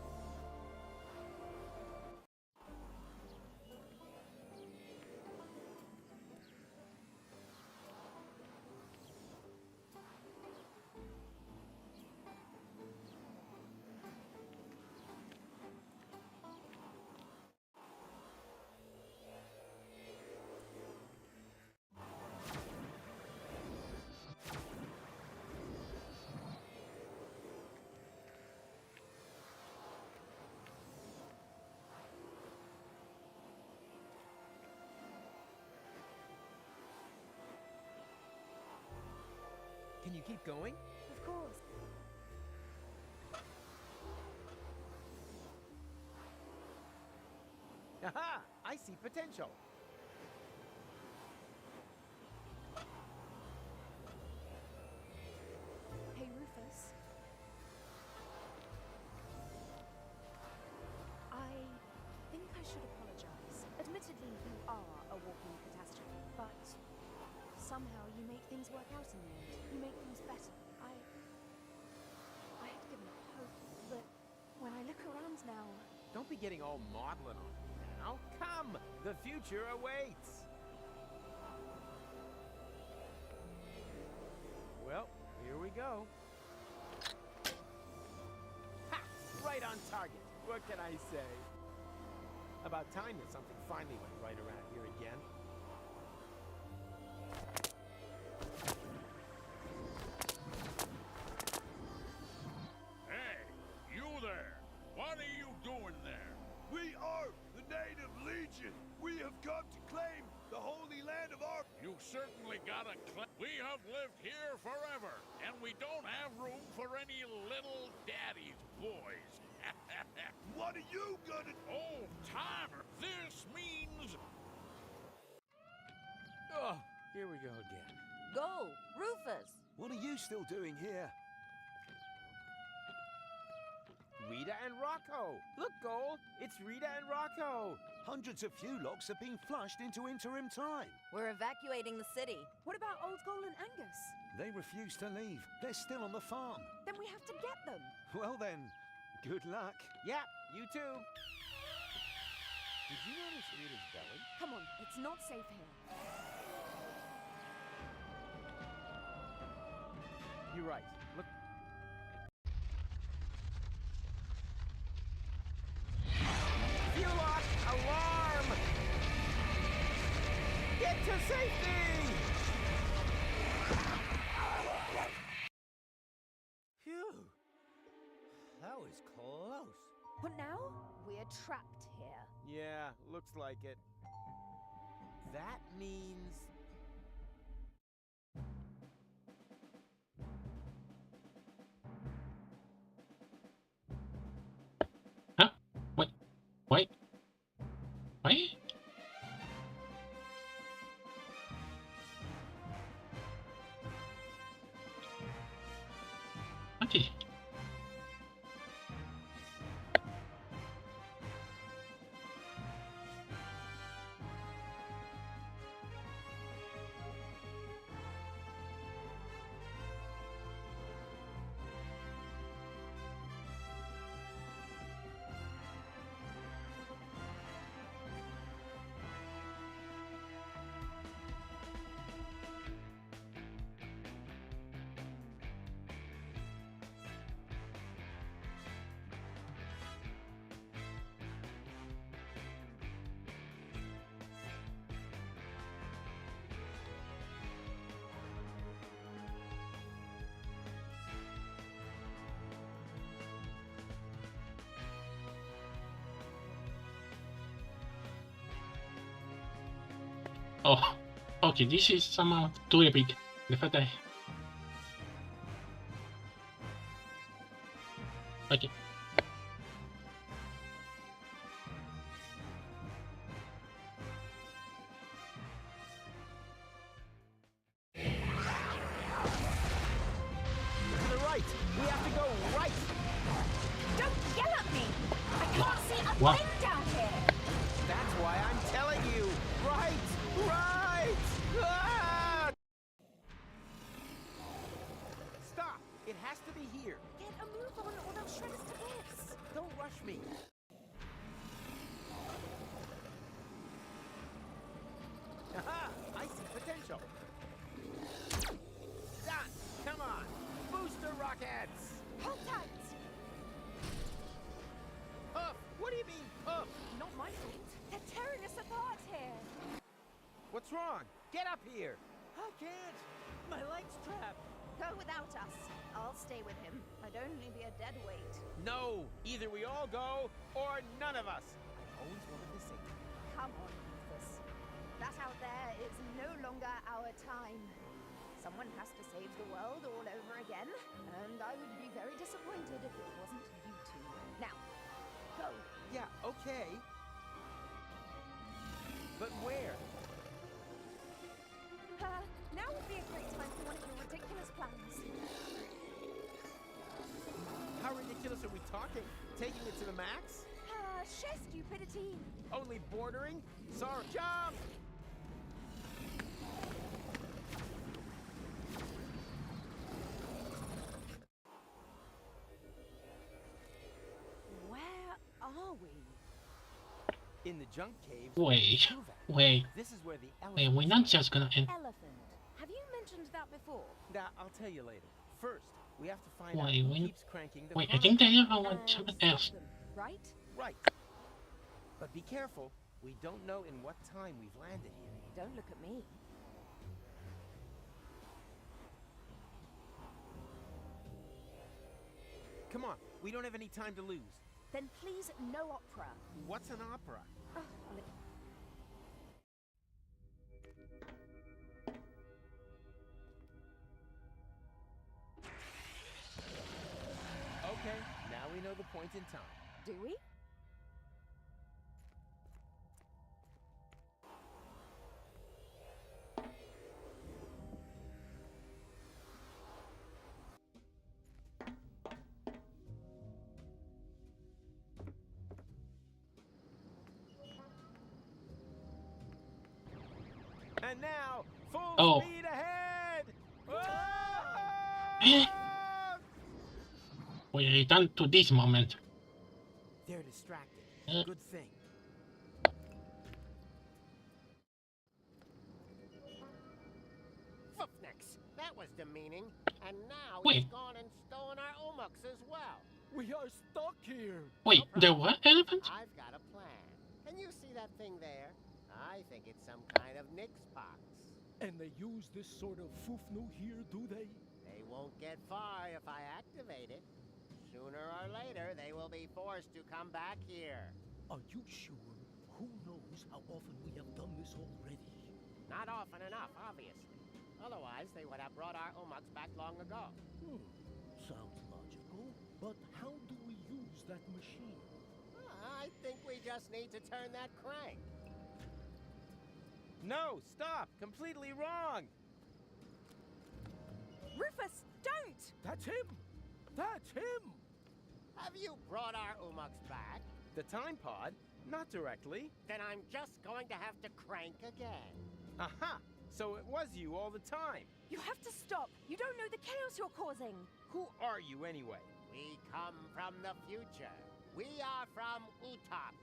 Can you keep going? Of course. Aha! I see potential. Hey, Rufus. I think I should apologize. Admittedly, you are a walking catastrophe, but somehow you make things work out in the end. You make things better. I had given up hope, but when I look around now... Don't be getting all maudlin on me now. Come! The future awaits! Well, here we go. Ha! Right on target. What can I say? About time that something finally went right around here again. Hey, you there! What are you doing there? We are the Native Legion. We have come to claim the holy land of our... You certainly got a We have lived here forever, and we don't have room for any little daddy's boys. What are you gonna... Oh, timer! This means... Oh, here we go again. Go, Rufus. What are you still doing here? Rita and Rocco! Look, Goal! It's Rita and Rocco! Hundreds of Fulocks have been flushed into interim time. We're evacuating the city. What about Old Goal and Angus? They refuse to leave. They're still on the farm. Then we have to get them. Well then, good luck. Yeah, you too. Did you notice Rita's belly? Come on, it's not safe here. You're right. Look. Fulock! Alarm! Get to safety! Phew. That was close. But now, we're trapped here. Yeah, looks like it. That means... Wait. Wait? Okay. Oh, okay, this is somehow too epic. The fact I... Okay. To the right! We have to go right! Don't yell at me! I can't see a What? thing down here! That's why I'm telling you! Right! Right! Ah! Stop! It has to be here! Get a move on or they'll shred us to bits! Don't rush me! Aha! I see potential! Done! Come on! Booster rockets! Hold tight! Puff! What do you mean, puff? Not my fault. They're tearing us apart here. What's wrong? Get up here! I can't. My leg's trapped. Go without us. I'll stay with him. I'd only be a dead weight. No! Either we all go, or none of us! I always wanted to say that. Come on, Rufus. That out there is no longer our time. Someone has to save the world all over again, and I would be very disappointed if it wasn't you two. Now, go. Yeah, okay. But where? Now would be a great time for one of your ridiculous plans. How ridiculous are we talking? Taking it to the max? Sheer stupidity. Only bordering? Sorry. Jump! Where are we? In the junk cave. Wait. This is where the Wait, elephant. we're not just gonna end. Elephant. Have you mentioned that before? That I'll tell you later. First, we have to find Wait, out who we- keeps cranking the Wait, I clock. think they want something else. Right? Right. But be careful. We don't know in what time we've landed here. Don't look at me. Come on. We don't have any time to lose. Then please, no opera. What's an opera? Oh, Okay, now we know the point in time. do we? And now, full Oh. speed ahead! Eh. We return to this moment. They're distracted. Good thing. Footnicks, that was demeaning. And now Wait. he's gone and stolen our Omux as well. We are stuck here. Wait, there were elephants? I've got a plan. Can you see that thing there? I think it's some kind of Nix box. And they use this sort of foofnu here, do they? They won't get far if I activate it. Sooner or later, they will be forced to come back here. Are you sure? Who knows how often we have done this already? Not often enough, obviously. Otherwise, they would have brought our Omux back long ago. Sounds logical. But how do we use that machine? I think we just need to turn that crank. No, stop! Completely wrong! Rufus, don't! That's him! That's him! Have you brought our Omux back? The time pod? Not directly. Then I'm just going to have to crank again. Aha! So it was you all the time. You have to stop. You don't know the chaos you're causing. Who are you anyway? We come from the future. We are from Utox.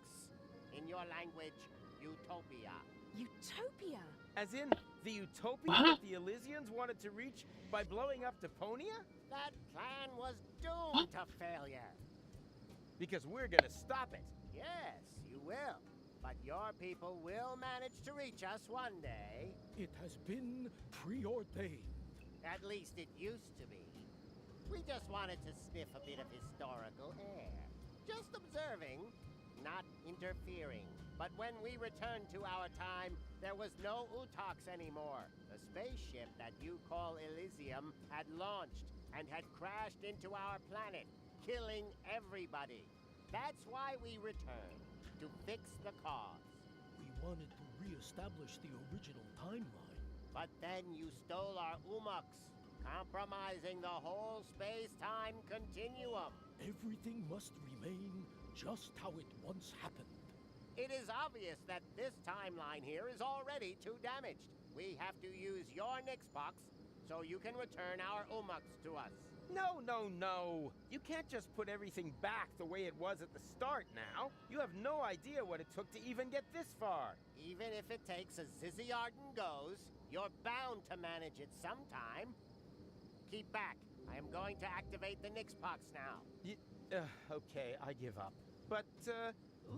In your language, Utopia. Utopia? As in, the utopia that the Elysians wanted to reach by blowing up Deponia? That plan was doomed to failure. Because we're gonna stop it. Yes, you will. But your people will manage to reach us one day. It has been preordained. At least it used to be. We just wanted to sniff a bit of historical air. Just observing, not interfering. But when we returned to our time, there was no Utox anymore. The spaceship that you call Elysium had launched and had crashed into our planet, killing everybody. That's why we returned, to fix the cause. We wanted to re-establish the original timeline. But then you stole our Omux, compromising the whole space-time continuum. Everything must remain just how it once happened. It is obvious that this timeline here is already too damaged. We have to use your Nix box so you can return our Omux to us. No, no, no. You can't just put everything back the way it was at the start now. You have no idea what it took to even get this far. Even if it takes a Zizzyarden goes, you're bound to manage it sometime. Keep back. I am going to activate the Nix box now. Okay, I give up. But,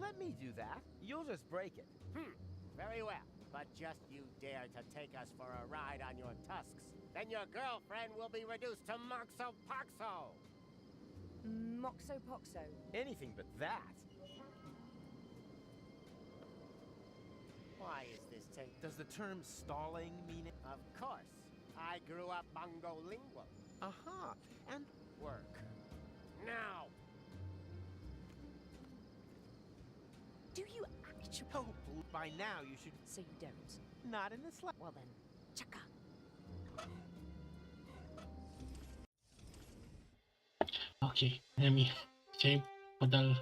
let me do that. You'll just break it. Very well. But just you dare to take us for a ride on your tusks, then your girlfriend will be reduced to Moxo Poxo. Moxo Poxo. Anything but that. Why is this take? Does the term stalling mean it? Of course. I grew up Mongolingual. Aha. And work. Now. Do you actually? Oh, by now you should. So you don't? Not in the slightest. Well then, chaka. Okay, let me save for the...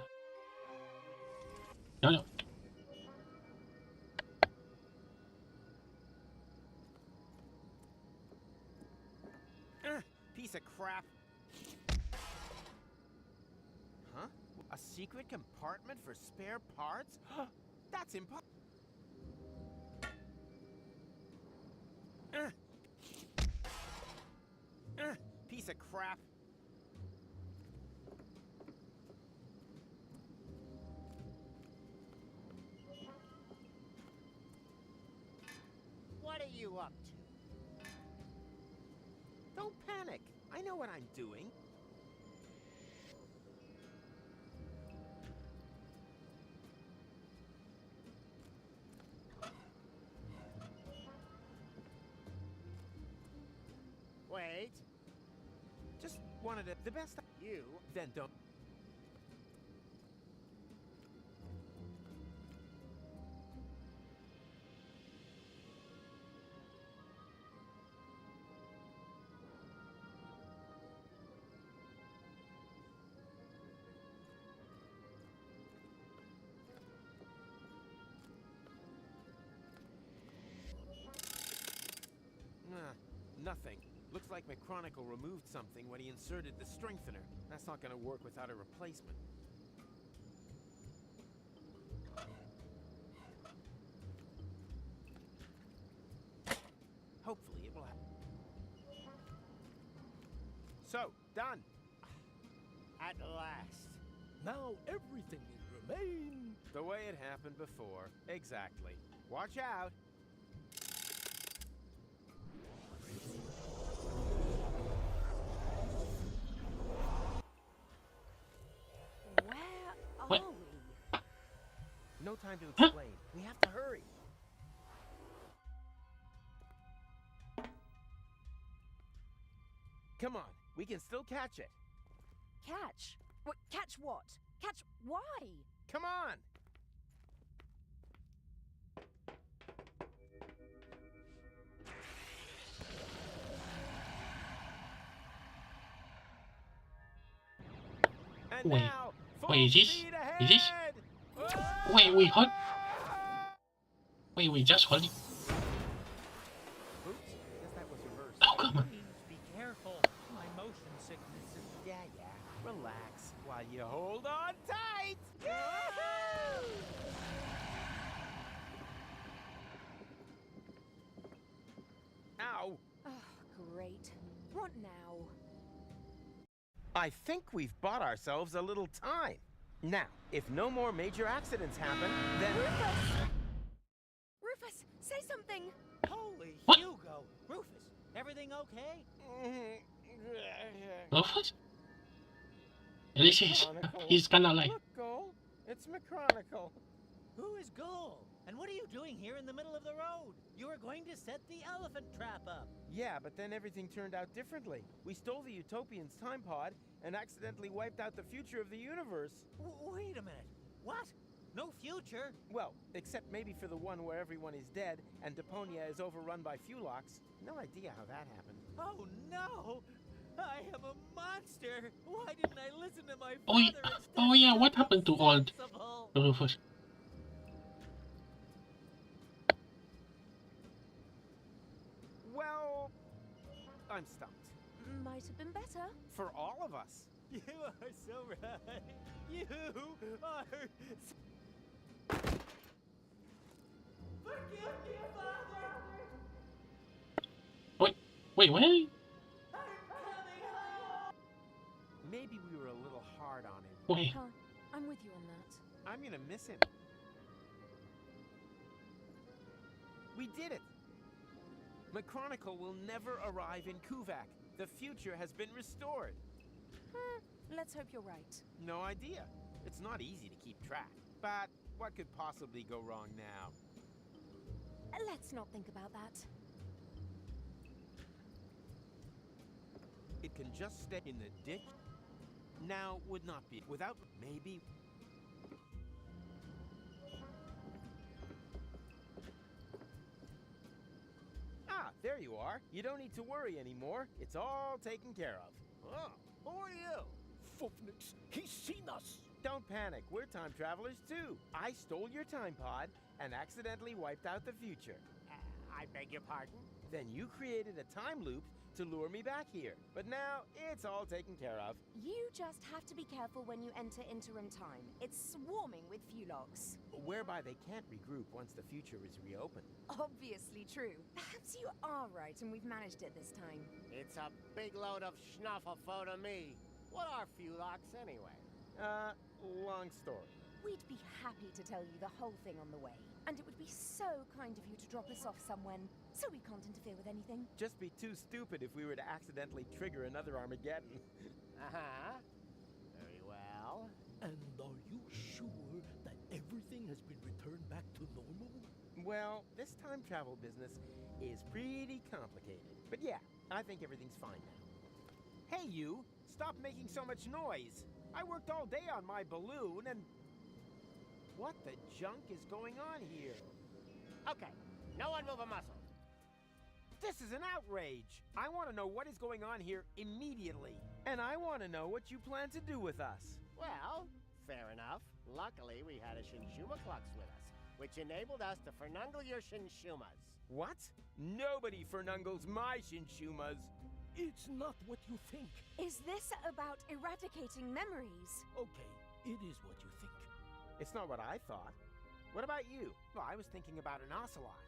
No. Piece of crap. Huh? A secret compartment for spare parts? That's impossible. Piece of crap. What are you up to? Don't panic. I know what I'm doing. Wait. Just wanted it the best. You? Then don't. Nothing. Looks like McChronicle removed something when he inserted the strengthener. That's not gonna work without a replacement. Hopefully it will happen. So, done. At last. Now everything is remain the way it happened before. Exactly. Watch out. Where are we? No time to explain. We have to hurry. Come on, we can still catch it. Catch? What? Catch what? Catch why? Come on! And Wait, now, wait, is this? Wait, hold. Wait, just hold it. Oops, guess that was reversed. Oh, come on. Please be careful. My motion sickness is... Yeah. Relax while you hold on tight. Ow! Oh, great. What now? I think we've bought ourselves a little time. Now, if no more major accidents happen, then... Rufus, say something! Holy What? Hugo! Rufus, everything okay? Rufus? This is. He's kinda like. Look, Gold, it's McChronicle. Who is Goal? And what are you doing here in the middle of the road? You were going to set the elephant trap up. Yeah, but then everything turned out differently. We stole the Utopian's time pod and accidentally wiped out the future of the universe. Wait a minute. What? No future? Well, except maybe for the one where everyone is dead and Deponia is overrun by Fulox. No idea how that happened. Oh no! I am a monster! Why didn't I listen to my Oh, father? oh yeah, what happened to old Rufus? Well, I'm stumped. Might have been better. For all of us. You are so right. You are... Forgive me, Father! Wait, what? Maybe we were a little hard on him. Wait. Huh, I'm with you on that. I'm gonna miss him. We did it! McChronicle will never arrive in Kuvak. The future has been restored. Let's hope you're right. No idea. It's not easy to keep track. But what could possibly go wrong now? Let's not think about that. It can just stay in the ditch. Now would not be. Without maybe. Ah, there you are. You don't need to worry anymore. It's all taken care of. Oh, who are you? Fufnix. He's seen us. Don't panic. We're time travelers too. I stole your time pod and accidentally wiped out the future. I beg your pardon? Then you created a time loop to lure me back here. But now it's all taken care of. You just have to be careful when you enter interim time. It's swarming with Fulox. Whereby they can't regroup once the future is reopened. Obviously true. Perhaps you are right and we've managed it this time. It's a big load of schnufflefo to me. What are Fulox anyway? Long story. We'd be happy to tell you the whole thing on the way. And it would be so kind of you to drop us off somewhere, so we can't interfere with anything. Just be too stupid if we were to accidentally trigger another Armageddon. Uh-huh. Very well. And are you sure that everything has been returned back to normal? Well, this time travel business is pretty complicated. But yeah, I think everything's fine now. Hey, you! Stop making so much noise! I worked all day on my balloon and... What the junk is going on here? Okay, no one move a muscle. This is an outrage! I want to know what is going on here immediately. And I want to know what you plan to do with us. Well, fair enough. Luckily, we had a Shinshuma Klux with us. which enabled us to fernungle your Shinshumas. What? Nobody fernungles my Shinshumas. It's not what you think. Is this about eradicating memories? Okay, it is what you think. It's not what I thought. What about you? Well, I was thinking about an ocelot.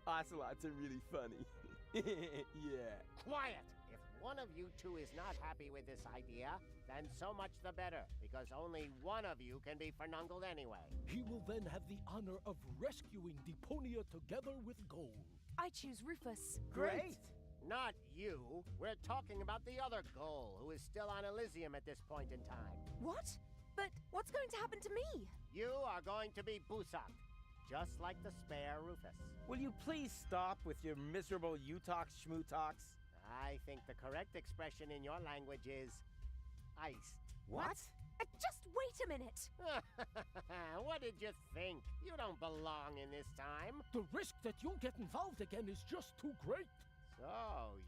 Ocelots are really funny. Yeah. Quiet! If one of you two is not happy with this idea, then so much the better, because only one of you can be fernungled anyway. He will then have the honor of rescuing Deponia together with Goal. I choose Rufus. Great! Not you. We're talking about the other Goal, who is still on Elysium at this point in time. What? But what's going to happen to me? You are going to be Busak, just like the spare Rufus. Will you please stop with your miserable you-talks, schmoo-talks? I think the correct expression in your language is iced. What? Just wait a minute. What did you think? You don't belong in this time. The risk that you'll get involved again is just too great. So,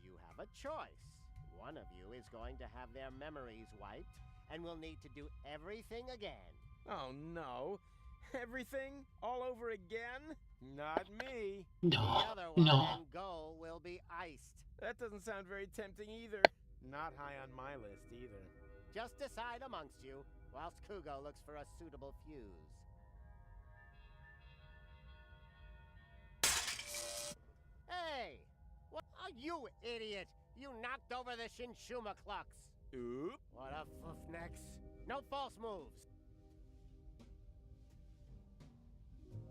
you have a choice. One of you is going to have their memories wiped and will need to do everything again. Oh no. Everything? All over again? Not me. The other one and Goal will be iced. That doesn't sound very tempting either. Not high on my list either. Just decide amongst you, whilst Kugo looks for a suitable fuse. Hey! What? Oh, you idiot! You knocked over the Shinshuma clucks! Oop. What a foofnex. No false moves.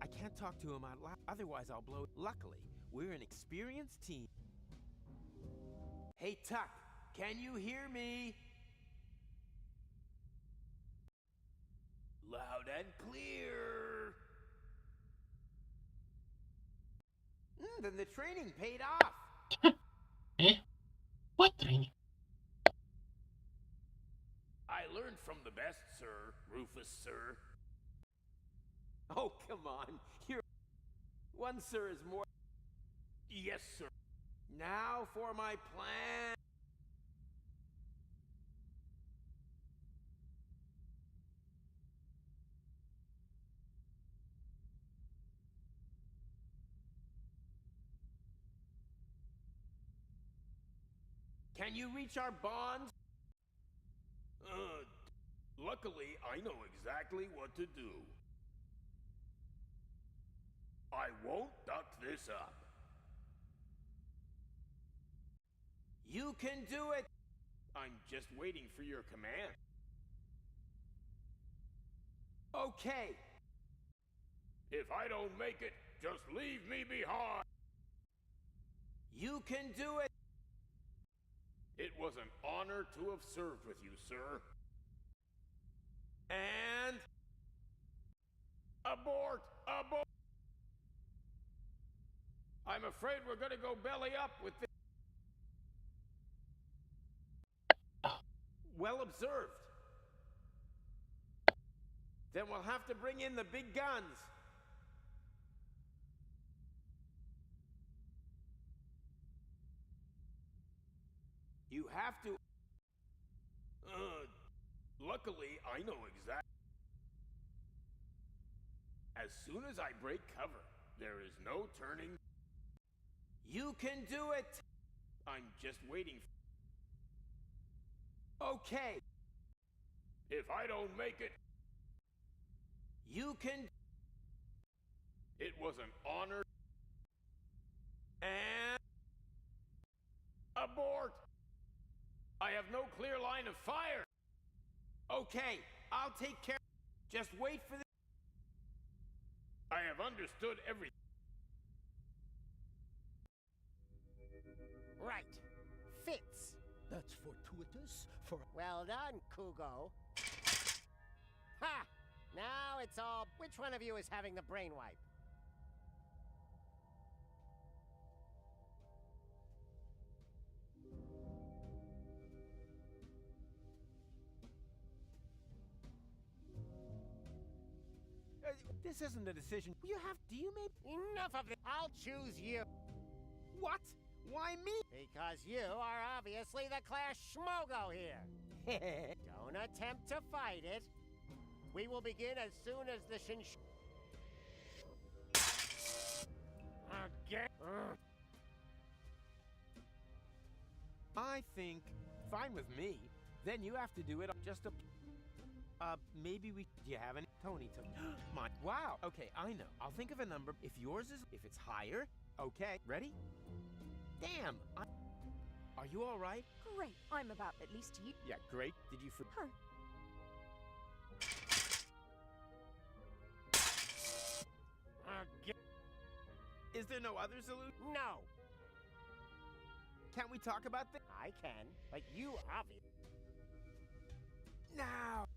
I can't talk to him out loud, otherwise I'll blow it. Luckily, we're an experienced team. Hey, Tuck, can you hear me? Loud and clear. Then the training paid off. Eh? What training? I learned from the best, sir. Rufus, sir. Oh, come on. One sir is more. Yes, sir. Now for my plan. Can you reach our bonds? Luckily, I know exactly what to do. I won't duck this up. You can do it! I'm just waiting for your command. Okay. If I don't make it, just leave me behind. You can do it! It was an honor to have served with you, sir. And... Abort! Abort! I'm afraid we're gonna go belly up with this. Well observed. Then we'll have to bring in the big guns. You have to... Luckily, I know exactly. As soon as I break cover, there is no turning. You can do it! I'm just waiting. Okay. If I don't make it, you can. It was an honor. And... Abort! I have no clear line of fire. Okay, I'll take care. Just wait for the... I have understood everything. Right. Fits. That's fortuitous for... Well done, Kugo. Ha! Now it's all... Which one of you is having the brain wipe? This isn't a decision. You have... Do you maybe... Enough of it. I'll choose you. What? Why me? Because you are obviously the class schmogo here. Don't attempt to fight it. We will begin as soon as the again? I think fine with me. Then you have to do it just a. Maybe we. Do you have any? Tony took mine. Wow. Okay, I know. I'll think of a number. If yours is. If it's higher. Okay. Ready? Damn. Are you all right? Great. I'm about at least you. Yeah, great. Did you? Huh. Is there no other solution? No. Can't we talk about this? I can, but you obviously. Now.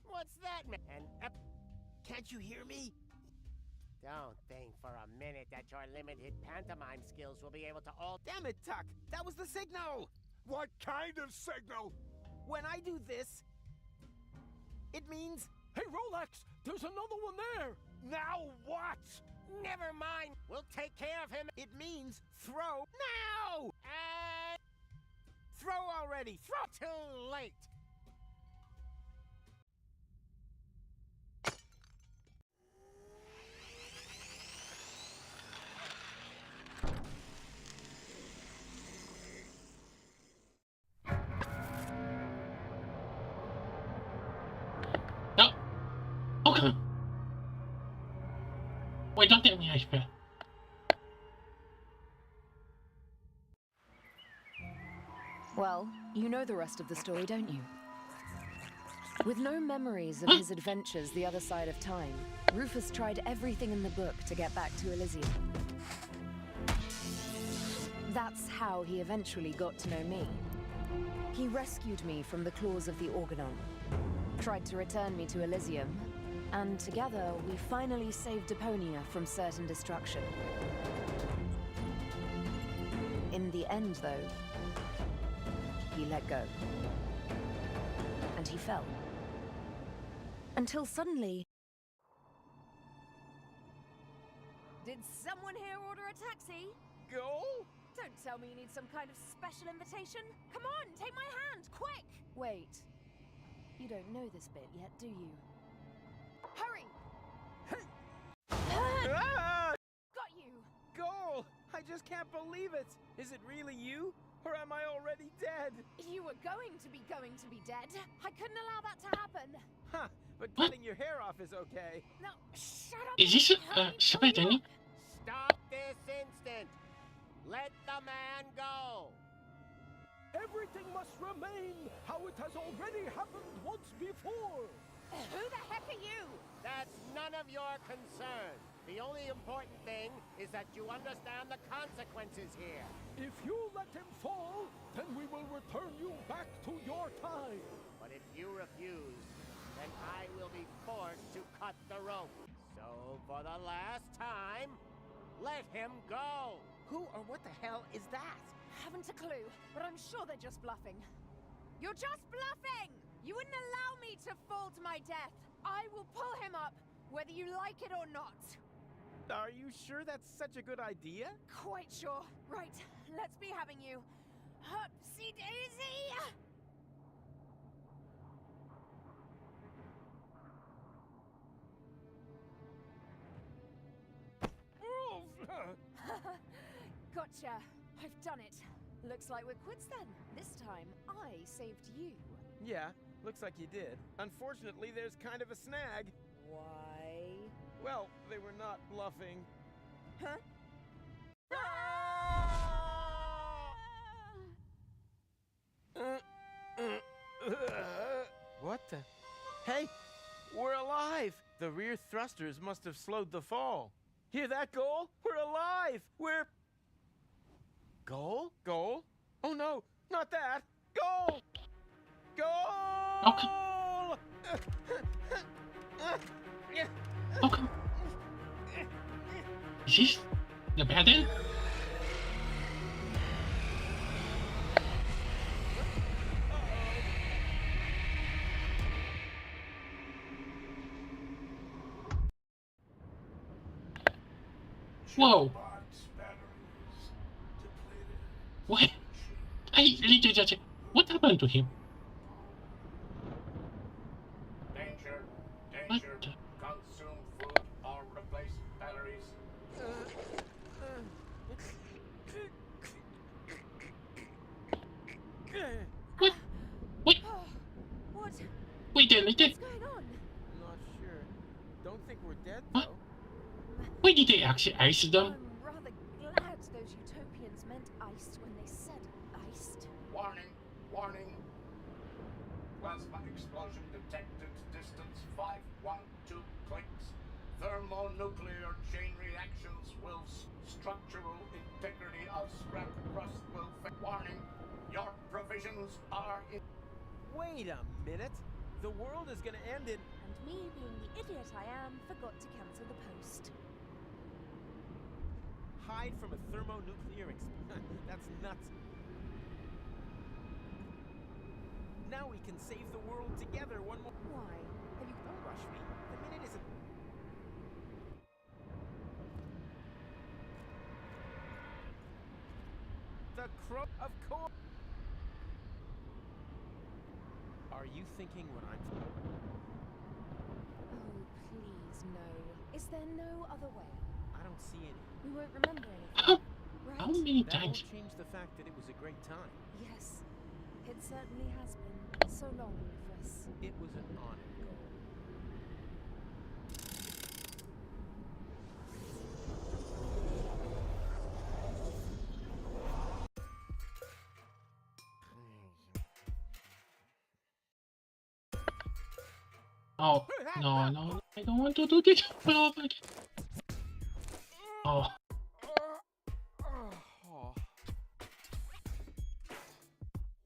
What's that, man? Can't you hear me? Don't think for a minute that your limited pantomime skills will be able to all. Damn it, Tuck! That was the signal! What kind of signal? When I do this, it means. Hey, Rolex! There's another one there! Now what? Never mind! We'll take care of him! It means throw now! And. Throw already! Throw! Too late! No. Okay. Wait, don't tell me I failed. Well, you know the rest of the story, don't you? With no memories of his adventures the other side of time, Rufus tried everything in the book to get back to Elysium. That's how he eventually got to know me. He rescued me from the claws of the Organon, tried to return me to Elysium, and together we finally saved Deponia from certain destruction. In the end, though, he let go. And he fell. Until suddenly... Did someone here order a taxi? Go? Don't tell me you need some kind of special invitation. Come on, take my hand, quick! Wait. You don't know this bit yet, do you? Hurry! Ah! Got you! Goal! I just can't believe it! Is it really you? Or am I already dead? You were going to be dead. I couldn't allow that to happen. Huh, but cutting your hair off is okay. No, shut up! Is this Spider-Man? Stop this instant! Let the man go! Everything must remain how it has already happened once before. Who the heck are you? That's none of your concern. The only important thing is that you understand the consequences here. If you let him fall, then we will return you back to your time. But if you refuse, then I will be forced to cut the rope. So, for the last time, let him go! Who or what the hell is that? Haven't a clue, but I'm sure they're just bluffing. You're just bluffing! You wouldn't allow me to fall to my death. I will pull him up, whether you like it or not. Are you sure that's such a good idea? Quite sure. Right, let's be having you. Hupsy daisy! Gotcha. I've done it. Looks like we're quits then. This time, I saved you. Yeah, looks like you did. Unfortunately, there's kind of a snag. Why? Well, they were not bluffing. Huh? What the? Hey, we're alive! The rear thrusters must have slowed the fall. Hear that, Goal? We're alive! We're... Goal? Goal? Oh no, not that! Goal! Goal! Okay. Okay. Is this the battle? Whoa! What? What happened to him? Danger, What? consume food or replace batteries. Skeleton? Not sure. Don't think we're dead, What? though. Why did they actually ice them? I'm rather glad those utopians meant iced when they said iced. Warning, warning. Plasma explosion detected. Distance 512 clicks. Thermonuclear chain reactions will structural integrity of scrap crust will warning. Your provisions are in. Wait a minute. The world is gonna end in. And me, being the idiot I am, forgot to cancel the post. Hide from a thermonuclear That's nuts. Now we can save the world together one more. Why? Have you don't rush me. The minute isn't. The crow, of course. Are you thinking what I'm thinking? Oh, please, no. Is there no other way? I don't see any. We won't remember anything, right? How many That times? won't change the fact that it was a great time. Yes, it certainly has been. So long, Rufus. It was an honor. Oh, no, no, I don't want to do this. Oh, oh.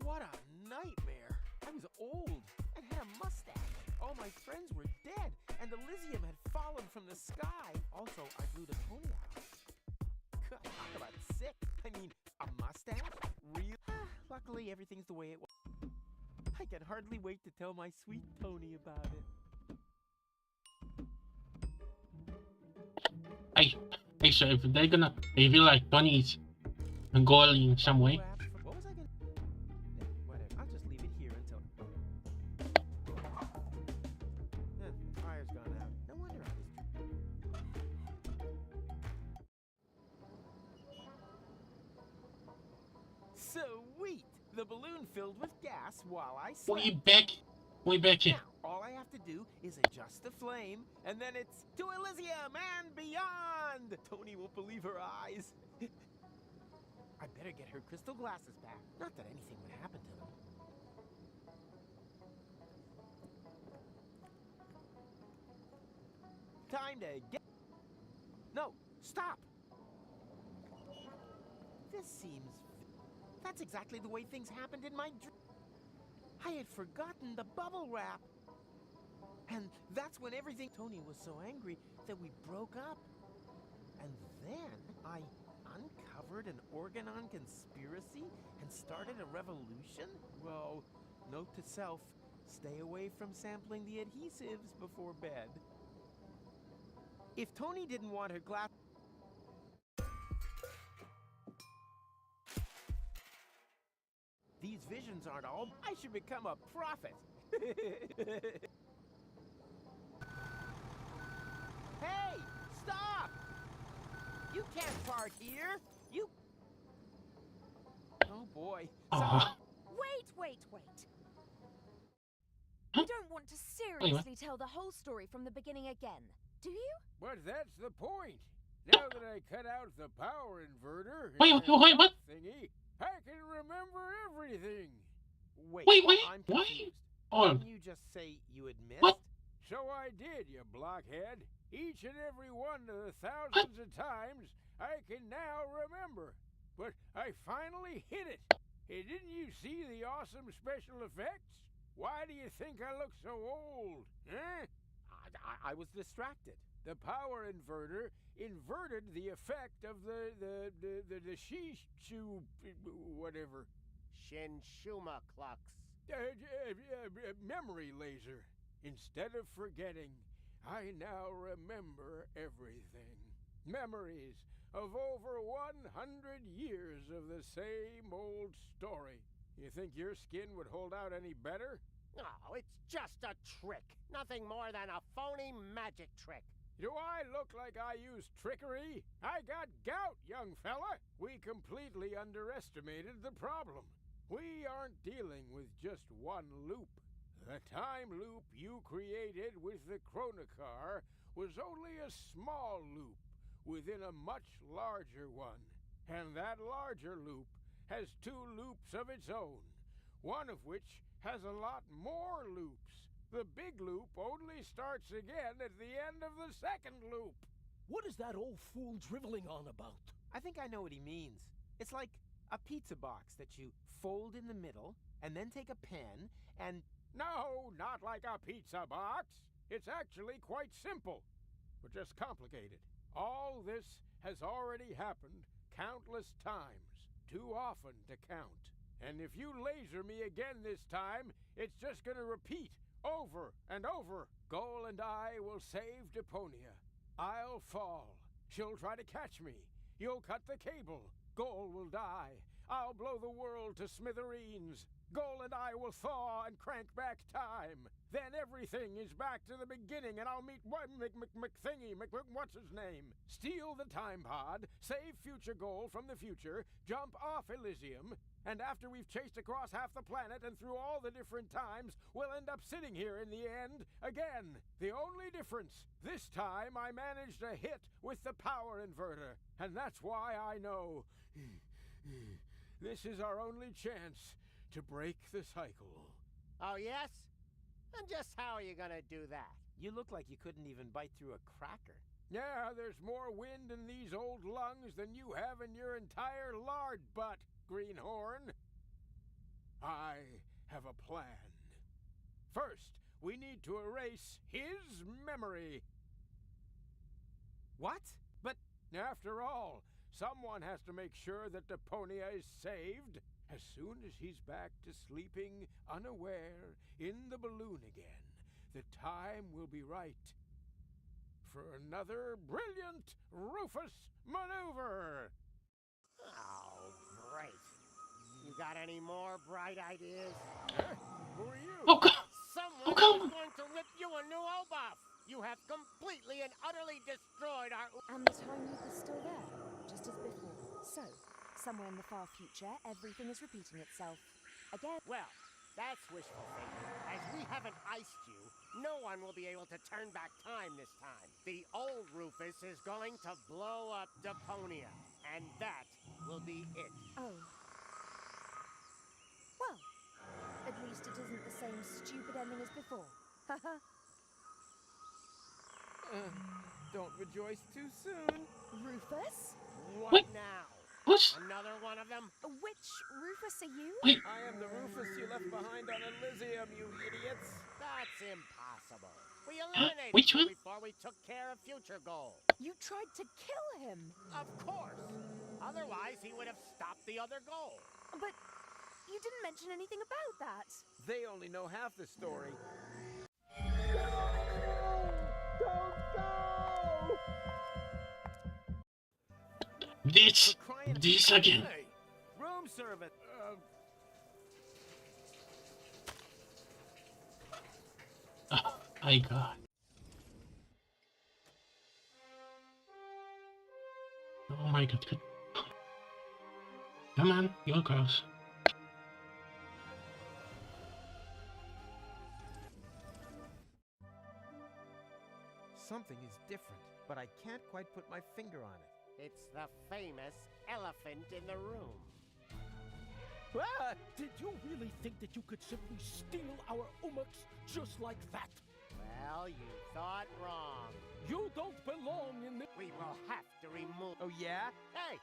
What a nightmare! I was old and had a mustache. All my friends were dead, and Elysium had fallen from the sky. Also, I blew the pony out. God, talk about sick. I mean, a mustache? Real? Luckily, everything's the way it was. I can hardly wait to tell my sweet Tony about it. Hey, so if they're gonna reveal like Tony's goal in some way. What was I gonna... Whatever, I'll just leave it here until... the fire's gone out. No wonder I was... Sweet! The balloon filled with gas while I slept. Way back here. Now, all I have to do is adjust the flame, and then it's to Elysium and beyond! Tony won't believe her eyes. I better get her crystal glasses back. Not that anything would happen to them. Time to get... No, stop! This seems... That's exactly the way things happened in my dream. I had forgotten the bubble wrap. And that's when everything... Tony was so angry that we broke up. And then I uncovered an Organon conspiracy and started a revolution? Well, note to self, stay away from sampling the adhesives before bed. If Tony didn't want her glass... These visions aren't all... I should become a prophet. Hey, stop! You can't park here. You... Oh, boy. Wait. You don't want to seriously tell the whole story from the beginning again, do you? But that's the point. Now that I cut out the power inverter Wait, what? thingy, I can remember everything. Wait, I'm why? confused. Hold Didn't you just say you had missed? What? So I did, you blockhead. Each and every one of the thousands of times I can now remember. But I finally hit it. Hey, didn't you see the awesome special effects? Why do you think I look so old? Eh? I was distracted. The power inverter inverted the effect of the shishu whatever. Shinshuma Klux. Memory laser. Instead of forgetting, I now remember everything. Memories of over 100 years of the same old story. You think your skin would hold out any better? Oh, it's just a trick. Nothing more than a phony magic trick. Do I look like I use trickery? I got gout, young fella. We completely underestimated the problem. We aren't dealing with just one loop. The time loop you created with the Chronocar was only a small loop within a much larger one. And that larger loop has two loops of its own, one of which has a lot more loops. The big loop only starts again at the end of the second loop. What is that old fool driveling on about? I think I know what he means. It's like a pizza box that you fold in the middle, and then take a pen and... No, not like a pizza box. It's actually quite simple, but just complicated. All this has already happened countless times, too often to count. And if you laser me again this time, it's just gonna repeat over and over. Goal and I will save Deponia. I'll fall. She'll try to catch me. You'll cut the cable. Goal will die. I'll blow the world to smithereens. Goal and I will thaw and crank back time. Then everything is back to the beginning, and I'll meet McThingy, what's his name? Steal the time pod, save future Goal from the future, jump off Elysium, and after we've chased across half the planet and through all the different times, we'll end up sitting here in the end again. The only difference, this time I managed a hit with the power inverter, and that's why I know this is our only chance to break the cycle. Oh, yes? And just how are you gonna do that? You look like you couldn't even bite through a cracker. Yeah, there's more wind in these old lungs than you have in your entire lard butt, Greenhorn. I have a plan. First, we need to erase his memory. What? But after all, someone has to make sure that Deponia is saved. As soon as he's back to sleeping unaware in the balloon again, the time will be right for another brilliant Rufus maneuver. Oh, great. You got any more bright ideas? Who are you? Someone is going to rip you a new O-buff. You have completely and utterly destroyed our... And the time loop is still there, just as before. So, somewhere in the far future, everything is repeating itself. Again. Well, that's wishful thinking. As we haven't iced you, no one will be able to turn back time this time. The old Rufus is going to blow up Deponia, and that will be it. Oh. Well, at least it isn't the same stupid ending as before. Haha. Don't rejoice too soon. Rufus? What now? What? Another one of them? Which Rufus are you? Wait. I am the Rufus you left behind on Elysium, you idiots. That's impossible. We eliminated which you one? before we took care of future Goal. You tried to kill him. Of course. Otherwise, he would have stopped the other Goal. But you didn't mention anything about that. They only know half the story. This again. Hey, room service. Oh my god. Oh my god. Come on, you're close. Something is different, but I can't quite put my finger on it. It's the famous elephant in the room. Ah, did you really think that you could simply steal our Umux just like that? Well, you thought wrong. You don't belong in the... We will have to remove... Oh, yeah? Hey!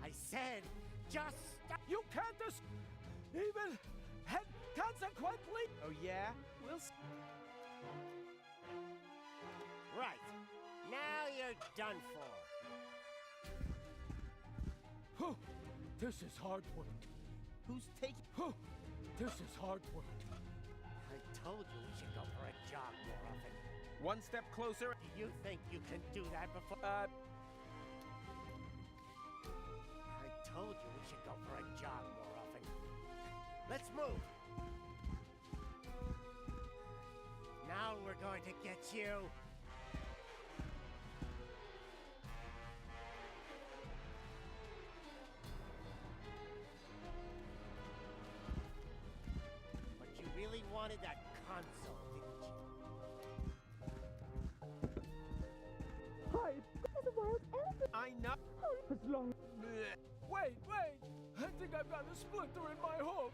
I said, just stop. You can't even head consequently. Oh, yeah? We'll Right. Now you're done for. This is hard work. Who's taking... This is hard work. I told you we should go for a jog more often. One step closer. Do you think you can do that before... I told you we should go for a jog more often. Let's move. Now we're going to get you. wanted that console, didn't you? Hi, there's a wild elephant. I know. As long. Wait, wait! I think I've got a splinter in my hoof.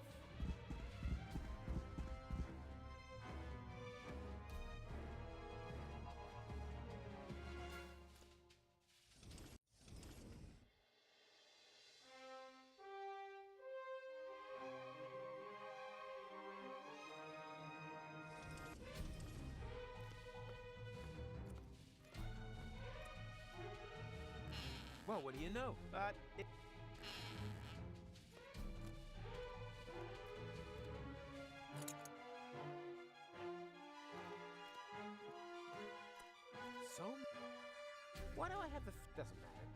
Well, what do you know? So, why do I have the? Doesn't matter.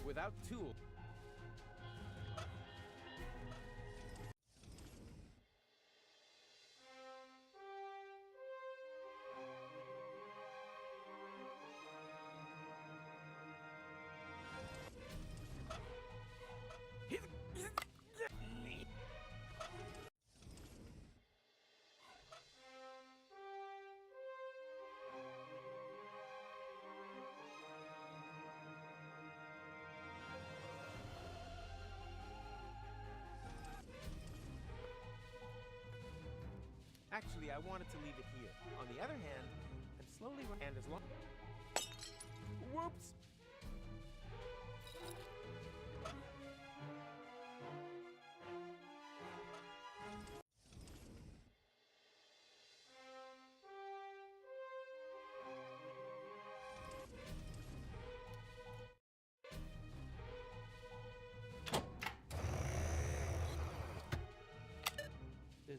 Without tool. Actually, I wanted to leave it here. On the other hand, I'm slowly and as long. Whoops!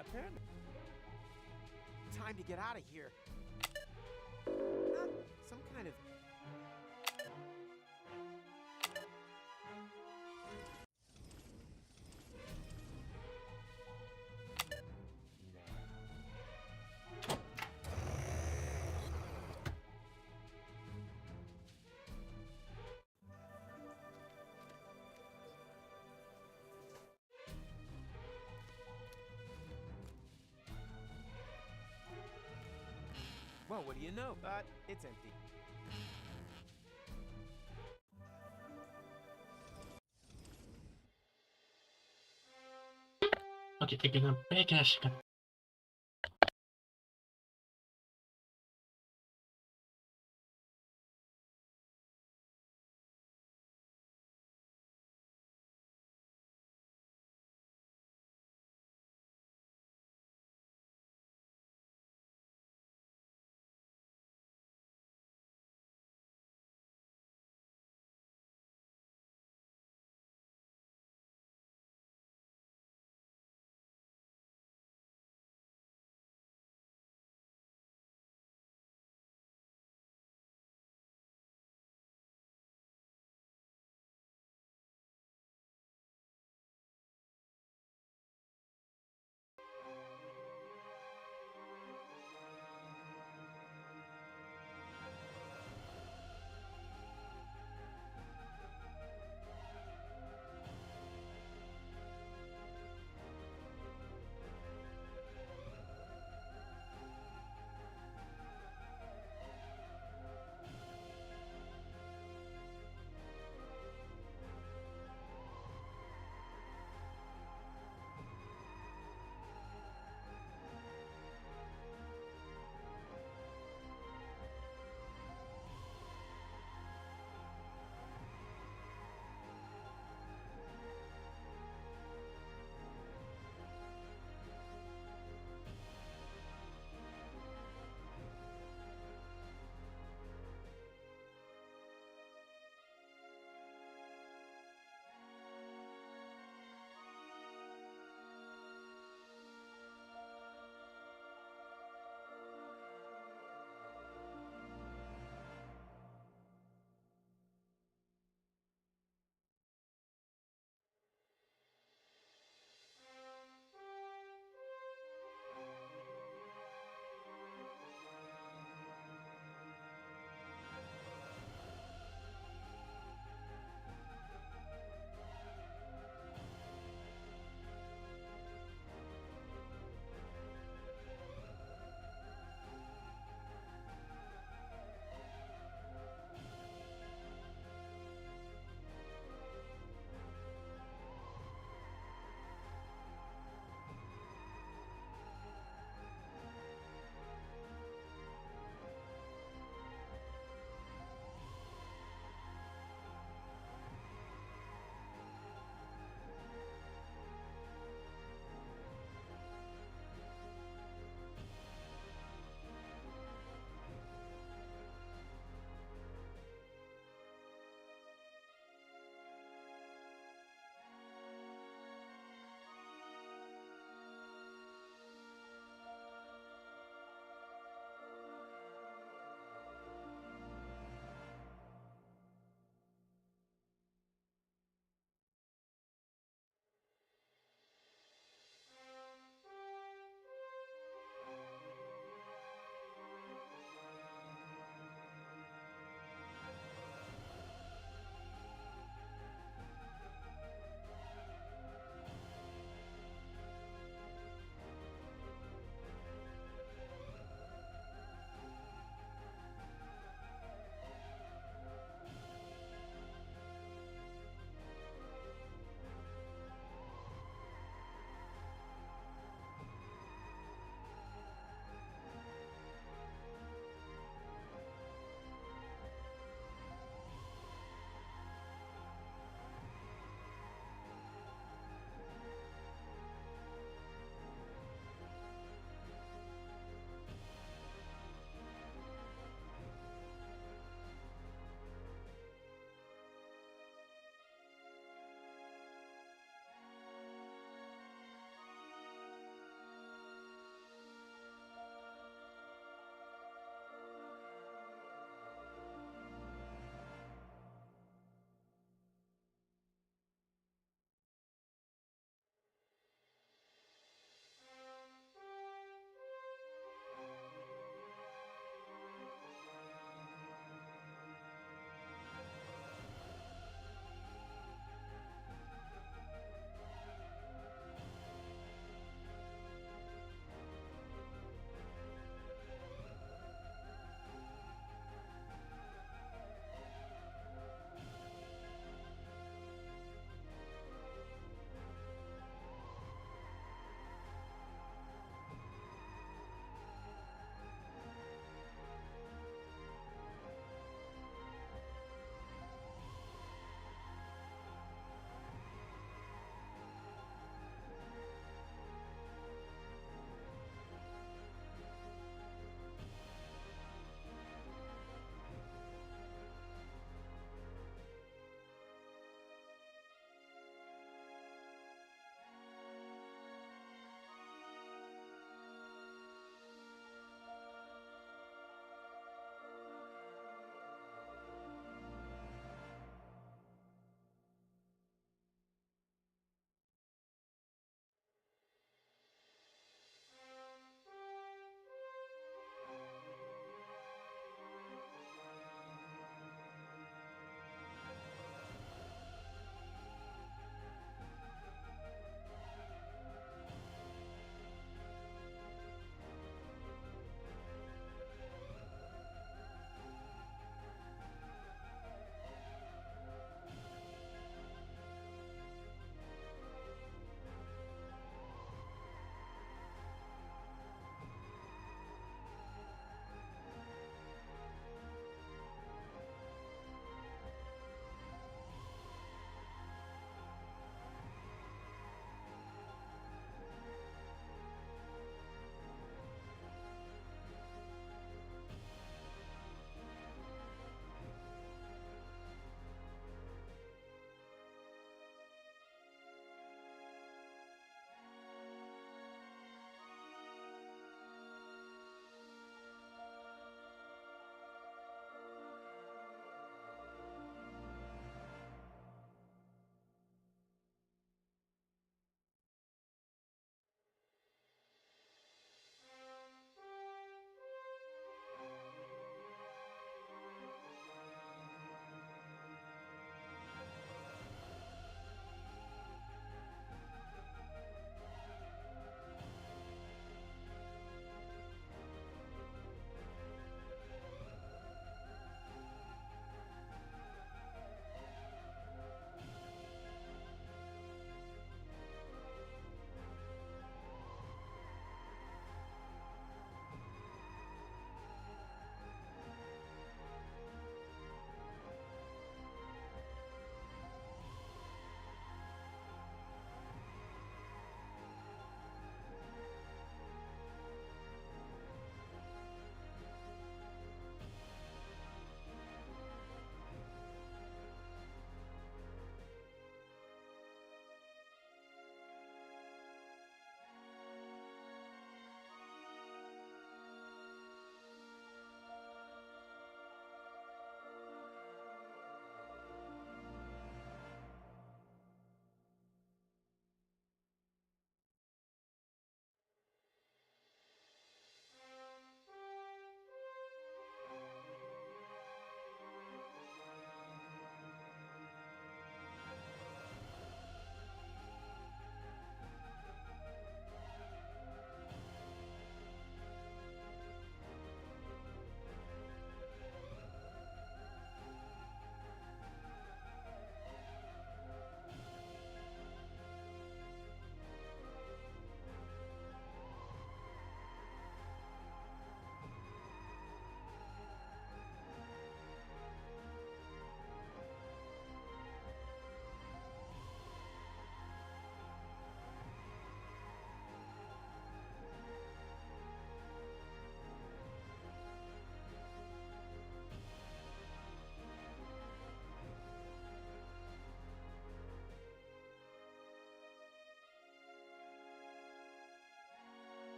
Apparently, time to get out of here. Some kind of. Well, what do you know? It's empty. Okay, taking a big ass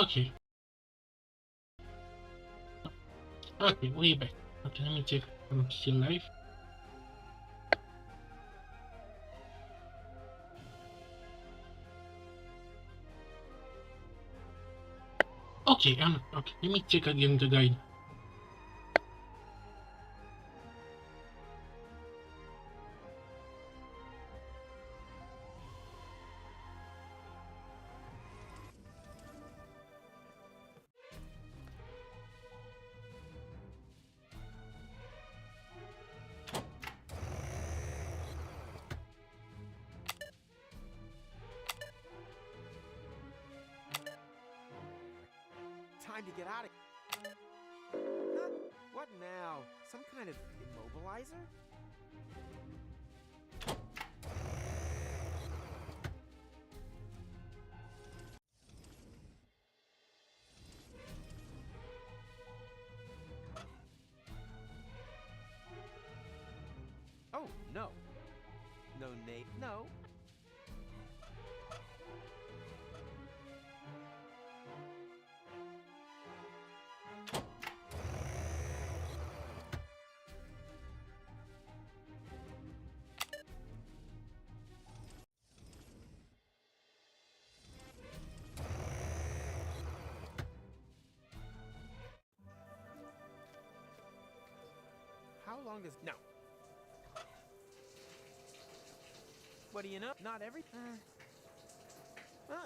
Okay. Okay, way back. Okay, let me check. I'm still live. Okay, okay. Let me check again the guide. Time to get out of. Huh? What now? Some kind of immobilizer? Oh, no. No, Nate. No. How long does... No. What do you know? Not every...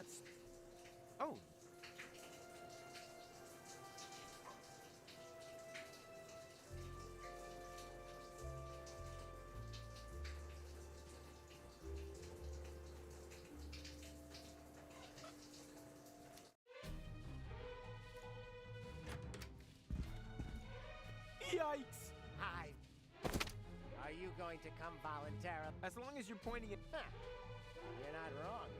it's... Oh. Yikes! Hi. Are you going to come voluntarily? As long as you're pointing it... Huh. You're not wrong.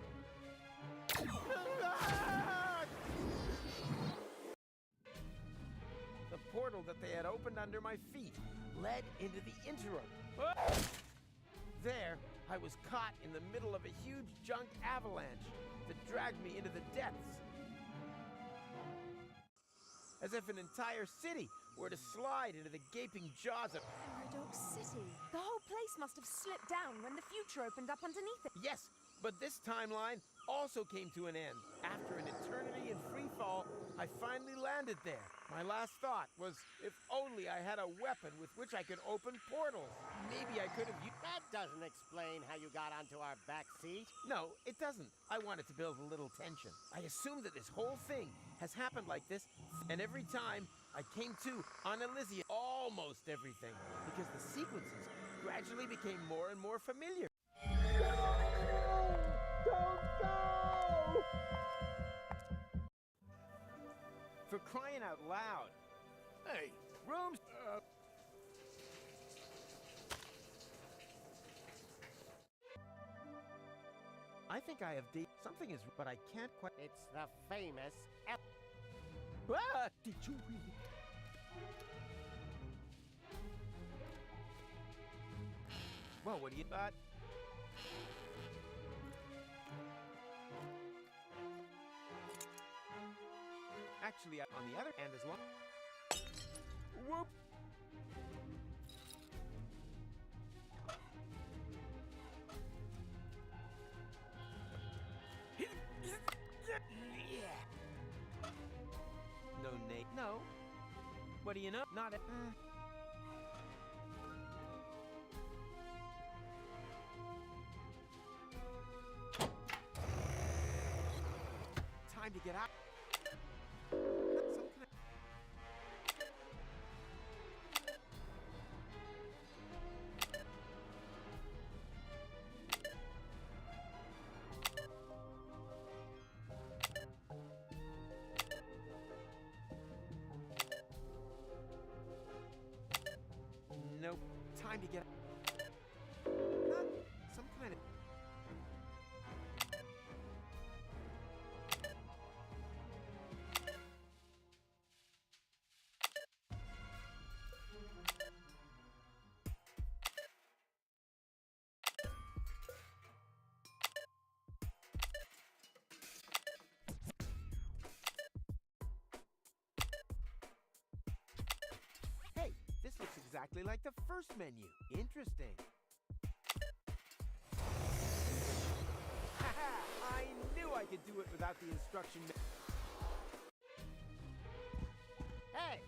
The portal that they had opened under my feet led into the interim. There, I was caught in the middle of a huge junk avalanche that dragged me into the depths. As if an entire city were to slide into the gaping jaws of... Paradox City. The whole place must have slipped down when the future opened up underneath it. Yes, but this timeline also came to an end. After an eternity in free fall, I finally landed there. My last thought was, if only I had a weapon with which I could open portals. Maybe I could have used... That doesn't explain how you got onto our back seat. No, it doesn't. I wanted to build a little tension. I assumed that this whole thing has happened like this, and every time I came to on Elysium, almost everything, because the sequences gradually became more and more familiar. Don't go! For crying out loud. Hey, rooms... I think I have something is... but I can't quite... It's the famous... Ah! Did you really... Well, what do you thought? Actually, on the other hand as well. Whoop! No, Nate. No. What do you know? Not a... Time to get out. Some kind... Nope. Time to get... Some kind of... exactly like the first menu. Interesting. Haha! I knew I could do it without the instruction. Hey!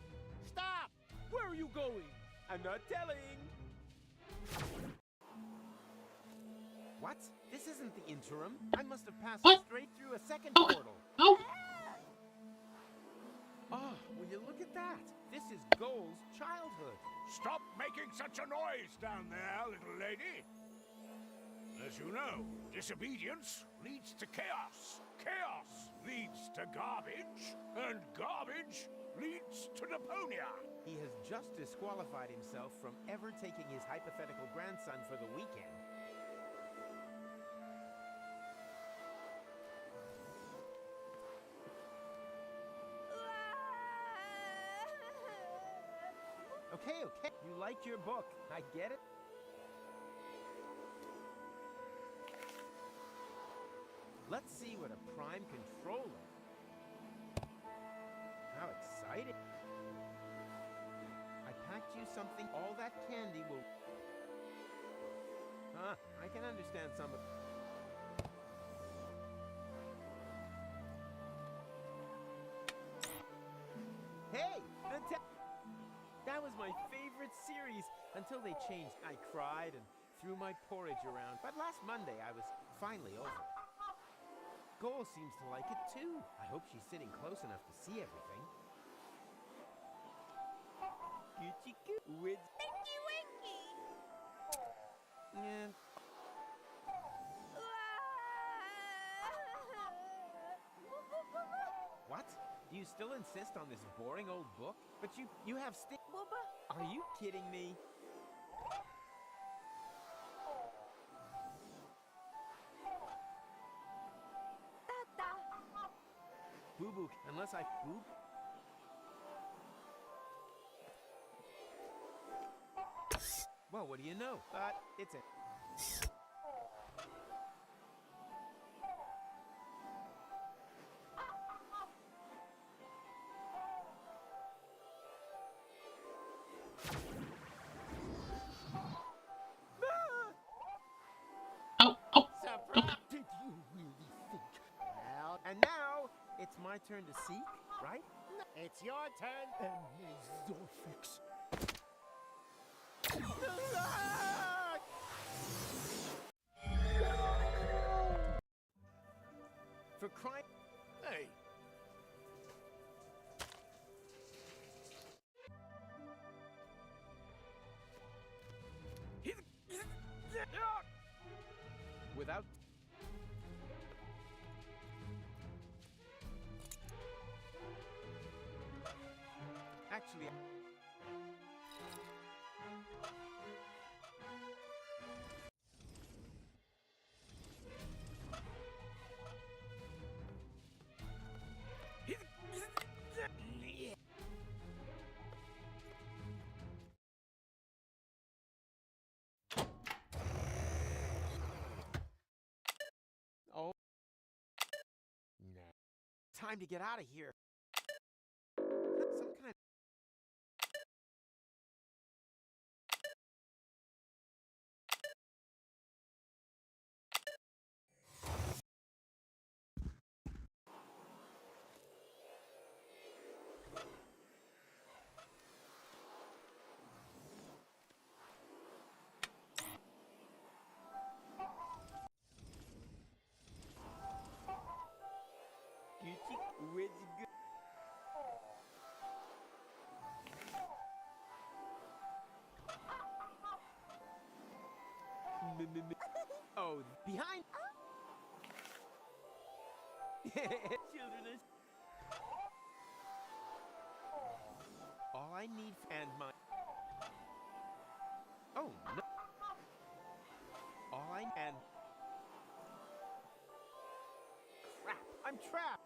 Stop! Where are you going? I'm not telling. What? This isn't the interim. I must have passed straight through a second portal. Oh! Oh, will you look at that? This is Goal's childhood. Stop making such a noise down there, little lady. As you know, disobedience leads to chaos. Chaos leads to garbage, and garbage leads to Deponia. He has just disqualified himself from ever taking his hypothetical grandson for the weekend. Okay, okay. You liked your book. I get it. Let's see what a prime controller. How exciting. I packed you something. All that candy will... Huh, I can understand some of... Hey! That was my favorite series until they changed. I cried and threw my porridge around. But last Monday, I was finally over it. Goal seems to like it too. I hope she's sitting close enough to see everything. Winky winky! And... What? Do you still insist on this boring old book? But you have stick... Are you kidding me? Boo-boo, unless I... Boop? Well, what do you know? But it's a... Did you really think? Well, and now it's my turn to seek, right? It's your turn. Zorfix. For crying... Hey. Without... Actually... Oh. Nah. Time to get out of here. Some kind of... Where'd you go? Oh, behind. Children is... All I need and my... Oh, no. All I... And... Crap, I'm trapped.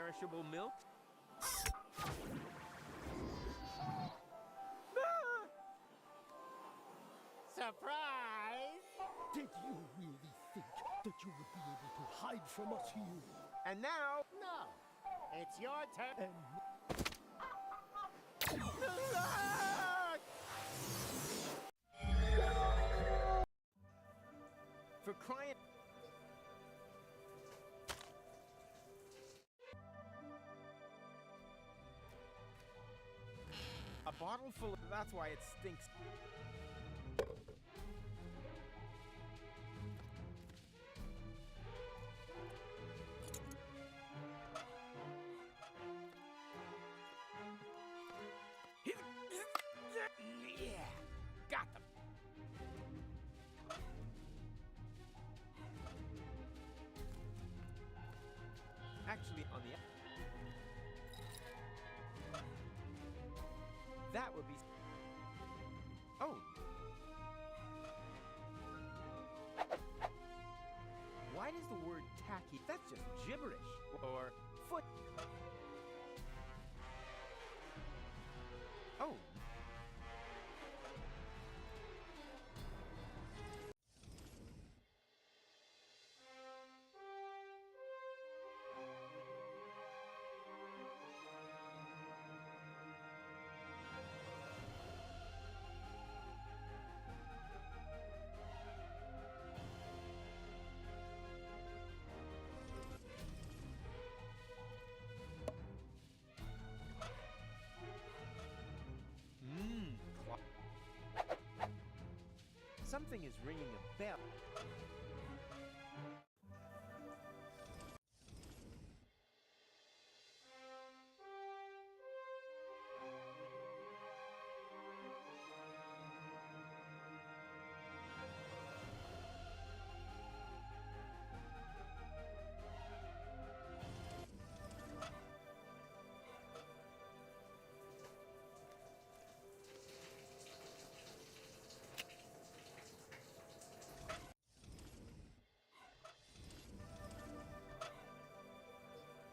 perishable milk. Surprise! Did you really think that you would be able to hide from us here? And now... No. It's your turn. For crying... A bottle full of... That's why it stinks. Yeah, got them. Actually, on the... That would be... Oh. Why does the word tacky... That's just gibberish. Or foot... Oh. Something is ringing a bell.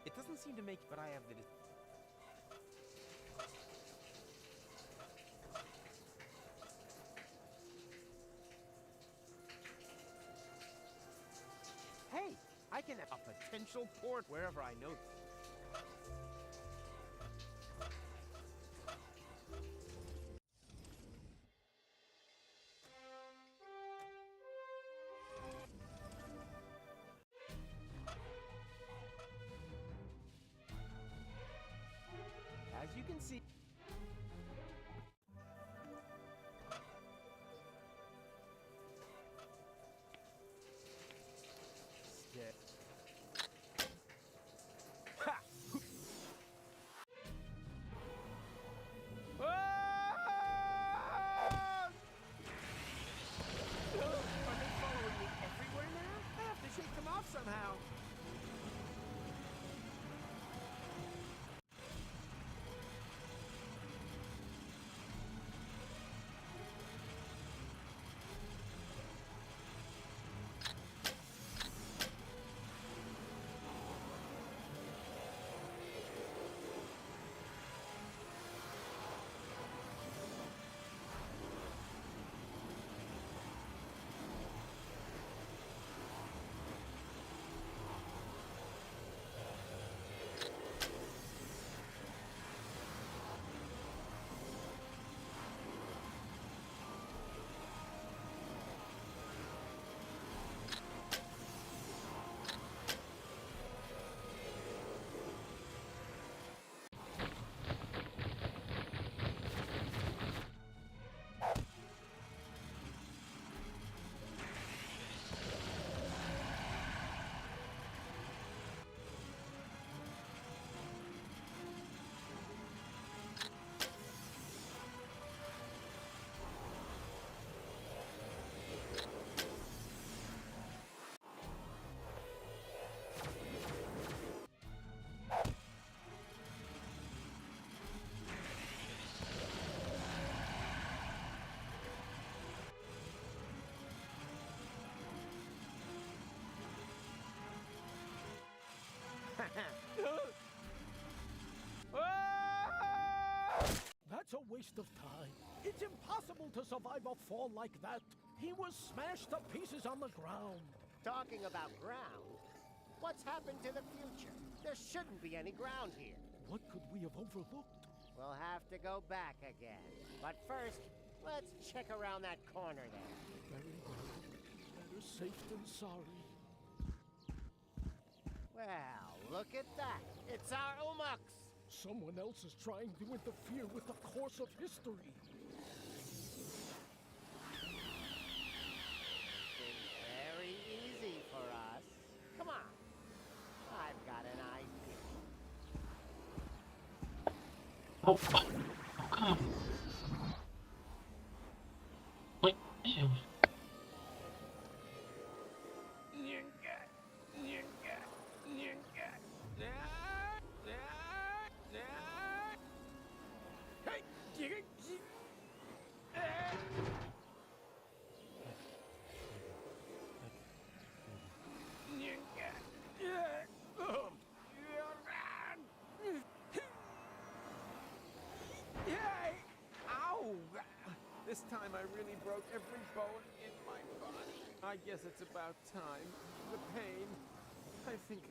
It doesn't seem to make, but I have the... Hey, I can have a potential port wherever I know. As you can see... Ha! Ah! Oh, are they following me everywhere now? I have to shake them off somehow. a waste of time. It's impossible to survive a fall like that. He was smashed to pieces on the ground. Talking about ground, what's happened to the future? There shouldn't be any ground here. What could we have overlooked? We'll have to go back again. But first, let's check around that corner there. Very well. Better safe than sorry. Well, look at that. It's our Umux. Someone else is trying to interfere with the course of history. Been very easy for us. Come on. I've got an idea. Oh, come. Wait, ew. This time I really broke every bone in my body. I guess it's about time. The pain, I think...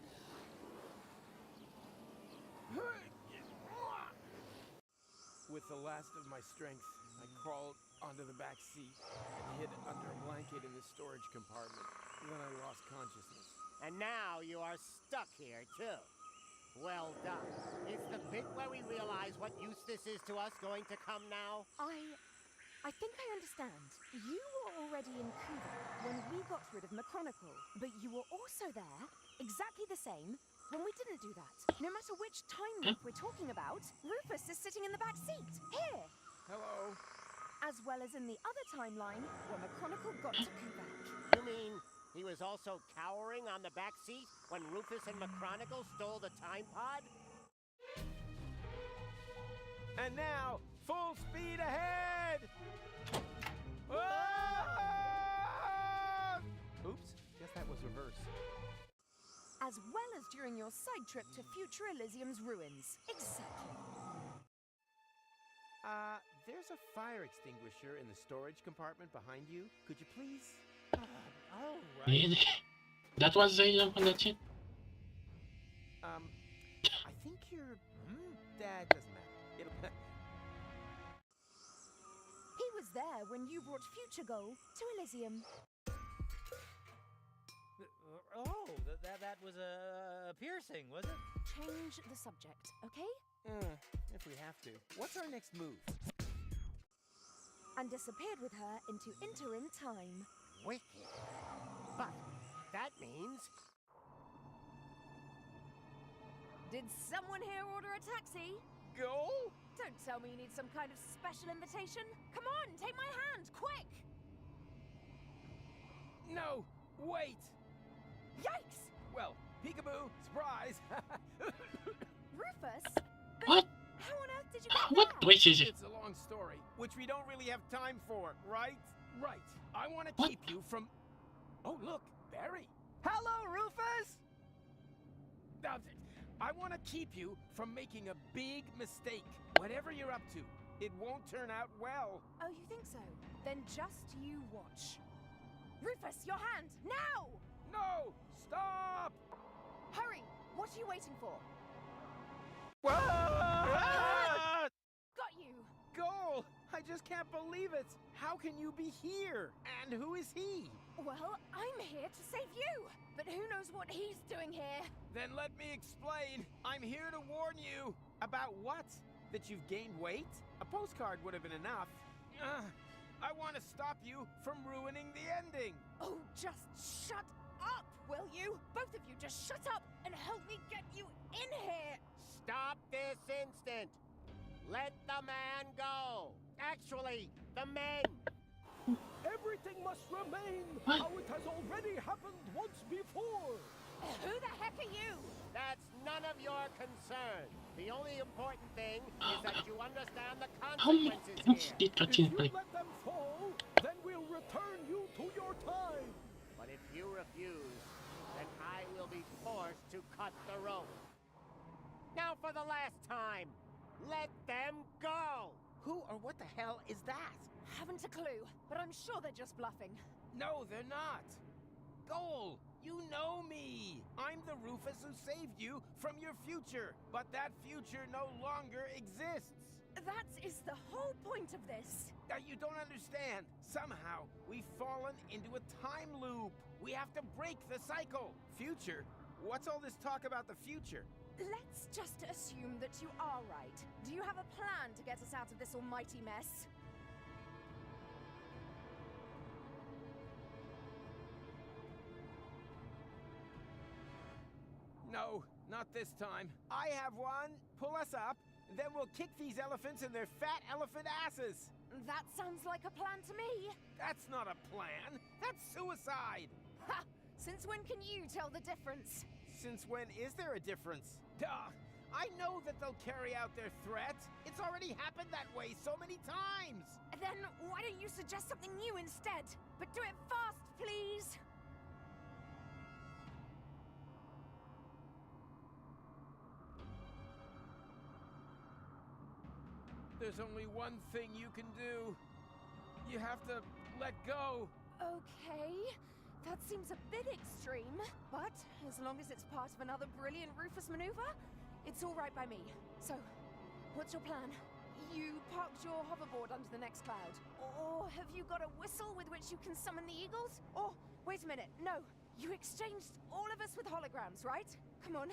With the last of my strength, I crawled onto the back seat and hid under a blanket in the storage compartment. Then I lost consciousness. And now you are stuck here, too. Well done. Is the bit where we realize what use this is to us going to come now? I think I understand. You were already in Cuba when we got rid of McChronicle, but you were also there, exactly the same, when we didn't do that. No matter which time loop we're talking about, Rufus is sitting in the back seat, here! Hello? As well as in the other timeline, where McChronicle got to Cuba. You mean he was also cowering on the back seat when Rufus and McChronicle stole the time pod? And now, full speed ahead! Oops, guess that was reverse. As well as during your side trip to future Elysium's ruins. Exactly. There's a fire extinguisher in the storage compartment behind you. Could you please? All right. Really? That was the that's it? I think you're... That doesn't matter. He was there when you brought Future Goal to Elysium. Oh, that was a piercing, was it? Change the subject, okay? If we have to. What's our next move? And disappeared with her into interim time. Wicked. But that means... Did someone here order a taxi? Go? Don't tell me you need some kind of special invitation. Come on, take my hand, quick! No, wait! Yikes! Well, peekaboo, surprise! Rufus? What? How on earth did you get What there? place is it? It's a long story, which we don't really have time for, right? Right. I want to keep you from... Oh, look, Barry. Hello, Rufus! I want to keep you from making a big mistake. Whatever you're up to, it won't turn out well. Oh, you think so? Then just you watch. Rufus, your hand, now! No! Stop! Hurry! What are you waiting for? Ah! Got you! Goal! I just can't believe it! How can you be here? And who is he? Well, I'm here to save you! But who knows what he's doing here? Then let me explain. I'm here to warn you. About what? That you've gained weight? A postcard would have been enough. I want to stop you from ruining the ending. Oh, just shut up, will you? Both of you just shut up and help me get you in here! Stop this instant! Let the man go! Actually, the men! Everything must remain how it has already happened once before. Who the heck are you? That's none of your concern. The only important thing is that you understand the consequences here. If you let them fall, then we'll return you to your time. But if you refuse, then I will be forced to cut the rope. Now for the last time, let them go! Who or what the hell is that? Haven't a clue, but I'm sure they're just bluffing. No, they're not. Goal, you know me. I'm the Rufus who saved you from your future, but that future no longer exists. That is the whole point of this. You don't understand. Somehow, we've fallen into a time loop. We have to break the cycle. Future? What's all this talk about the future? Let's just assume that you are right. Do you have a plan to get us out of this almighty mess? No, not this time. I have one. Pull us up, then we'll kick these elephants in their fat elephant asses. That sounds like a plan to me. That's not a plan. That's suicide. Ha! Since when can you tell the difference? Since when is there a difference? Duh! I know that they'll carry out their threat. It's already happened that way so many times. Then why don't you suggest something new instead? But do it fast, please. There's only one thing you can do. You have to let go. Okay, that seems a bit extreme, but as long as it's part of another brilliant Rufus maneuver, it's all right by me. So, what's your plan? You parked your hoverboard under the next cloud. Or have you got a whistle with which you can summon the eagles? Or, wait a minute, no. You exchanged all of us with holograms, right? Come on,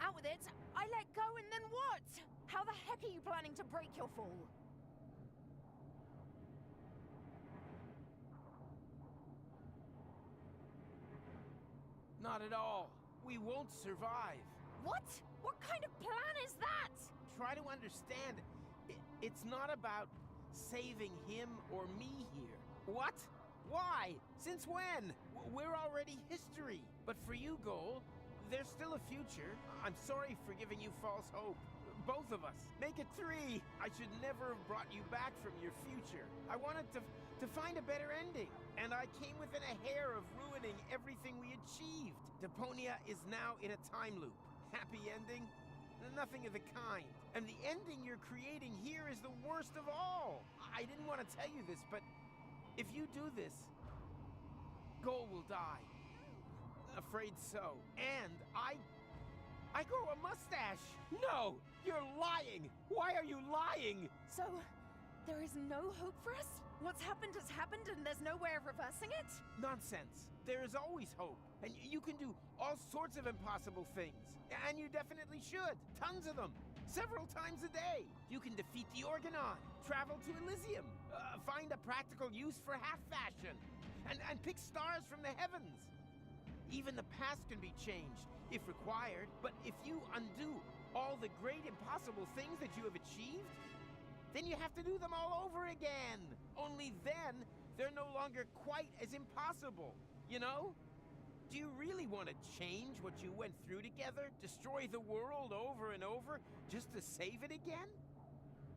out with it. I let go and then what? How the heck are you planning to break your fall? Not at all. We won't survive. What? What kind of plan is that? Try to understand. It's not about saving him or me here. What? Why? Since when? We're already history. But for you, Goal, there's still a future. I'm sorry for giving you false hope. Both of us. Make it 3. I should never have brought you back from your future. I wanted to find a better ending, and I came within a hair of ruining everything we achieved. Deponia is now in a time loop. Happy ending? Nothing of the kind. And the ending you're creating here is the worst of all. I didn't want to tell you this, but if you do this, Goal will die. Afraid so. And I grow a mustache. No, you're lying. Why are you lying? So, there is no hope for us? What's happened has happened and there's no way of reversing it? Nonsense. There is always hope. And you can do all sorts of impossible things. And you definitely should. Tons of them. Several times a day. You can defeat the Organon, travel to Elysium, find a practical use for half fashion, and pick stars from the heavens. Even the past can be changed, if required, but if you undo all the great impossible things that you have achieved, then you have to do them all over again. Only then, they're no longer quite as impossible, you know? Do you really want to change what you went through together? Destroy the world over and over, just to save it again?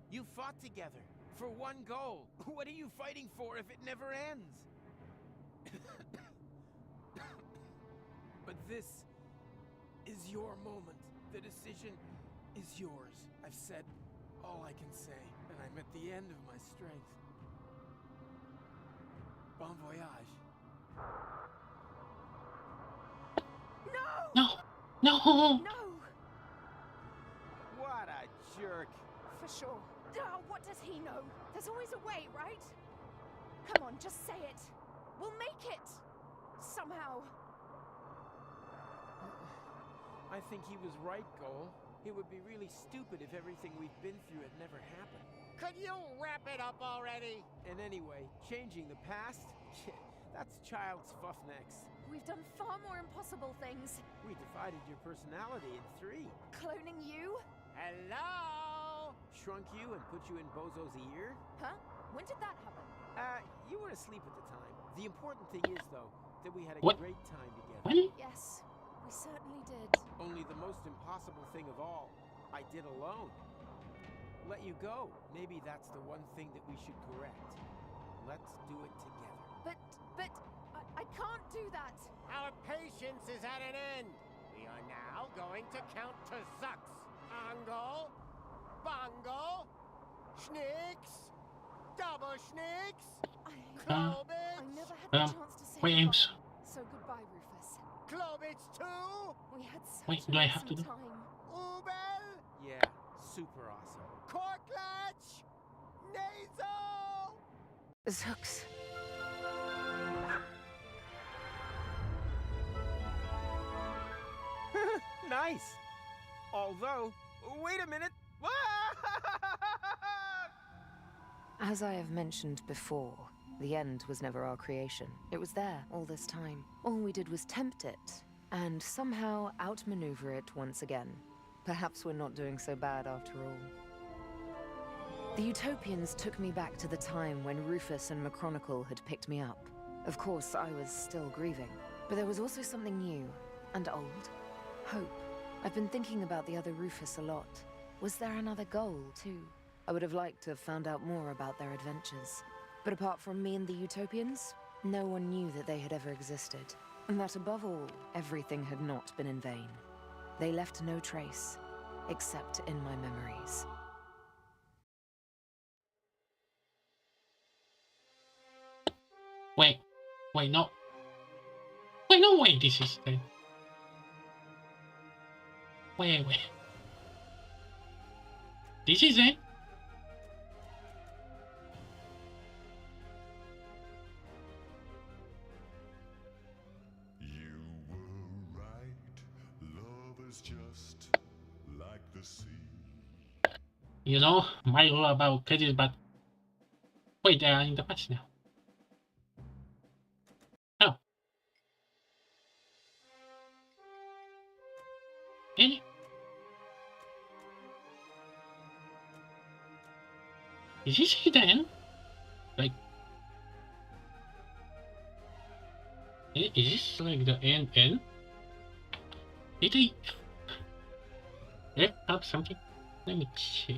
You fought together, for one goal. What are you fighting for if it never ends? But this is your moment. The decision is yours. I've said all I can say, and I'm at the end of my strength. Bon voyage. No! No! No! What a jerk. For sure. What does he know? There's always a way, right? Come on, just say it. We'll make it. Somehow. I think he was right, Goal. It would be really stupid if everything we've been through had never happened. Could you wrap it up already? And anyway, changing the past? That's child's fuff next. We've done far more impossible things. We divided your personality in 3. Cloning you? Hello? Shrunk you and put you in Bozo's ear? Huh? When did that happen? You were asleep at the time. The important thing is, though, that we had a great time together. What? Yes, we certainly did. Only the most impossible thing of all, I did alone. Let you go. Maybe that's the one thing that we should correct. Let's do it together. But, I can't do that. Our patience is at an end. We are now going to count to Zux. Ongo, Bongo, Schnicks! Double schnicks! Uh, Clobits! I never had the um, chance to say wait, goodbye. Ames. So goodbye, Rufus. Clobits too! We had such Wait, an do I have to awesome do? time. Ubel! Yeah, super awesome. Corklatch! Nasal! Zooks. Nice! Although, wait a minute! As I have mentioned before, the end was never our creation. It was there all this time. All we did was tempt it, and somehow outmaneuver it once again. Perhaps we're not doing so bad after all. The Utopians took me back to the time when Rufus and McChronicle had picked me up. Of course, I was still grieving, but there was also something new and old. Hope. I've been thinking about the other Rufus a lot. Was there another goal, too? I would have liked to have found out more about their adventures. But apart from me and the Utopians, no one knew that they had ever existed. And that above all, everything had not been in vain. They left no trace, except in my memories. Wait, no. Wait, no, wait, this is the... Wait. This is it? You were right, love is just like the sea. You know, my rule about credits, but... Wait, they are in the patch now. Oh. Really? Is this the end? Like... Is this like the end? Did they... Left out something? Let me check.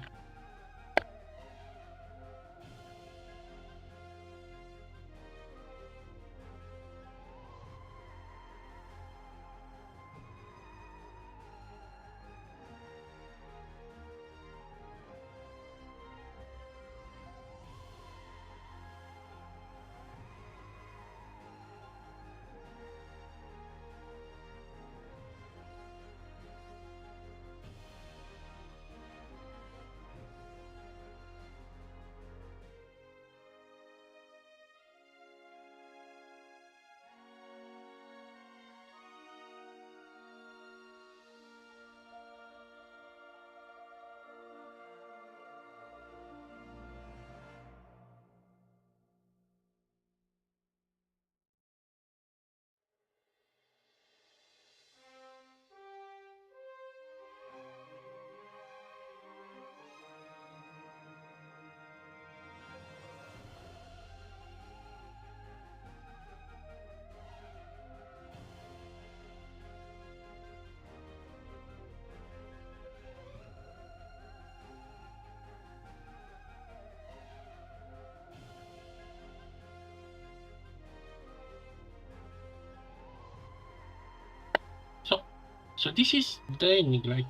So this is the ending, like,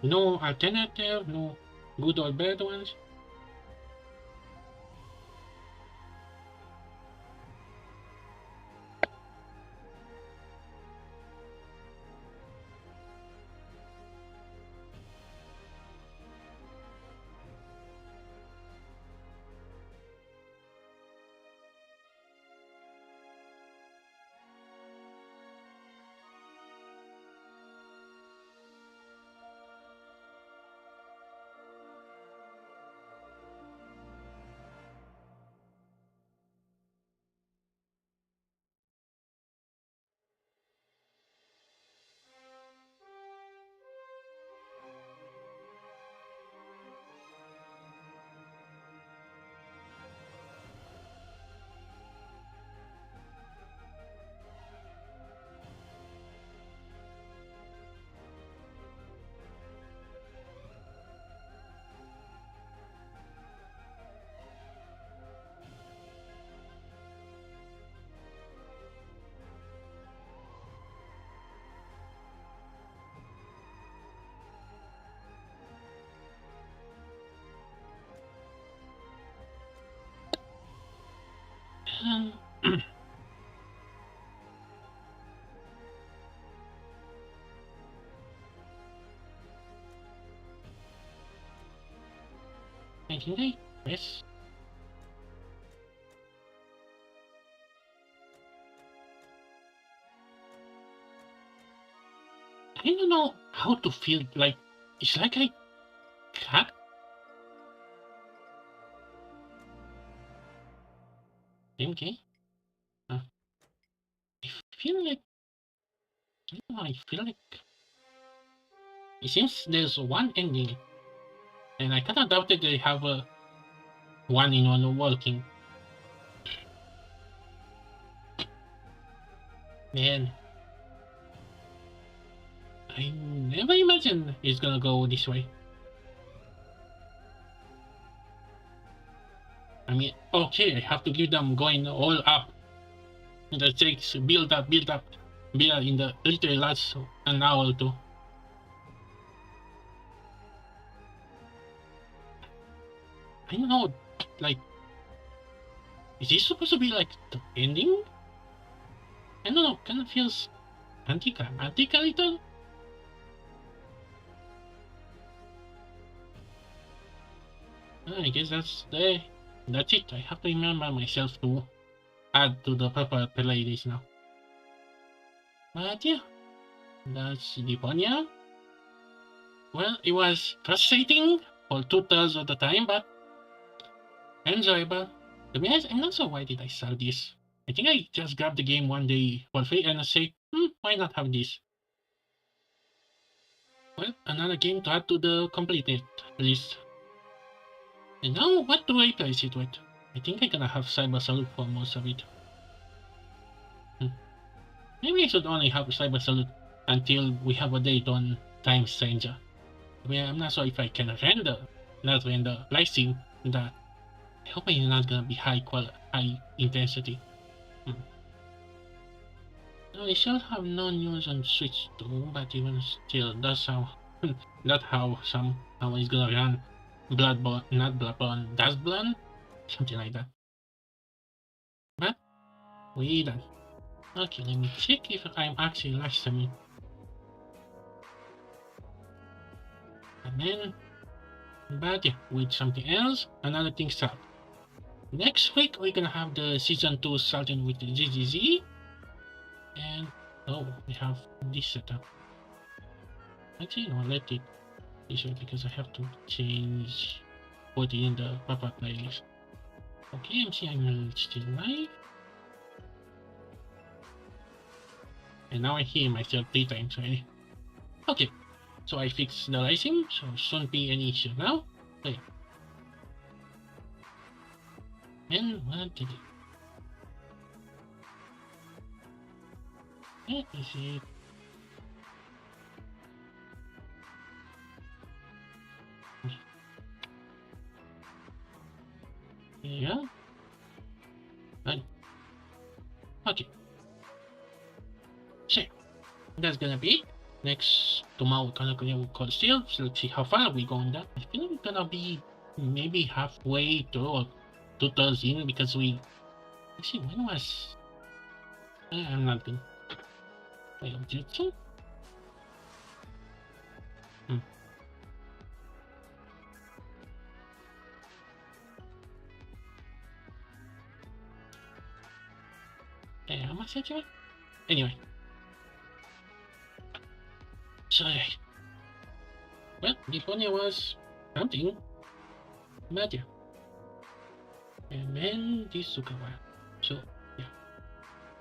no alternative, no good or bad ones. I think I press. I don't know how to feel, like, it's like I can't. Okay. I feel like, I don't know, I feel like it seems there's one ending, and I kinda doubted they have a one in one working. Man, I never imagined it's gonna go this way. I mean, okay, I have to give them going all up. The takes build up in the literally last an hour or two. I don't know, like, is this supposed to be like the ending? I don't know, kind of feels anticlimactic a little. I guess that's it. I have to remember myself to add to the proper playlist now. But yeah, that's Deponia. Well, it was frustrating for 2/3 of the time, but enjoyable. To be honest, I'm not sure why did I start this. I think I just grabbed the game one day for free and I say, why not have this? Well, another game to add to the completed list. And now, what do I replace it with? I think I'm gonna have Cyber Salute for most of it. Maybe I should only have Cyber Salute until we have a date on Time Stranger. I mean, I'm not sure if I can not render live stream that. I hope it's not gonna be high intensity. No, I shall have no news on Switch 2, but even still, that's how somehow it's gonna run Bloodborne, not Bloodborne, Dustborne? Something like that. But we done. Okay, let me check if I'm actually live streaming. And then, but yeah, with something else, another thing start. Next week we're gonna have the season 2 starting with the GGZ. And we have this setup. Actually, no, let it this way because I have to put it in the pop-up playlist. Okay, I'm still live. And now I hear myself 3 times already. Okay, so I fixed the rising, so shouldn't be any issue now. Okay. And what did it? Let me see. Yeah. Right. Okay. So that's gonna be it. Next tomorrow we're gonna continue with Cold Steel. So let's see how far we go on that. I feel we're gonna be maybe halfway through or 2/3 in because we. Let's see when was. I'm not gonna. Wait, Jutsu? How much actually? Anyway. So, well, Deponia was something. But yeah. And then this took a while. So, yeah.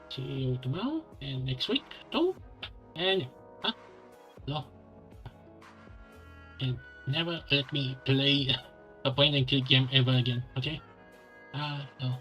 See you tomorrow and next week too. And no. And never let me play a point and click game ever again, okay? No.